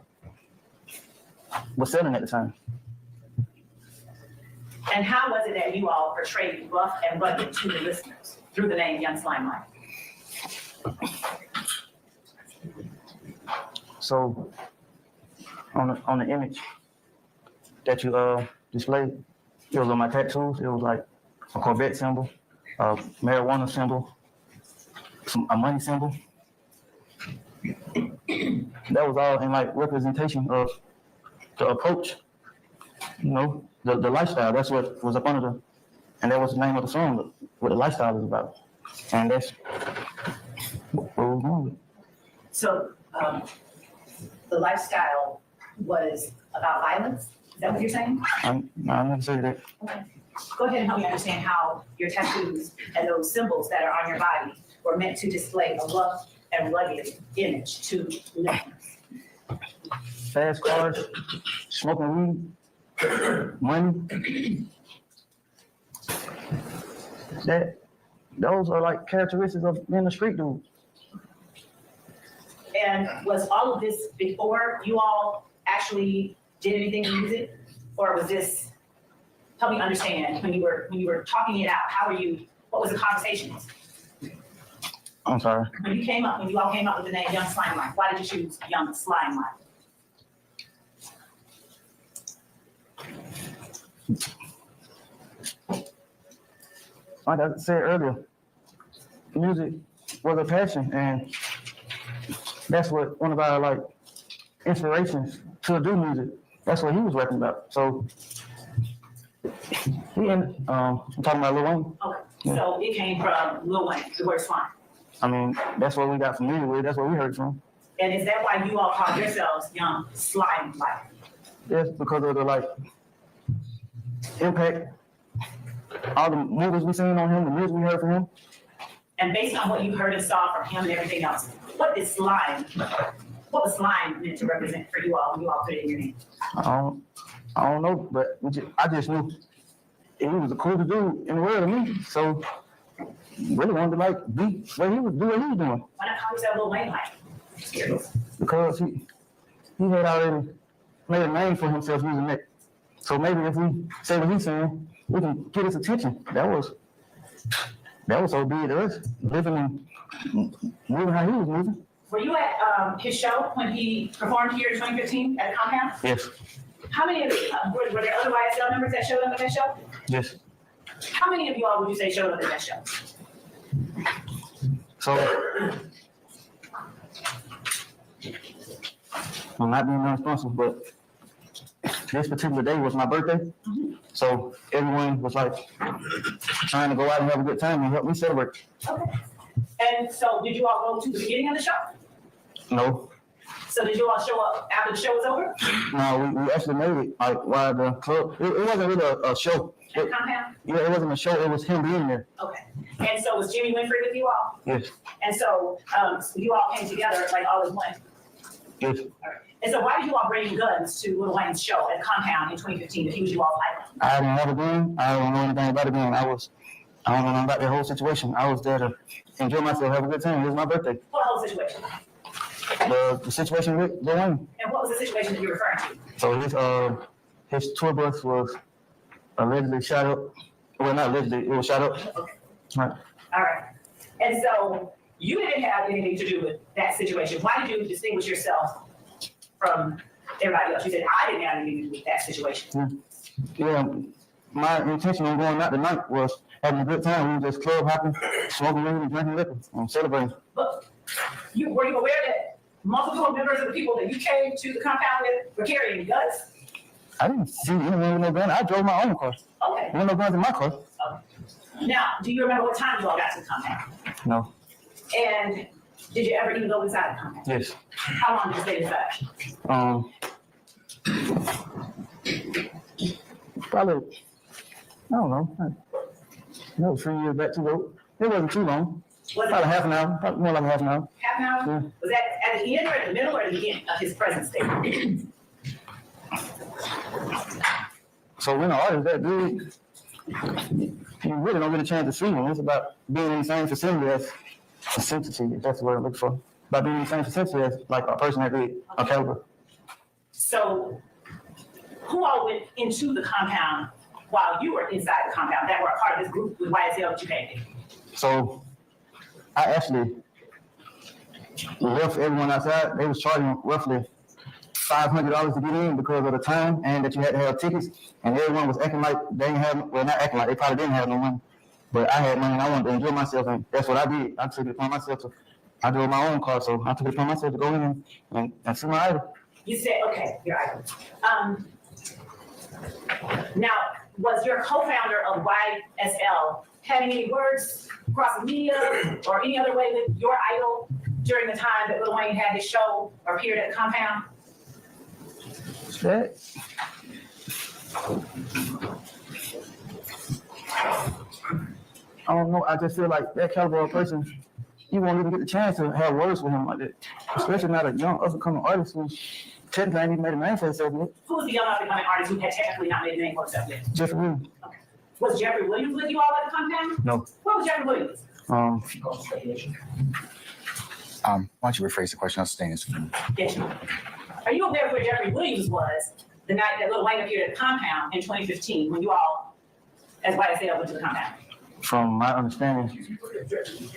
was selling at the time. And how was it that you all portrayed rough and rugged to the listeners through the name Young Slime Life? So on the image that you displayed, it was on my tattoos. It was like a Corvette symbol, a marijuana symbol, a money symbol. that was all in like representation of the approach, you know, the lifestyle. That's what was up under the, and that was the name of the song, what the lifestyle is about. And that's what we're doing. So, the lifestyle was about violence? Is that what you're saying? I never said that. Okay. Go ahead and help me understand how your tattoos and those symbols that are on your body were meant to display a rough and rugged image to listeners. Fast cars, smoking weed, money. Those are like characteristics of being a street dude. And was all of this before you all actually did anything in music? Or was this, help me understand, when you were talking it out, what was the conversation? I'm sorry. When you all came up with the name Young Slime Life, why did you choose Young Slime Life? Like I said earlier, music was a passion, and that's what one of our like inspirations to do music. That's what he was rapping about. So I'm talking about Lil Wayne. Okay, so it came from Lil Wayne, the word slime. I mean, that's what we got familiar with. That's what we heard from. And is that why you all call yourselves Young Slime Life? Yes, because of the like impact, all the movies we seen on him, the music we heard from him. And based on what you heard and saw from him and everything else, what was slime meant to represent for you all when you all put it in your name? I don't know, but I just knew he was the coolest dude in the world to me. So really wanted to like be what he was doing. Why not call yourself Lil Wayne Life? Because he had already made a name for himself using that. So maybe if we say what he's saying, we can get his attention. That was so big to us, living and moving how he was moving. Were you at his show when he performed here in 2015 at the compound? Yes. How many of were there other YSL members that showed up at that show? Yes. How many of you all would you say showed up at that show? So I'm not being irresponsible, but this particular day was my birthday. Mm-hmm. So everyone was like trying to go out and have a good time and help me celebrate. Okay. And so did you all go to the beginning of the show? No. So did you all show up after the show was over? No, we actually made it like while the club, it wasn't really a show. Compound? Yeah, it wasn't a show, it was him being there. Okay. And so was Jimmy Winfrey with you all? Yes. And so you all came together like all as one? Yes. All right. And so why did you all bring guns to Lil Wayne's show at Compound in 2015 if he was you all pilot? I didn't have a gun. I don't know anything about a gun. I don't know nothing about the whole situation. I was there to enjoy myself, have a good time. It was my birthday. What whole situation? The situation with Lil Wayne. And what was the situation that you're referring to? So his tour bus was allegedly shot up. Well, not allegedly, it was shot up. Okay. Right. All right. And so you didn't have anything to do with that situation. Why did you distinguish yourself from everybody else? You said, I didn't have anything to do with that situation. Yeah, my intention on going out tonight was having a good time. We were just club hopping, smoking weed and drinking liquor and celebrating. But were you aware that multiple members of the people that you came to the compound with were carrying guns? I didn't see anyone with no gun. I drove my own car. Okay. There were no guns in my car. Okay. Now, do you remember what time you all got to the compound? No. And did you ever even go inside the compound? Yes. How long did you stay inside? Probably, I don't know. That was 3 years back too old. It wasn't too long. Was Probably it half an hour. Probably more like half an hour. half an hour? Yeah. Was that at the end or at the middle or at the beginning of his present statement? So when an artist that big, you really don't get a chance to see him. It's about being in the same vicinity as a sensitive. That's the word I'm looking for. About being in the same vicinity as like a person that big, a caliber. So who all went into the compound while you were inside the compound that were a part of this group with YSL that you came in? So I actually left everyone outside. They was charging roughly $500 to get in because of the time and that you had to have tickets. And everyone was acting like they didn't have, well, not acting like, they probably didn't have no money. But I had money and I wanted to enjoy myself, and that's what I did. I took it upon myself to I drove my own car, so I took it upon myself to go in and see my idol. You said, okay, your idol. Now, was your co-founder of YSL having any words across the media or any other way with your idol during the time that Lil Wayne had his show or appeared at the compound? That I don't know. I just feel like that caliber of person, you won't even get the chance to have words with him like that. Especially not a young up-and-coming artist who technically ain't even made a name for himself yet. Who was the young up-and-coming artist who had technically not made a name for himself yet? Jeffrey Williams. Okay. Was Jeffrey Williams with you all at the compound? No. Where was Jeffrey Williams? Why don't you rephrase the question? I'll stay in this. Yes. Are you aware of where Jeffrey Williams was the night that Lil Wayne appeared at the compound in 2015 when you all, as YSL, went to the compound? From my understanding.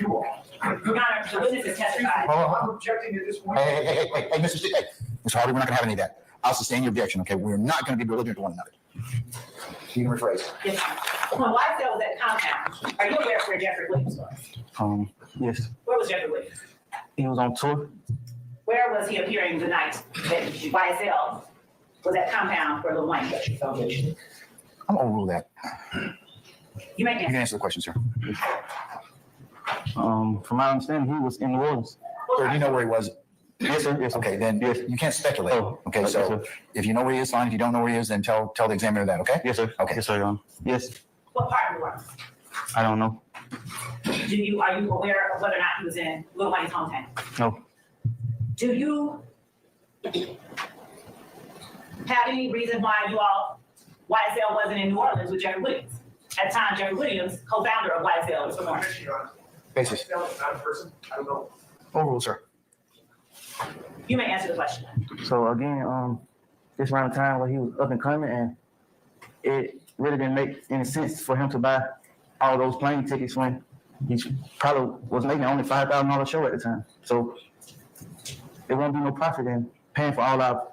Your Honor, the witnesses testified. I'm objecting at this point. Hey, Mr. Harvey, we're not gonna have any of that. I'll sustain your objection, okay? We're not gonna be belligerent to one another. You can rephrase. Yes. When YSL was at the compound, are you aware of where Jeffrey Williams was? Yes. Where was Jeffrey Williams? He was on tour. Where was he appearing the night that YSL was at compound for Lil Wayne? Foundation. I'm gonna overrule that. You may You can answer the question, sir. From my understanding, he was in New Orleans. Sir, do you know where he was? Yes, sir. Yes, sir. Okay, then you can't speculate. Oh, Okay, yes, so sir. if you know where he is, fine. If you don't know where he is, then tell the examiner that, okay? Yes, sir. Okay. Yes, sir, Your Honor. Yes. What part of New Orleans? I don't know. Are you aware of whether or not he was in Lil Wayne's hometown? No. Do you have any reason why YSL wasn't in New Orleans with Jeffrey Williams? At the time, Jeffrey Williams, co-founder of YSL, was from Orange. Basis. Not a person. I don't know. Overrule, sir. You may answer the question. So again, this around the time where he was up and coming, and it really didn't make any sense for him to buy all those plane tickets when he probably was making only $5,000 show at the time. So it won't be no profit in paying for all our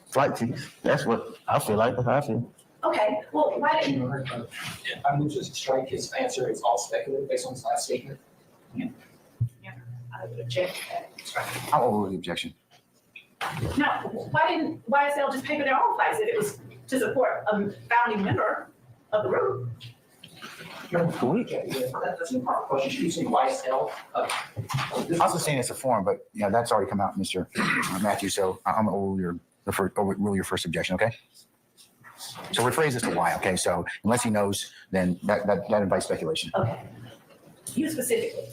flight tickets. That's what I feel like. That's how I feel. Okay, well, why didn't I move to strike his answer. It's all speculative based on his last statement. I would object to that. I'll overrule the objection. Now, why didn't YSL just pay for their own flights if it was to support a founding member of the group? That's an important question. Should you say YSL? I'll sustain it's a form, but yeah, that's already come out, Mr. Matthew. So I'm gonna overrule your first objection, okay? So rephrase this to why, okay? So unless he knows, then that invites speculation. Okay. You specifically,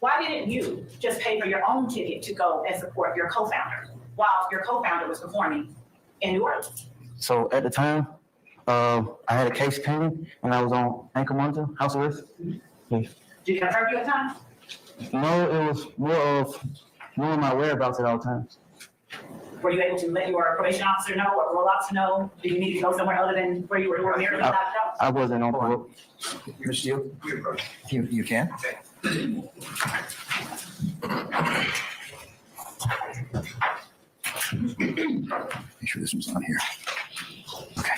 why didn't you just pay for your own ticket to go and support your co-founder while your co-founder was performing in New Orleans? So at the time, I had a case pending, and I was on ankle monitor, house arrest. Yes. Did you have curfew at the time? No, it was more of knowing my whereabouts at all times. Were you able to let your probation officer know or parole officer know that you needed to go somewhere other than where you were near the laptop? I wasn't on parole. Mr. Steele, you can. Make sure this one's on here. Okay.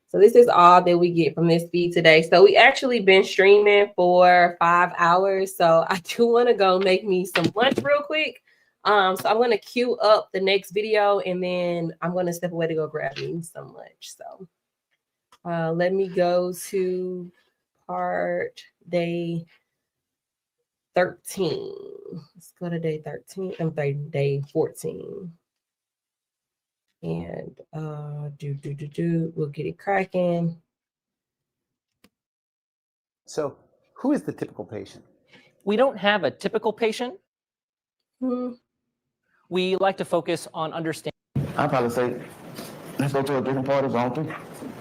So this is all that we get from this feed today. So we actually been streaming for 5 hours. So I do want to go make me some lunch real quick. So I'm going to queue up the next video, and then I'm going to step away to go grab me some lunch. So let me go to part day 13. Let's go to day 13. I'm sorry, day 14. And we'll get it cracking. So who is the typical patient? We don't have a typical patient. We like to focus on understanding. I'd probably say, let's go to a different part of zone 3.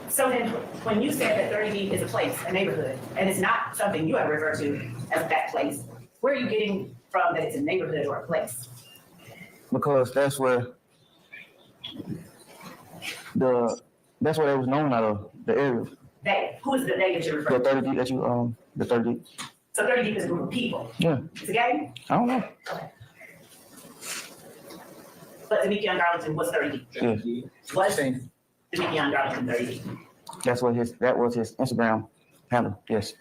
So then when you said that 30B is a place, a neighborhood, and it's not something you ever refer to as that place, where are you getting from that it's a neighborhood or a place? Because that's where it was known out of the area. They, who is the they that you're The referring to? 30 deep that you, the 30 deep. So 30 deep is a group of people. Yeah, It's a game? I don't know. But Demetrius Darlington was 30 deep. Yeah, Was Demetrius Darlington 30 deep? that was his Instagram handle, yes.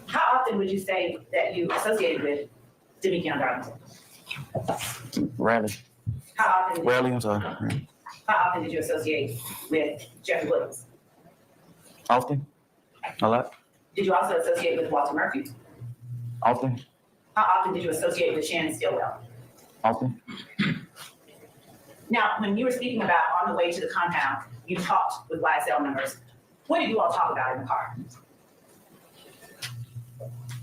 How often would you say that you associated with Demetrius Darlington? Rarely, How often, I'm sorry. how often did you associate with Jeffrey Williams? Often, a lot, Did you also associate with Walter Murphy? often, How often did you associate with Shannon Stillwell? often. Now, when you were speaking about on the way to the compound, you talked with YSL members. What did you all talk about in the car?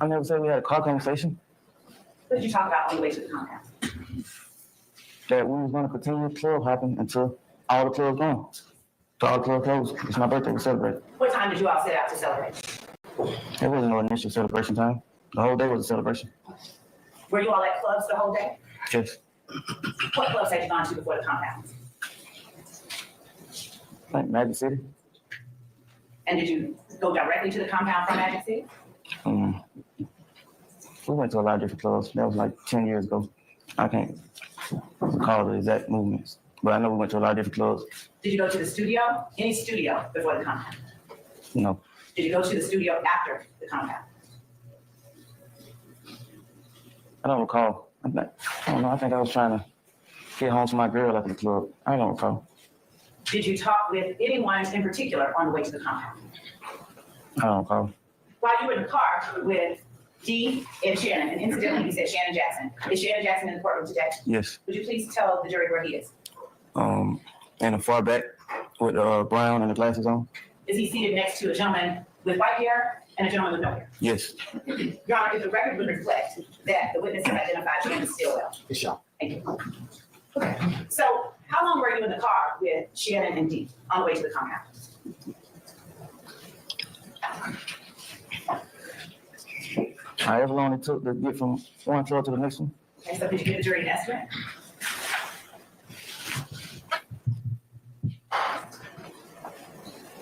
I never said we had a car conversation, What did you talk about on the way to the compound? that we was gonna continue club hopping until all the clubs gone. So all the clubs closed. It's my birthday, we celebrate. What time did you all set out to celebrate? There wasn't no initial celebration time. The whole day was a celebration. Were you all at clubs the whole day? Yes, What clubs had you gone to before the compound? like Magic City. And did you go directly to the compound from Magic City? We went to a lot of different clubs. That was like 10 years ago. I can't recall the exact movements, but I know we went to a lot of different clubs. Did you go to the studio? Any studio before the compound? No, Did you go to the studio after the compound? I don't recall. I don't know. I think I was trying to get home to my girl after the club. I don't recall. Did you talk with anyone in particular on the way to the compound? I don't recall. While you were in the car with Dee and Shannon, and incidentally, you said Shannon Jackson. Is Shannon Jackson in the courtroom today? Yes. Would you please tell the jury where he is? In the far back with brown and the glasses on. Is he seated next to a gentleman with white hair and a gentleman with no hair? Yes. Your Honor, if the record would reflect that the witness has identified Shannon Stillwell. Yes, y'all. Thank you. Okay, so how long were you in the car with Shannon and Dee on the way to the compound? However long it took to get from one club to the next one. Okay, so did you give the jury an estimate?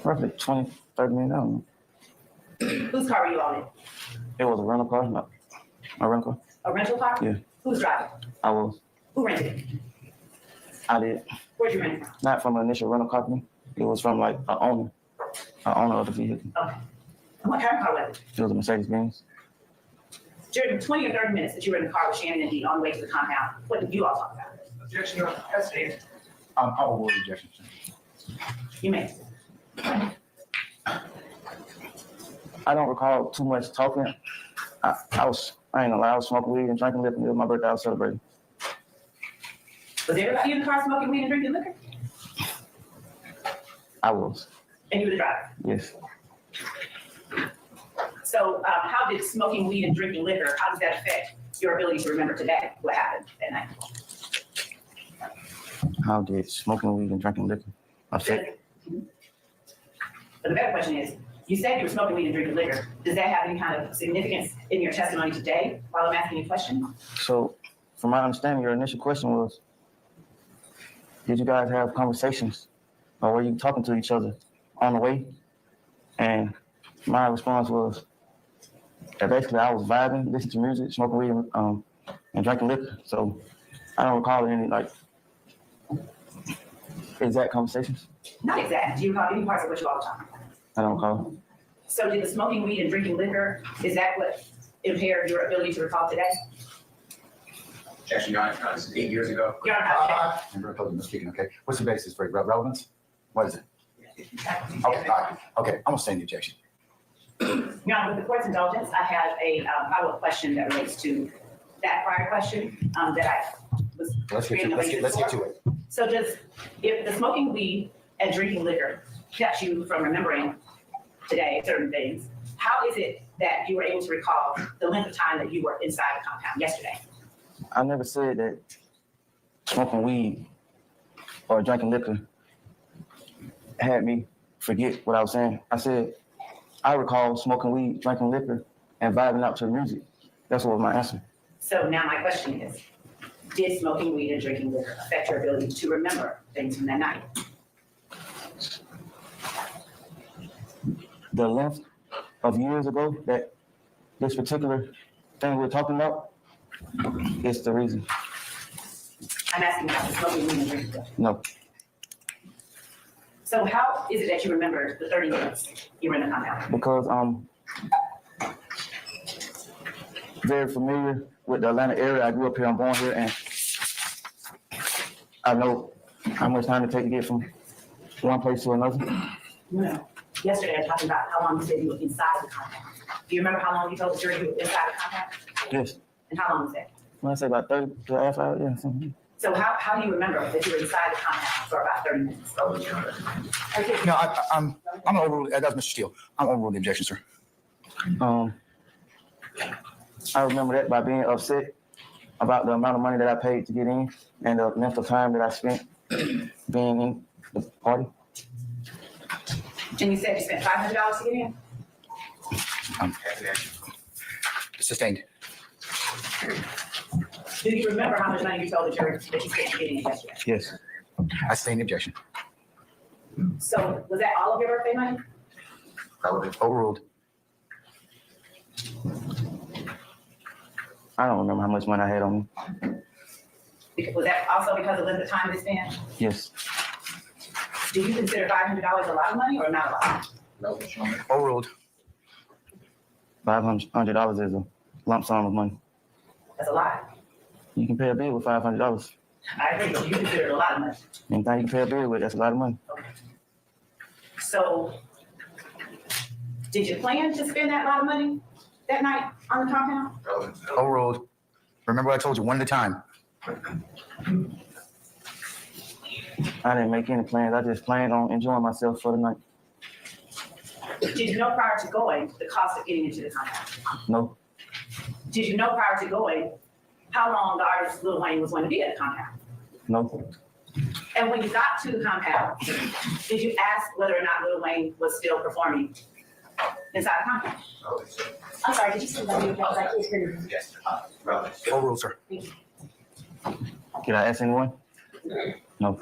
Roughly 20, 30 minutes, I don't know. Whose car were you all in? It was a rental car, no. A rental car? A rental car? Yeah. Who's driving? I was. Who rented it? I did. Where'd you rent it from? Not from an initial rental company. It was from like an owner of the vehicle. Okay. And what kind of car was it? It was a Mercedes-Benz. During the 20 or 30 minutes that you were in the car with Shannon and Dee on the way to the compound, what did you all talk about? Objection, Your Honor. Hesitate. I'll award objection. You may. I don't recall too much talking. I ain't gonna lie, I was smoking weed and drinking liquor. It was my birthday, I was celebrating. Was everybody in the car smoking weed and drinking liquor? I was, And you were the driver? yes. So how did smoking weed and drinking liquor, how does that affect your ability to remember today what happened that night? How did smoking weed and drinking liquor affect? But the better question is, you said you were smoking weed and drinking liquor. Does that have any kind of significance in your testimony today while I'm asking you questions? So, from my understanding, your initial question was, did you guys have conversations or were you talking to each other on the way? And my response was that basically I was vibing, listening to music, smoking weed, and drinking liquor. So I don't recall any like exact conversations. Not exact. Do you recall any parts of what you all were talking about? I don't recall. So did the smoking weed and drinking liquor, is that what impaired your ability to recall today? Objection, Your Honor. This is 8 years ago. Your Honor, Member opposing speaking, okay. What's the basis for relevance? What is it? Okay, all right. Okay, I'm gonna stand the objection. Your Honor, with the court's indulgence, I have a follow-up question that relates to that prior question that I was. Let's get to it. So if the smoking weed and drinking liquor kept you from remembering today certain things, how is it that you were able to recall the length of time that you were inside the compound yesterday? I never said that smoking weed or drinking liquor had me forget what I was saying. I said I recall smoking weed, drinking liquor, and vibing out to the music. That's what was my answer. So now my question is, did smoking weed and drinking liquor affect your ability to remember things from that night? the length of years ago that this particular thing we're talking about is the reason. I'm asking about the smoking room and drinking. No, So how is it that you remember the 30 minutes you were in the compound? because I'm very familiar with the Atlanta area. I grew up here, I'm born here, and I know how much time it takes to get from one place to another. No. Yesterday, I'm talking about how long you said you were inside the compound. Do you remember how long you told the jury you were inside the compound? Yes. And how long was that? When I say about 30 to a half hour, yeah. Something. So how do you remember that you were inside the compound for about 30 minutes? No, I'm overruled. That's Mr. Steele. I'm overruled the objection, sir. I remember that by being upset about the amount of money that I paid to get in and the length of time that I spent being in the party. And you said you spent $500 to get in? Sustained. Do you remember how much money you told the jury that you spent to get in yesterday? Yes. I sustain the objection. So was that all of your birthday money? Overruled. I don't remember how much money I had on me. Was that also because of the time they spent? Yes. Do you consider $500 a lot of money or not a lot? No. Overruled. $500 is a lump sum of money. That's a lot. You can pay a bill with $500. I agree, but you consider it a lot of money. Anything you can pay a bill with, that's a lot of money. So did you plan to spend that lot of money that night on the compound? Overruled. Remember what I told you, one at a time. I didn't make any plans. I just planned on enjoying myself for the night. Did you know prior to going the cost of getting into the compound? No, Did you know prior to going how long the artist Lil Wayne was going to be at the compound? no, And when you got to the compound, did you ask whether or not Lil Wayne was still performing inside the compound? I'm sorry, did you say that? Yes. Overruled, sir. did I ask anyone? No,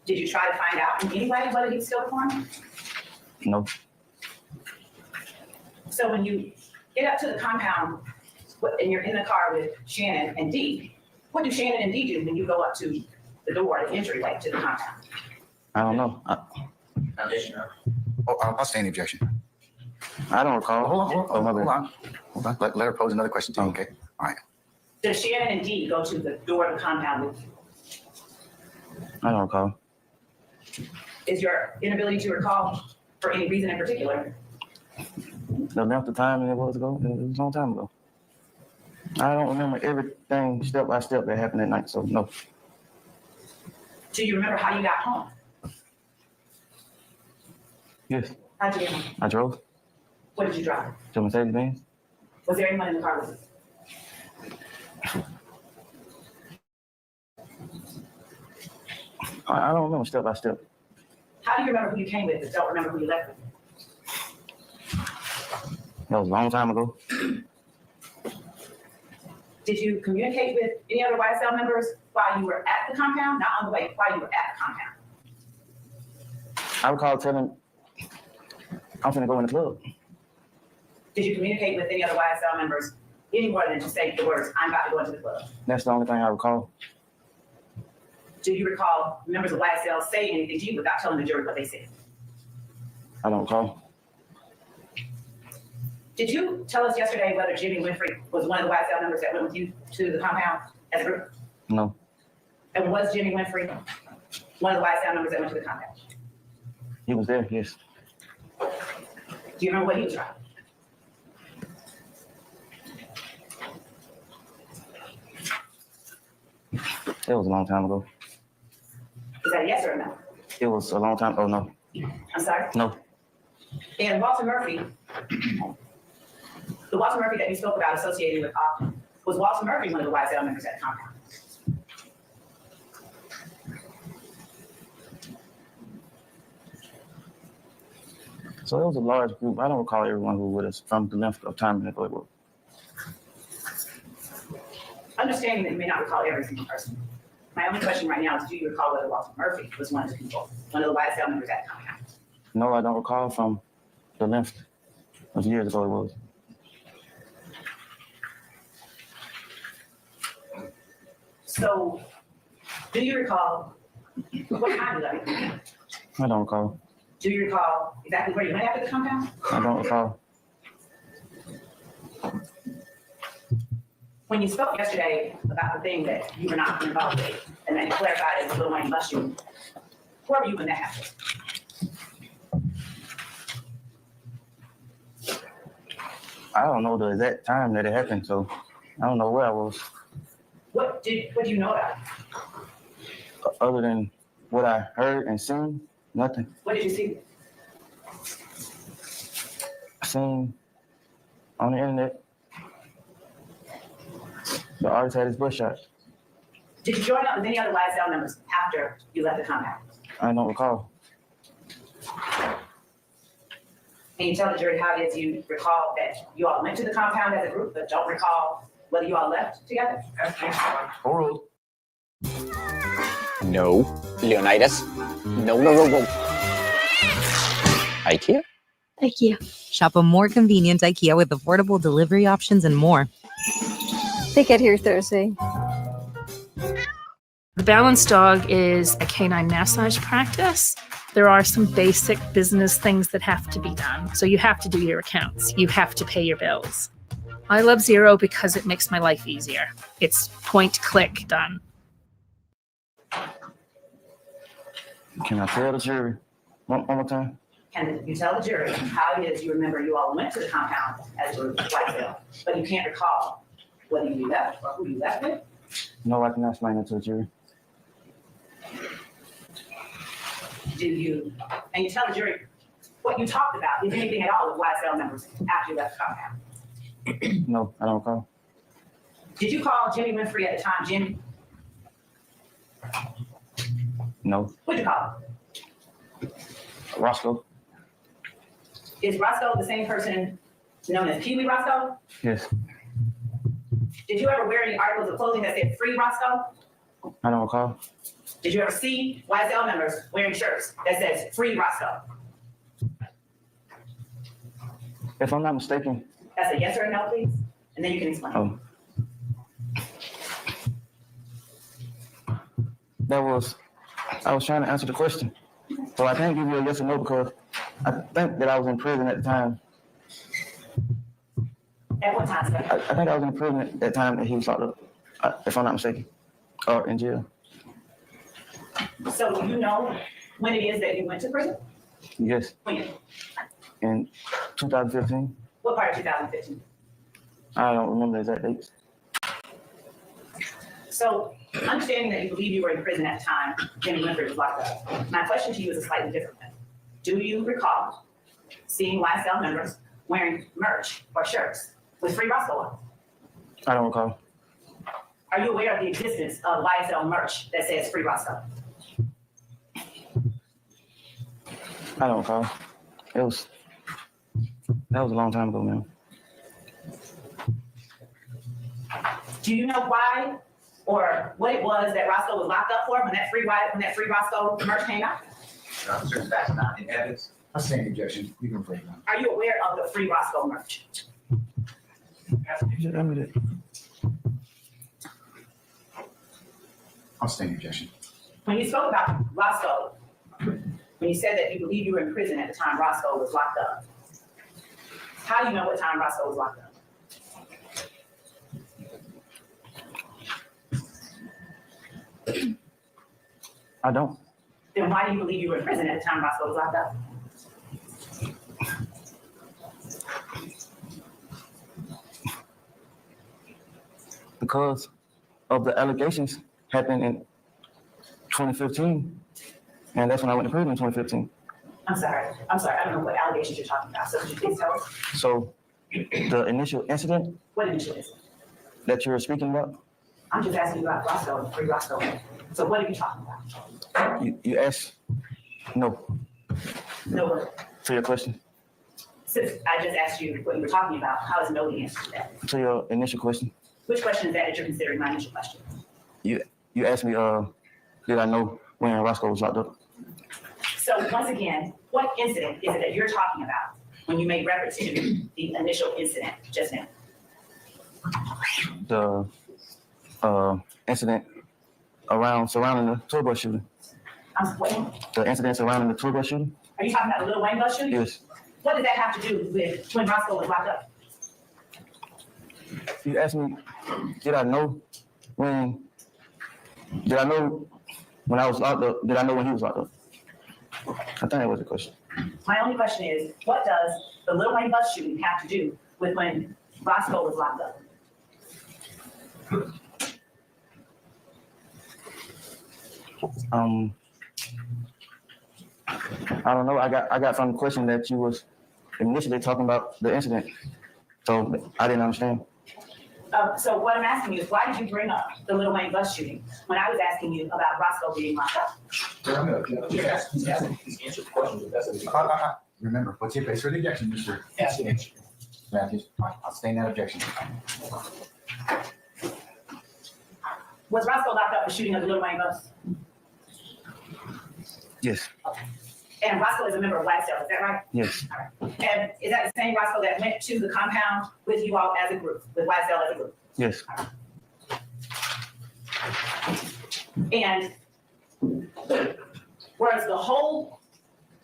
Did you try to find out in any way whether he was still performing? no. So when you get up to the compound and you're in the car with Shannon and Dee, what do Shannon and Dee do when you go up to the door, the entryway to the compound? I don't know. I'll sustain the objection. I don't recall. Hold on. Let her pose another question to you, okay? All right. Does Shannon and Dee go to the door of the compound with you? I don't recall. Is your inability to recall for any reason in particular? The length of time it was ago, it was a long time ago. I don't remember everything step by step that happened that night, so no. Do you remember how you got home? Yes, How'd you get home? I drove What did you drive? to Mercedes-Benz. Was there anyone in the car with you? I don't remember step by step. How do you remember who you came with but don't remember who you left with? That was a long time ago. Did you communicate with any other YSL members while you were at the compound? Not on the way, while you were at the compound? I recall telling, I'm finna go in the club. Did you communicate with any other YSL members any more than to say the words, I'm about to go into the club? That's the only thing I recall. Do you recall members of YSL saying anything to you without telling the jury what they said? I don't recall. Did you tell us yesterday whether Jimmy Winfrey was one of the YSL members that went with you to the compound as a group? No, And was Jimmy Winfrey one of the YSL members that went to the compound? he was there, yes. Do you remember what he was driving? It was a long time ago. Is that a yes or a no? It was a long time, oh no, I'm sorry? no. And Walter Murphy, the Walter Murphy that you spoke about associated with Austin, was Walter Murphy one of the YSL members at the compound? So it was a large group. I don't recall everyone who was with us from the length of time that it was. Understanding that you may not recall every single person, my only question right now is, do you recall whether Walter Murphy was one of the people, one of the YSL members at the compound? No, I don't recall from the the length of years ago it was. So, do you recall what time you left? I don't recall. Do you recall exactly where you went after the compound? I don't recall. When you spoke yesterday about the thing that you were not involved in, and then you clarified it was Lil Wayne bust you, where were you when that happened? I don't know the exact time that it happened, so I don't know where I was. What do you know about it? Other than what I heard and seen, nothing. What did you see? I seen on the internet the artist had his butt shot. Did you join up with any other YSL members after you left the compound? I don't recall. Can you tell the jury how it is you recall that you all went to the compound as a group, but don't recall whether you all left together? Oral. No. Leonidas? No. IKEA? IKEA. Shop a more convenient IKEA with affordable delivery options and more. They get here Thursday. The Balanced Dog is a canine massage practice. There are some basic business things that have to be done. So you have to do your accounts. You have to pay your bills. I love Xero because it makes my life easier. It's point, click, done. Can I tell the jury one more time? Can you tell the jury how it is you remember you all went to the compound as a group, YSL, but you can't recall whether you left or who you left with? No, I cannot explain it to the jury. And you tell the jury what you talked about, if anything at all, with YSL members after you left the compound? No, I don't recall. Did you call Jimmy Winfrey at the time, Jimmy? No. What'd you call him? Roscoe? Is Roscoe the same person known as Pee Wee Roscoe? Yes. Did you ever wear any articles of clothing that said Free Roscoe? I don't recall. Did you ever see YSL members wearing shirts that says Free Roscoe? If I'm not mistaken. That's a yes or a no, please, and then you can explain. I was trying to answer the question. So I can't give you a yes or no because I think that I was in prison at the time. At what time, sir? I think I was in prison at that time that he was locked up, if I'm not mistaken, or in jail. So you know when it is that you went to prison? Yes. When? In 2015. What part of 2015? I don't remember the exact dates. So, understanding that you believe you were in prison at the time Jimmy Winfrey was locked up, my question to you is a slightly different one. Do you recall seeing YSL members wearing merch or shirts with Free Roscoe on? I don't recall. Are you aware of the existence of YSL merch that says Free Roscoe? I don't recall. That was a long time ago, man. Do you know why or what it was that Roscoe was locked up for when that Free Roscoe merch came out? Officer, that's not in evidence. I stand objection. You can bring it up. Are you aware of the Free Roscoe merch? I'll stand objection. When you spoke about Roscoe, when you said that you believe you were in prison at the time Roscoe was locked up, how do you know what time Roscoe was locked up? I don't. Then why do you believe you were in prison at the time Roscoe was locked up? Because of the allegations happened in 2015, and that's when I went to prison in 2015. I'm sorry, I don't know what allegations you're talking about, so could you please tell us? So the initial incident What initial incident? that you were speaking about, I'm just asking you about Roscoe and Free Roscoe. So what are you talking about? you asked no No what? to your question, Since I just asked you what you were talking about, how is no the answer to that? to your initial question. Which question is that you're considering my initial question? You asked me, did I know when Roscoe was locked up? So once again, what incident is it that you're talking about when you made reference to the initial incident just now? The incident surrounding the tour bus shooting. I'm waiting. The incident surrounding the tour bus shooting? Are you talking about the Lil Wayne bus shooting? Yes. What does that have to do with when Roscoe was locked up? You asked me, did I know when I was locked up? Did I know when he was locked up? I think that was the question. My only question is, what does the Lil Wayne bus shooting have to do with when Roscoe was locked up? I don't know. I got from the question that you was initially talking about the incident, so I didn't understand. So what I'm asking you is, why did you bring up the Lil Wayne bus shooting when I was asking you about Roscoe being locked up? He's answered the question. Remember, what's your base for the objection, Mr. Matthews? All right, I'll sustain that objection. Was Roscoe locked up for shooting of the Lil Wayne bus? Yes. And Roscoe is a member of Ysl, is that right? Yes. All right. And is that the same Roscoe that went to the compound with you all as a group, with Ysl as a group? Yes. And was the whole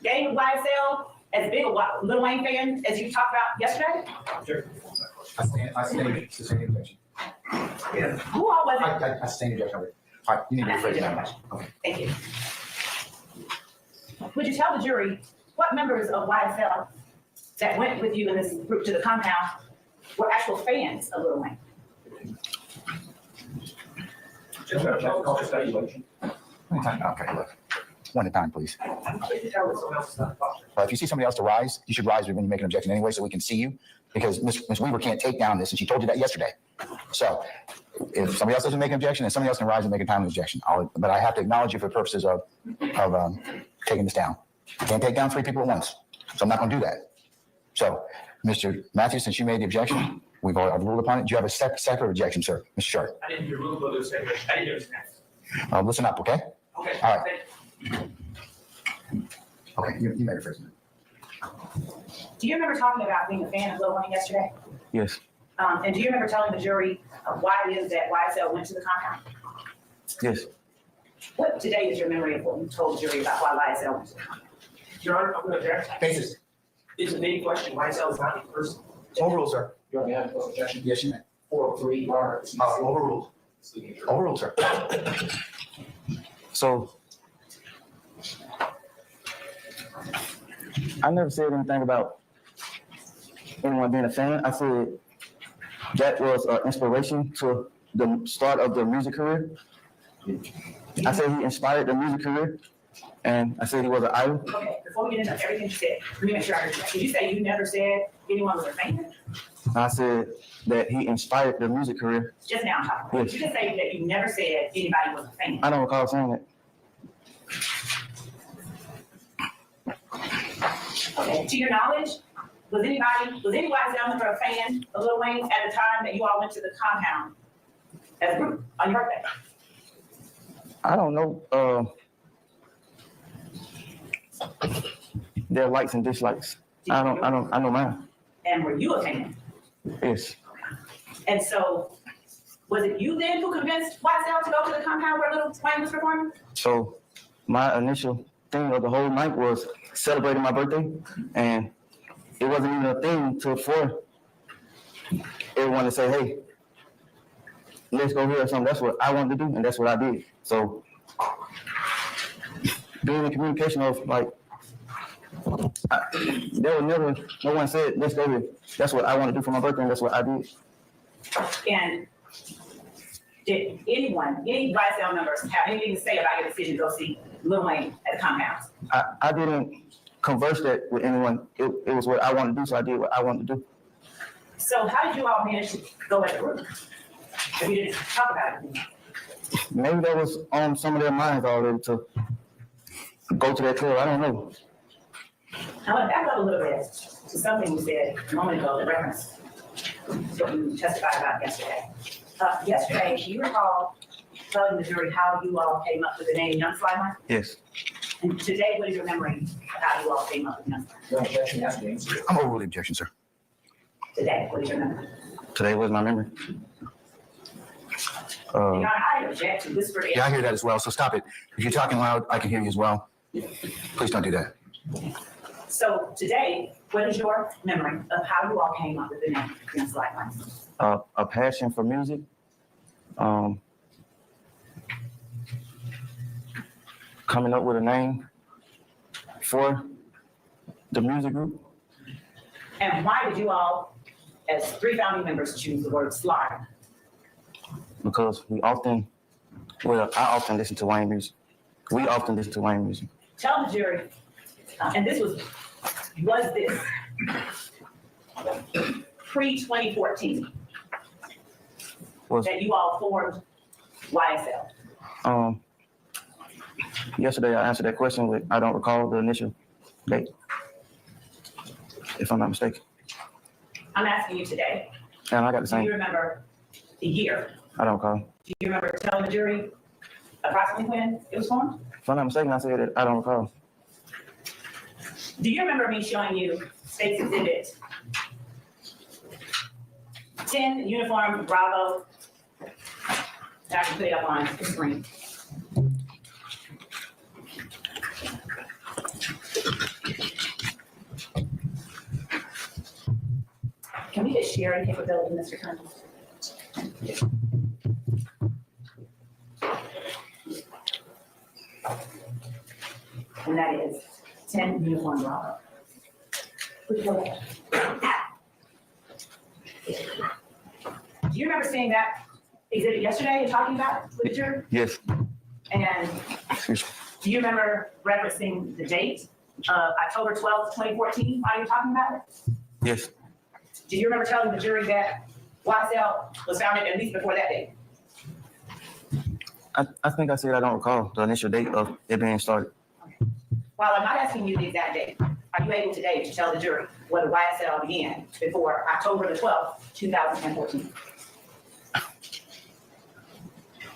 gang of Ysl as big a Lil Wayne fan as you talked about yesterday? Sure. I sustain the objection. Yeah. Who all was it? I sustain the objection. All right, you need to rephrase that. Okay. Thank you. Would you tell the jury what members of YSL that went with you in this group to the compound were actual fans of Lil Wayne? Okay, look. One at a time, please. If you see somebody else to rise, you should rise when you make an objection anyway, so we can see you. Because Ms. Weaver can't take down this, and she told you that yesterday. So if somebody else doesn't make an objection, then somebody else can rise and make a timely objection. But I have to acknowledge you for purposes of taking this down. I can't take down 3 people at once, so I'm not going to do that. So, Mr. Matthews, since you made the objection, I've ruled upon it. Do you have a separate objection, sir? Mr. Sharp? I didn't hear rule about this. I didn't hear this. Listen up, okay? Okay. All right. Okay, you made it first. Do you remember talking about being a fan of Lil Wayne yesterday? Yes. And do you remember telling the jury why it is that YSL went to the compound? Yes. What today is your memory of what you told the jury about why YSL went to the compound? Your Honor, I'm going to object. Basis. It's a main question. YSL is not the person. Overruled, sir. You already have no objection. Yes, you may. 403, or Overruled. Overruled, sir. So I never said anything about anyone being a fan. I said that was an inspiration to the start of the music career. I said he inspired the music career, and I said he was an idol. Okay, before we get into everything you said, let me make sure I heard you. Did you say you never said anyone was a fan? I said that he inspired the music career. Just now I'm talking about. Yes. You didn't say that you never said anybody was a fan. I don't recall saying that. Okay, to your knowledge, was any YSL member a fan of Lil Wayne at the time that you all went to the compound as a group on your birthday? I don't know. Their likes and dislikes. I know mine. And were you a fan? Yes. And so, was it you then who convinced YSL to go to the compound where Lil Wayne was performing? So my initial thing of the whole night was celebrating my birthday, and it wasn't even a thing for everyone to say, hey, let's go here or something. That's what I wanted to do, and that's what I did. So being in communication of like, no one said, let's go here. That's what I want to do for my birthday, and that's what I did. And did any YSL members have anything to say about your decision to go see Lil Wayne at the compound? I didn't converse that with anyone. It was what I wanted to do, so I did what I wanted to do. So how did you all manage to go as a group if you didn't talk about it? Maybe that was on some of their minds already to go to that club. I don't know. I want to back up a little bit to something you said a moment ago in reference to what you testified about yesterday. Yesterday, do you recall telling the jury how you all came up with the name Young Slimer? Yes. And today, what is your memory of how you all came up with the number? No objection, ask the answer. I'm overruling the objection, sir. Today, what is your memory? Today was my memory. Your Honor, I object to whisper. Yeah, I hear that as well, so stop it. If you're talking loud, I can hear you as well. Please don't do that. So today, what is your memory of how you all came up with the name Against Lifeline? A passion for music. Coming up with a name for the music group. And why did you all, as 3 founding members, choose the word slide? Because I often listen to Wayne music. We often listen to Wayne music. Tell the jury, and this was this pre-2014 that you all formed YSL? Yesterday I answered that question with, I don't recall the initial date, if I'm not mistaken. I'm asking you today. And I got the Do same. you remember the year? I don't recall. Do you remember telling the jury approximately when it was formed? If I'm not mistaken, I said that I don't recall. Do you remember me showing you State's Exhibit 10 Uniform Bravo? I can put it up on the screen. Can we get sharing capability, Mr. Kern? And that is 10 Uniform Bravo. Would you go back? Do you remember seeing that exhibit yesterday and talking about it with your? Yes. And do you remember referencing the date of October 12th, 2014 while you were talking about it? Yes. Do you remember telling the jury that YSL was founded at least before that date? I think I said I don't recall the initial date of it being started. While I'm not asking you the exact date, are you able today to tell the jury whether YSL began before October the 12th, 2014?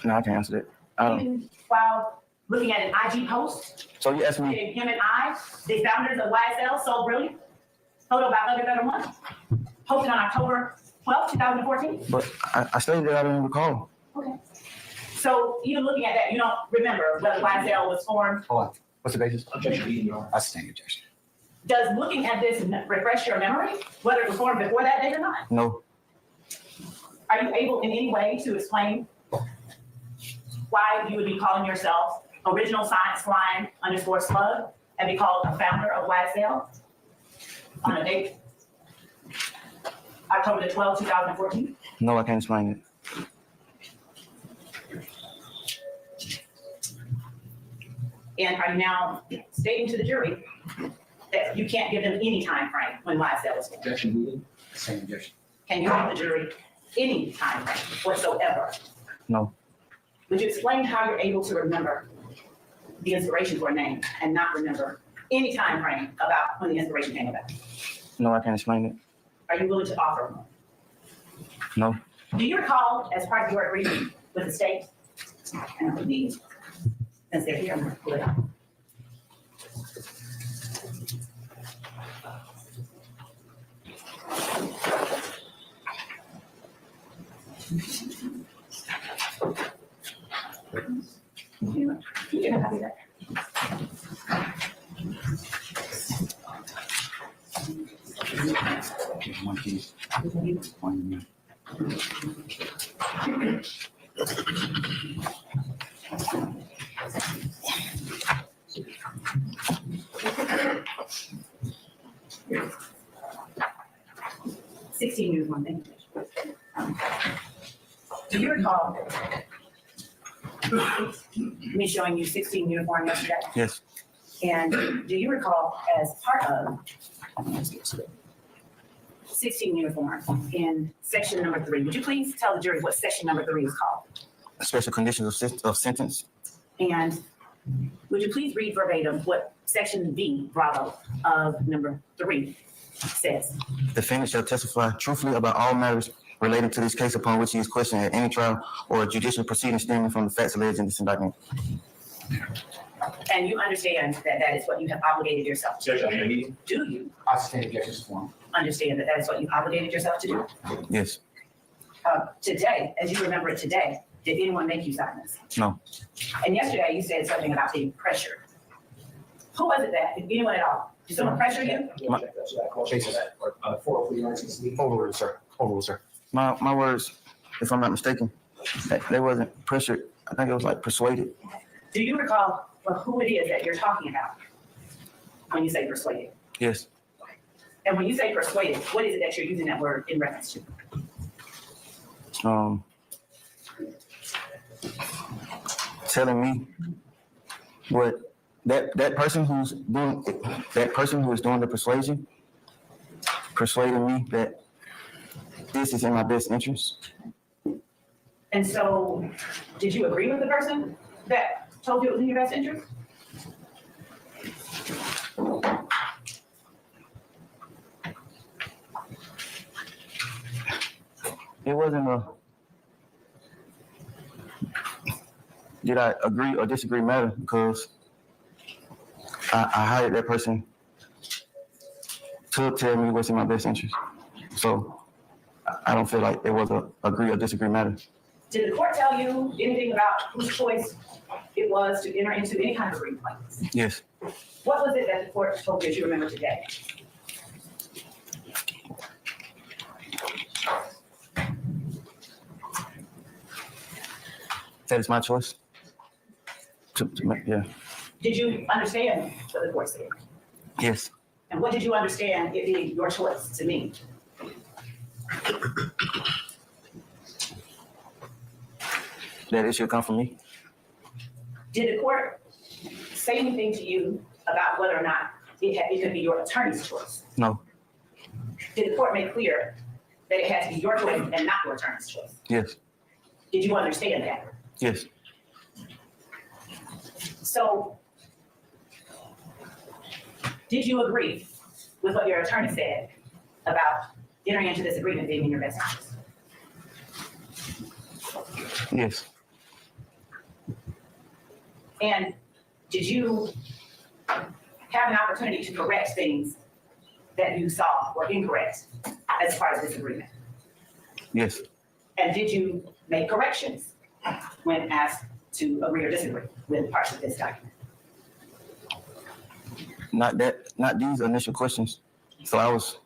No, I can't answer that. I don't. Even while looking at an IG post, So you asked me, him and I, the founders of YSL, So Brilliant, photo by Other Better One, posted on October 12th, 2014? but I stated that I didn't recall. Okay. So even looking at that, you don't remember whether YSL was formed? Hold on. What's the basis? Objection, Your Honor. I sustain the objection. Does looking at this refresh your memory, whether it was formed before that date or not? No. Are you able in any way to explain why you would be calling yourself Original Science Flying _ Slug and be called a founder of YSL on a date October the 12th, 2014? No, I can't explain it. And are you now stating to the jury that you can't give them any time frame when YSL was formed? Objection, same objection. Can you give the jury any time frame whatsoever? No. Would you explain how you're able to remember the inspiration for a name and not remember any time frame about when the inspiration came about? No, I can't explain it. Are you willing to offer one? No. Do you recall, as part of your agreement with the state, and I believe, since they're here, I'm going to pull it up. You can have that. One piece. One. 16 years, one thing. Do you recall me showing you 16 uniform yesterday? Yes. And do you recall, as part of 16 uniform in section number 3, would you please tell the jury what section number 3 is called? Special conditions of sentence. And would you please read verbatim what section B, Bravo, of number 3 says? Defendant shall testify truthfully about all matters related to this case upon which he is questioned at any trial or judicial proceeding stemming from the facts alleged in this indictment. And you understand that that is what you have obligated yourself to do? Do you I stand objections form. understand that that is what you obligated yourself to do? Yes. Today, as you remember it today, did anyone make you sign this? No. And yesterday you said something about being pressured. Who was it that, if anyone at all, did someone pressure you? Overruled, sir. Overruled, sir. My words, if I'm not mistaken, they wasn't pressured. I think it was like persuaded. Do you recall who it is that you're talking about when you say persuaded? Yes. And when you say persuaded, what is it that you're using that word in reference to? Telling me what that person who is doing the persuasion persuading me that this is in my best interest. And so, did you agree with the person that told you it was in your best interest? It wasn't a did I agree or disagree matter, because I hired that person to tell me what's in my best interest. So I don't feel like it was a agree or disagree matter. Did the court tell you anything about whose choice it was to enter into any kind of agreement like this? Yes. What was it that the court told you as you remember today? That is my choice. Yeah. Did you understand what the court said? Yes. And what did you understand it being your choice to mean? That it should come from me. Did the court say anything to you about whether or not it could be your attorney's choice? No. Did the court make clear that it had to be your choice and not your attorney's choice? Yes. Did you understand that? Yes. So, did you agree with what your attorney said about entering into this agreement being in your best interest? Yes. And did you have an opportunity to correct things that you saw were incorrect as part of this agreement? Yes. And did you make corrections when asked to agree or disagree with parts of this document? Not these initial questions. So I was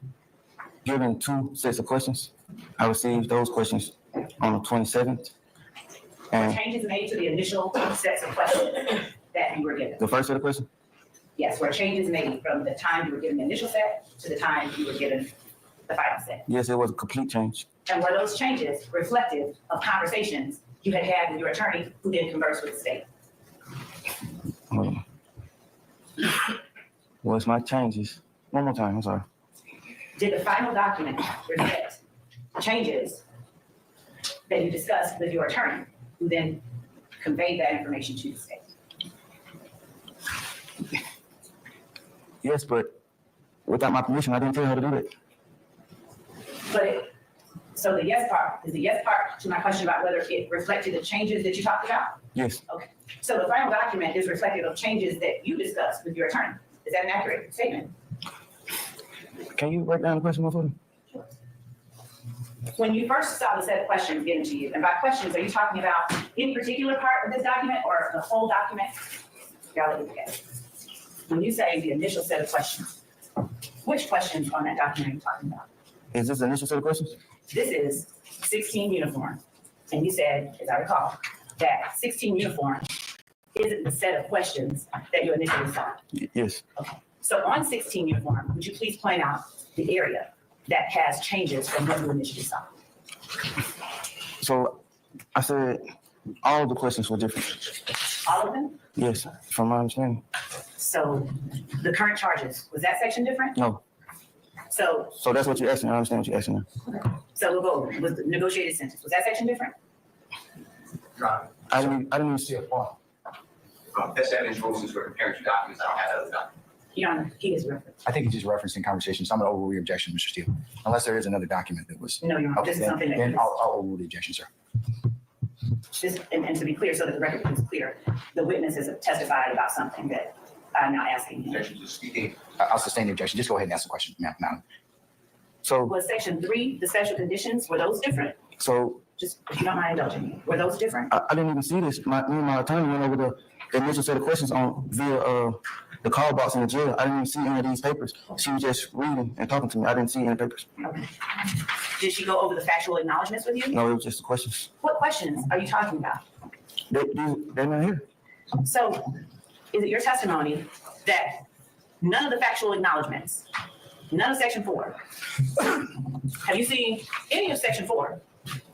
given 2 sets of questions. I received those questions on the 27th. Were And changes made to the initial sets of questions that you were given? the first set of questions? Yes, were changes made from the time you were given the initial set to the time you were given the final set? Yes, it was a complete change. And were those changes reflective of conversations you had had with your attorney who then conversed with the state? What's my changes? One more time, I'm sorry. Did the final document reflect changes that you discussed with your attorney who then conveyed that information to the state? Yes, but without my permission, I didn't tell her to do that. So the yes part, is the yes part to my question about whether it reflected the changes that you talked about? Yes. Okay, so the final document is reflective of changes that you discussed with your attorney. Is that an accurate statement? Can you break down the question more for me? When you first saw the set of questions given to you, and by questions, are you talking about any particular part of this document or the whole document? Y'all look at it. When you say the initial set of questions, which questions on that document are you talking about? Is this the initial set of questions? This is 16 uniform. And you said, as I recall, that 16 uniform isn't the set of questions that you initially saw. Yes. Okay. So on 16 uniform, would you please point out the area that has changes from what you initially saw? So I said all the questions were different. All of them? Yes, from my understanding. So the current charges, was that section different? No. So So that's what you're asking. I understand what you're asking now. So we'll go over it. Was the negotiated sentence, was that section different? I didn't even see a point. That's evidence rules since we're comparing 2 documents. I don't have those documents. Your Honor, he is referenced. I think he's just referencing conversation, so I'm going to overrule your objection, Mr. Steele. Unless there is another document that was. No, Your Honor, this is something that. Then I'll overrule the objection, sir. Just, and to be clear, so that the record is clear, the witness has testified about something that I'm now asking him. Objection to speaking. I'll sustain the objection. Just go ahead and ask the question, madam. So, Was section 3, the special conditions, were those different? so Just, if you don't mind indulging me, were those different? I didn't even see this. Me and my attorney went over the initial set of questions on via the call box in the jail. I didn't even see any of these papers. She was just reading and talking to me. I didn't see any papers. Okay. Did she go over the factual acknowledgments with you? No, it was just the questions. What questions are you talking about? They're not here. So, is it your testimony that none of the factual acknowledgments, none of section 4, have you seen any of section 4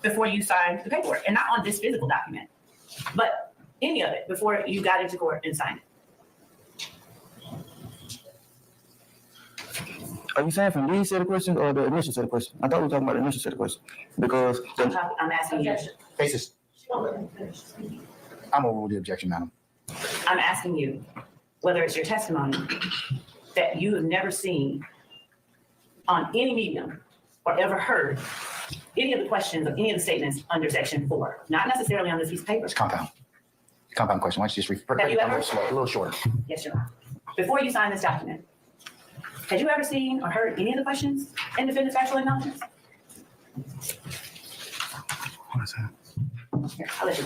before you signed the paperwork? And not on this physical document, but any of it before you got into court and signed it? Are you saying from these set of questions or the initial set of questions? I thought we were talking about the initial set of questions because I'm asking you. Faces. I'm gonna rule the objection, madam. I'm asking you whether it's your testimony that you have never seen on any medium or ever heard any of the questions or any of the statements under section 4, not necessarily on this piece of paper. It's compound question. Why don't you just refer Have you a ever? little shorter? Yes, Your Honor. Before you sign this document, had you ever seen or heard any of the questions in defendant's factual acknowledgments? What is that? Here, I'll let you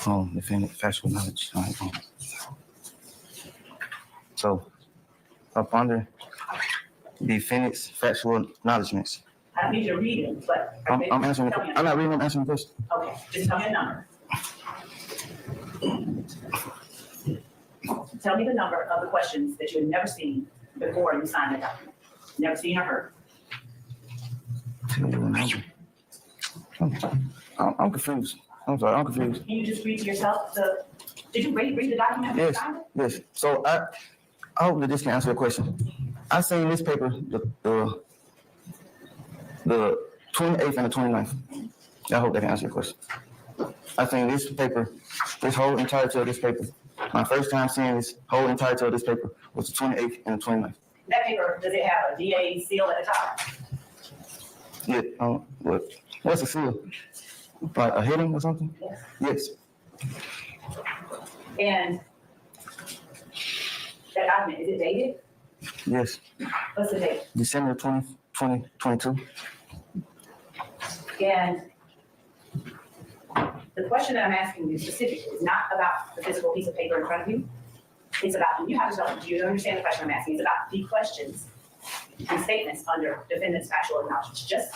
go. Defendant factual knowledge. All right, So, up under defendant's factual acknowledgments. I don't need you to read it, but. I'm answering. I'm not reading. I'm answering the question. Okay, just tell me a number. Tell me the number of the questions that you had never seen before you signed the document. Never seen or heard. I'm confused. I'm sorry. I'm confused. Can you just read to yourself did you read the document when you Yes. signed it? Yes. So I hope that this can answer the question. I seen this paper, the 28th and the 29th. I hope that can answer your question. I seen this paper, this whole entirety of this paper. My first time seeing this whole entirety of this paper was the 28th and the 29th. That paper, does it have a DA seal at the top? Yeah. What's the seal? Like a heading or something? Yes. Yes. And that document, is it dated? Yes. What's the date? December 20th, 2022. And the question that I'm asking you specifically is not about the physical piece of paper in front of you. It's about, you have to tell me, do you understand the question I'm asking? It's about the questions and statements under defendant's factual acknowledgments, just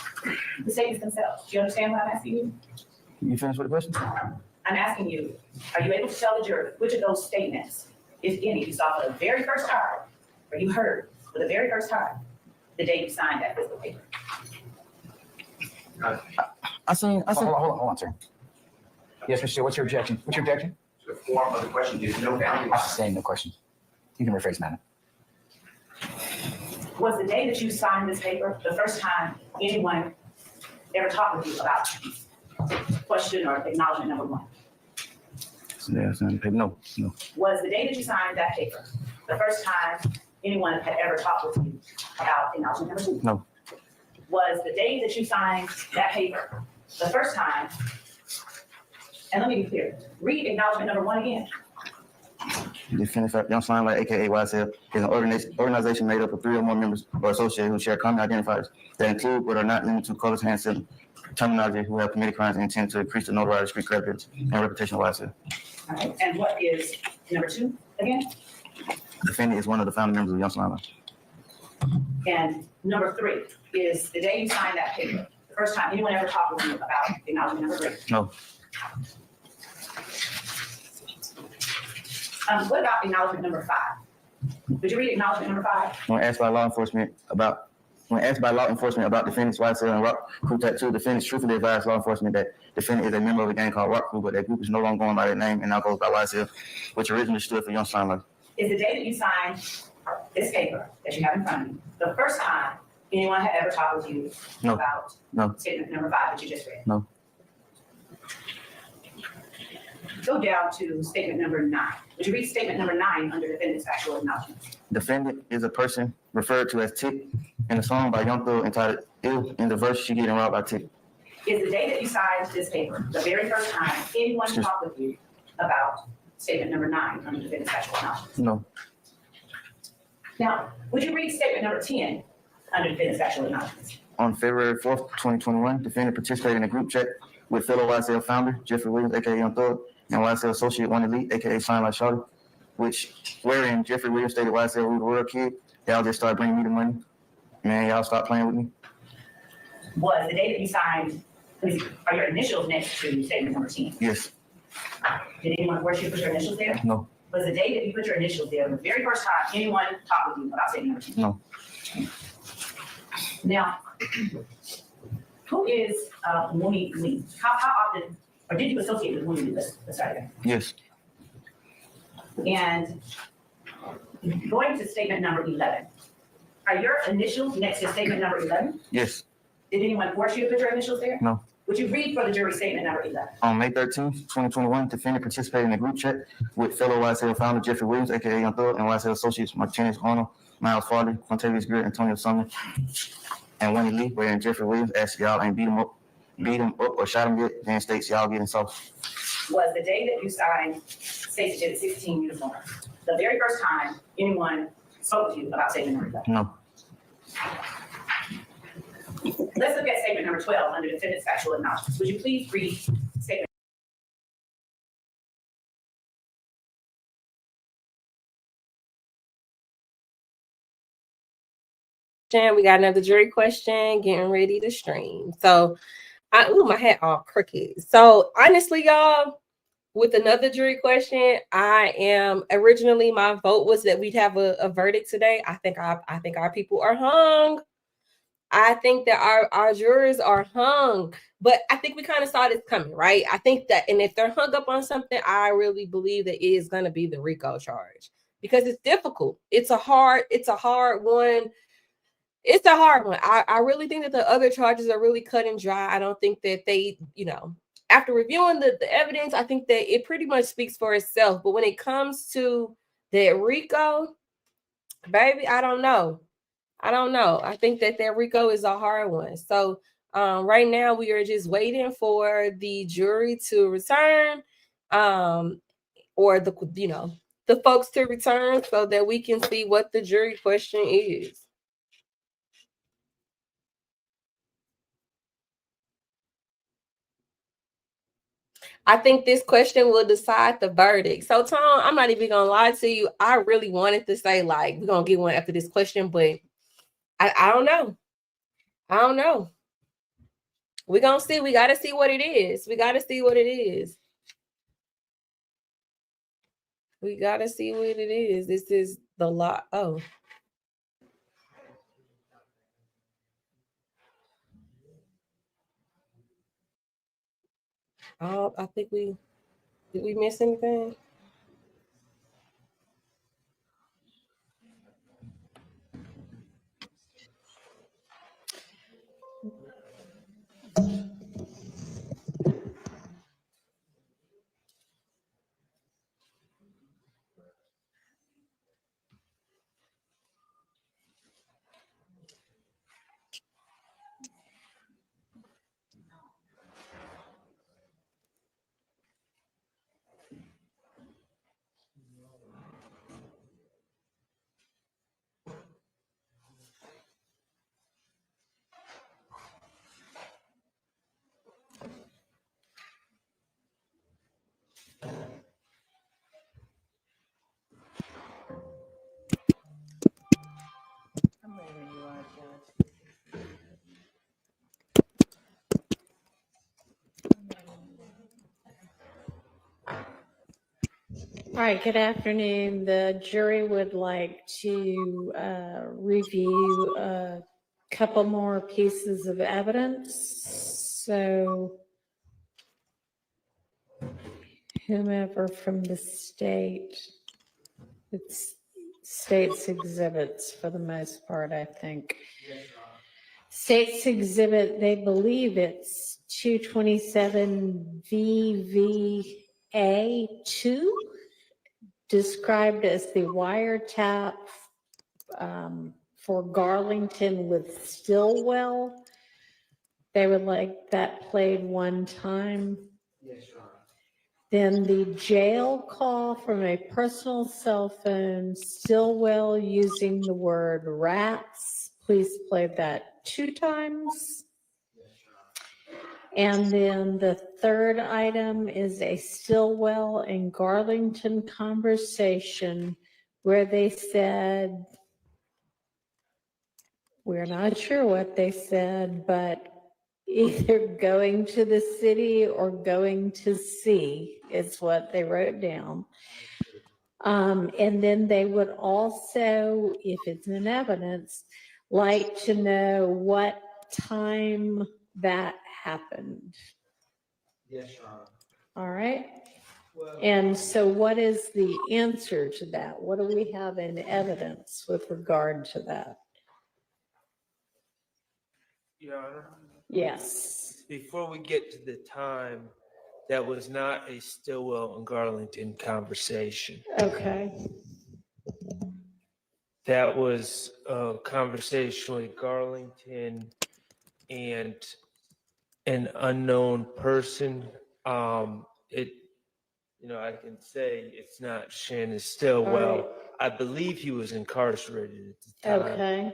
the statements themselves. Do you understand what I'm asking you? You finished with the question? I'm asking you, are you able to tell the jury which of those statements, if any, you saw for the very first time, or you heard for the very first time, the day you signed that physical paper? I seen. Hold on, sir. Yes, Mr. Steele, what's your objection? What's your objection? The form of the question, there's no boundary. I sustain the question. You can rephrase, madam. Was the day that you signed this paper the first time anyone ever talked with you about question or acknowledgement number 1? Yeah, I signed the paper. No. Was the day that you signed that paper the first time anyone had ever talked with you about acknowledgement number 2? No. Was the day that you signed that paper the first time, and let me be clear, read acknowledgement number 1 again. Defendant's Young Slime Light, aka YSL, is an organization made up of 3 or more members or associates who share common identifiers that include but are not limited to colors, hand symbol, terminology, who have committed crimes and intend to increase the notoriety, street credibility, and reputation of YSL. Okay, and what is number 2 again? Defendant is one of the founding members of Young Slime Light. And number 3 is the day you signed that paper, the first time anyone ever talked with you about acknowledgement number 3. No. What about acknowledgement number 5? Did you read acknowledgement number 5? When asked by law enforcement about defendant's YSL and Rock Crew Tattoo, defendants truthfully advised law enforcement that defendant is a member of a gang called Rock Crew, but that group is no longer going by their name and now goes by YSL, which originally stood for Young Slime Light. Is the day that you signed this paper that you have in front of you the first time anyone had ever talked with you about statement number 5 that you just read? No. Go down to statement number 9. Would you read statement number 9 under defendant's factual acknowledgement? Defendant is a person referred to as Tick in and a song by Young Thug entitled Ill, and the verse she getting robbed by Tick. Is the day that you signed this paper, the very first time anyone talked with you about statement number 9 under defendant's factual acknowledgments? No. Now, would you read statement number 10 under defendant's factual acknowledgments? On February 4th, 2021, defendant participated in a group chat with fellow YSL founder Jeffrey Williams, aka Young Thug, and YSL associate One Elite, aka Shine Like Shawty, wherein Jeffrey Williams stated YSL we the world kid. Y'all just started bringing me the money. Man, y'all stop playing with me. Was the day that you signed, are your initials next to statement number 10? Yes. Did anyone force you to put your initials there? No. Was the day that you put your initials there the very first time anyone talked with you about statement number 10? No. Now, who is Mooney Lee? How often, or did you associate with Mooney Lee? Let's start there. Yes. And going to statement number 11, are your initials next to statement number 11? Yes. Did anyone force you to put your initials there? No. Would you read for the jury statement number 11? On May 13th, 2021, defendant participated in a group chat with fellow YSL founder Jeffrey Williams, aka Young Thug, and YSL associates Martinez Arnold, Miles Farley, Tavius Stevens, Antonio Sumner, and Wendy Lee, wherein Jeffrey Williams asked y'all ain't beat him up or shot him yet, then states y'all getting soft. Was the day that you signed Stacy J. 16 uniform the very first time anyone spoke to you about statement number 11? No. Let's look at statement number 12 under defendant's factual acknowledgments. Would you please read statement? We got another jury question, getting ready to stream. So, my hat all crooked. So honestly, y'all, with another jury question, originally my vote was that we'd have a verdict today. I think our people are hung. I think that our jurors are hung, but I think we kind of saw this coming, right? I think that, and if they're hung up on something, I really believe that it is going to be the RICO charge because it's difficult. It's a hard one. It's a hard one. I really think that the other charges are really cut and dry. I don't think that they, after reviewing the evidence, I think that it pretty much speaks for itself. But when it comes to that RICO, baby, I don't know. I think that RICO is a hard one. So right now we are just waiting for the jury to return, or the folks to return so that we can see what the jury question is. I think this question will decide the verdict. So, Tom, I'm not even gonna lie to you. I really wanted to say like we're gonna get one after this question, but I don't know. We're gonna see. We gotta see what it is. We gotta see what it is. This is the lot. Oh. I think did we miss anything? All right, good afternoon. The jury would like to review a couple more pieces of evidence. So whomever from the state, it's state's exhibits for the most part, I think. State's exhibit, they believe it's 227 VVA2, described as the wiretap for Garlington with Stillwell. They would like that played one time. Yes, Your Honor. Then the jail call from a personal cell phone, Stillwell using the word rats. Please play that 2 times. And then the third item is a Stillwell and Garlington conversation where they said, we're not sure what they said, but either going to the city or going to see is what they wrote down. And then they would also, if it's in evidence, like to know what time that happened. Yes, Your Honor. All right. And so what is the answer to that? What do we have in evidence with regard to that? Your Honor, Yes. before we get to the time, that was not a Stillwell and Garlington conversation. Okay. That was a conversation with Garlington and an unknown person. I can say it's not Shannon Stillwell. All right. I believe he was incarcerated at the time. Okay.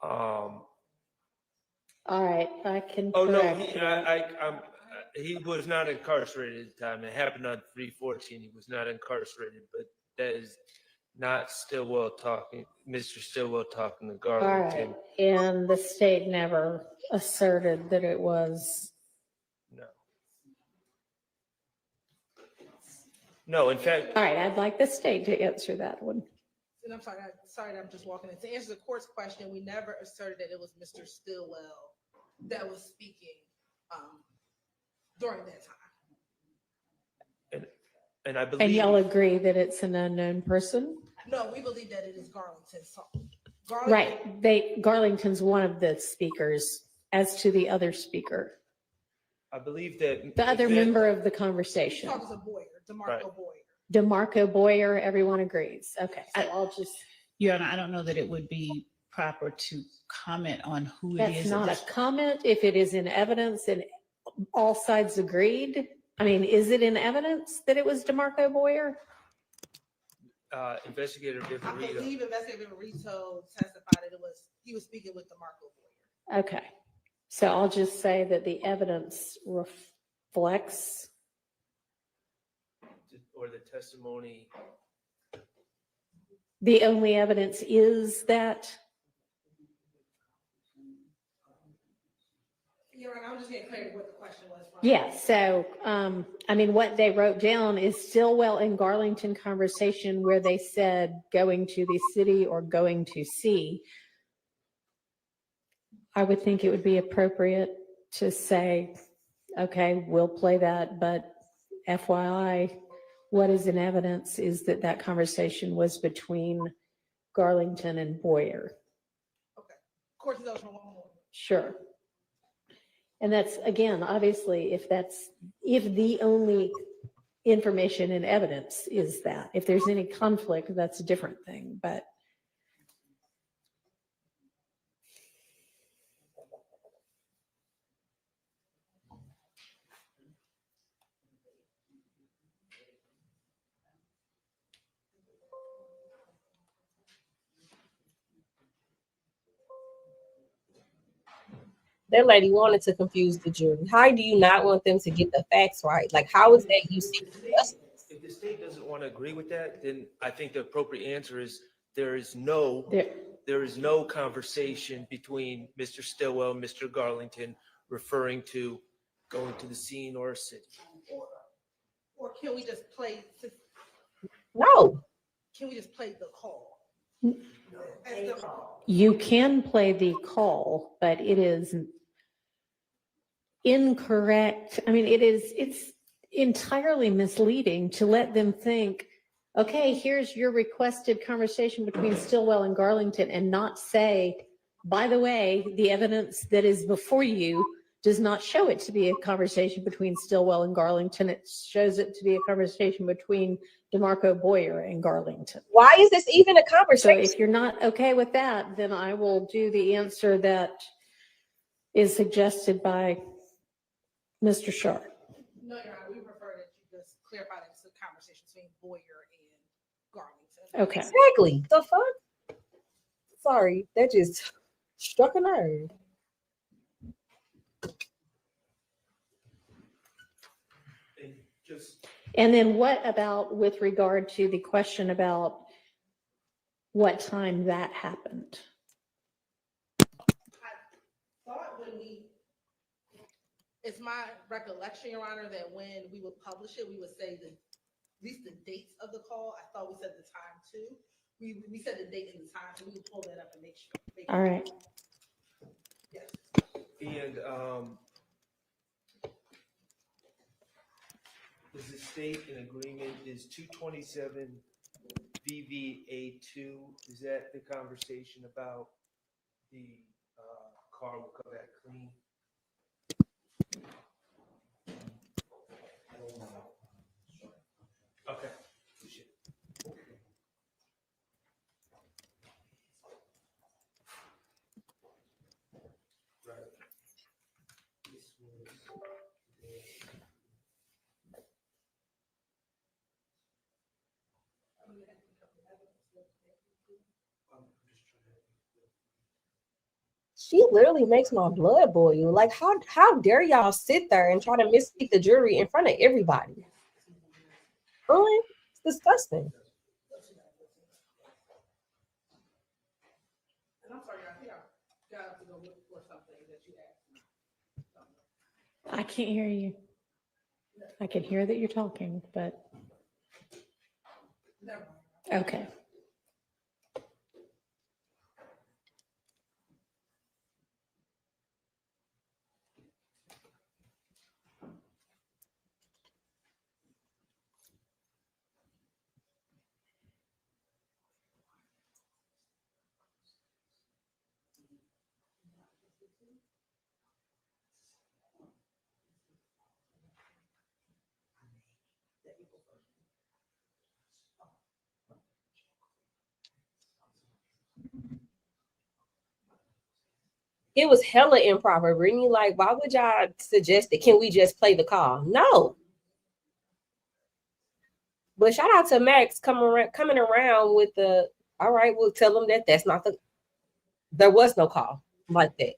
All right. I can Oh no, correct that. he was not incarcerated at the time. It happened on 3/14. He was not incarcerated, but that is not Stillwell talking. Mr. Stillwell talking to All Garlington. right. And the state never asserted that it was. No, in fact. All right. I'd like the state to answer that one. And I'm sorry, I'm just walking in. To answer the court's question, we never asserted that it was Mr. Stillwell that was speaking during that time. And I believe. And y'all agree that it's an unknown person? No, we believe that it is Garlington's song. Right. Garlington's one of the speakers as to the other speaker. I believe that. The other member of the conversation. Talks a Boyer, DeMarco Boyer. DeMarco Boyer, everyone agrees. Okay, so I'll just. Your Honor, I don't know that it would be proper to comment on who it is. That's not a comment if it is in evidence and all sides agreed. I mean, is it in evidence that it was DeMarco Boyer? Investigator I Viverito. believe Investigator Viverito testified that he was speaking with DeMarco Boyer. Okay, so I'll just say that the evidence reflects. Or the testimony. The only evidence is that. You're right, I'm just getting clear what the question was. Yeah, so, I mean, what they wrote down is Stillwell and Garlington conversation where they said going to the city or going to see. I would think it would be appropriate to say, okay, we'll play that, but FYI, what is in evidence is that that conversation was between Garlington and Boyer. Okay, court is open for one more. Sure. And that's, again, obviously, if the only information in evidence is that, if there's any conflict, that's a different thing, but. That lady wanted to confuse the jury. How do you not want them to get the facts right? Like, how is that you see justice? If the state doesn't want to agree with that, then I think the appropriate answer is there is no conversation between Mr. Stillwell and Mr. Garlington referring to going to the scene or a city. Or can we just play? No. Can we just play the call? You can play the call, but it is incorrect. I mean, it's entirely misleading to let them think, okay, here's your requested conversation between Stillwell and Garlington, and not say, by the way, the evidence that is before you does not show it to be a conversation between Stillwell and Garlington. It shows it to be a conversation between DeMarco Boyer and Garlington. Why is this even a So conversation? if you're not okay with that, then I will do the answer that is suggested by Mr. Sharp. No, Your Honor, we prefer that you just clarify that it's a conversation between Boyer and Garlington. Okay. Exactly. The fuck? Sorry, that just struck a nerve. And then what about with regard to the question about what time that happened? Thought when it's my recollection, Your Honor, that when we would publish it, we would say at least the dates of the call. I thought we said the time too. We said the date and the time, so we would pull that up and make sure. All right. Yes. And does the state in agreement is 227 VVA2? Is that the conversation about the car will come back clean? Okay. She literally makes my blood boil. Like, how dare y'all sit there and try to misspeak the jury in front of everybody? Really? It's disgusting. And I'm sorry, I think I got to go look for something that you asked me. I can't hear you. I can hear that you're talking, but Never mind. okay. It was hella improper, Brittany. Like, why would y'all suggest it? Can we just play the call? No. But shout out to Max coming around with the, all right, we'll tell them that that's not there was no call like that.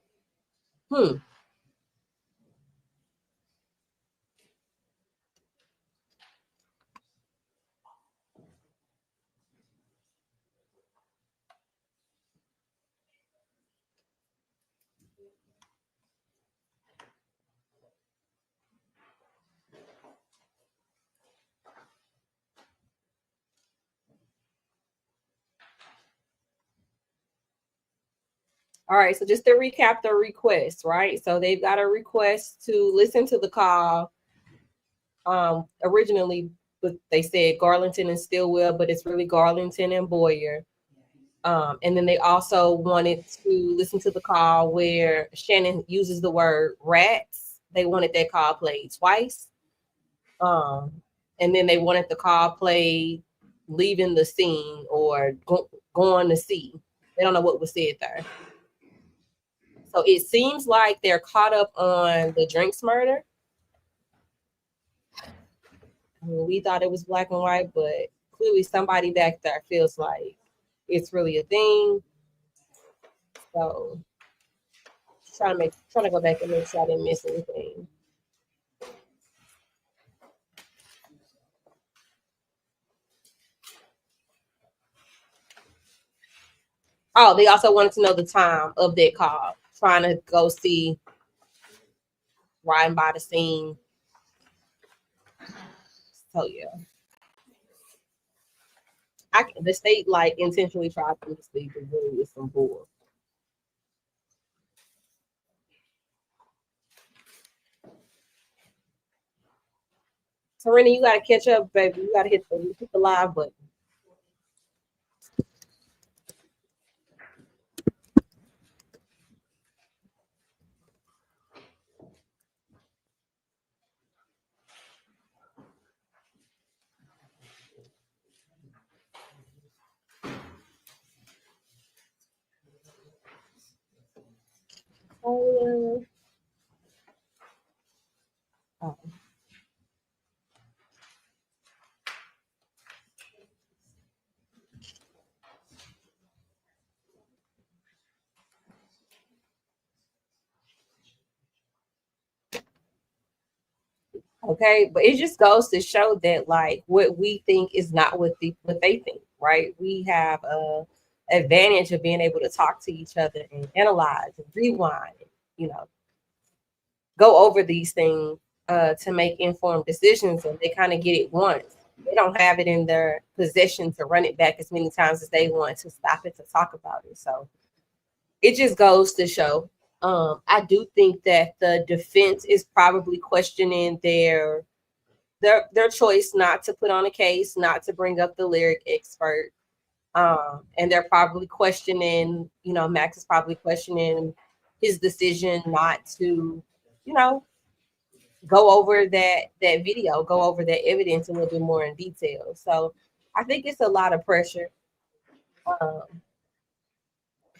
All right, so just to recap the request, right? So they've got a request to listen to the call. Originally, but they said Garlington and Stillwell, but it's really Garlington and Boyer. And then they also wanted to listen to the call where Shannon uses the word rats. They wanted that call played twice. And then they wanted the call played leaving the scene or going to see. They don't know what was said there. So it seems like they're caught up on the Drinks murder. I mean, we thought it was black and white, but clearly somebody back there feels like it's really a thing. So trying to go back and make sure I didn't miss anything. Oh, they also wanted to know the time of that call. Trying to go see, riding by the scene. So yeah, the state like intentionally tried to mislead the jury with some bull. Serena, you gotta catch up, baby. You gotta hit the live button. Okay, but it just goes to show that like what we think is not what they think, right? We have a advantage of being able to talk to each other and analyze and rewind, you know, go over these things to make informed decisions, and they kind of get it once. They don't have it in their possession to run it back as many times as they want, to stop it, to talk about it. So it just goes to show. I do think that the defense is probably questioning their choice not to put on a case, not to bring up the lyric expert. And they're probably questioning, you know, Max is probably questioning his decision not to, you know, go over that video, go over that evidence a little bit more in detail. So I think it's a lot of pressure. I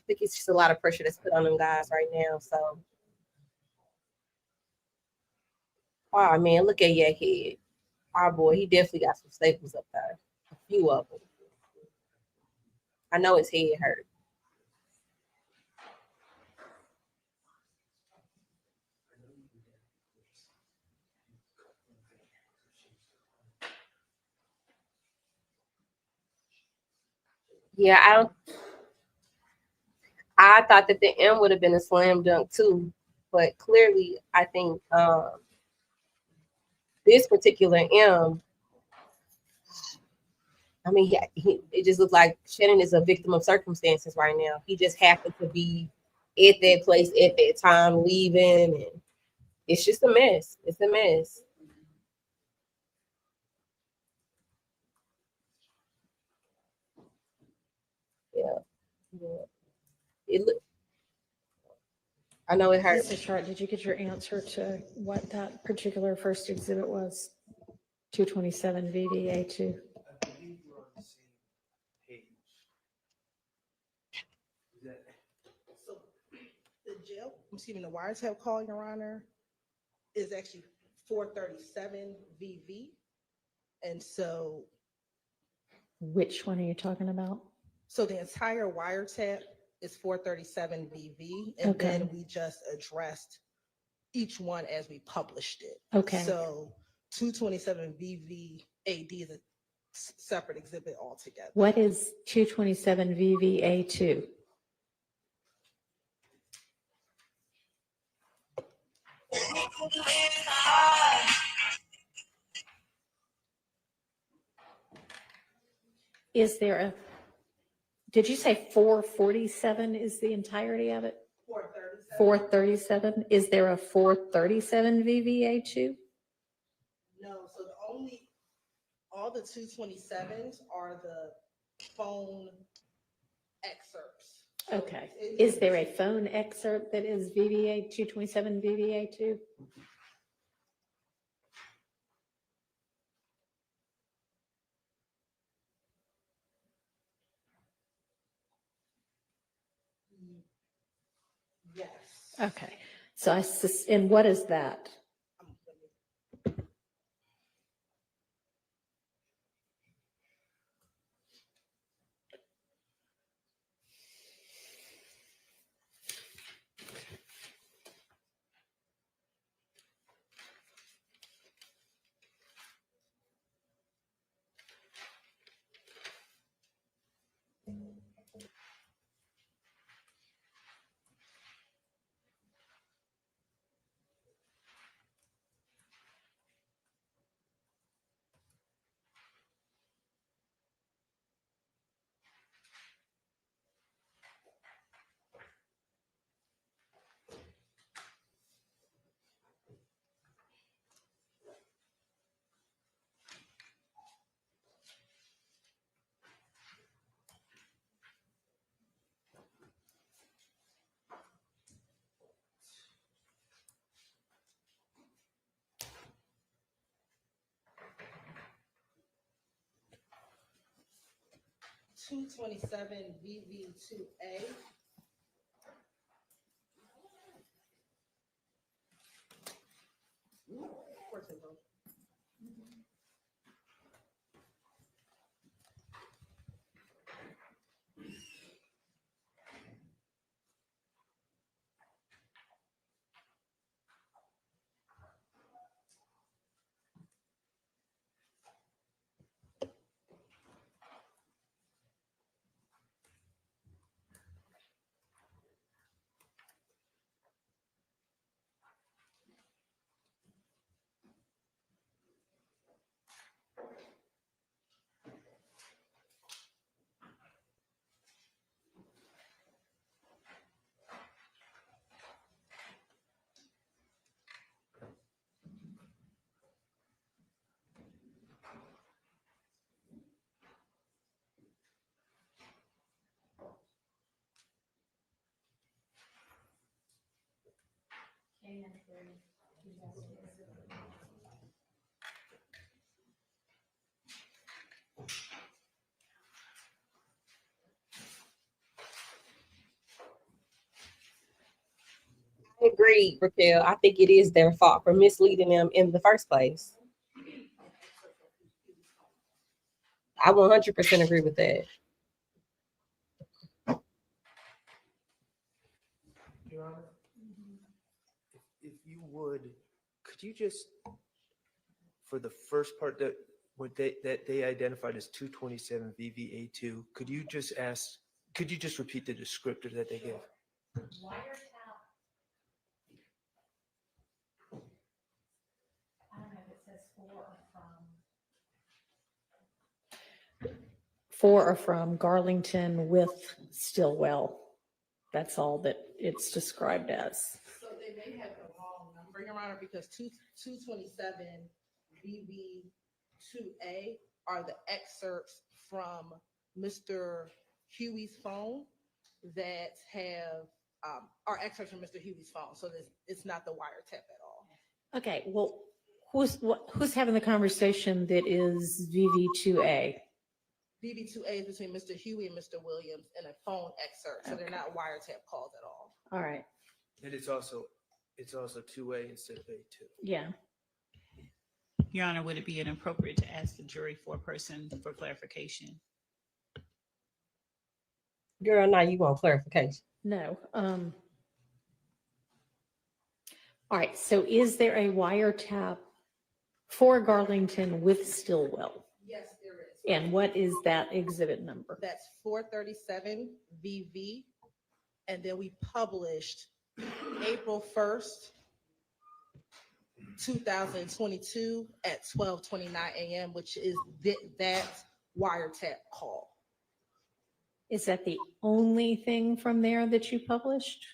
think it's just a lot of pressure that's put on them guys right now. So, oh man, look at Yak Head. Our boy, he definitely got some staples up there. A few of them. I know his head hurt. Yeah, I thought that the M would have been a slam dunk too, but clearly I think this particular M, I mean, it just looked like Shannon is a victim of circumstances right now. He just happened to be at that place at that time, leaving, and it's just a mess. It's a mess. Yeah. I know it hurts. Mr. Sharp, did you get your answer to what that particular first exhibit was? 227 VVA2. So the jail, the wiretap call, Your Honor, is actually 437 VV. And so. Which one are you talking about? So the entire wiretap is 437 VV, and Okay. then we just addressed each one as we published it. Okay. So 227 VV AD is a separate exhibit altogether. What is 227 VVA2? Is there a, did you say 447 is the entirety of it? 437. 437? Is there a 437 VVA2? No, so all the 227s are the phone excerpts. So Okay. Is there a phone excerpt that is VVA 227 VVA2? Yes. Okay. So and what is that? $227 VV2A. person vote. I agree, Raquel. I think it is their fault for misleading them in the first place. I 100% agree with that. Your Honor, if you would, could you just, for the first part that they identified as 227 VVA2, could you just repeat the descriptor that they gave? For or from Garlington with Stillwell. That's all that it's described as. So they may have the wrong number, Your Honor, because 227 VV2A are the excerpts from Mr. Huey's phone that have are excerpts from Mr. Huey's phone. So it's not the wiretap at all. Okay, well, who's having the conversation that is VV2A? VV2A is between Mr. Huey and Mr. Williams in a phone excerpt, so they're not wiretap calls at all. All right, And it's also 2A instead of A2. yeah. Your Honor, would it be inappropriate to ask the jury foreperson for clarification? Girl, now you want clarification. No. All right, so is there a wiretap for Garlington with Stillwell? Yes, there is. And what is that exhibit number? That's 437 VV. And then we published April 1st, 2022 at 12:29 a.m., which is that wiretap call. Is that the only thing from there that you published?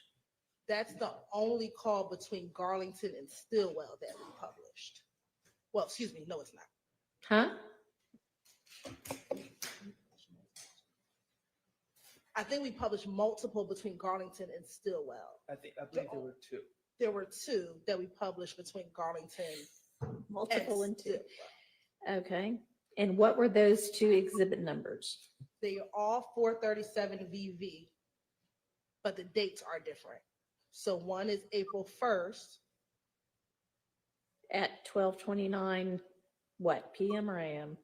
That's the only call between Garlington and Stillwell that we published. Well, excuse me, no, it's not. Huh? I think we published multiple between Garlington and Stillwell. I believe there were two. There were two that we published between Garlington. Multiple and two. Stillwell. Okay. And what were those two exhibit numbers? They are all 437 VV, but the dates are different. So one is April 1st. At 12:29, what, PM or AM?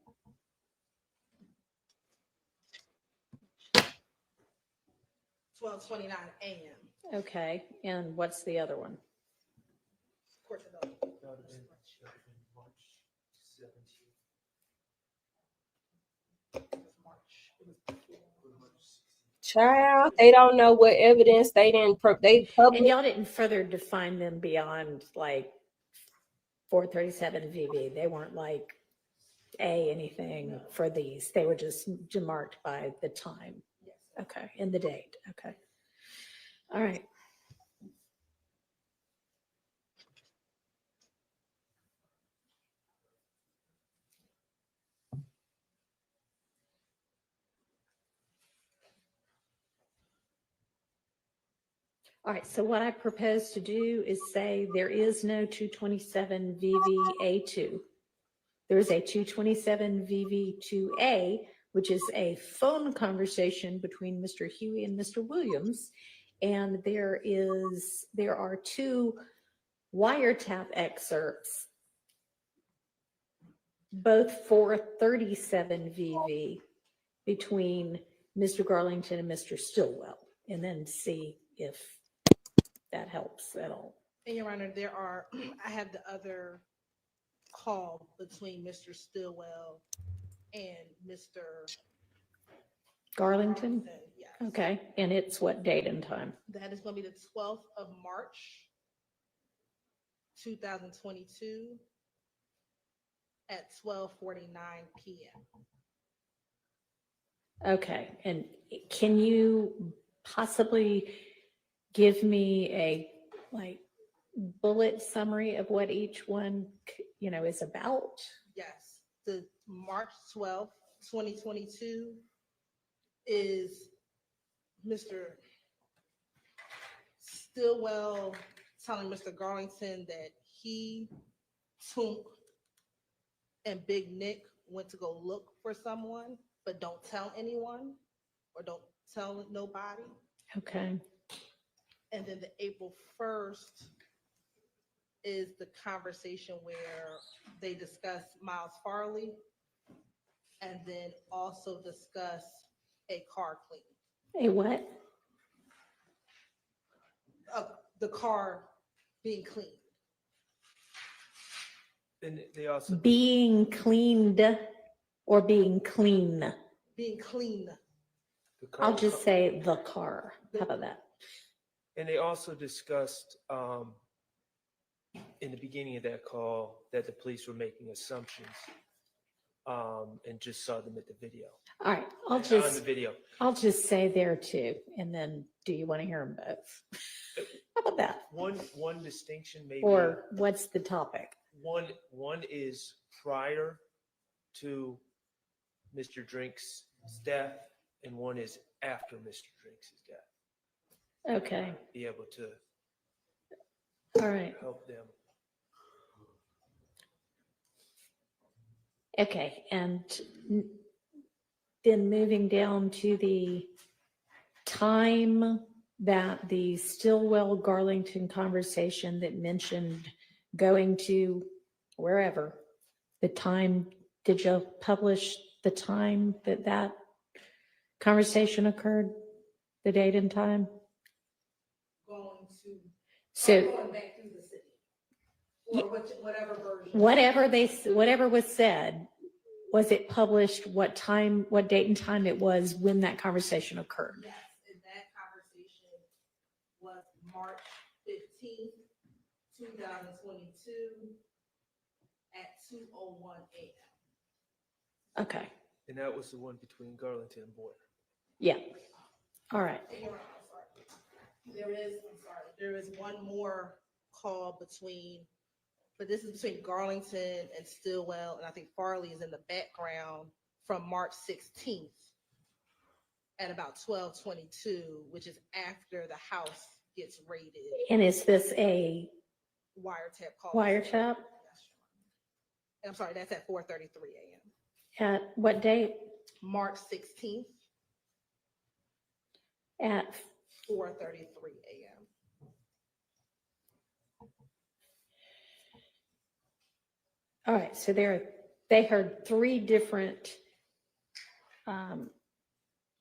$12:29 a.m. Okay, and what's the other one? Of course, I know. That would have been March 17th. Child, they don't know what evidence they didn't they And published. y'all didn't further define them beyond like 437 VV. They weren't like anything for these. They were just marked by the time. Yes. Okay, and the date. Okay. All right. All right, so what I propose to do is say there is no 227 VVA2. There is a 227 VV2A, which is a phone conversation between Mr. Huey and Mr. Williams. And there are two wiretap excerpts both for 37 VV between Mr. Garlington and Mr. Stillwell, and then see if that helps at all. And Your Honor, there are, I have the other call between Mr. Stillwell and Mr. Garlington? Yes. Okay, and it's what date and time? That is going to be the 12th of March, 2022 at 12:49 p.m. Okay, and can you possibly give me a like bullet summary of what each one, is about? Yes, the March 12th, 2022 is Mr. Stillwell telling Mr. Garlington that he, Toonk, and Big Nick went to go look for someone, but don't tell anyone or don't tell nobody. Okay, And then the April 1st is the conversation where they discuss Miles Farley and then also discuss a car clean. a what? The car being cleaned. And they also, Being cleaned or being clean? Being clean. I'll just say the car. How about that? and they also discussed in the beginning of that call that the police were making assumptions and just saw them at the video. All right, On the video. I'll just say there too, and then do you want to hear them both? How about that? One distinction maybe. Or what's the topic? One is prior to Mr. Drink's death, and one is after Mr. Drink's death. Okay, Be able to all right. help them. Okay, and then moving down to the time that the Stillwell Garlington conversation that mentioned going to wherever, the time, did you publish the time that that conversation occurred? The date and time? Going to, So going back through the city. Or whatever version. whatever was said, was it published, what time, what date and time it was when that conversation occurred? Yes, and that conversation was March 15th, 2022 at 2:01 a.m. Okay, And that was the one between Garlington and Boyer. yeah, all right. There is one more call between, but this is between Garlington and Stillwell, and I think Farley is in the background from March 16th at about 12:22, which is after the house gets raided. And is this a Wiretap call. wiretap? And I'm sorry, that's at 4:33 a.m. At what date? March 16th At 4:33 a.m. All right, so they heard three different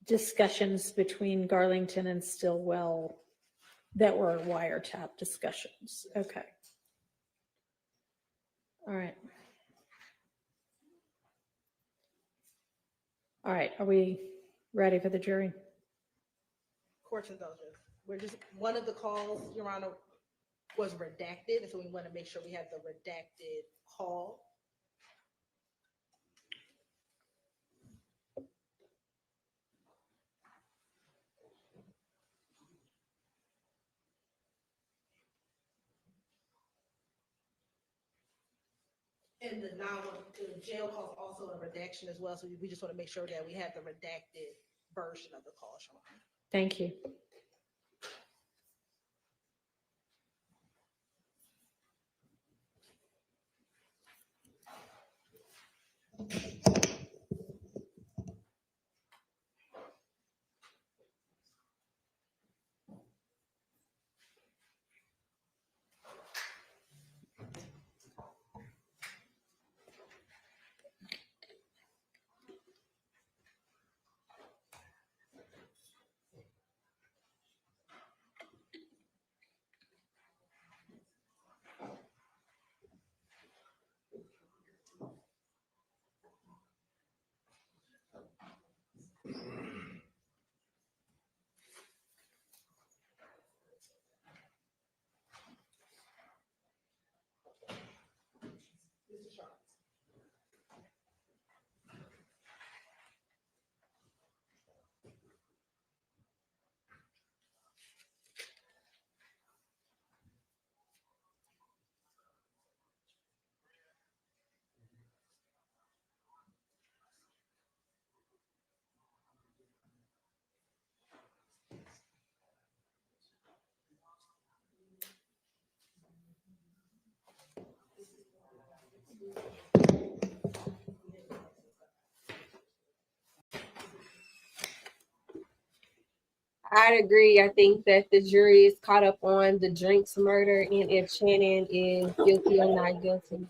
discussions between Garlington and Stillwell that were wiretap discussions. Okay. All right. All right, are we ready for the jury? Court's indulgence. We're just, one of the calls, Your Honor, was redacted, and so we want to make sure we have the redacted call. And the jail call is also a redaction as well, so we just want to make sure that we have the redacted version of the call, Your Honor. Thank you. I'd agree. I think that the jury is caught up on the Drinks murder and if Shannon is guilty or not guilty.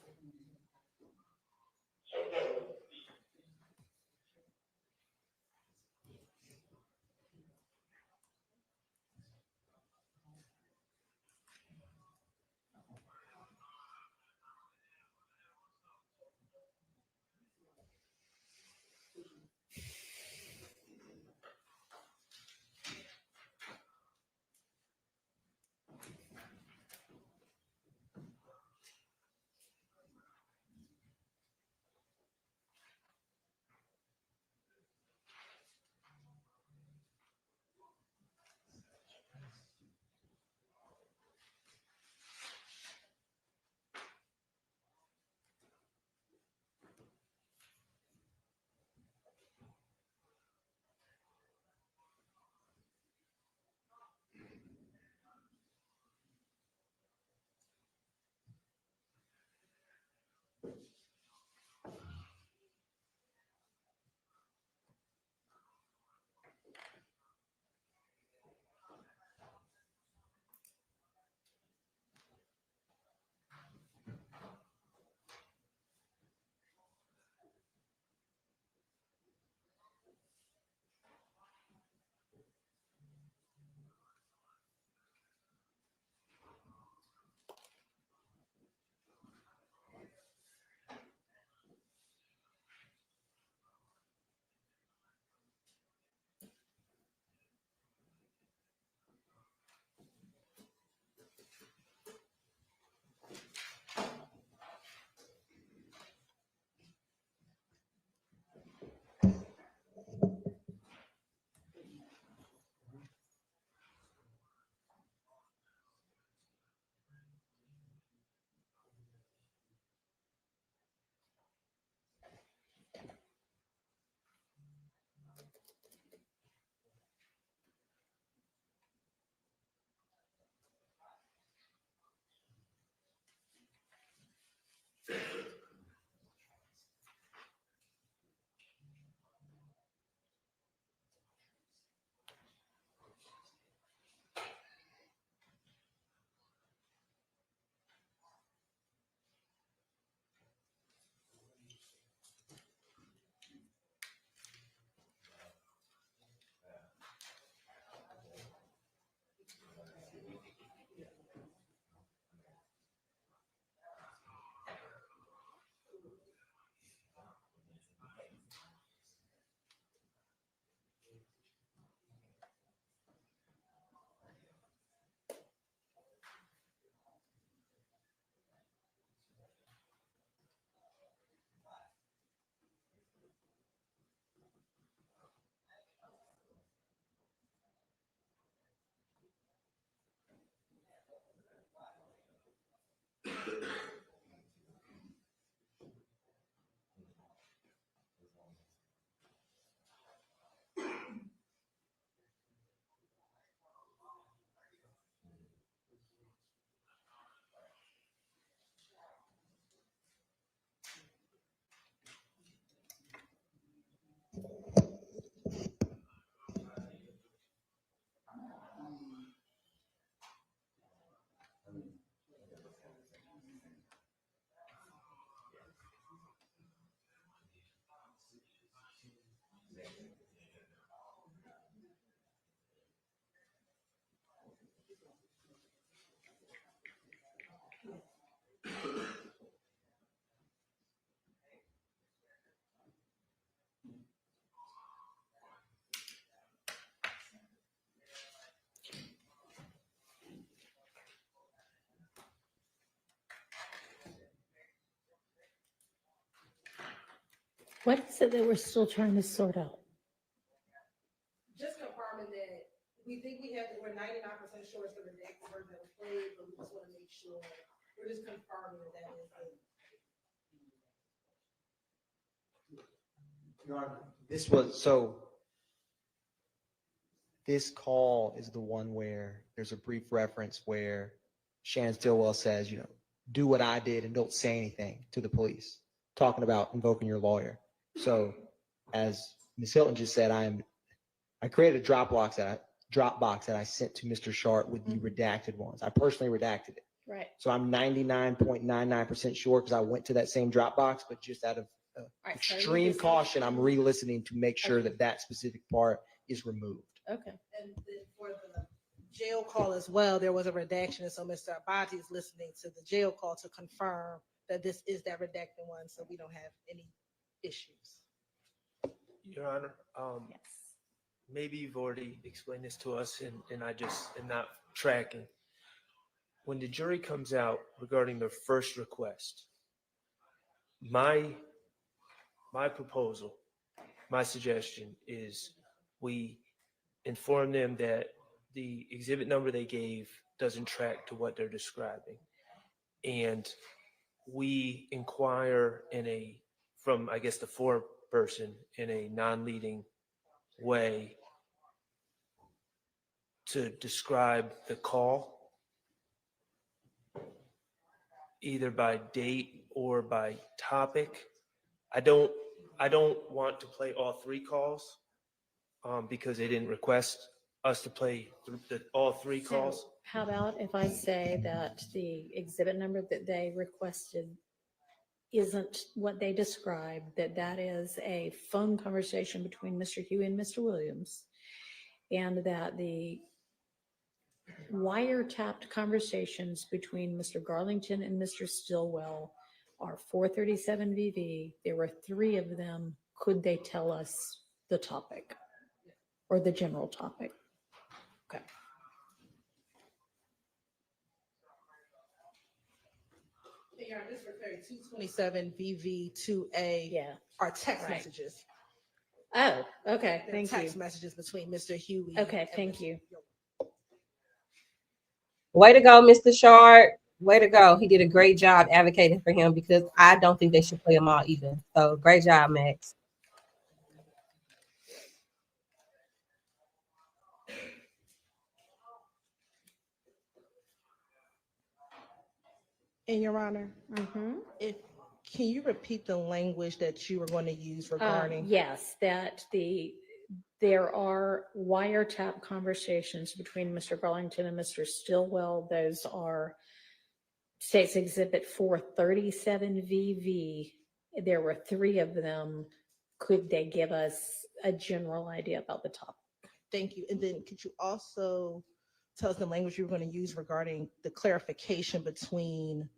What is it that we're still trying to sort out? Just confirming that we think we're 99% sure it's the redacted version that was played, but we just want to make sure, we're just confirming that is the. Your Honor, this was, so this call is the one where there's a brief reference where Shannon Stillwell says, do what I did and don't say anything to the police, talking about invoking your lawyer. So as Ms. Hilton just said, I created a Dropbox that I sent to Mr. Sharp with the redacted ones. I personally redacted it. Right. So I'm 99.99% sure because I went to that same Dropbox, but just out of Right, so you extreme just- caution, I'm re-listening to make sure that that specific part is removed. Okay. And then for the jail call as well, there was a redaction, and so Mr. Abati is listening to the jail call to confirm that this is that redacted one, so we don't have any issues. Your Honor, maybe you've already explained this to us and I just am not tracking. When the jury comes out regarding their first request, my proposal, my suggestion is we inform them that the exhibit number they gave doesn't track to what they're describing. And we inquire from I guess the foreperson in a non-leading way to describe the call, either by date or by topic. I don't want to play all three calls because they didn't request us to play all three calls. So how about if I say that the exhibit number that they requested isn't what they described, that is a phone conversation between Mr. Huey and Mr. Williams, and that the wiretapped conversations between Mr. Garlington and Mr. Stillwell are 437 VV. There were 3 of them. Could they tell us the topic or the general topic? Okay. Yeah, this referring 227 VV to a are text Right. messages. Oh, okay. They're Thank text you. messages between Mr. Huey. Okay, and thank Mr. you. Way to go, Mr. Shard. Way to go. He did a great job advocating for him because I don't think they should play them all either. So great job, Max. In Your Honor, can you repeat the language that you were going to use regarding? Yes, that there are wiretap conversations between Mr. Garlington and Mr. Stillwell. Those are State's Exhibit 437 VV. There were 3 of them. Could they give us a general idea about the topic? Thank you. And then could you also tell us the language you were going to use regarding the clarification between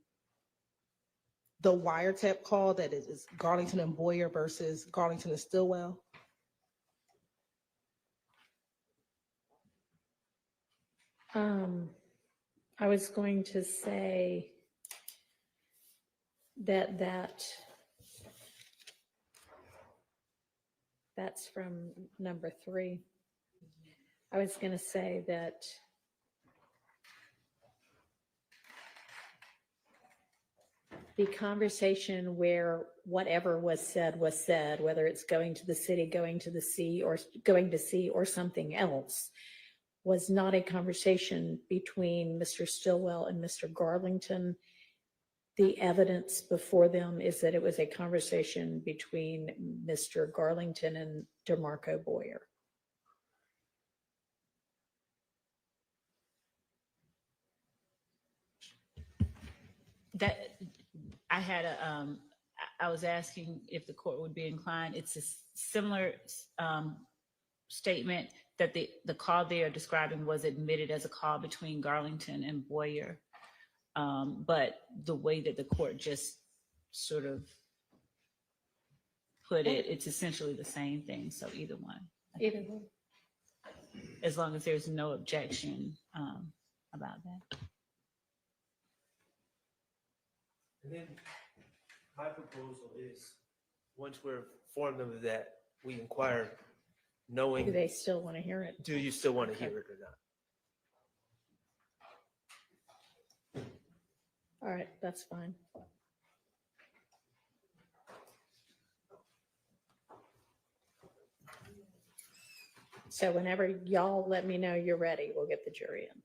the wiretap call that is Garlington and Boyer versus Garlington and Stillwell? I was going to say that's from number 3. I was going to say that the conversation where whatever was said, whether it's going to the city, going to the sea, or going to sea or something else, was not a conversation between Mr. Stillwell and Mr. Garlington. The evidence before them is that it was a conversation between Mr. Garlington and DeMarco Boyer. That I had I was asking if the court would be inclined. It's a similar statement that the call they are describing was admitted as a call between Garlington and Boyer. But the way that the court just sort of put it, it's essentially the same thing. So either one. Either one. As long as there's no objection about that. And then my proposal is, once we're informed of that, we inquire knowing. Do they still want to hear it? Do you still want to hear it or not? All right, that's fine. So whenever y'all let me know you're ready, we'll get the jury in.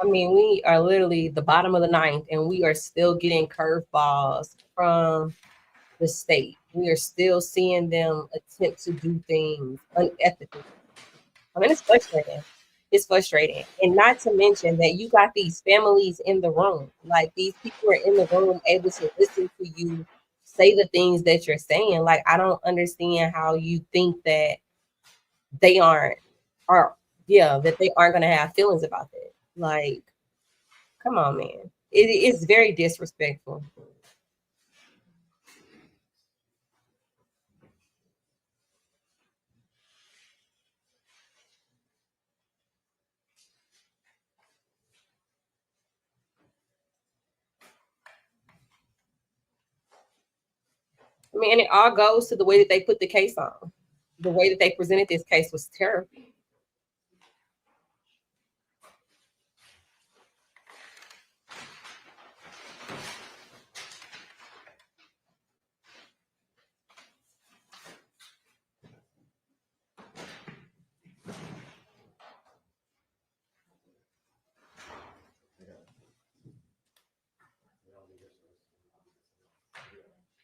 I mean, we are literally the bottom of the ninth, and we are still getting curveballs from the state. We are still seeing them attempt to do things unethically. I mean, it's frustrating. It's frustrating. And not to mention that you got these families in the room. Like, these people are in the room able to listen to you say the things that you're saying. Like, I don't understand how you think that they aren't, that they aren't going to have feelings about that. Like, come on, man. It's very disrespectful. I mean, and it all goes to the way that they put the case on. The way that they presented this case was terrible.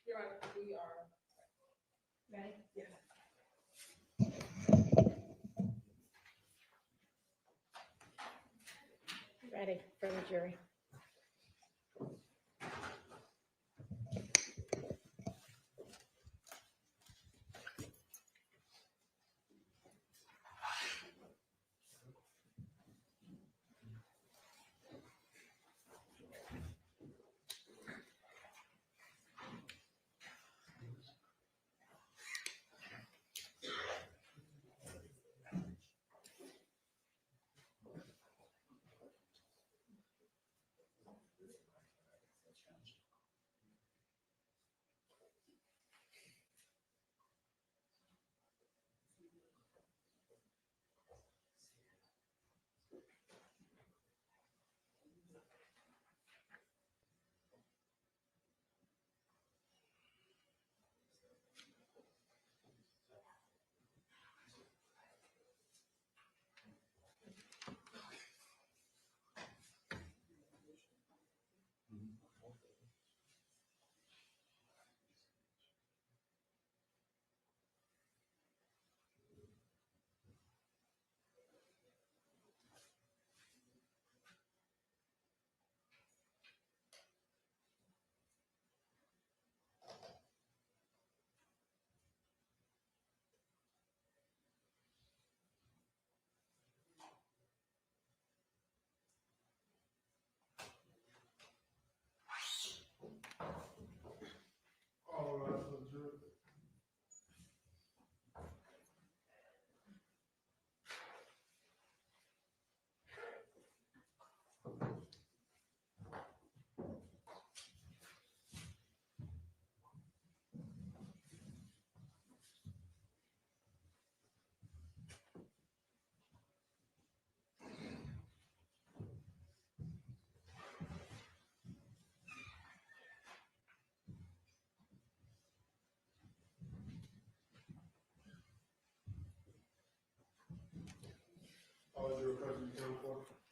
Your Honor, we are ready. Yes. Ready for the jury.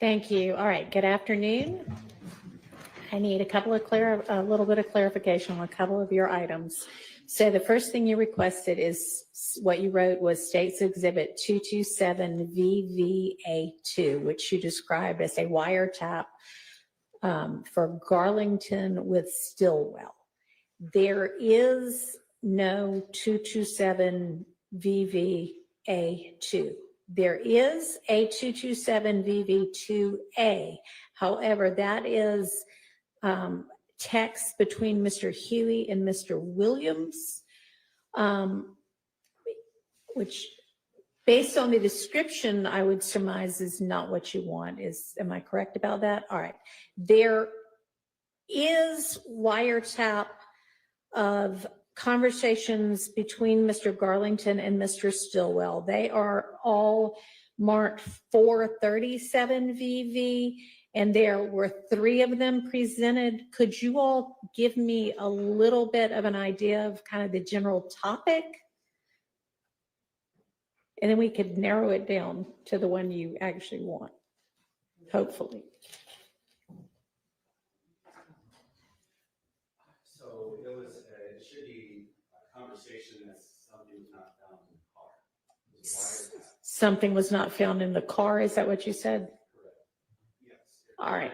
Thank you. All right, good afternoon. I need a little bit of clarification on a couple of your items. So the first thing you requested is what you wrote was State's Exhibit 227 VVA2, which you described as a wiretap for Garlington with Stillwell. There is no 227 VVA2. There is a 227 VV2A. However, that is text between Mr. Huey and Mr. Williams, which based on the description, I would surmise is not what you want. Am I correct about that? All right. There is wiretap of conversations between Mr. Garlington and Mr. Stillwell. They are all marked 437 VV, and there were 3 of them presented. Could you all give me a little bit of an idea of kind of the general topic? And then we could narrow it down to the one you actually want. hopefully. So it was, it should be a conversation that something was not found in the car. It was a wiretap. Something was not found in the car, is that what you said? Correct. Yes. All right.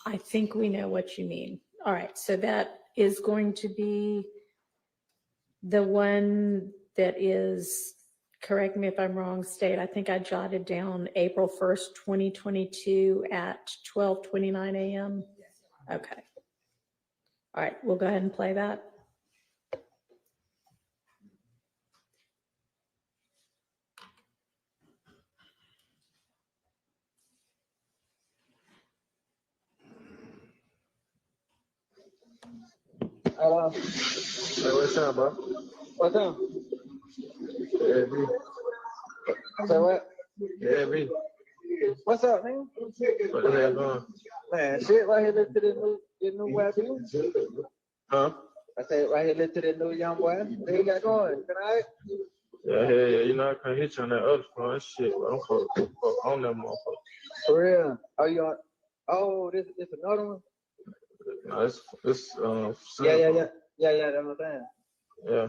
I think we know what you mean. All right, so that is going to be the one that is, correct me if I'm wrong, State, I think I jotted down April 1st, 2022 at 12:29 a.m. Okay. All right, we'll go ahead and play that. Hello. Hey, what's up, bro? What's up? Yeah, B. Say what? Yeah, B. What's up, man? What the hell going? Man, shit, right here, listen to this new boy, B. Huh? I said, right here, listen to this new young boy. What you got going? Can I? Yeah, you know, I can't hit you on that other phone. Shit, bro. I'm fuck on that motherfucker. For real? Oh, you on? Oh, this another one? No, it's Yeah, that's what I'm saying. Yeah.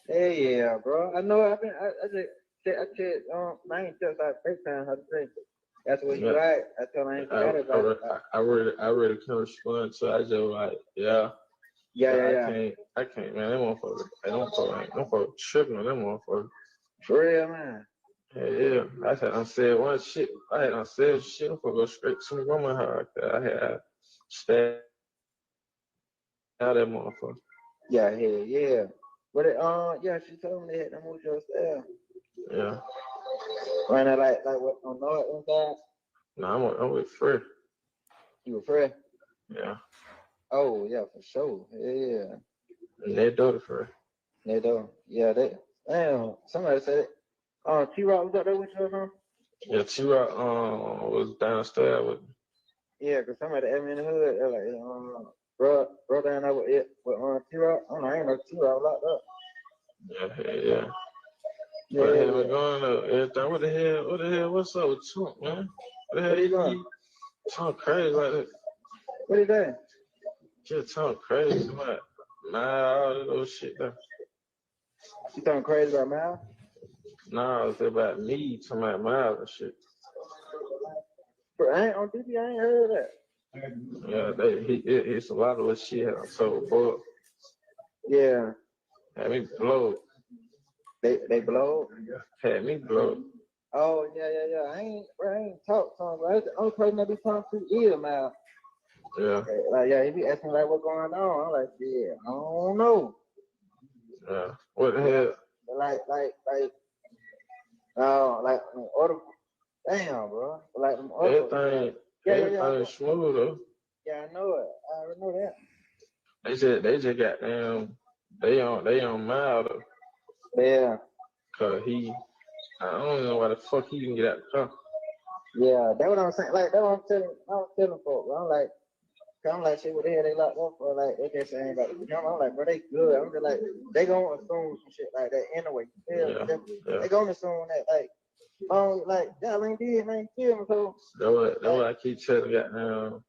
Hey, yeah, bro. I know. I ain't just like FaceTime. How to say? That's what you right. I told him I ain't got it. I really can't respond, so I just like, yeah. I can't, man. That motherfucker tripping on that motherfucker. For real, man. Yeah. I had said one shit. I had said shit. I'm gonna go straight to the woman hard. I had stabbed out that motherfucker. Yeah. But she told me they had to move your style. Yeah. Right now, like what on North inside? No, I'm with Fred. You with Fred? Yeah. Oh yeah, for sure. Yeah. And their daughter Fred. They do. Yeah, they. Damn. Somebody said it. T-Rock was up there with you or something? Yeah, T-Rock was downstairs with me. Yeah, cause somebody asked me in the hood. They're like, bro down there with T-Rock. I ain't know T-Rock locked up. Yeah. What the hell was going on? Everything. What the hell? What's up with Trump, man? What the hell you doing? Talk crazy like that. What you doing? Just talk crazy about all that little shit there. You talking crazy about Mal? Nah, it's about me talking about Mal and shit. Bro, I ain't on TV. I ain't heard that. Yeah, it's a lot of little shit. So, bro. Yeah. Had me blow. They blow? Had me blow. Oh, yeah. I ain't talk to him, bro. That's the only person I be talking to either, Mal. Yeah. Like, he be asking like what's going on. I'm like, yeah, I don't know. Yeah. What the hell? Like, order. Damn, bro. Like, everything smooth though. Yeah, I know it. I already know that. They just got they on Mal though. Yeah. Cause I don't know why the fuck he didn't get out the car. Yeah, that's what I'm saying. Like, that's what I'm telling folks. I'm like, shit, what the hell they locked up for? Like, they just saying about the camera. I'm like, bro, they good. I'm just like, they gonna assume some shit like that anyway. They gonna assume that, like, y'all ain't did, man, kill me, so. That's what I keep telling goddamn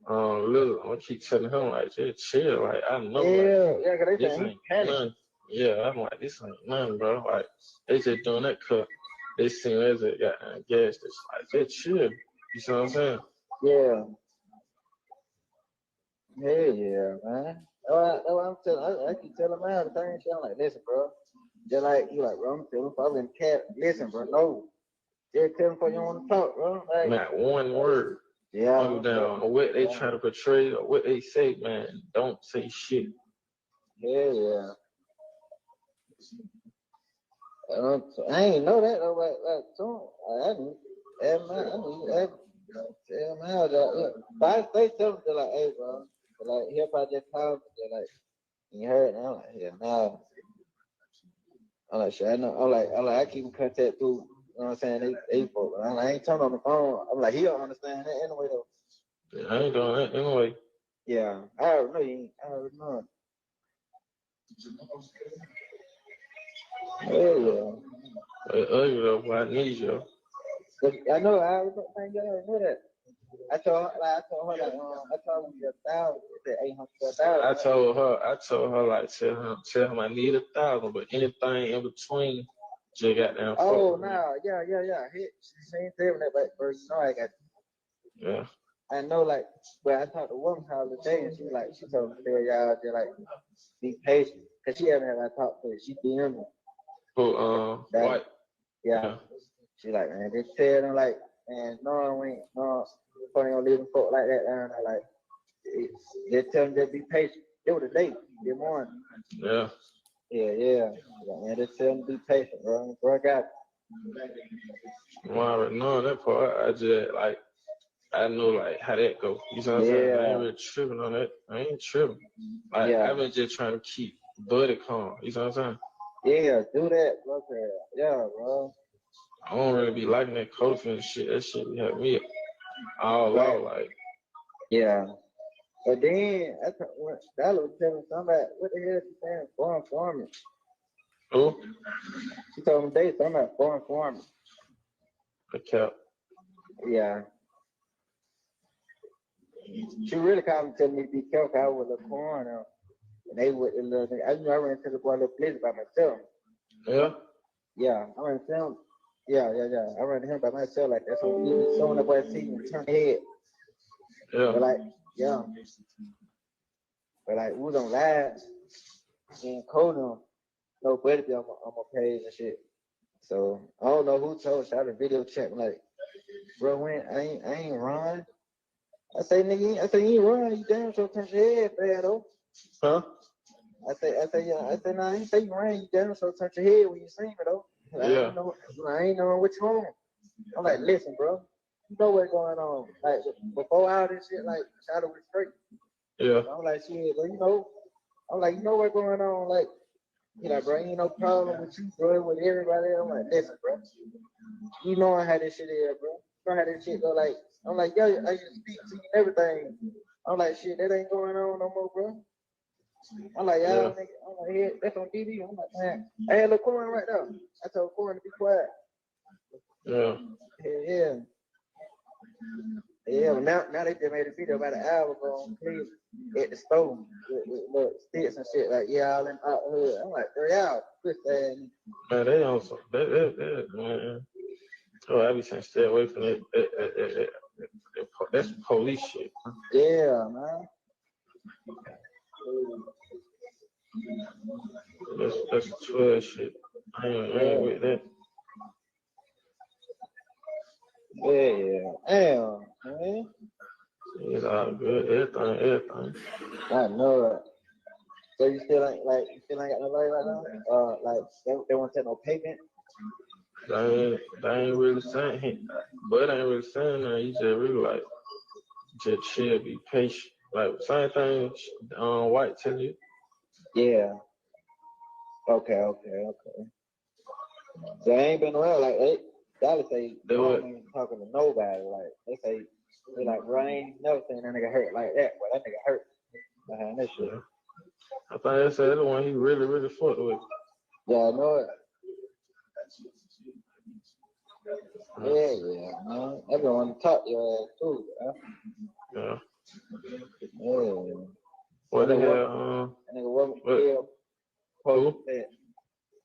Lil. I keep telling him like, just chill. Like, I know. Yeah, cause they this saying ain't he panicked. nothing. Yeah, I'm like, this ain't nothing, bro. Like, they just doing that cut. They seen it as a goddamn gas. It's like, just chill. You see what I'm saying? Yeah. Hell yeah, man. That's what I'm telling. I keep telling man the same shit. I'm like, listen, bro. Just like you, like, bro. I'm telling probably in cat. Listen, bro. No. Just tell them before you want to talk, bro. Like, not one word. Yeah. Down what they try to portray or what they say, man. Don't say shit. Yeah. I ain't know that though, like so I didn't. Tell man, but I stay telling them like, hey, bro, but like he'll probably just call me, they're like, you heard? And I'm like, yeah, no. I'm like, sure, I know. I'm like, I keep in contact through. You know what I'm saying? They folk. I'm like, I ain't talking on the phone. I'm like, he don't understand that anyway though. Yeah, I ain't doing that anyway. Yeah, I already know you ain't. I already know. Yeah. Ugly though, boy, I need you. But I know I was thank God I know that. I told her like I told her you 1,000, it said 800 I told her like tell him I need 1,000, but anything in between, just goddamn. Oh no, yeah. She ain't telling that, but first, you know I got. Yeah. I know, like, but I talked to one the other day, and she told me, tell y'all to like be patient, cause she haven't had I talked to her. She DM me. Who White? Yeah. She like, man, just tell them like, man, no, probably gonna leave them folk like that down there. Like, just tell them to be patient. It was a day, good morning. Yeah. Yeah. Man, just tell them to be patient, bro. Bro, I got it. I already know that part. I just like. I know like how that go. You know what I'm saying? I ain't really tripping on that. I ain't tripping. Like I've been just trying to keep Buddy calm. You know what I'm saying? Yeah, do that, bro. Yeah, bro. I don't really be liking that coaching and shit. That shit be having me all out like. Yeah. But then I that was telling somebody what the hell is she saying? Foreign farming. Who? She told me they something about foreign farming. Okay. Yeah. She really called me telling me to be careful. I was a corner, and they would. I ran into the boy little place by myself. Yeah. Yeah, I ran into him. Yeah. I ran into him by myself like that's what you showing the boy see me turn head. Yeah. But like, yeah. But like, we was on live and coding nobody be on my page and shit. So I don't know who told. So I had a video chat like, bro, when I ain't run. I say, nigga, you ain't run, you damn sure turn your head, fat though. Huh? I say, nah, I ain't say you ran, you damn sure turn your head when you see me though. Yeah. I ain't knowing what you on. I'm like, listen, bro, you know what's going on. Like before all this shit, like Shadow was straight. Yeah. I'm like, shit, bro, you know what's going on. Like, you know, bro, ain't no problem with you, bro, with everybody. I'm like, listen, bro, you know how this shit is, bro. You know how this shit go. Like, I'm like, yo, I just speak to you and everything. I'm like, shit, that ain't going on no more, bro. I'm like, y'all, nigga, I'm like, yeah, that's on TV. I'm like, man, I had a little corn right there. I told Corn to be quiet. Yeah. Yeah, but now they just made a video about an hour ago on Plea at the store with little sticks and shit. Like, yeah, all in out hood. I'm like, they're out. Man, they on some. Man. Oh, I be saying stay away from that. That's police shit. Yeah, man. That's 12 shit. I ain't with that. Yeah. Damn, man. It's all good. Everything. I know it. So you still ain't got no lawyer right now? Like they won't take no payment? They ain't really saying, but ain't really saying that. He just really like, just chill, be patient. Like same thing, White tell you. Yeah. Okay. They ain't been around like they say they ain't talking to nobody. Like they say they like, bro, I ain't never seen that nigga hurt like that. But that nigga hurt behind this shit. I think they said the one he really fucked with. Yeah, I know it. Yeah, man. Everyone talk your ass too, bro. Yeah. Yeah. What the hell? That nigga wasn't who?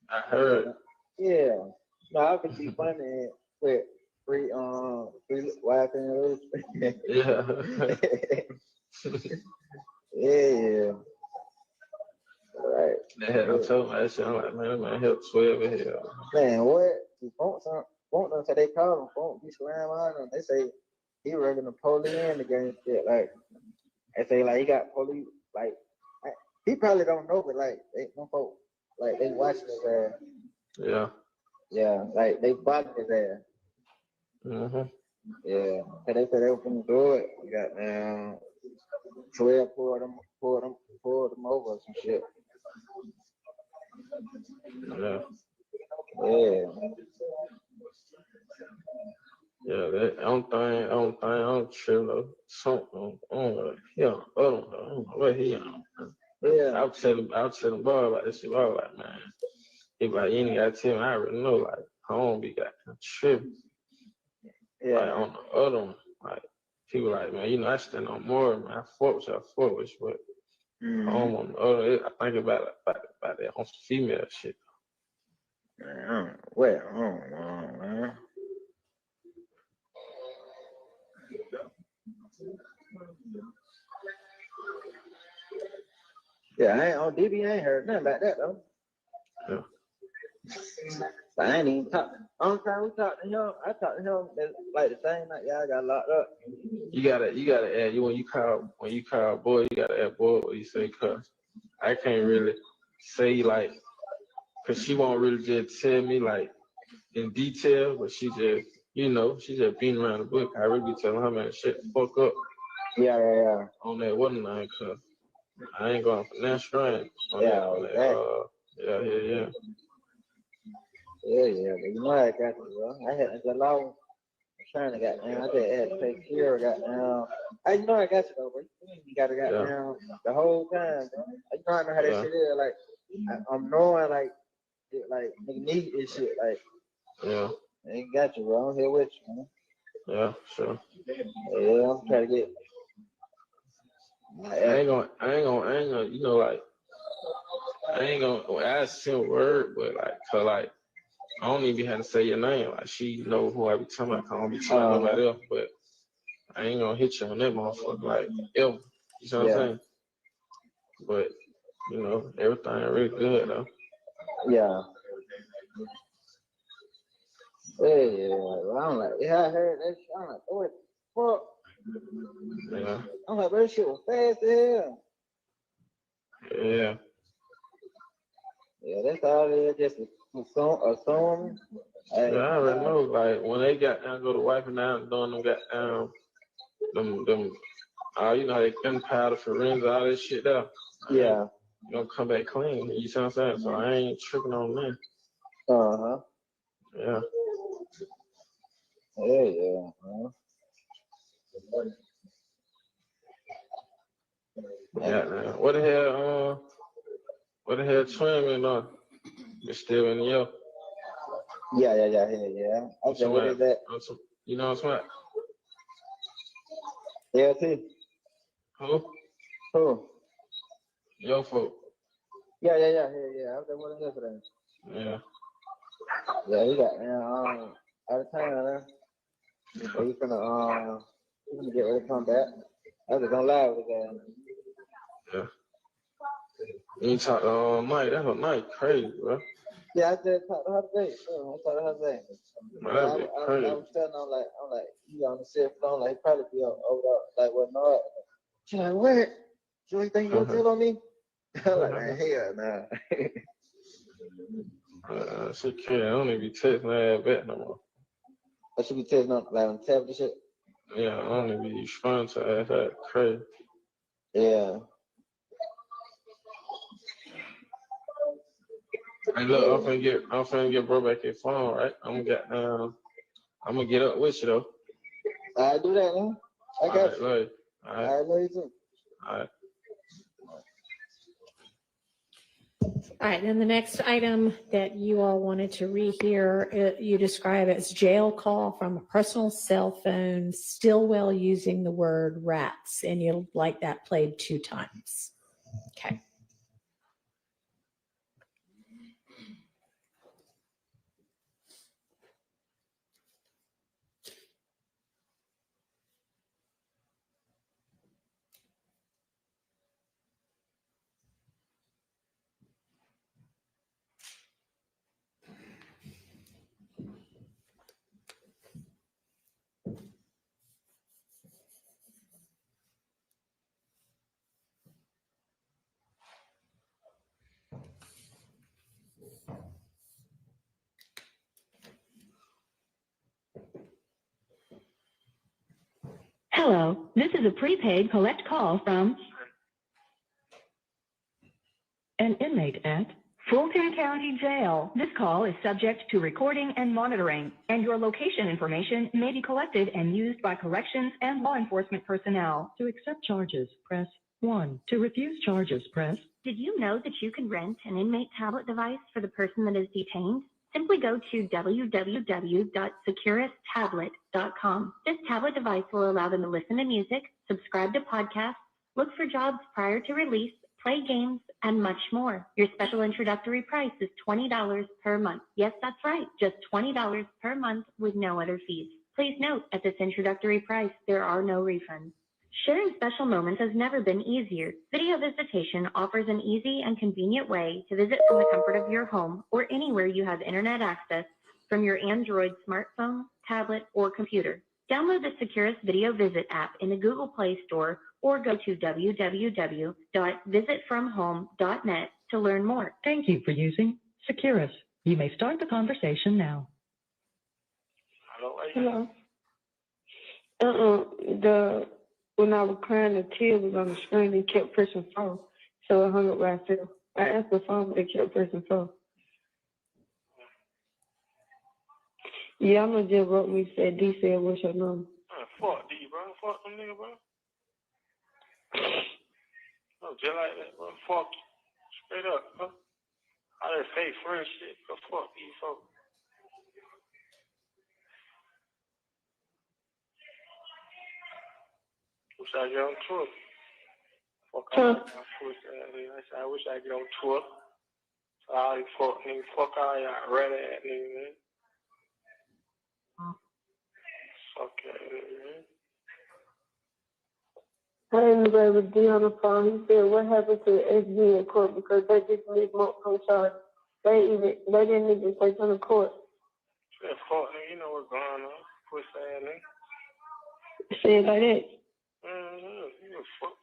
I heard. Yeah. No, I could be funny with free wife and Yeah. Yeah. Right. I told my shit. I'm like, man, help 12 in here. Man, what? He phone them, so they call him, phone be slam on him. They say he running the police in the game shit. Like, they say like he got police. Like, he probably don't know, but like they folks, like they watching his ass. Yeah. Yeah, like they bothering his ass. Mm-hmm. Yeah, and they said they were gonna do it. We got 12 pulled them over or some shit. Yeah. Yeah. Yeah, that I don't trip though. Something, I don't know what he on. Yeah. I'll tell him boy about this shit. I was like, man, he like, you ain't gotta tell me, I already know, like, I don't be got tripping. Like on the other one, like people like, man, you know, I stand on more, man. I fought with but on the other, I think about that on some female shit. Man, man. Yeah, I ain't on DB. I ain't heard nothing about that though. Yeah. But I ain't even talked. Only time we talked to him, I talked to him like the same night y'all got locked up. You gotta add when you call boy, you gotta add boy or you say cuss. I can't really say like, cause she won't really just tell me like in detail, but she just, you know, she just beating around the bush. I really be telling her, man, shit the fuck up. Yeah. On that one night, cause I ain't going for that strand. Yeah, but you know I got you, bro. I had the law. I'm trying to get down. I just had to take care of got down. You know I got you though, bro. You got to got down the whole time, bro. You know I know how that shit is. Like I'm knowing like nigga need this shit. Like I ain't got you, bro. I'm here with you, man. Yeah, sure. Yeah, I'm trying to get. I ain't gonna, you know, like, I ain't gonna ask him a word, but like, cause like, I don't even have to say your name. Like, she know who I be talking about. I don't be telling nobody else, but I ain't gonna hit you on that motherfucker, like, ever. You know what I'm saying? But, you know, everything really good, though. Yeah. Yeah, well, I'm like, I heard that shit. I'm like, what the fuck? Yeah. I'm like, that shit was fast as hell. Yeah. Yeah, that's all it is, just assuming. Yeah, I already know, like, when they got down, go to wiping down, doing them got down, them, you know, they gunpowder, forensics, all that shit there. Yeah. You gonna come back clean, you see what I'm saying? So I ain't tripping on that. Uh-huh. Yeah. Yeah, man. Yeah, man. What the hell Twin on? You still in the Yeah. Okay, what is that? You know what's what? LT. Who? Yo folk. Yeah. I was there with him yesterday. Yeah. Yeah, he got out of town there. So he's gonna get ready to come back. I was gonna lie with that. Yeah. You talked all night. That whole night crazy, bro. Yeah, I just talked to her today. Man, that'd be crazy. I was telling her, I'm like, he on the cell phone, like, he probably be over there, like, what not? She's like, what? So you think you gonna tell on me? I'm like, man, hell nah. She can't. I don't even be texting her back no more. I should be texting on, like, on tab and shit? Yeah, I don't even be responding to her. That's crazy. Yeah. Hey, look, I'm finna get bro back his phone, right? I'm gonna get up with you though. I do that, man. I got you. Look, I know you too. All right. All right, and the next item that you all wanted to rehear, you describe as jail call from a personal cell phone, Stillwell using the word rats, and you'd like that played 2 times. Okay. Hello, this is a prepaid collect call from an inmate at Fulton County Jail. This call is subject to recording and monitoring, and your location information may be collected and used by corrections and law enforcement personnel. To accept charges, press 1. To refuse charges, press. Did you know that you can rent an inmate tablet device for the person that is detained? simply go to www.securistablet.com. This tablet device will allow them to listen to music, subscribe to podcasts, look for jobs prior to release, play games, and much more. Your special introductory price is $20 per month. Yes, that's right, just $20 per month with no other fees. Please note, at this introductory price, there are no refunds. Sharing special moments has never been easier. Video visitation offers an easy and convenient way to visit from the comfort of your home or anywhere you have internet access from your Android smartphone, tablet, or computer. Download the Securus Video Visit app in the Google Play Store or go to www.visitfromhome.net to learn more. Thank you for using Securus. You may start the conversation now. Hello. When I was crying, the tears was on the screen. They kept pressing phone, so I hung up by myself. I asked the phone, but they kept pressing phone. Yeah, I'm gonna just wrote me said D said what's your number. Fuck D, bro. Fuck them nigga, bro. No, just like that, bro. Fuck you. Straight up, bro. I done say first shit, but fuck these folks. Wish I get on tour. Fuck all that pussy ass nigga. I wish I get on tour. So all these fuck niggas, fuck all y'all red ass niggas, man. Fuck that nigga, man. I didn't go with D on the phone. He said, what happened to the SB in court because they just need more on charge. They didn't even take on the court. That fuck nigga, you know what's going on. Pussy ass nigga. Say it like that. You a fuck.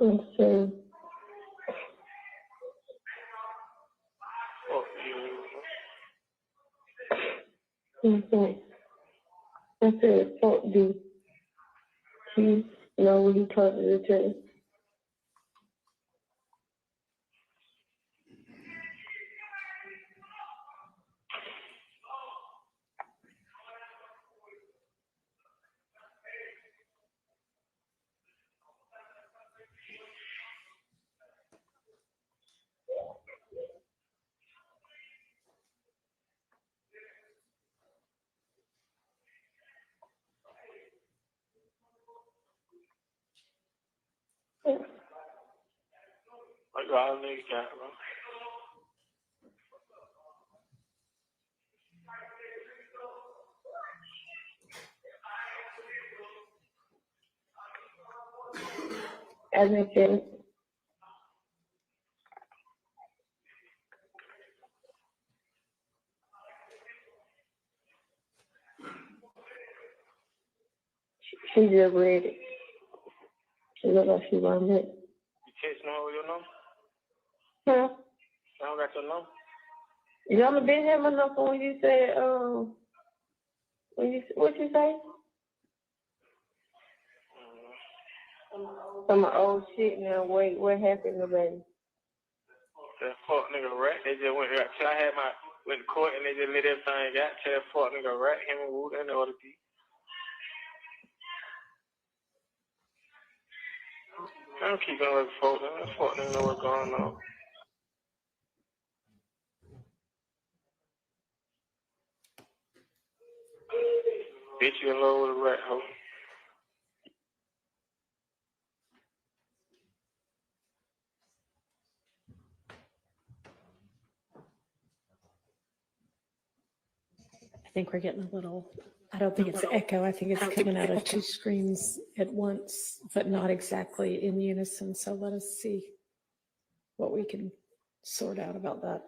Okay. Fuck you, Okay. I said, fuck D. He know when he talked to the judge. Like all niggas got, bro. As I said, she just read it. She looked like she wanted it. You text me over your number? Huh? I don't got your number. You ever been here enough when you said, what you say? Some old shit now. Wait, what happened to baby? That fuck nigga rat, they just went till I had went to court and they just let everything got to that fuck nigga rat, him and Wood and the other people. I don't keep going with folks, man. That fuck nigga know what's going on. Bitch, you in love with a rat hoe. I think we're getting a little, I don't think it's echo. I think it's coming out of two screens at once, but not exactly in unison. So let us see what we can sort out about that.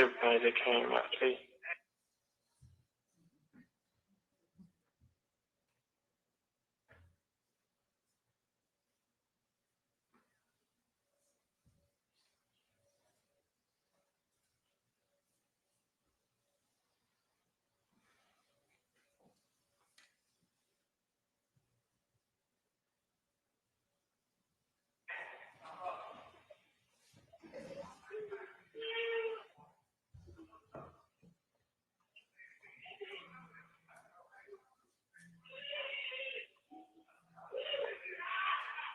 everything that came out today.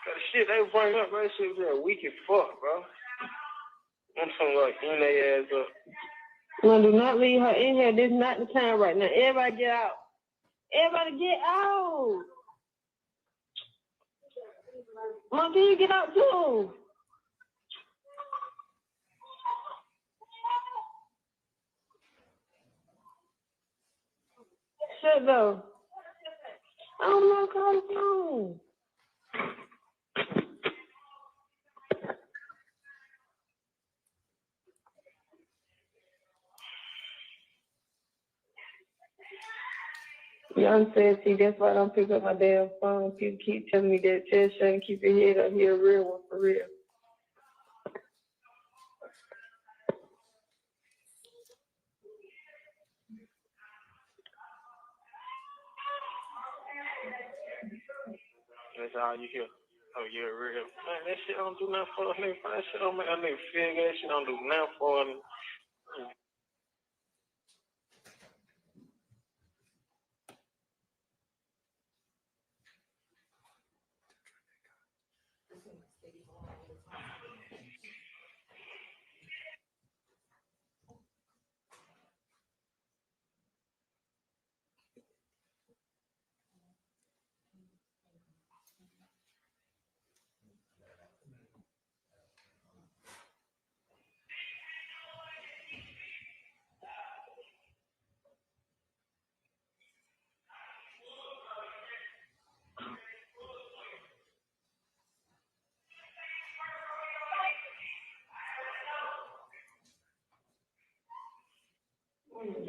The shit they bring up, bro, that shit was weak as fuck, bro. I'm talking like in their ass up. No, do not leave her in here. This is not the time right now. Everybody get out. Everybody get out. Mom, can you get out too? Shut though. I don't know, call the phone. Young said, see, that's why I don't pick up my damn phone. People keep telling me that. Tell Shane, keep your head up. Here, a real one for real. That's all you hear. Oh, yeah, real. Man, that shit don't do nothing for a nigga. That shit don't make a nigga feel good. That shit don't do nothing for him.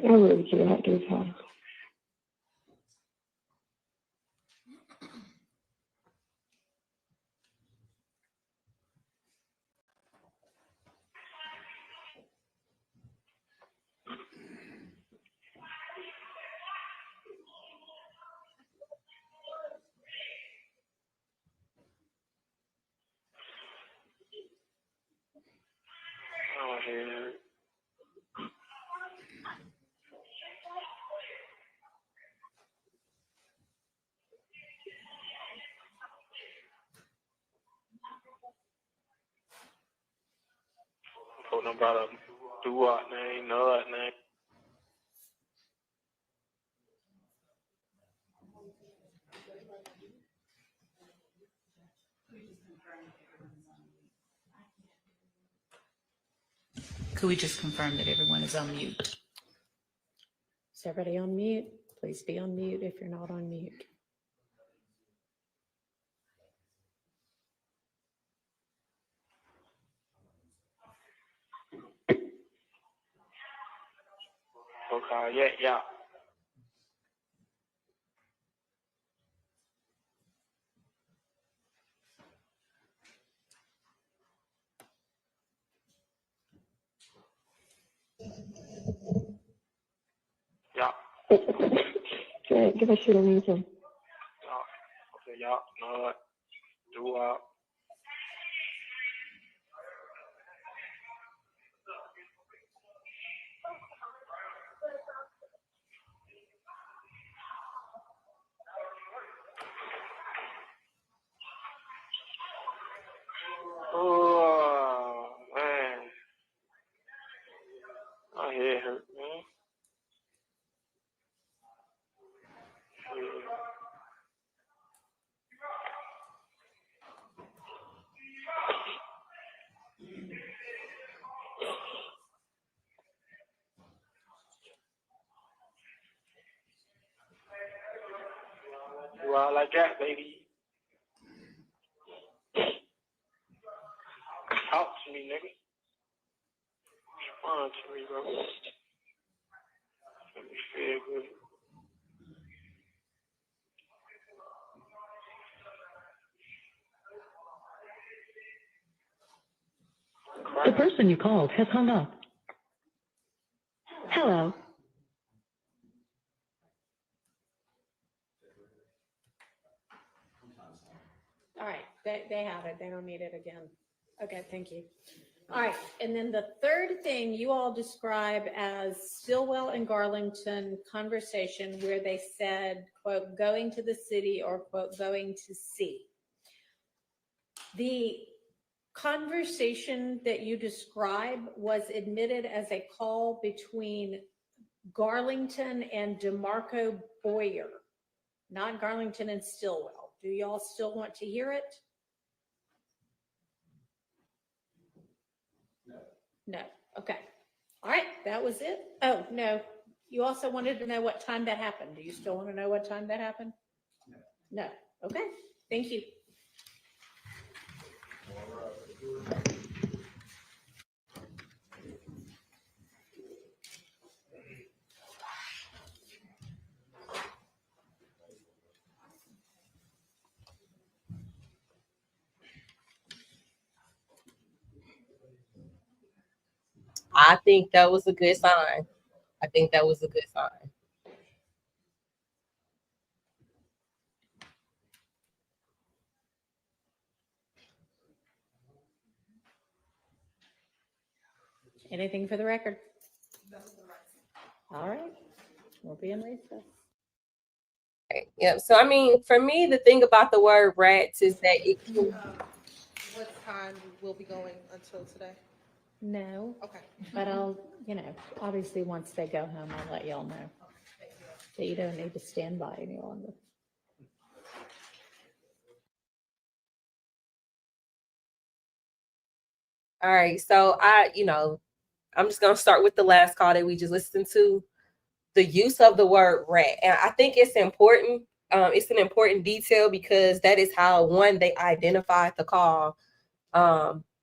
I really get out this house. Oh, yeah. Put no brother do what name, know what name. Could we just confirm that everyone is on mute? Is everybody on mute? Please be on mute if you're not on mute. Okay, yeah. Yeah. Okay, give a shit on me too. Okay, yeah, know what? Do what? Oh, man. My head hurt, man. You all like that, baby. Talk to me, nigga. respond to me, bro. Let me feel good. The person you called has hung up. Hello. All right, they have it. They don't need it again. Okay, thank you. All right, and then the third thing you all describe as Stillwell and Garlington conversation where they said, quote, going to the city or quote, going to see. The conversation that you describe was admitted as a call between Garlington and DeMarco Boyer, not Garlington and Stillwell. Do y'all still want to hear it? No. Okay. All right. That was it. Oh, no. You also wanted to know what time that happened. Do you still want to know what time that happened? No. Okay. Thank you. I think that was a good sign. I think that was a good sign. Anything for the record? All right. We'll be in recess. Yeah. So, I mean, for me, the thing about the word rats is that it can. What time we'll be going until today? No. Okay. But I'll, obviously once they go home, I'll let y'all know. So you don't need to stand by any longer. All right. So I'm just going to start with the last call that we just listened to. The use of the word rat. And I think it's important. It's an important detail because that is how, one, they identified the call,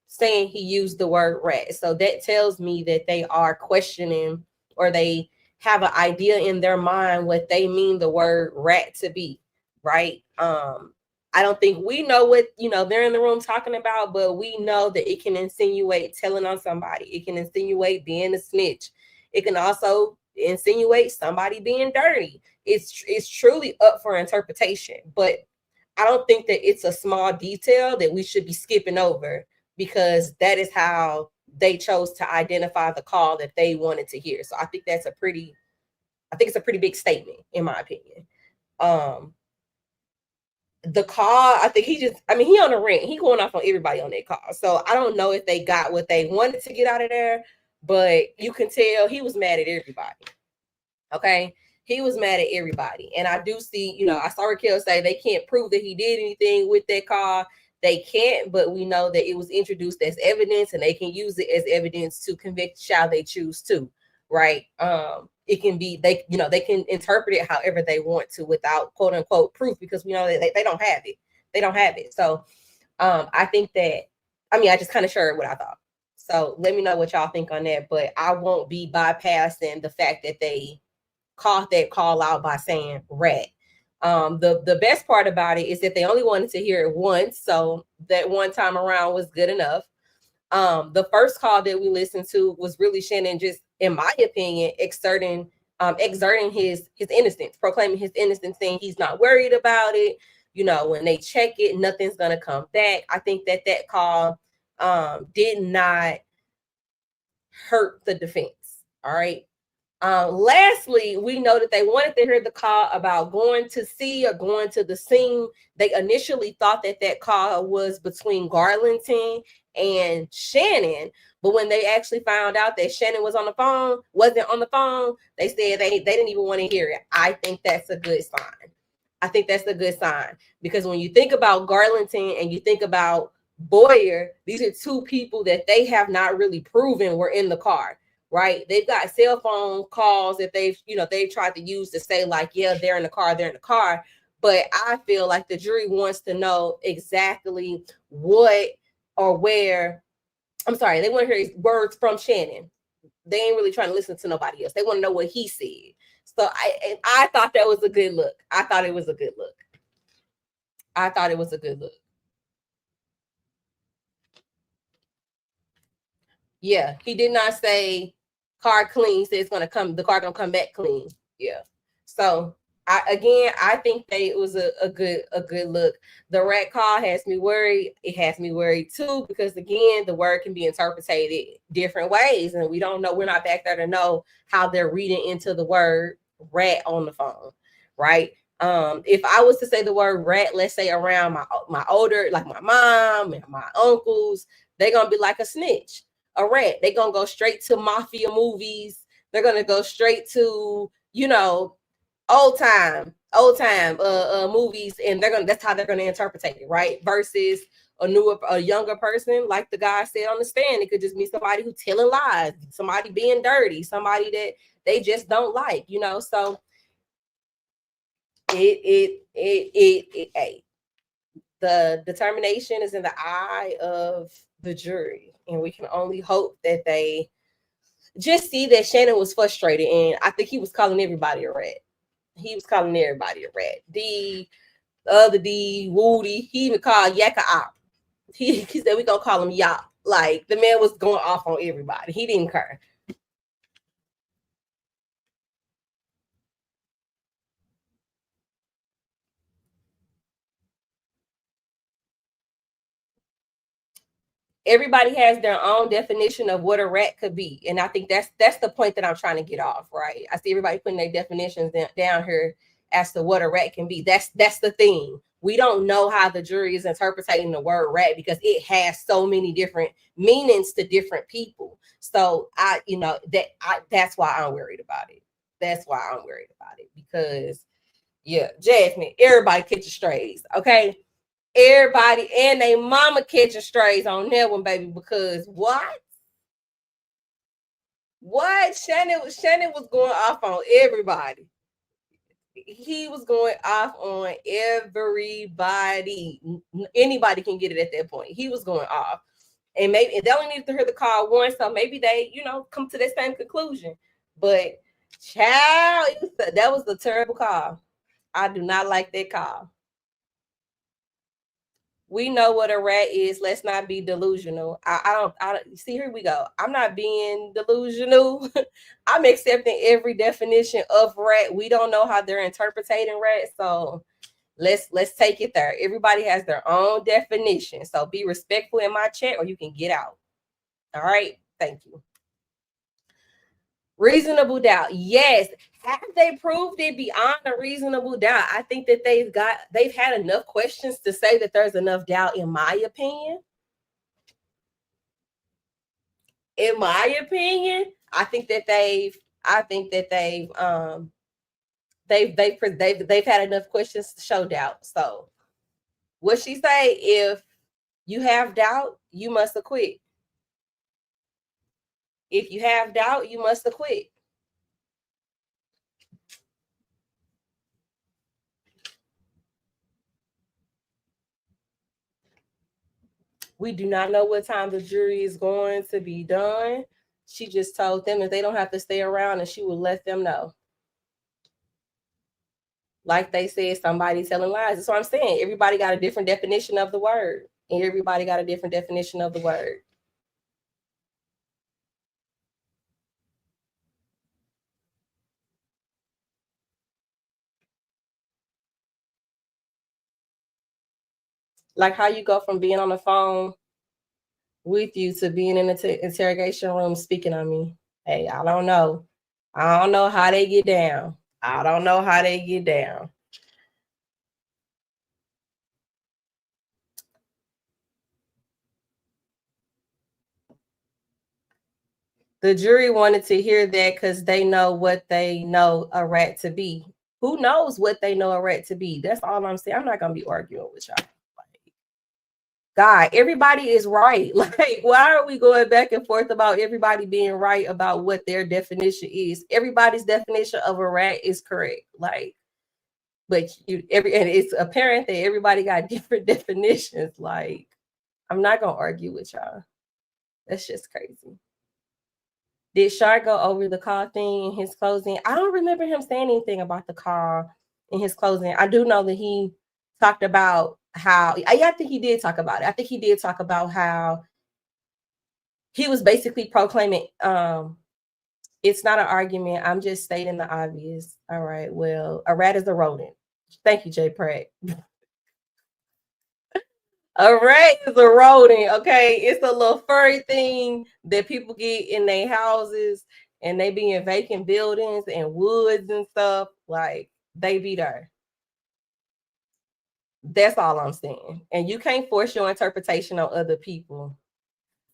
saying he used the word rat. So that tells me that they are questioning, or they have an idea in their mind what they mean the word rat to be, right? I don't think we know what, they're in the room talking about, but we know that it can insinuate telling on somebody. It can insinuate being a snitch. It can also insinuate somebody being dirty. It's truly up for interpretation, but I don't think that it's a small detail that we should be skipping over, because that is how they chose to identify the call that they wanted to hear. So I think it's a pretty big statement, in my opinion. The call, I think he on a rant. He going off on everybody on that call. So I don't know if they got what they wanted to get out of there, but you can tell he was mad at everybody. Okay. He was mad at everybody. And I do see, I saw Raquel say they can't prove that he did anything with that call. They can't, but we know that it was introduced as evidence, and they can use it as evidence to convict shall they choose to, right? It can be, they can interpret it however they want to without quote unquote proof, because we know that they don't have it. They don't have it. So I think that, I just kind of shared what I thought. So let me know what y'all think on that, but I won't be bypassing the fact that they caught that call out by saying rat. The best part about it is that they only wanted to hear it once, so that one time around was good enough. The first call that we listened to was really Shannon, just in my opinion, exerting his innocence, proclaiming his innocence, saying he's not worried about it. When they check it, nothing's gonna come back. I think that call did not hurt the defense. All right. Lastly, we know that they wanted to hear the call about going to see or going to the scene. They initially thought that call was between Garlington and Shannon, but when they actually found out that Shannon wasn't on the phone, they said they didn't even want to hear it. I think that's a good sign. I think that's a good sign, because when you think about Garlington and you think about Boyer, these are two people that they have not really proven were in the car. Right. They've got cell phone calls that they've tried to use to say like, yeah, they're in the car. But I feel like the jury wants to know exactly what or where. I'm sorry. They want to hear words from Shannon. They ain't really trying to listen to nobody else. They want to know what he said. So I thought that was a good look. I thought it was a good look. I thought it was a good look. Yeah, he did not say car clean. He said it's gonna come. The car gonna come back clean. Yeah. So I think it was a good look. The rat call has me worried. It has me worried too because again, the word can be interpreted different ways, and we don't know. We're not back there to know how they're reading into the word rat on the phone, right? If I was to say the word rat, let's say around my older, like my mom and my uncles, they're gonna be like a snitch, a rat. They're gonna go straight to mafia movies. They're gonna go straight to, old time movies, and that's how they're gonna interpret it, right? Versus a younger person, like the guy said on the stand, it could just be somebody who's telling lies, somebody being dirty, somebody that they just don't like, So the determination is in the eye of the jury, and we can only hope that they just see that Shannon was frustrated, and I think he was calling everybody a rat. He was calling everybody a rat. The other D, Woody, he even called Yak op. He said we gonna call him Yak. Like the man was going off on everybody. He didn't care. Everybody has their own definition of what a rat could be, and I think that's the point that I'm trying to get off. Right? I see everybody putting their definitions down here as to what a rat can be. That's the thing. We don't know how the jury is interpreting the word rat because it has so many different meanings to different people. So that's why I'm worried about it. That's why I'm worried about it because Jasmine, everybody catches strays, okay? Everybody and they mama catching strays on that one, baby, because what Shannon was going off on everybody. He was going off on everybody. Anybody can get it at that point. He was going off, and maybe they only needed to hear the call once, so maybe they come to that same conclusion. But child, that was a terrible call. I do not like that call. We know what a rat is. Let's not be delusional. I don't see. Here we go. I'm not being delusional. I'm accepting every definition of rat. We don't know how they're interpreting rat, so let's take it there. Everybody has their own definition, so be respectful in my chat, or you can get out. All right. Thank you. Reasonable doubt. Yes. Have they proved it beyond a reasonable doubt? I think that they've had enough questions to say that there's enough doubt, in my opinion. In my opinion, I think that they've had enough questions to show doubt. So what she say, if you have doubt, you must acquit. If you have doubt, you must acquit. We do not know what time the jury is going to be done. She just told them that they don't have to stay around, and she will let them know. Like they said, somebody telling lies. That's what I'm saying. Everybody got a different definition of the word. And everybody got a different definition of the word. Like how you go from being on the phone with you to being in the interrogation room speaking on me. Hey, I don't know. I don't know how they get down. I don't know how they get down. The jury wanted to hear that because they know what they know a rat to be. Who knows what they know a rat to be? That's all I'm saying. I'm not going to be arguing with y'all. God, everybody is right. Like, why are we going back and forth about everybody being right about what their definition is? Everybody's definition of a rat is correct. Like, but and it's apparent that everybody got different definitions. Like, I'm not gonna argue with y'all. That's just crazy. Did Shar go over the call thing in his closing? I don't remember him saying anything about the call in his closing. I do know that he talked about how, I think he did talk about it. I think he did talk about how he was basically proclaiming, it's not an argument. I'm just stating the obvious. All right, well, a rat is a rodent. Thank you, Jay Pratt. A rat is a rodent, okay? It's a little furry thing that people get in their houses, and they be in vacant buildings and woods and stuff. Like, they be there. That's all I'm saying. And you can't force your interpretation on other people.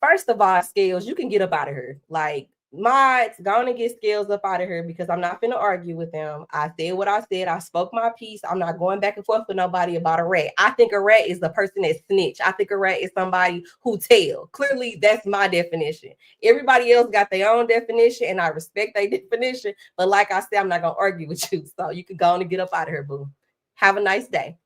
First of all, Scales, you can get up out of here. Like, mods, go on and get Scales up out of here because I'm not finna argue with them. I said what I said. I spoke my piece. I'm not going back and forth with nobody about a rat. I think a rat is the person that snitch. I think a rat is somebody who tell. Clearly, that's my definition. Everybody else got their own definition, and I respect their definition. But like I said, I'm not gonna argue with you. So you can go on and get up out of here, boo. Have a nice day.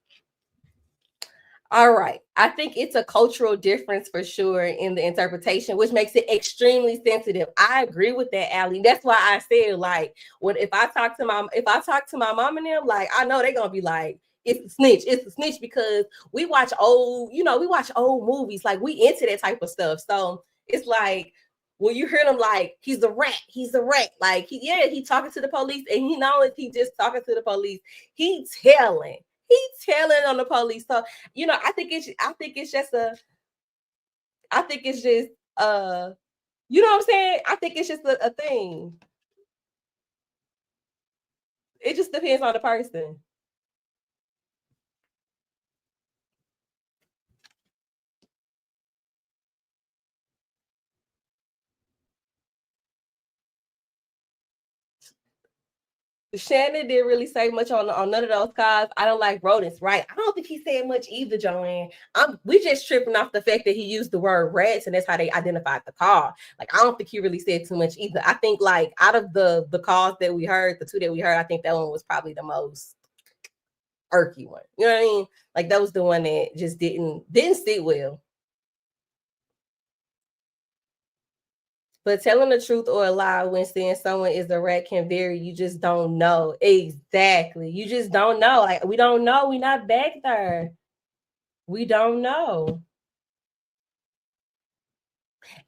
All right. I think it's a cultural difference for sure in the interpretation, which makes it extremely sensitive. I agree with that, Allie. That's why I said, like, if I talk to my mom and them, like, I know they're gonna be like, it's a snitch, because we watch old movies, like we into that type of stuff. So it's like when you hear them like he's a rat, like he talking to the police, and he knows he just talking to the police, he telling on the police. So, I think it's just you know what I'm saying? I think it's just a thing. It just depends on the person. Shannon didn't really say much on none of those calls. I don't like rodents, right? I don't think he said much either, Joanne. We just tripping off the fact that he used the word rats, and that's how they identified the call. Like, I don't think he really said too much either. I think, like, out of the calls that we heard, the two that we heard, I think that one was probably the most irky one. You know what I mean? Like, that was the one that just didn't sit well. But telling the truth or a lie when saying someone is a rat can vary. You just don't know. Exactly. You just don't know. Like, we don't know. We're not back there. We don't know.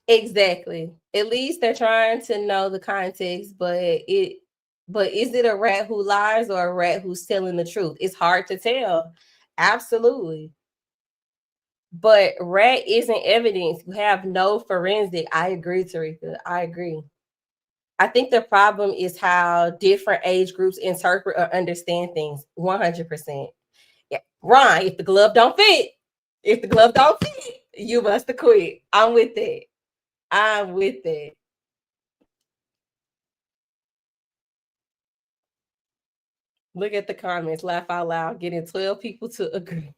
Exactly. At least they're trying to know the context, but is it a rat who lies or a rat who's telling the truth? It's hard to tell. Absolutely. But rat isn't evidence. You have no forensic. I agree, Tarika. I agree. I think the problem is how different age groups interpret or understand things. 100%. Yeah. Ron, if the glove don't fit, you must have quit. I'm with that. Look at the comments. Laugh out loud. Getting 12 people to agree.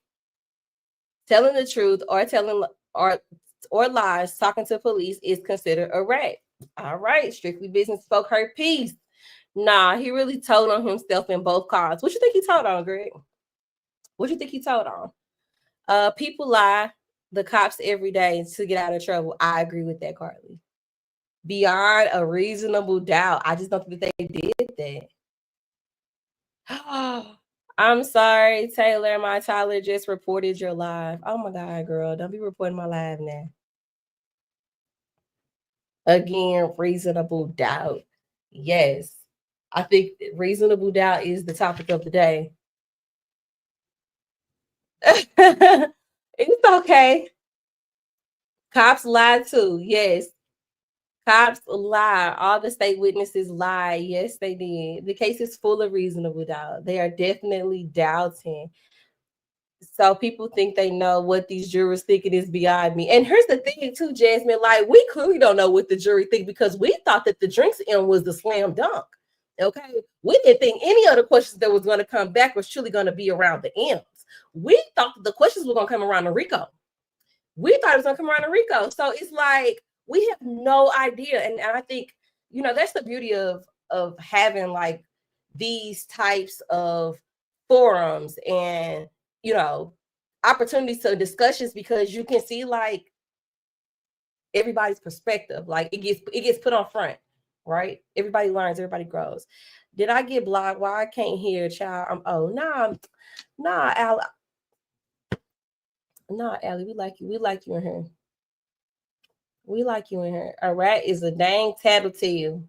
Telling the truth or lies, talking to police is considered a rat. All right. Strictly Business spoke her piece. Nah, he really told on himself in both calls. What you think he told on, Greg? What you think he told on? People lie, the cops every day to get out of trouble. I agree with that, Carly. Beyond a reasonable doubt. I just don't think they did that. I'm sorry, Taylor. My Tyler just reported your live. Oh my God, girl. Don't be reporting my live now. Again, reasonable doubt. Yes. I think reasonable doubt is the topic of the day. It's okay. Cops lie too. Yes. Cops lie. All the state witnesses lie. Yes, they did. The case is full of reasonable doubt. They are definitely doubting. So people think they know what these jurors think. It is beyond me. And here's the thing too, Jasmine, like, we clearly don't know what the jury think because we thought that the drinks in was the slam dunk. Okay. We didn't think any other questions that was going to come back was truly going to be around the M's. We thought that the questions were going to come around the Rico. We thought it was going to come around the Rico. So it's like, we have no idea. And I think, that's the beauty of having like these types of forums and, opportunities to discussions, because you can see like everybody's perspective. Like it gets put on front. right? Everybody learns, everybody grows. Did I get blocked? Why I can't hear, child? Nah, Allie. Nah, Allie, we like you. We like you in here. We like you in here. A rat is a dang tattletale.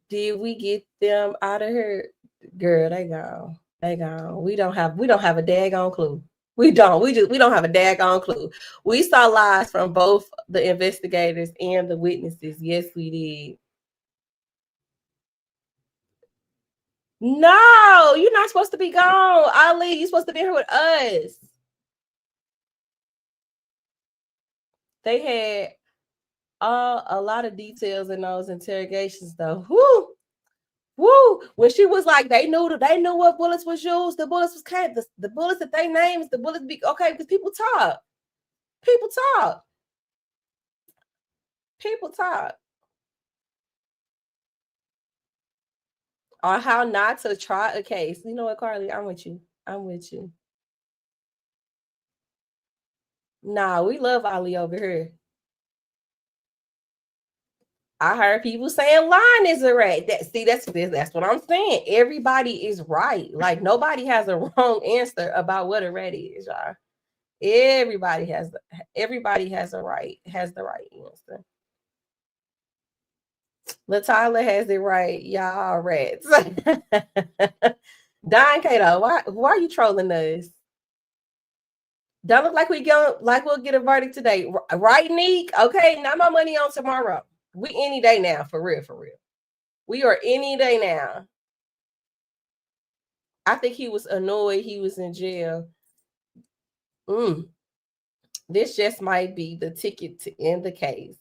Did we get them out of here? Girl, they gone. They gone. We don't have a daggone clue. We don't have a daggone clue. We saw lies from both the investigators and the witnesses. Yes, we did. No, you're not supposed to be gone. Ali, you're supposed to be here with us. They had a lot of details in those interrogations, though. Woo! Woo! When she was like, they knew what bullets was used. The bullets was the bullets that they named, the bullets be okay, because people talk. People talk. People talk. On how not to try a case. You know what, Carly? I'm with you. I'm with you. Nah, we love Ali over here. I heard people saying line is a rat. That's what I'm saying. Everybody is right. Like nobody has a wrong answer about what a rat is, y'all. Everybody has the right answer. LaTyla has it right. Y'all are rats. Don Cato, why are you trolling us? Don't look like we'll get a verdict today. Right, Neek? Okay, not my money on tomorrow. We any day now, for real. We are any day now. I think he was annoyed he was in jail. This just might be the ticket to end the case.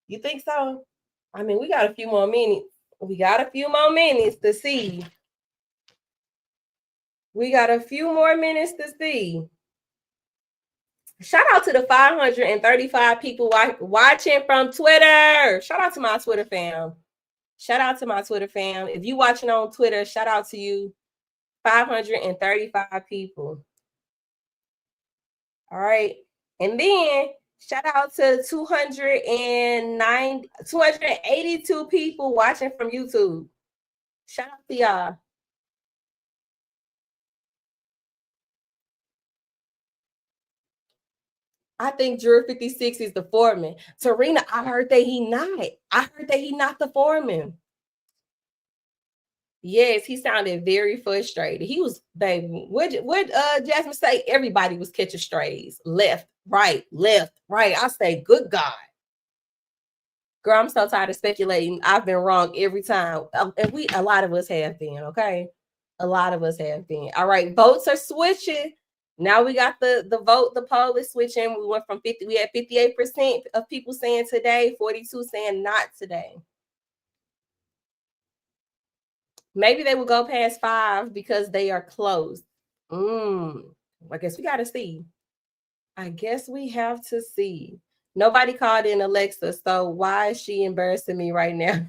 You think so? I mean, we got a few more minutes. We got a few more minutes to see. Shout out to the 535 people watching from Twitter. Shout out to my Twitter fam. If you watching on Twitter, shout out to you. 535 people. All right. And then shout out to 282 people watching from YouTube. Shout out to y'all. I think Juror 56 is the foreman. Serena, I heard that he not. The foreman. Yes, he sounded very frustrated. He was, baby. What Jasmine say? Everybody was catching strays. Left, right. I say, good God. Girl, I'm so tired of speculating. I've been wrong every time. And a lot of us have been, okay? A lot of us have been. All right, votes are switching. Now we got the poll is switching. We went from 50, we had 58% of people saying today, 42 saying not today. Maybe they will go past 5 because they are close. I guess we got to see. I guess we have to see. Nobody called in Alexa, so why is she embarrassing me right now?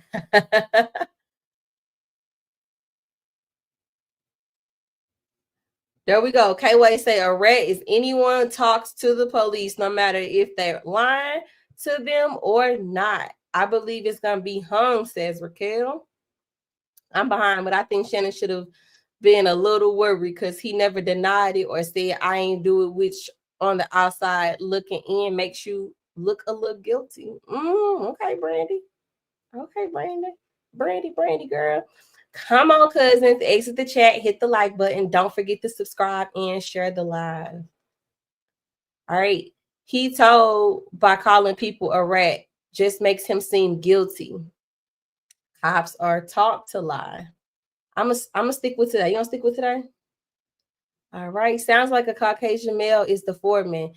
There we go. K-Way say a rat is anyone talks to the police, no matter if they're lying to them or not. I believe it's going to be hung, says Raquel. I'm behind, but I think Shannon should have been a little worried because he never denied it or said, I ain't do it, which on the outside looking in makes you look a little guilty. Okay, Brandy. Okay, Brandy, girl. Come on, cousins. Exit the chat, hit the like button. Don't forget to subscribe and share the live. All right. He told by calling people a rat just makes him seem guilty. Cops are taught to lie. I'm gonna stick with today. You gonna stick with today? All right. Sounds like a Caucasian male is the foreman.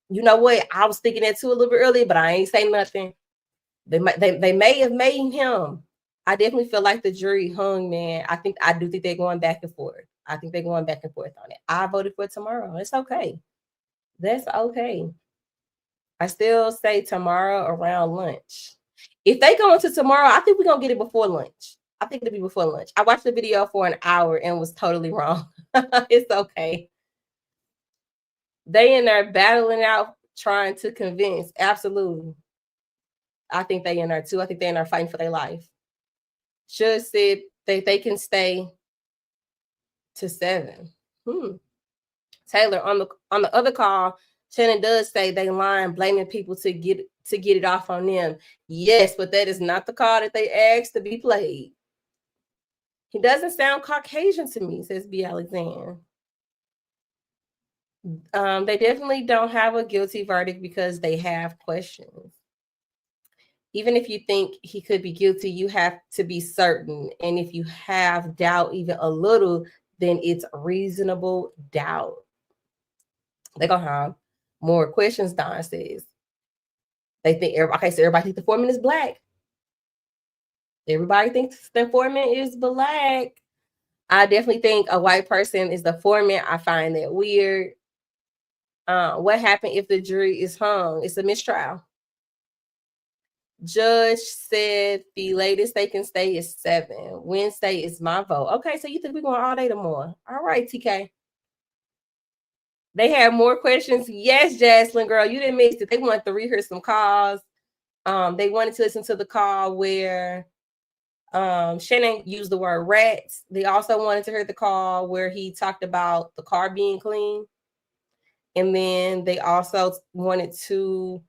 You know what? I was thinking that too a little bit earlier, but I ain't saying nothing. They may have made him. I definitely feel like the jury hung, man. I do think they're going back and forth. I think they're going back and forth on it. I voted for tomorrow. It's okay. That's okay. I still say tomorrow around lunch. If they go into tomorrow, I think we're going to get it before lunch. I think it'll be before lunch. I watched the video for an hour and was totally wrong. It's okay. They in there battling out, trying to convince. Absolutely. I think they in there too. I think they're in there fighting for their life. Judge said they can stay to 7. Taylor, on the other call, Shannon does say they lying, blaming people to get it off on them. Yes, but that is not the call that they asked to be played. He doesn't sound Caucasian to me, says B. Alexander. They definitely don't have a guilty verdict because they have questions. Even if you think he could be guilty, you have to be certain. And if you have doubt, even a little, then it's reasonable doubt. They're going to have more questions, Don says. They think, okay, so everybody thinks the foreman is black. Everybody thinks the foreman is black. I definitely think a white person is the foreman. I find that weird. What happened if the jury is hung? It's a mistrial. Judge said the latest they can stay is 7. Wednesday is my vote. Okay, so you think we're going all day tomorrow? All right, TK. They have more questions. Yes, Jaslyn, girl, you didn't miss it. They wanted to rehearse some calls. They wanted to listen to the call where Shannon used the word rats. They also wanted to hear the call where he talked about the car being clean. And then they also wanted to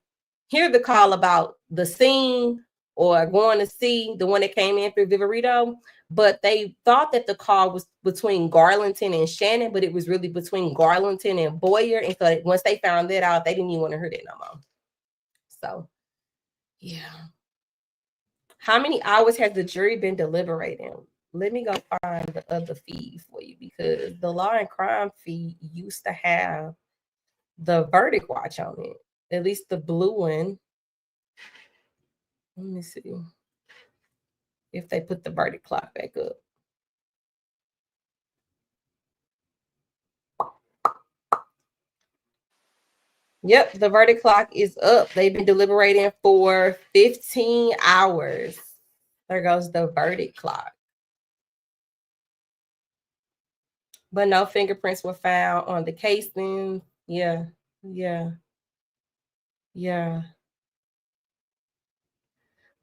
hear the call about the scene or going to see the one that came in through Viverito. But they thought that the call was between Garlington and Shannon, but it was really between Garlington and Boyer. And so once they found that out, they didn't even want to hear that no more. So, yeah. How many hours has the jury been deliberating? Let me go find the other feed for you, because the Law and Crime feed used to have the verdict watch on it, at least the blue one. Let me see if they put the verdict clock back up. Yep, the verdict clock is up. They've been deliberating for 15 hours. There goes the verdict clock. But no fingerprints were found on the casing. Yeah.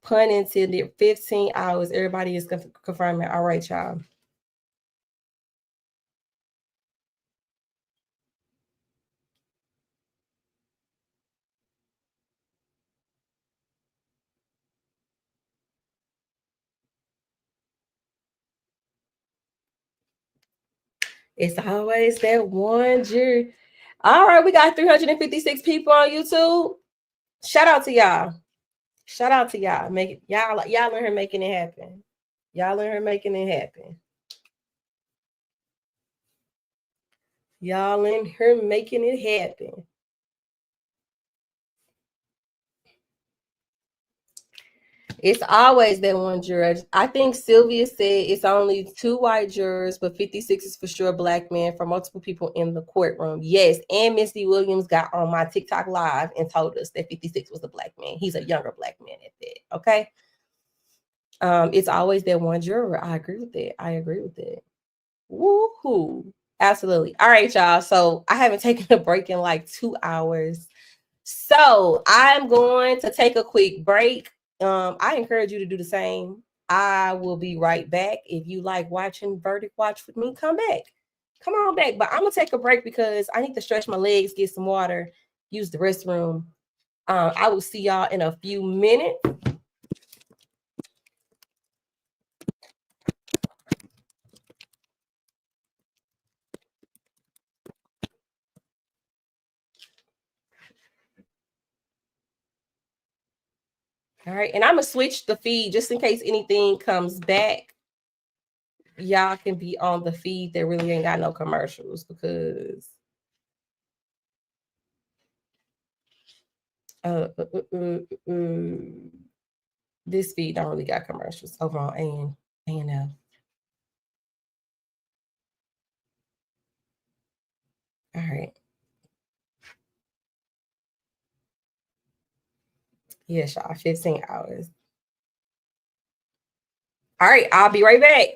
Pun intended, 15 hours. Everybody is confirming. All right, y'all. It's always that one jury. All right, we got 356 people on YouTube. Shout out to y'all. Shout out to y'all. Make it, y'all in here making it happen. Y'all in here making it happen. Y'all in here making it happen. It's always that one judge. I think Sylvia said it's only 2 white jurors, but 56 is for sure black men for multiple people in the courtroom. Yes, and Misty Williams got on my TikTok live and told us that 56 was a black man. He's a younger black man at that. Okay. It's always that one juror. I agree with that. Woohoo. Absolutely. All right, y'all. So I haven't taken a break in like 2 hours. So I'm going to take a quick break. I encourage you to do the same. I will be right back. If you like watching Verdict Watch with me, come back. Come on back. But I'm going to take a break because I need to stretch my legs, get some water, use the restroom. I will see y'all in a few minutes. All right, and I'm gonna switch the feed just in case anything comes back. Y'all can be on the feed that really ain't got no commercials, because this feed don't really got commercials over on A&F. All right. Yes, y'all, 15 hours. All right, I'll be right back.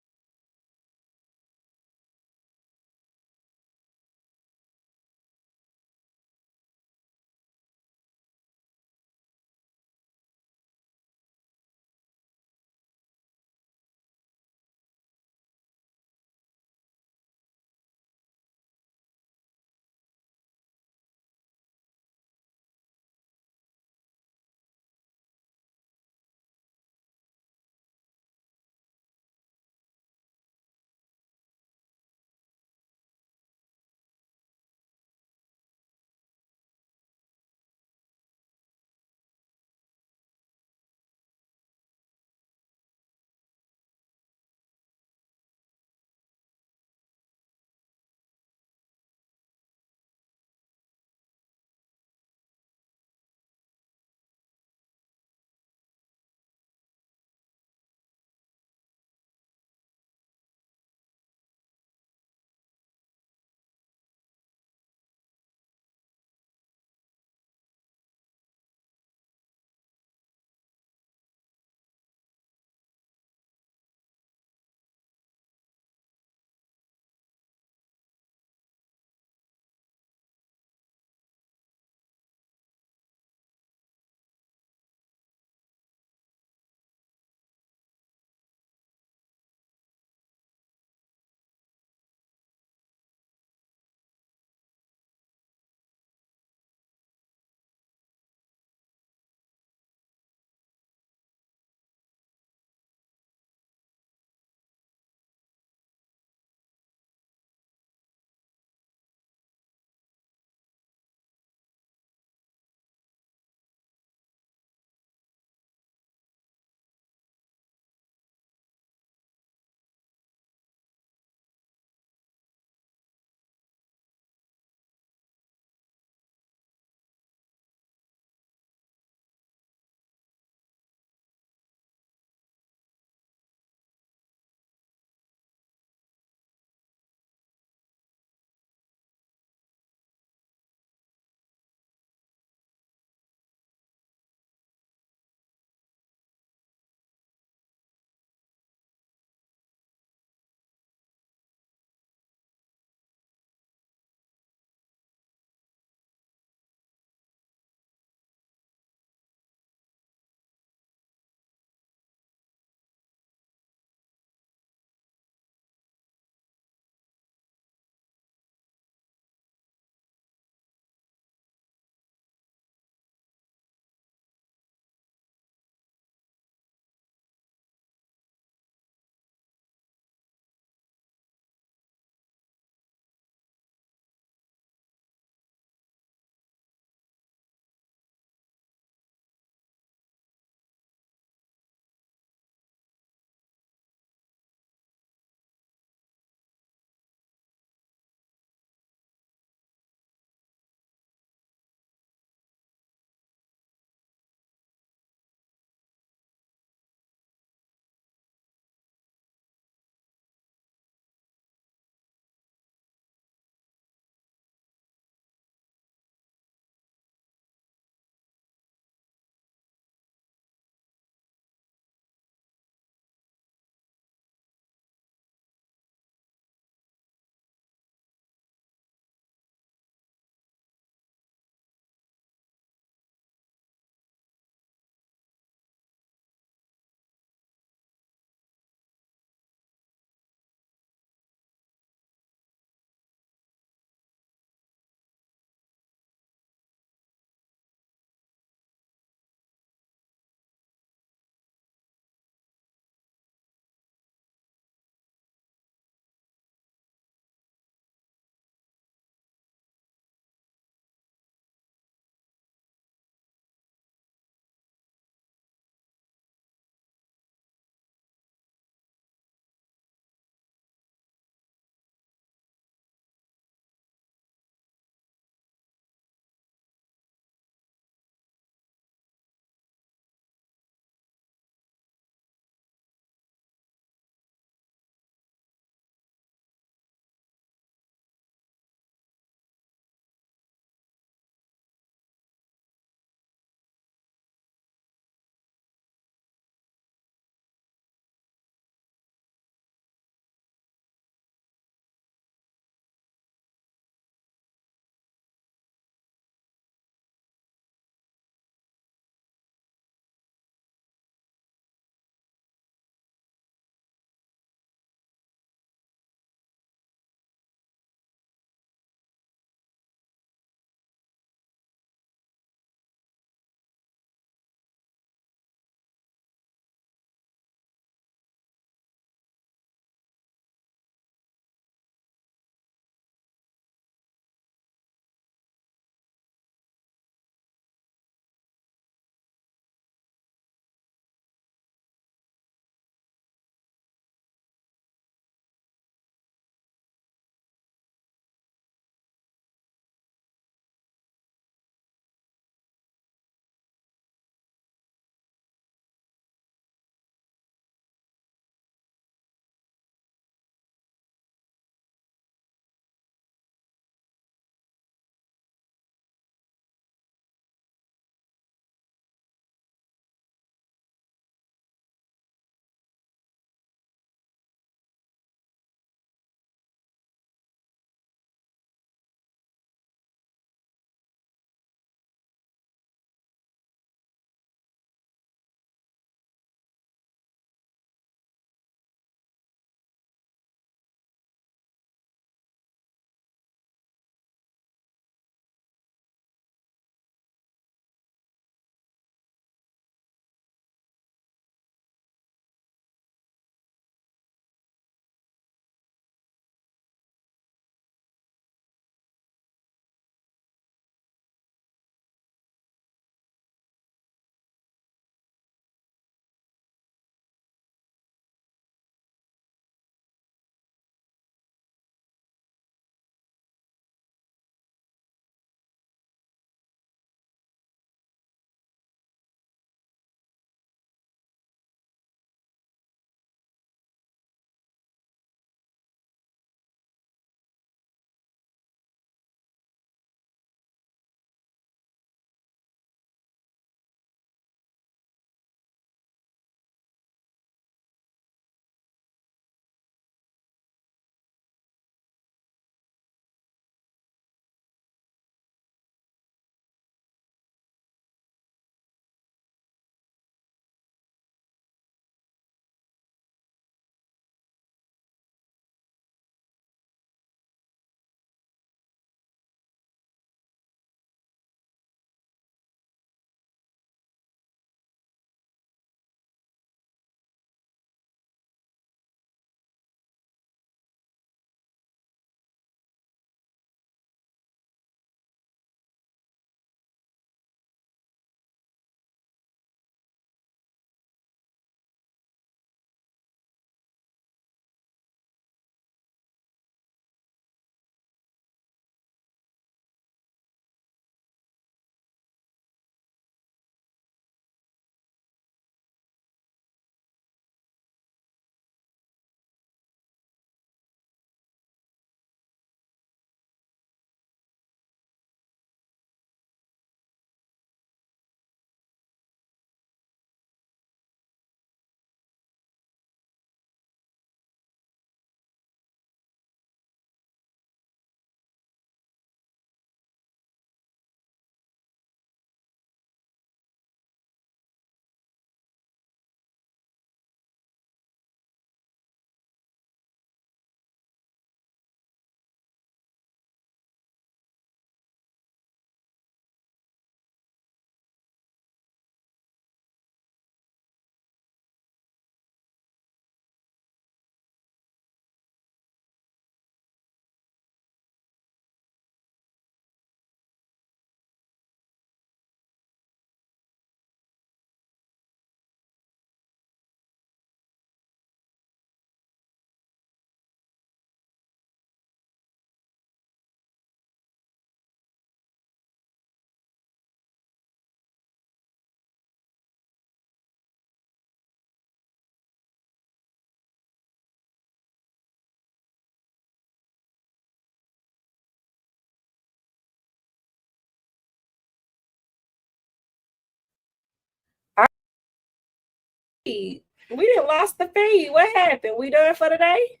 feed. We didn't lost the feed. What happened? We done for the day?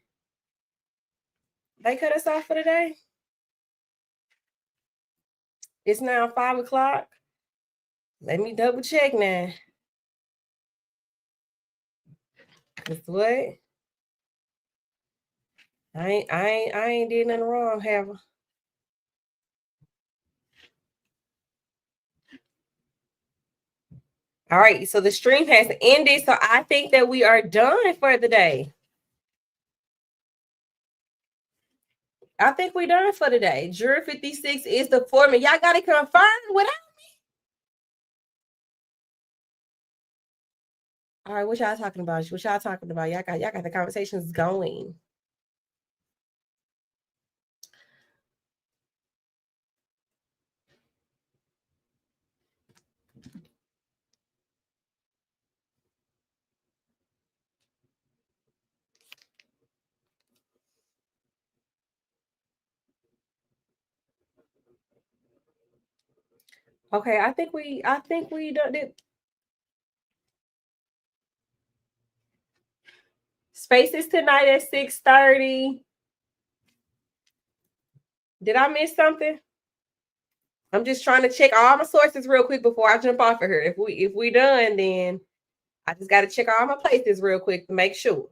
They cut us off for the day? It's now 5 o'clock. Let me double check now. Cause what? I ain't did nothing wrong, have I? All right, so the stream has ended. So I think that we are done for the day. I think we're done for the day. Juror 56 is the foreman. Y'all got to confirm without me. All right, what y'all talking about? What y'all talking about? Y'all got the conversations going. Okay, I think we done it. Spaces tonight at 6:30. Did I miss something? I'm just trying to check all my sources real quick before I jump off of here. If we done, then I just got to check all my places real quick to make sure.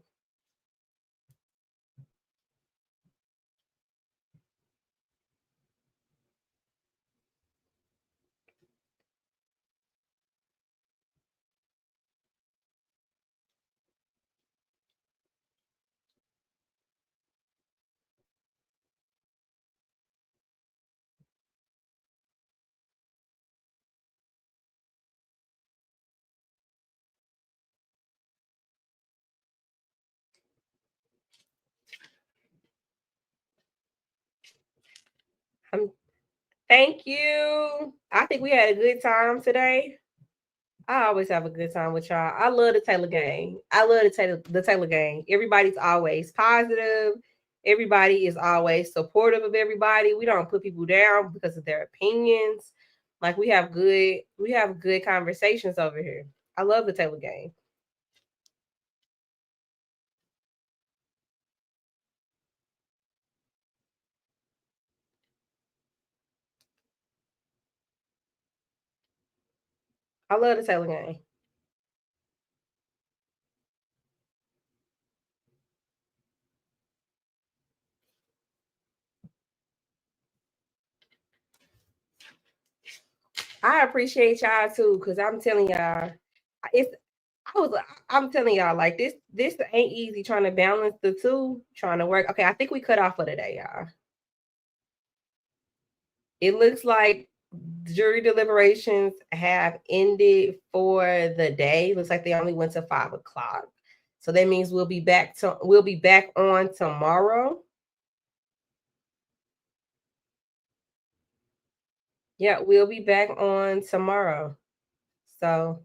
Thank you. I think we had a good time today. I always have a good time with y'all. I love the Taylor gang. I love the Taylor gang. Everybody's always positive. Everybody is always supportive of everybody. We don't put people down because of their opinions. Like we have good conversations over here. I love the Taylor gang. I love the Taylor gang. I appreciate y'all too, because I'm telling y'all, I'm telling y'all, like this ain't easy trying to balance the two, trying to work. Okay, I think we cut off for today, y'all. It looks like jury deliberations have ended for the day. Looks like they only went to 5 o'clock. So that means we'll be back on tomorrow. Yeah, we'll be back on tomorrow. So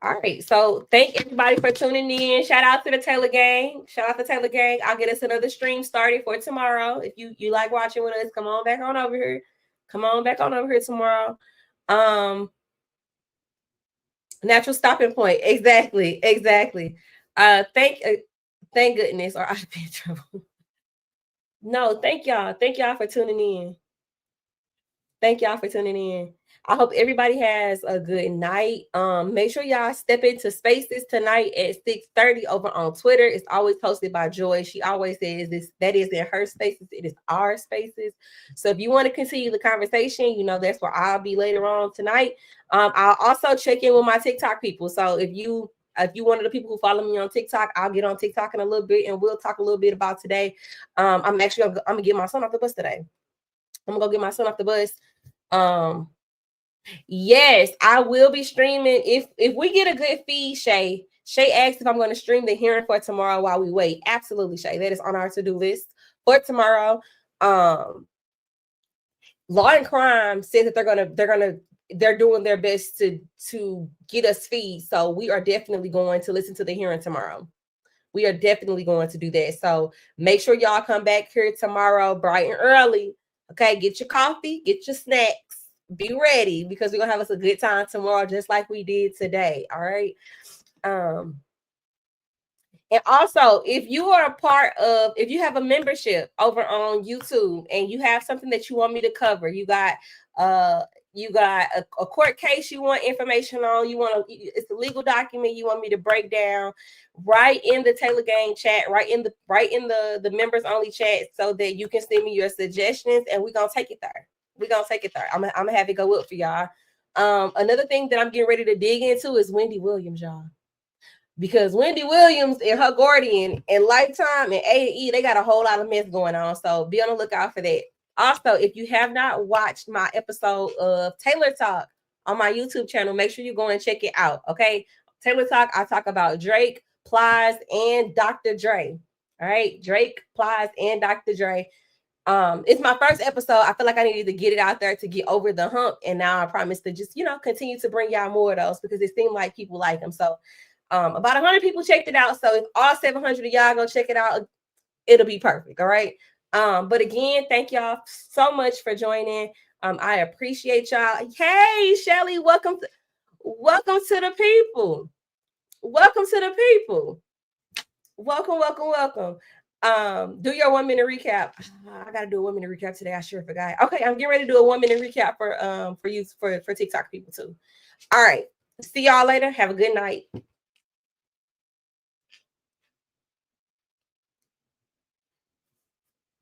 all right. So thank everybody for tuning in. Shout out to the Taylor gang. Shout out to Taylor gang. I'll get us another stream started for tomorrow. If you like watching with us, come on back on over here. Come on back on over here tomorrow. Natural stopping point. Exactly. Thank goodness, or I'd be in trouble. No, thank y'all. Thank y'all for tuning in. Thank y'all for tuning in. I hope everybody has a good night. Make sure y'all step into Spaces tonight at 6:30 over on Twitter. It's always hosted by Joy. She always says this, that is in her spaces. It is our spaces. So if you want to continue the conversation, you know, that's where I'll be later on tonight. I'll also check in with my TikTok people. So if you one of the people who follow me on TikTok, I'll get on TikTok in a little bit and we'll talk a little bit about today. I'm gonna get my son off the bus today. I'm gonna go get my son off the bus. Yes, I will be streaming. If we get a good feed, Shay asked if I'm going to stream the hearing for tomorrow while we wait. Absolutely, Shay. That is on our to-do list for tomorrow. Law and Crime said that they're doing their best to get us feed. So we are definitely going to listen to the hearing tomorrow. We are definitely going to do that. So make sure y'all come back here tomorrow bright and early. Okay, get your coffee, get your snacks. be ready because we're gonna have us a good time tomorrow, just like we did today. All right. And also, if you are a part of, if you have a membership over on YouTube and you have something that you want me to cover, you got a court case you want information on, it's a legal document you want me to break down, right in the Taylor Gang chat, right in the members only chat, so that you can send me your suggestions and we're gonna take it there. I'm gonna have it go up for y'all. Another thing that I'm getting ready to dig into is Wendy Williams, y'all. Because Wendy Williams and her Guardian and Lifetime and A&E, they got a whole lot of mess going on. So be on the lookout for that. Also, if you have not watched my episode of Taylor Talk on my YouTube channel, make sure you go and check it out. Okay. Taylor Talk, I talk about Drake, Plies, and Dr. Dre. All right. Drake, Plies, and Dr. Dre. It's my first episode. I feel like I needed to get it out there to get over the hump. And now I promise to just, continue to bring y'all more of those because it seemed like people like them. So about 100 people checked it out. So if all 700 of y'all go check it out, it'll be perfect. All right. But again, thank y'all so much for joining. I appreciate y'all. Hey, Shelly, welcome to the people. Welcome to the people. Welcome. Do your 1 minute recap. I gotta do a 1 minute recap today. I sure forgot. Okay, I'm getting ready to do a 1 minute recap for TikTok people too. All right. See y'all later. Have a good night.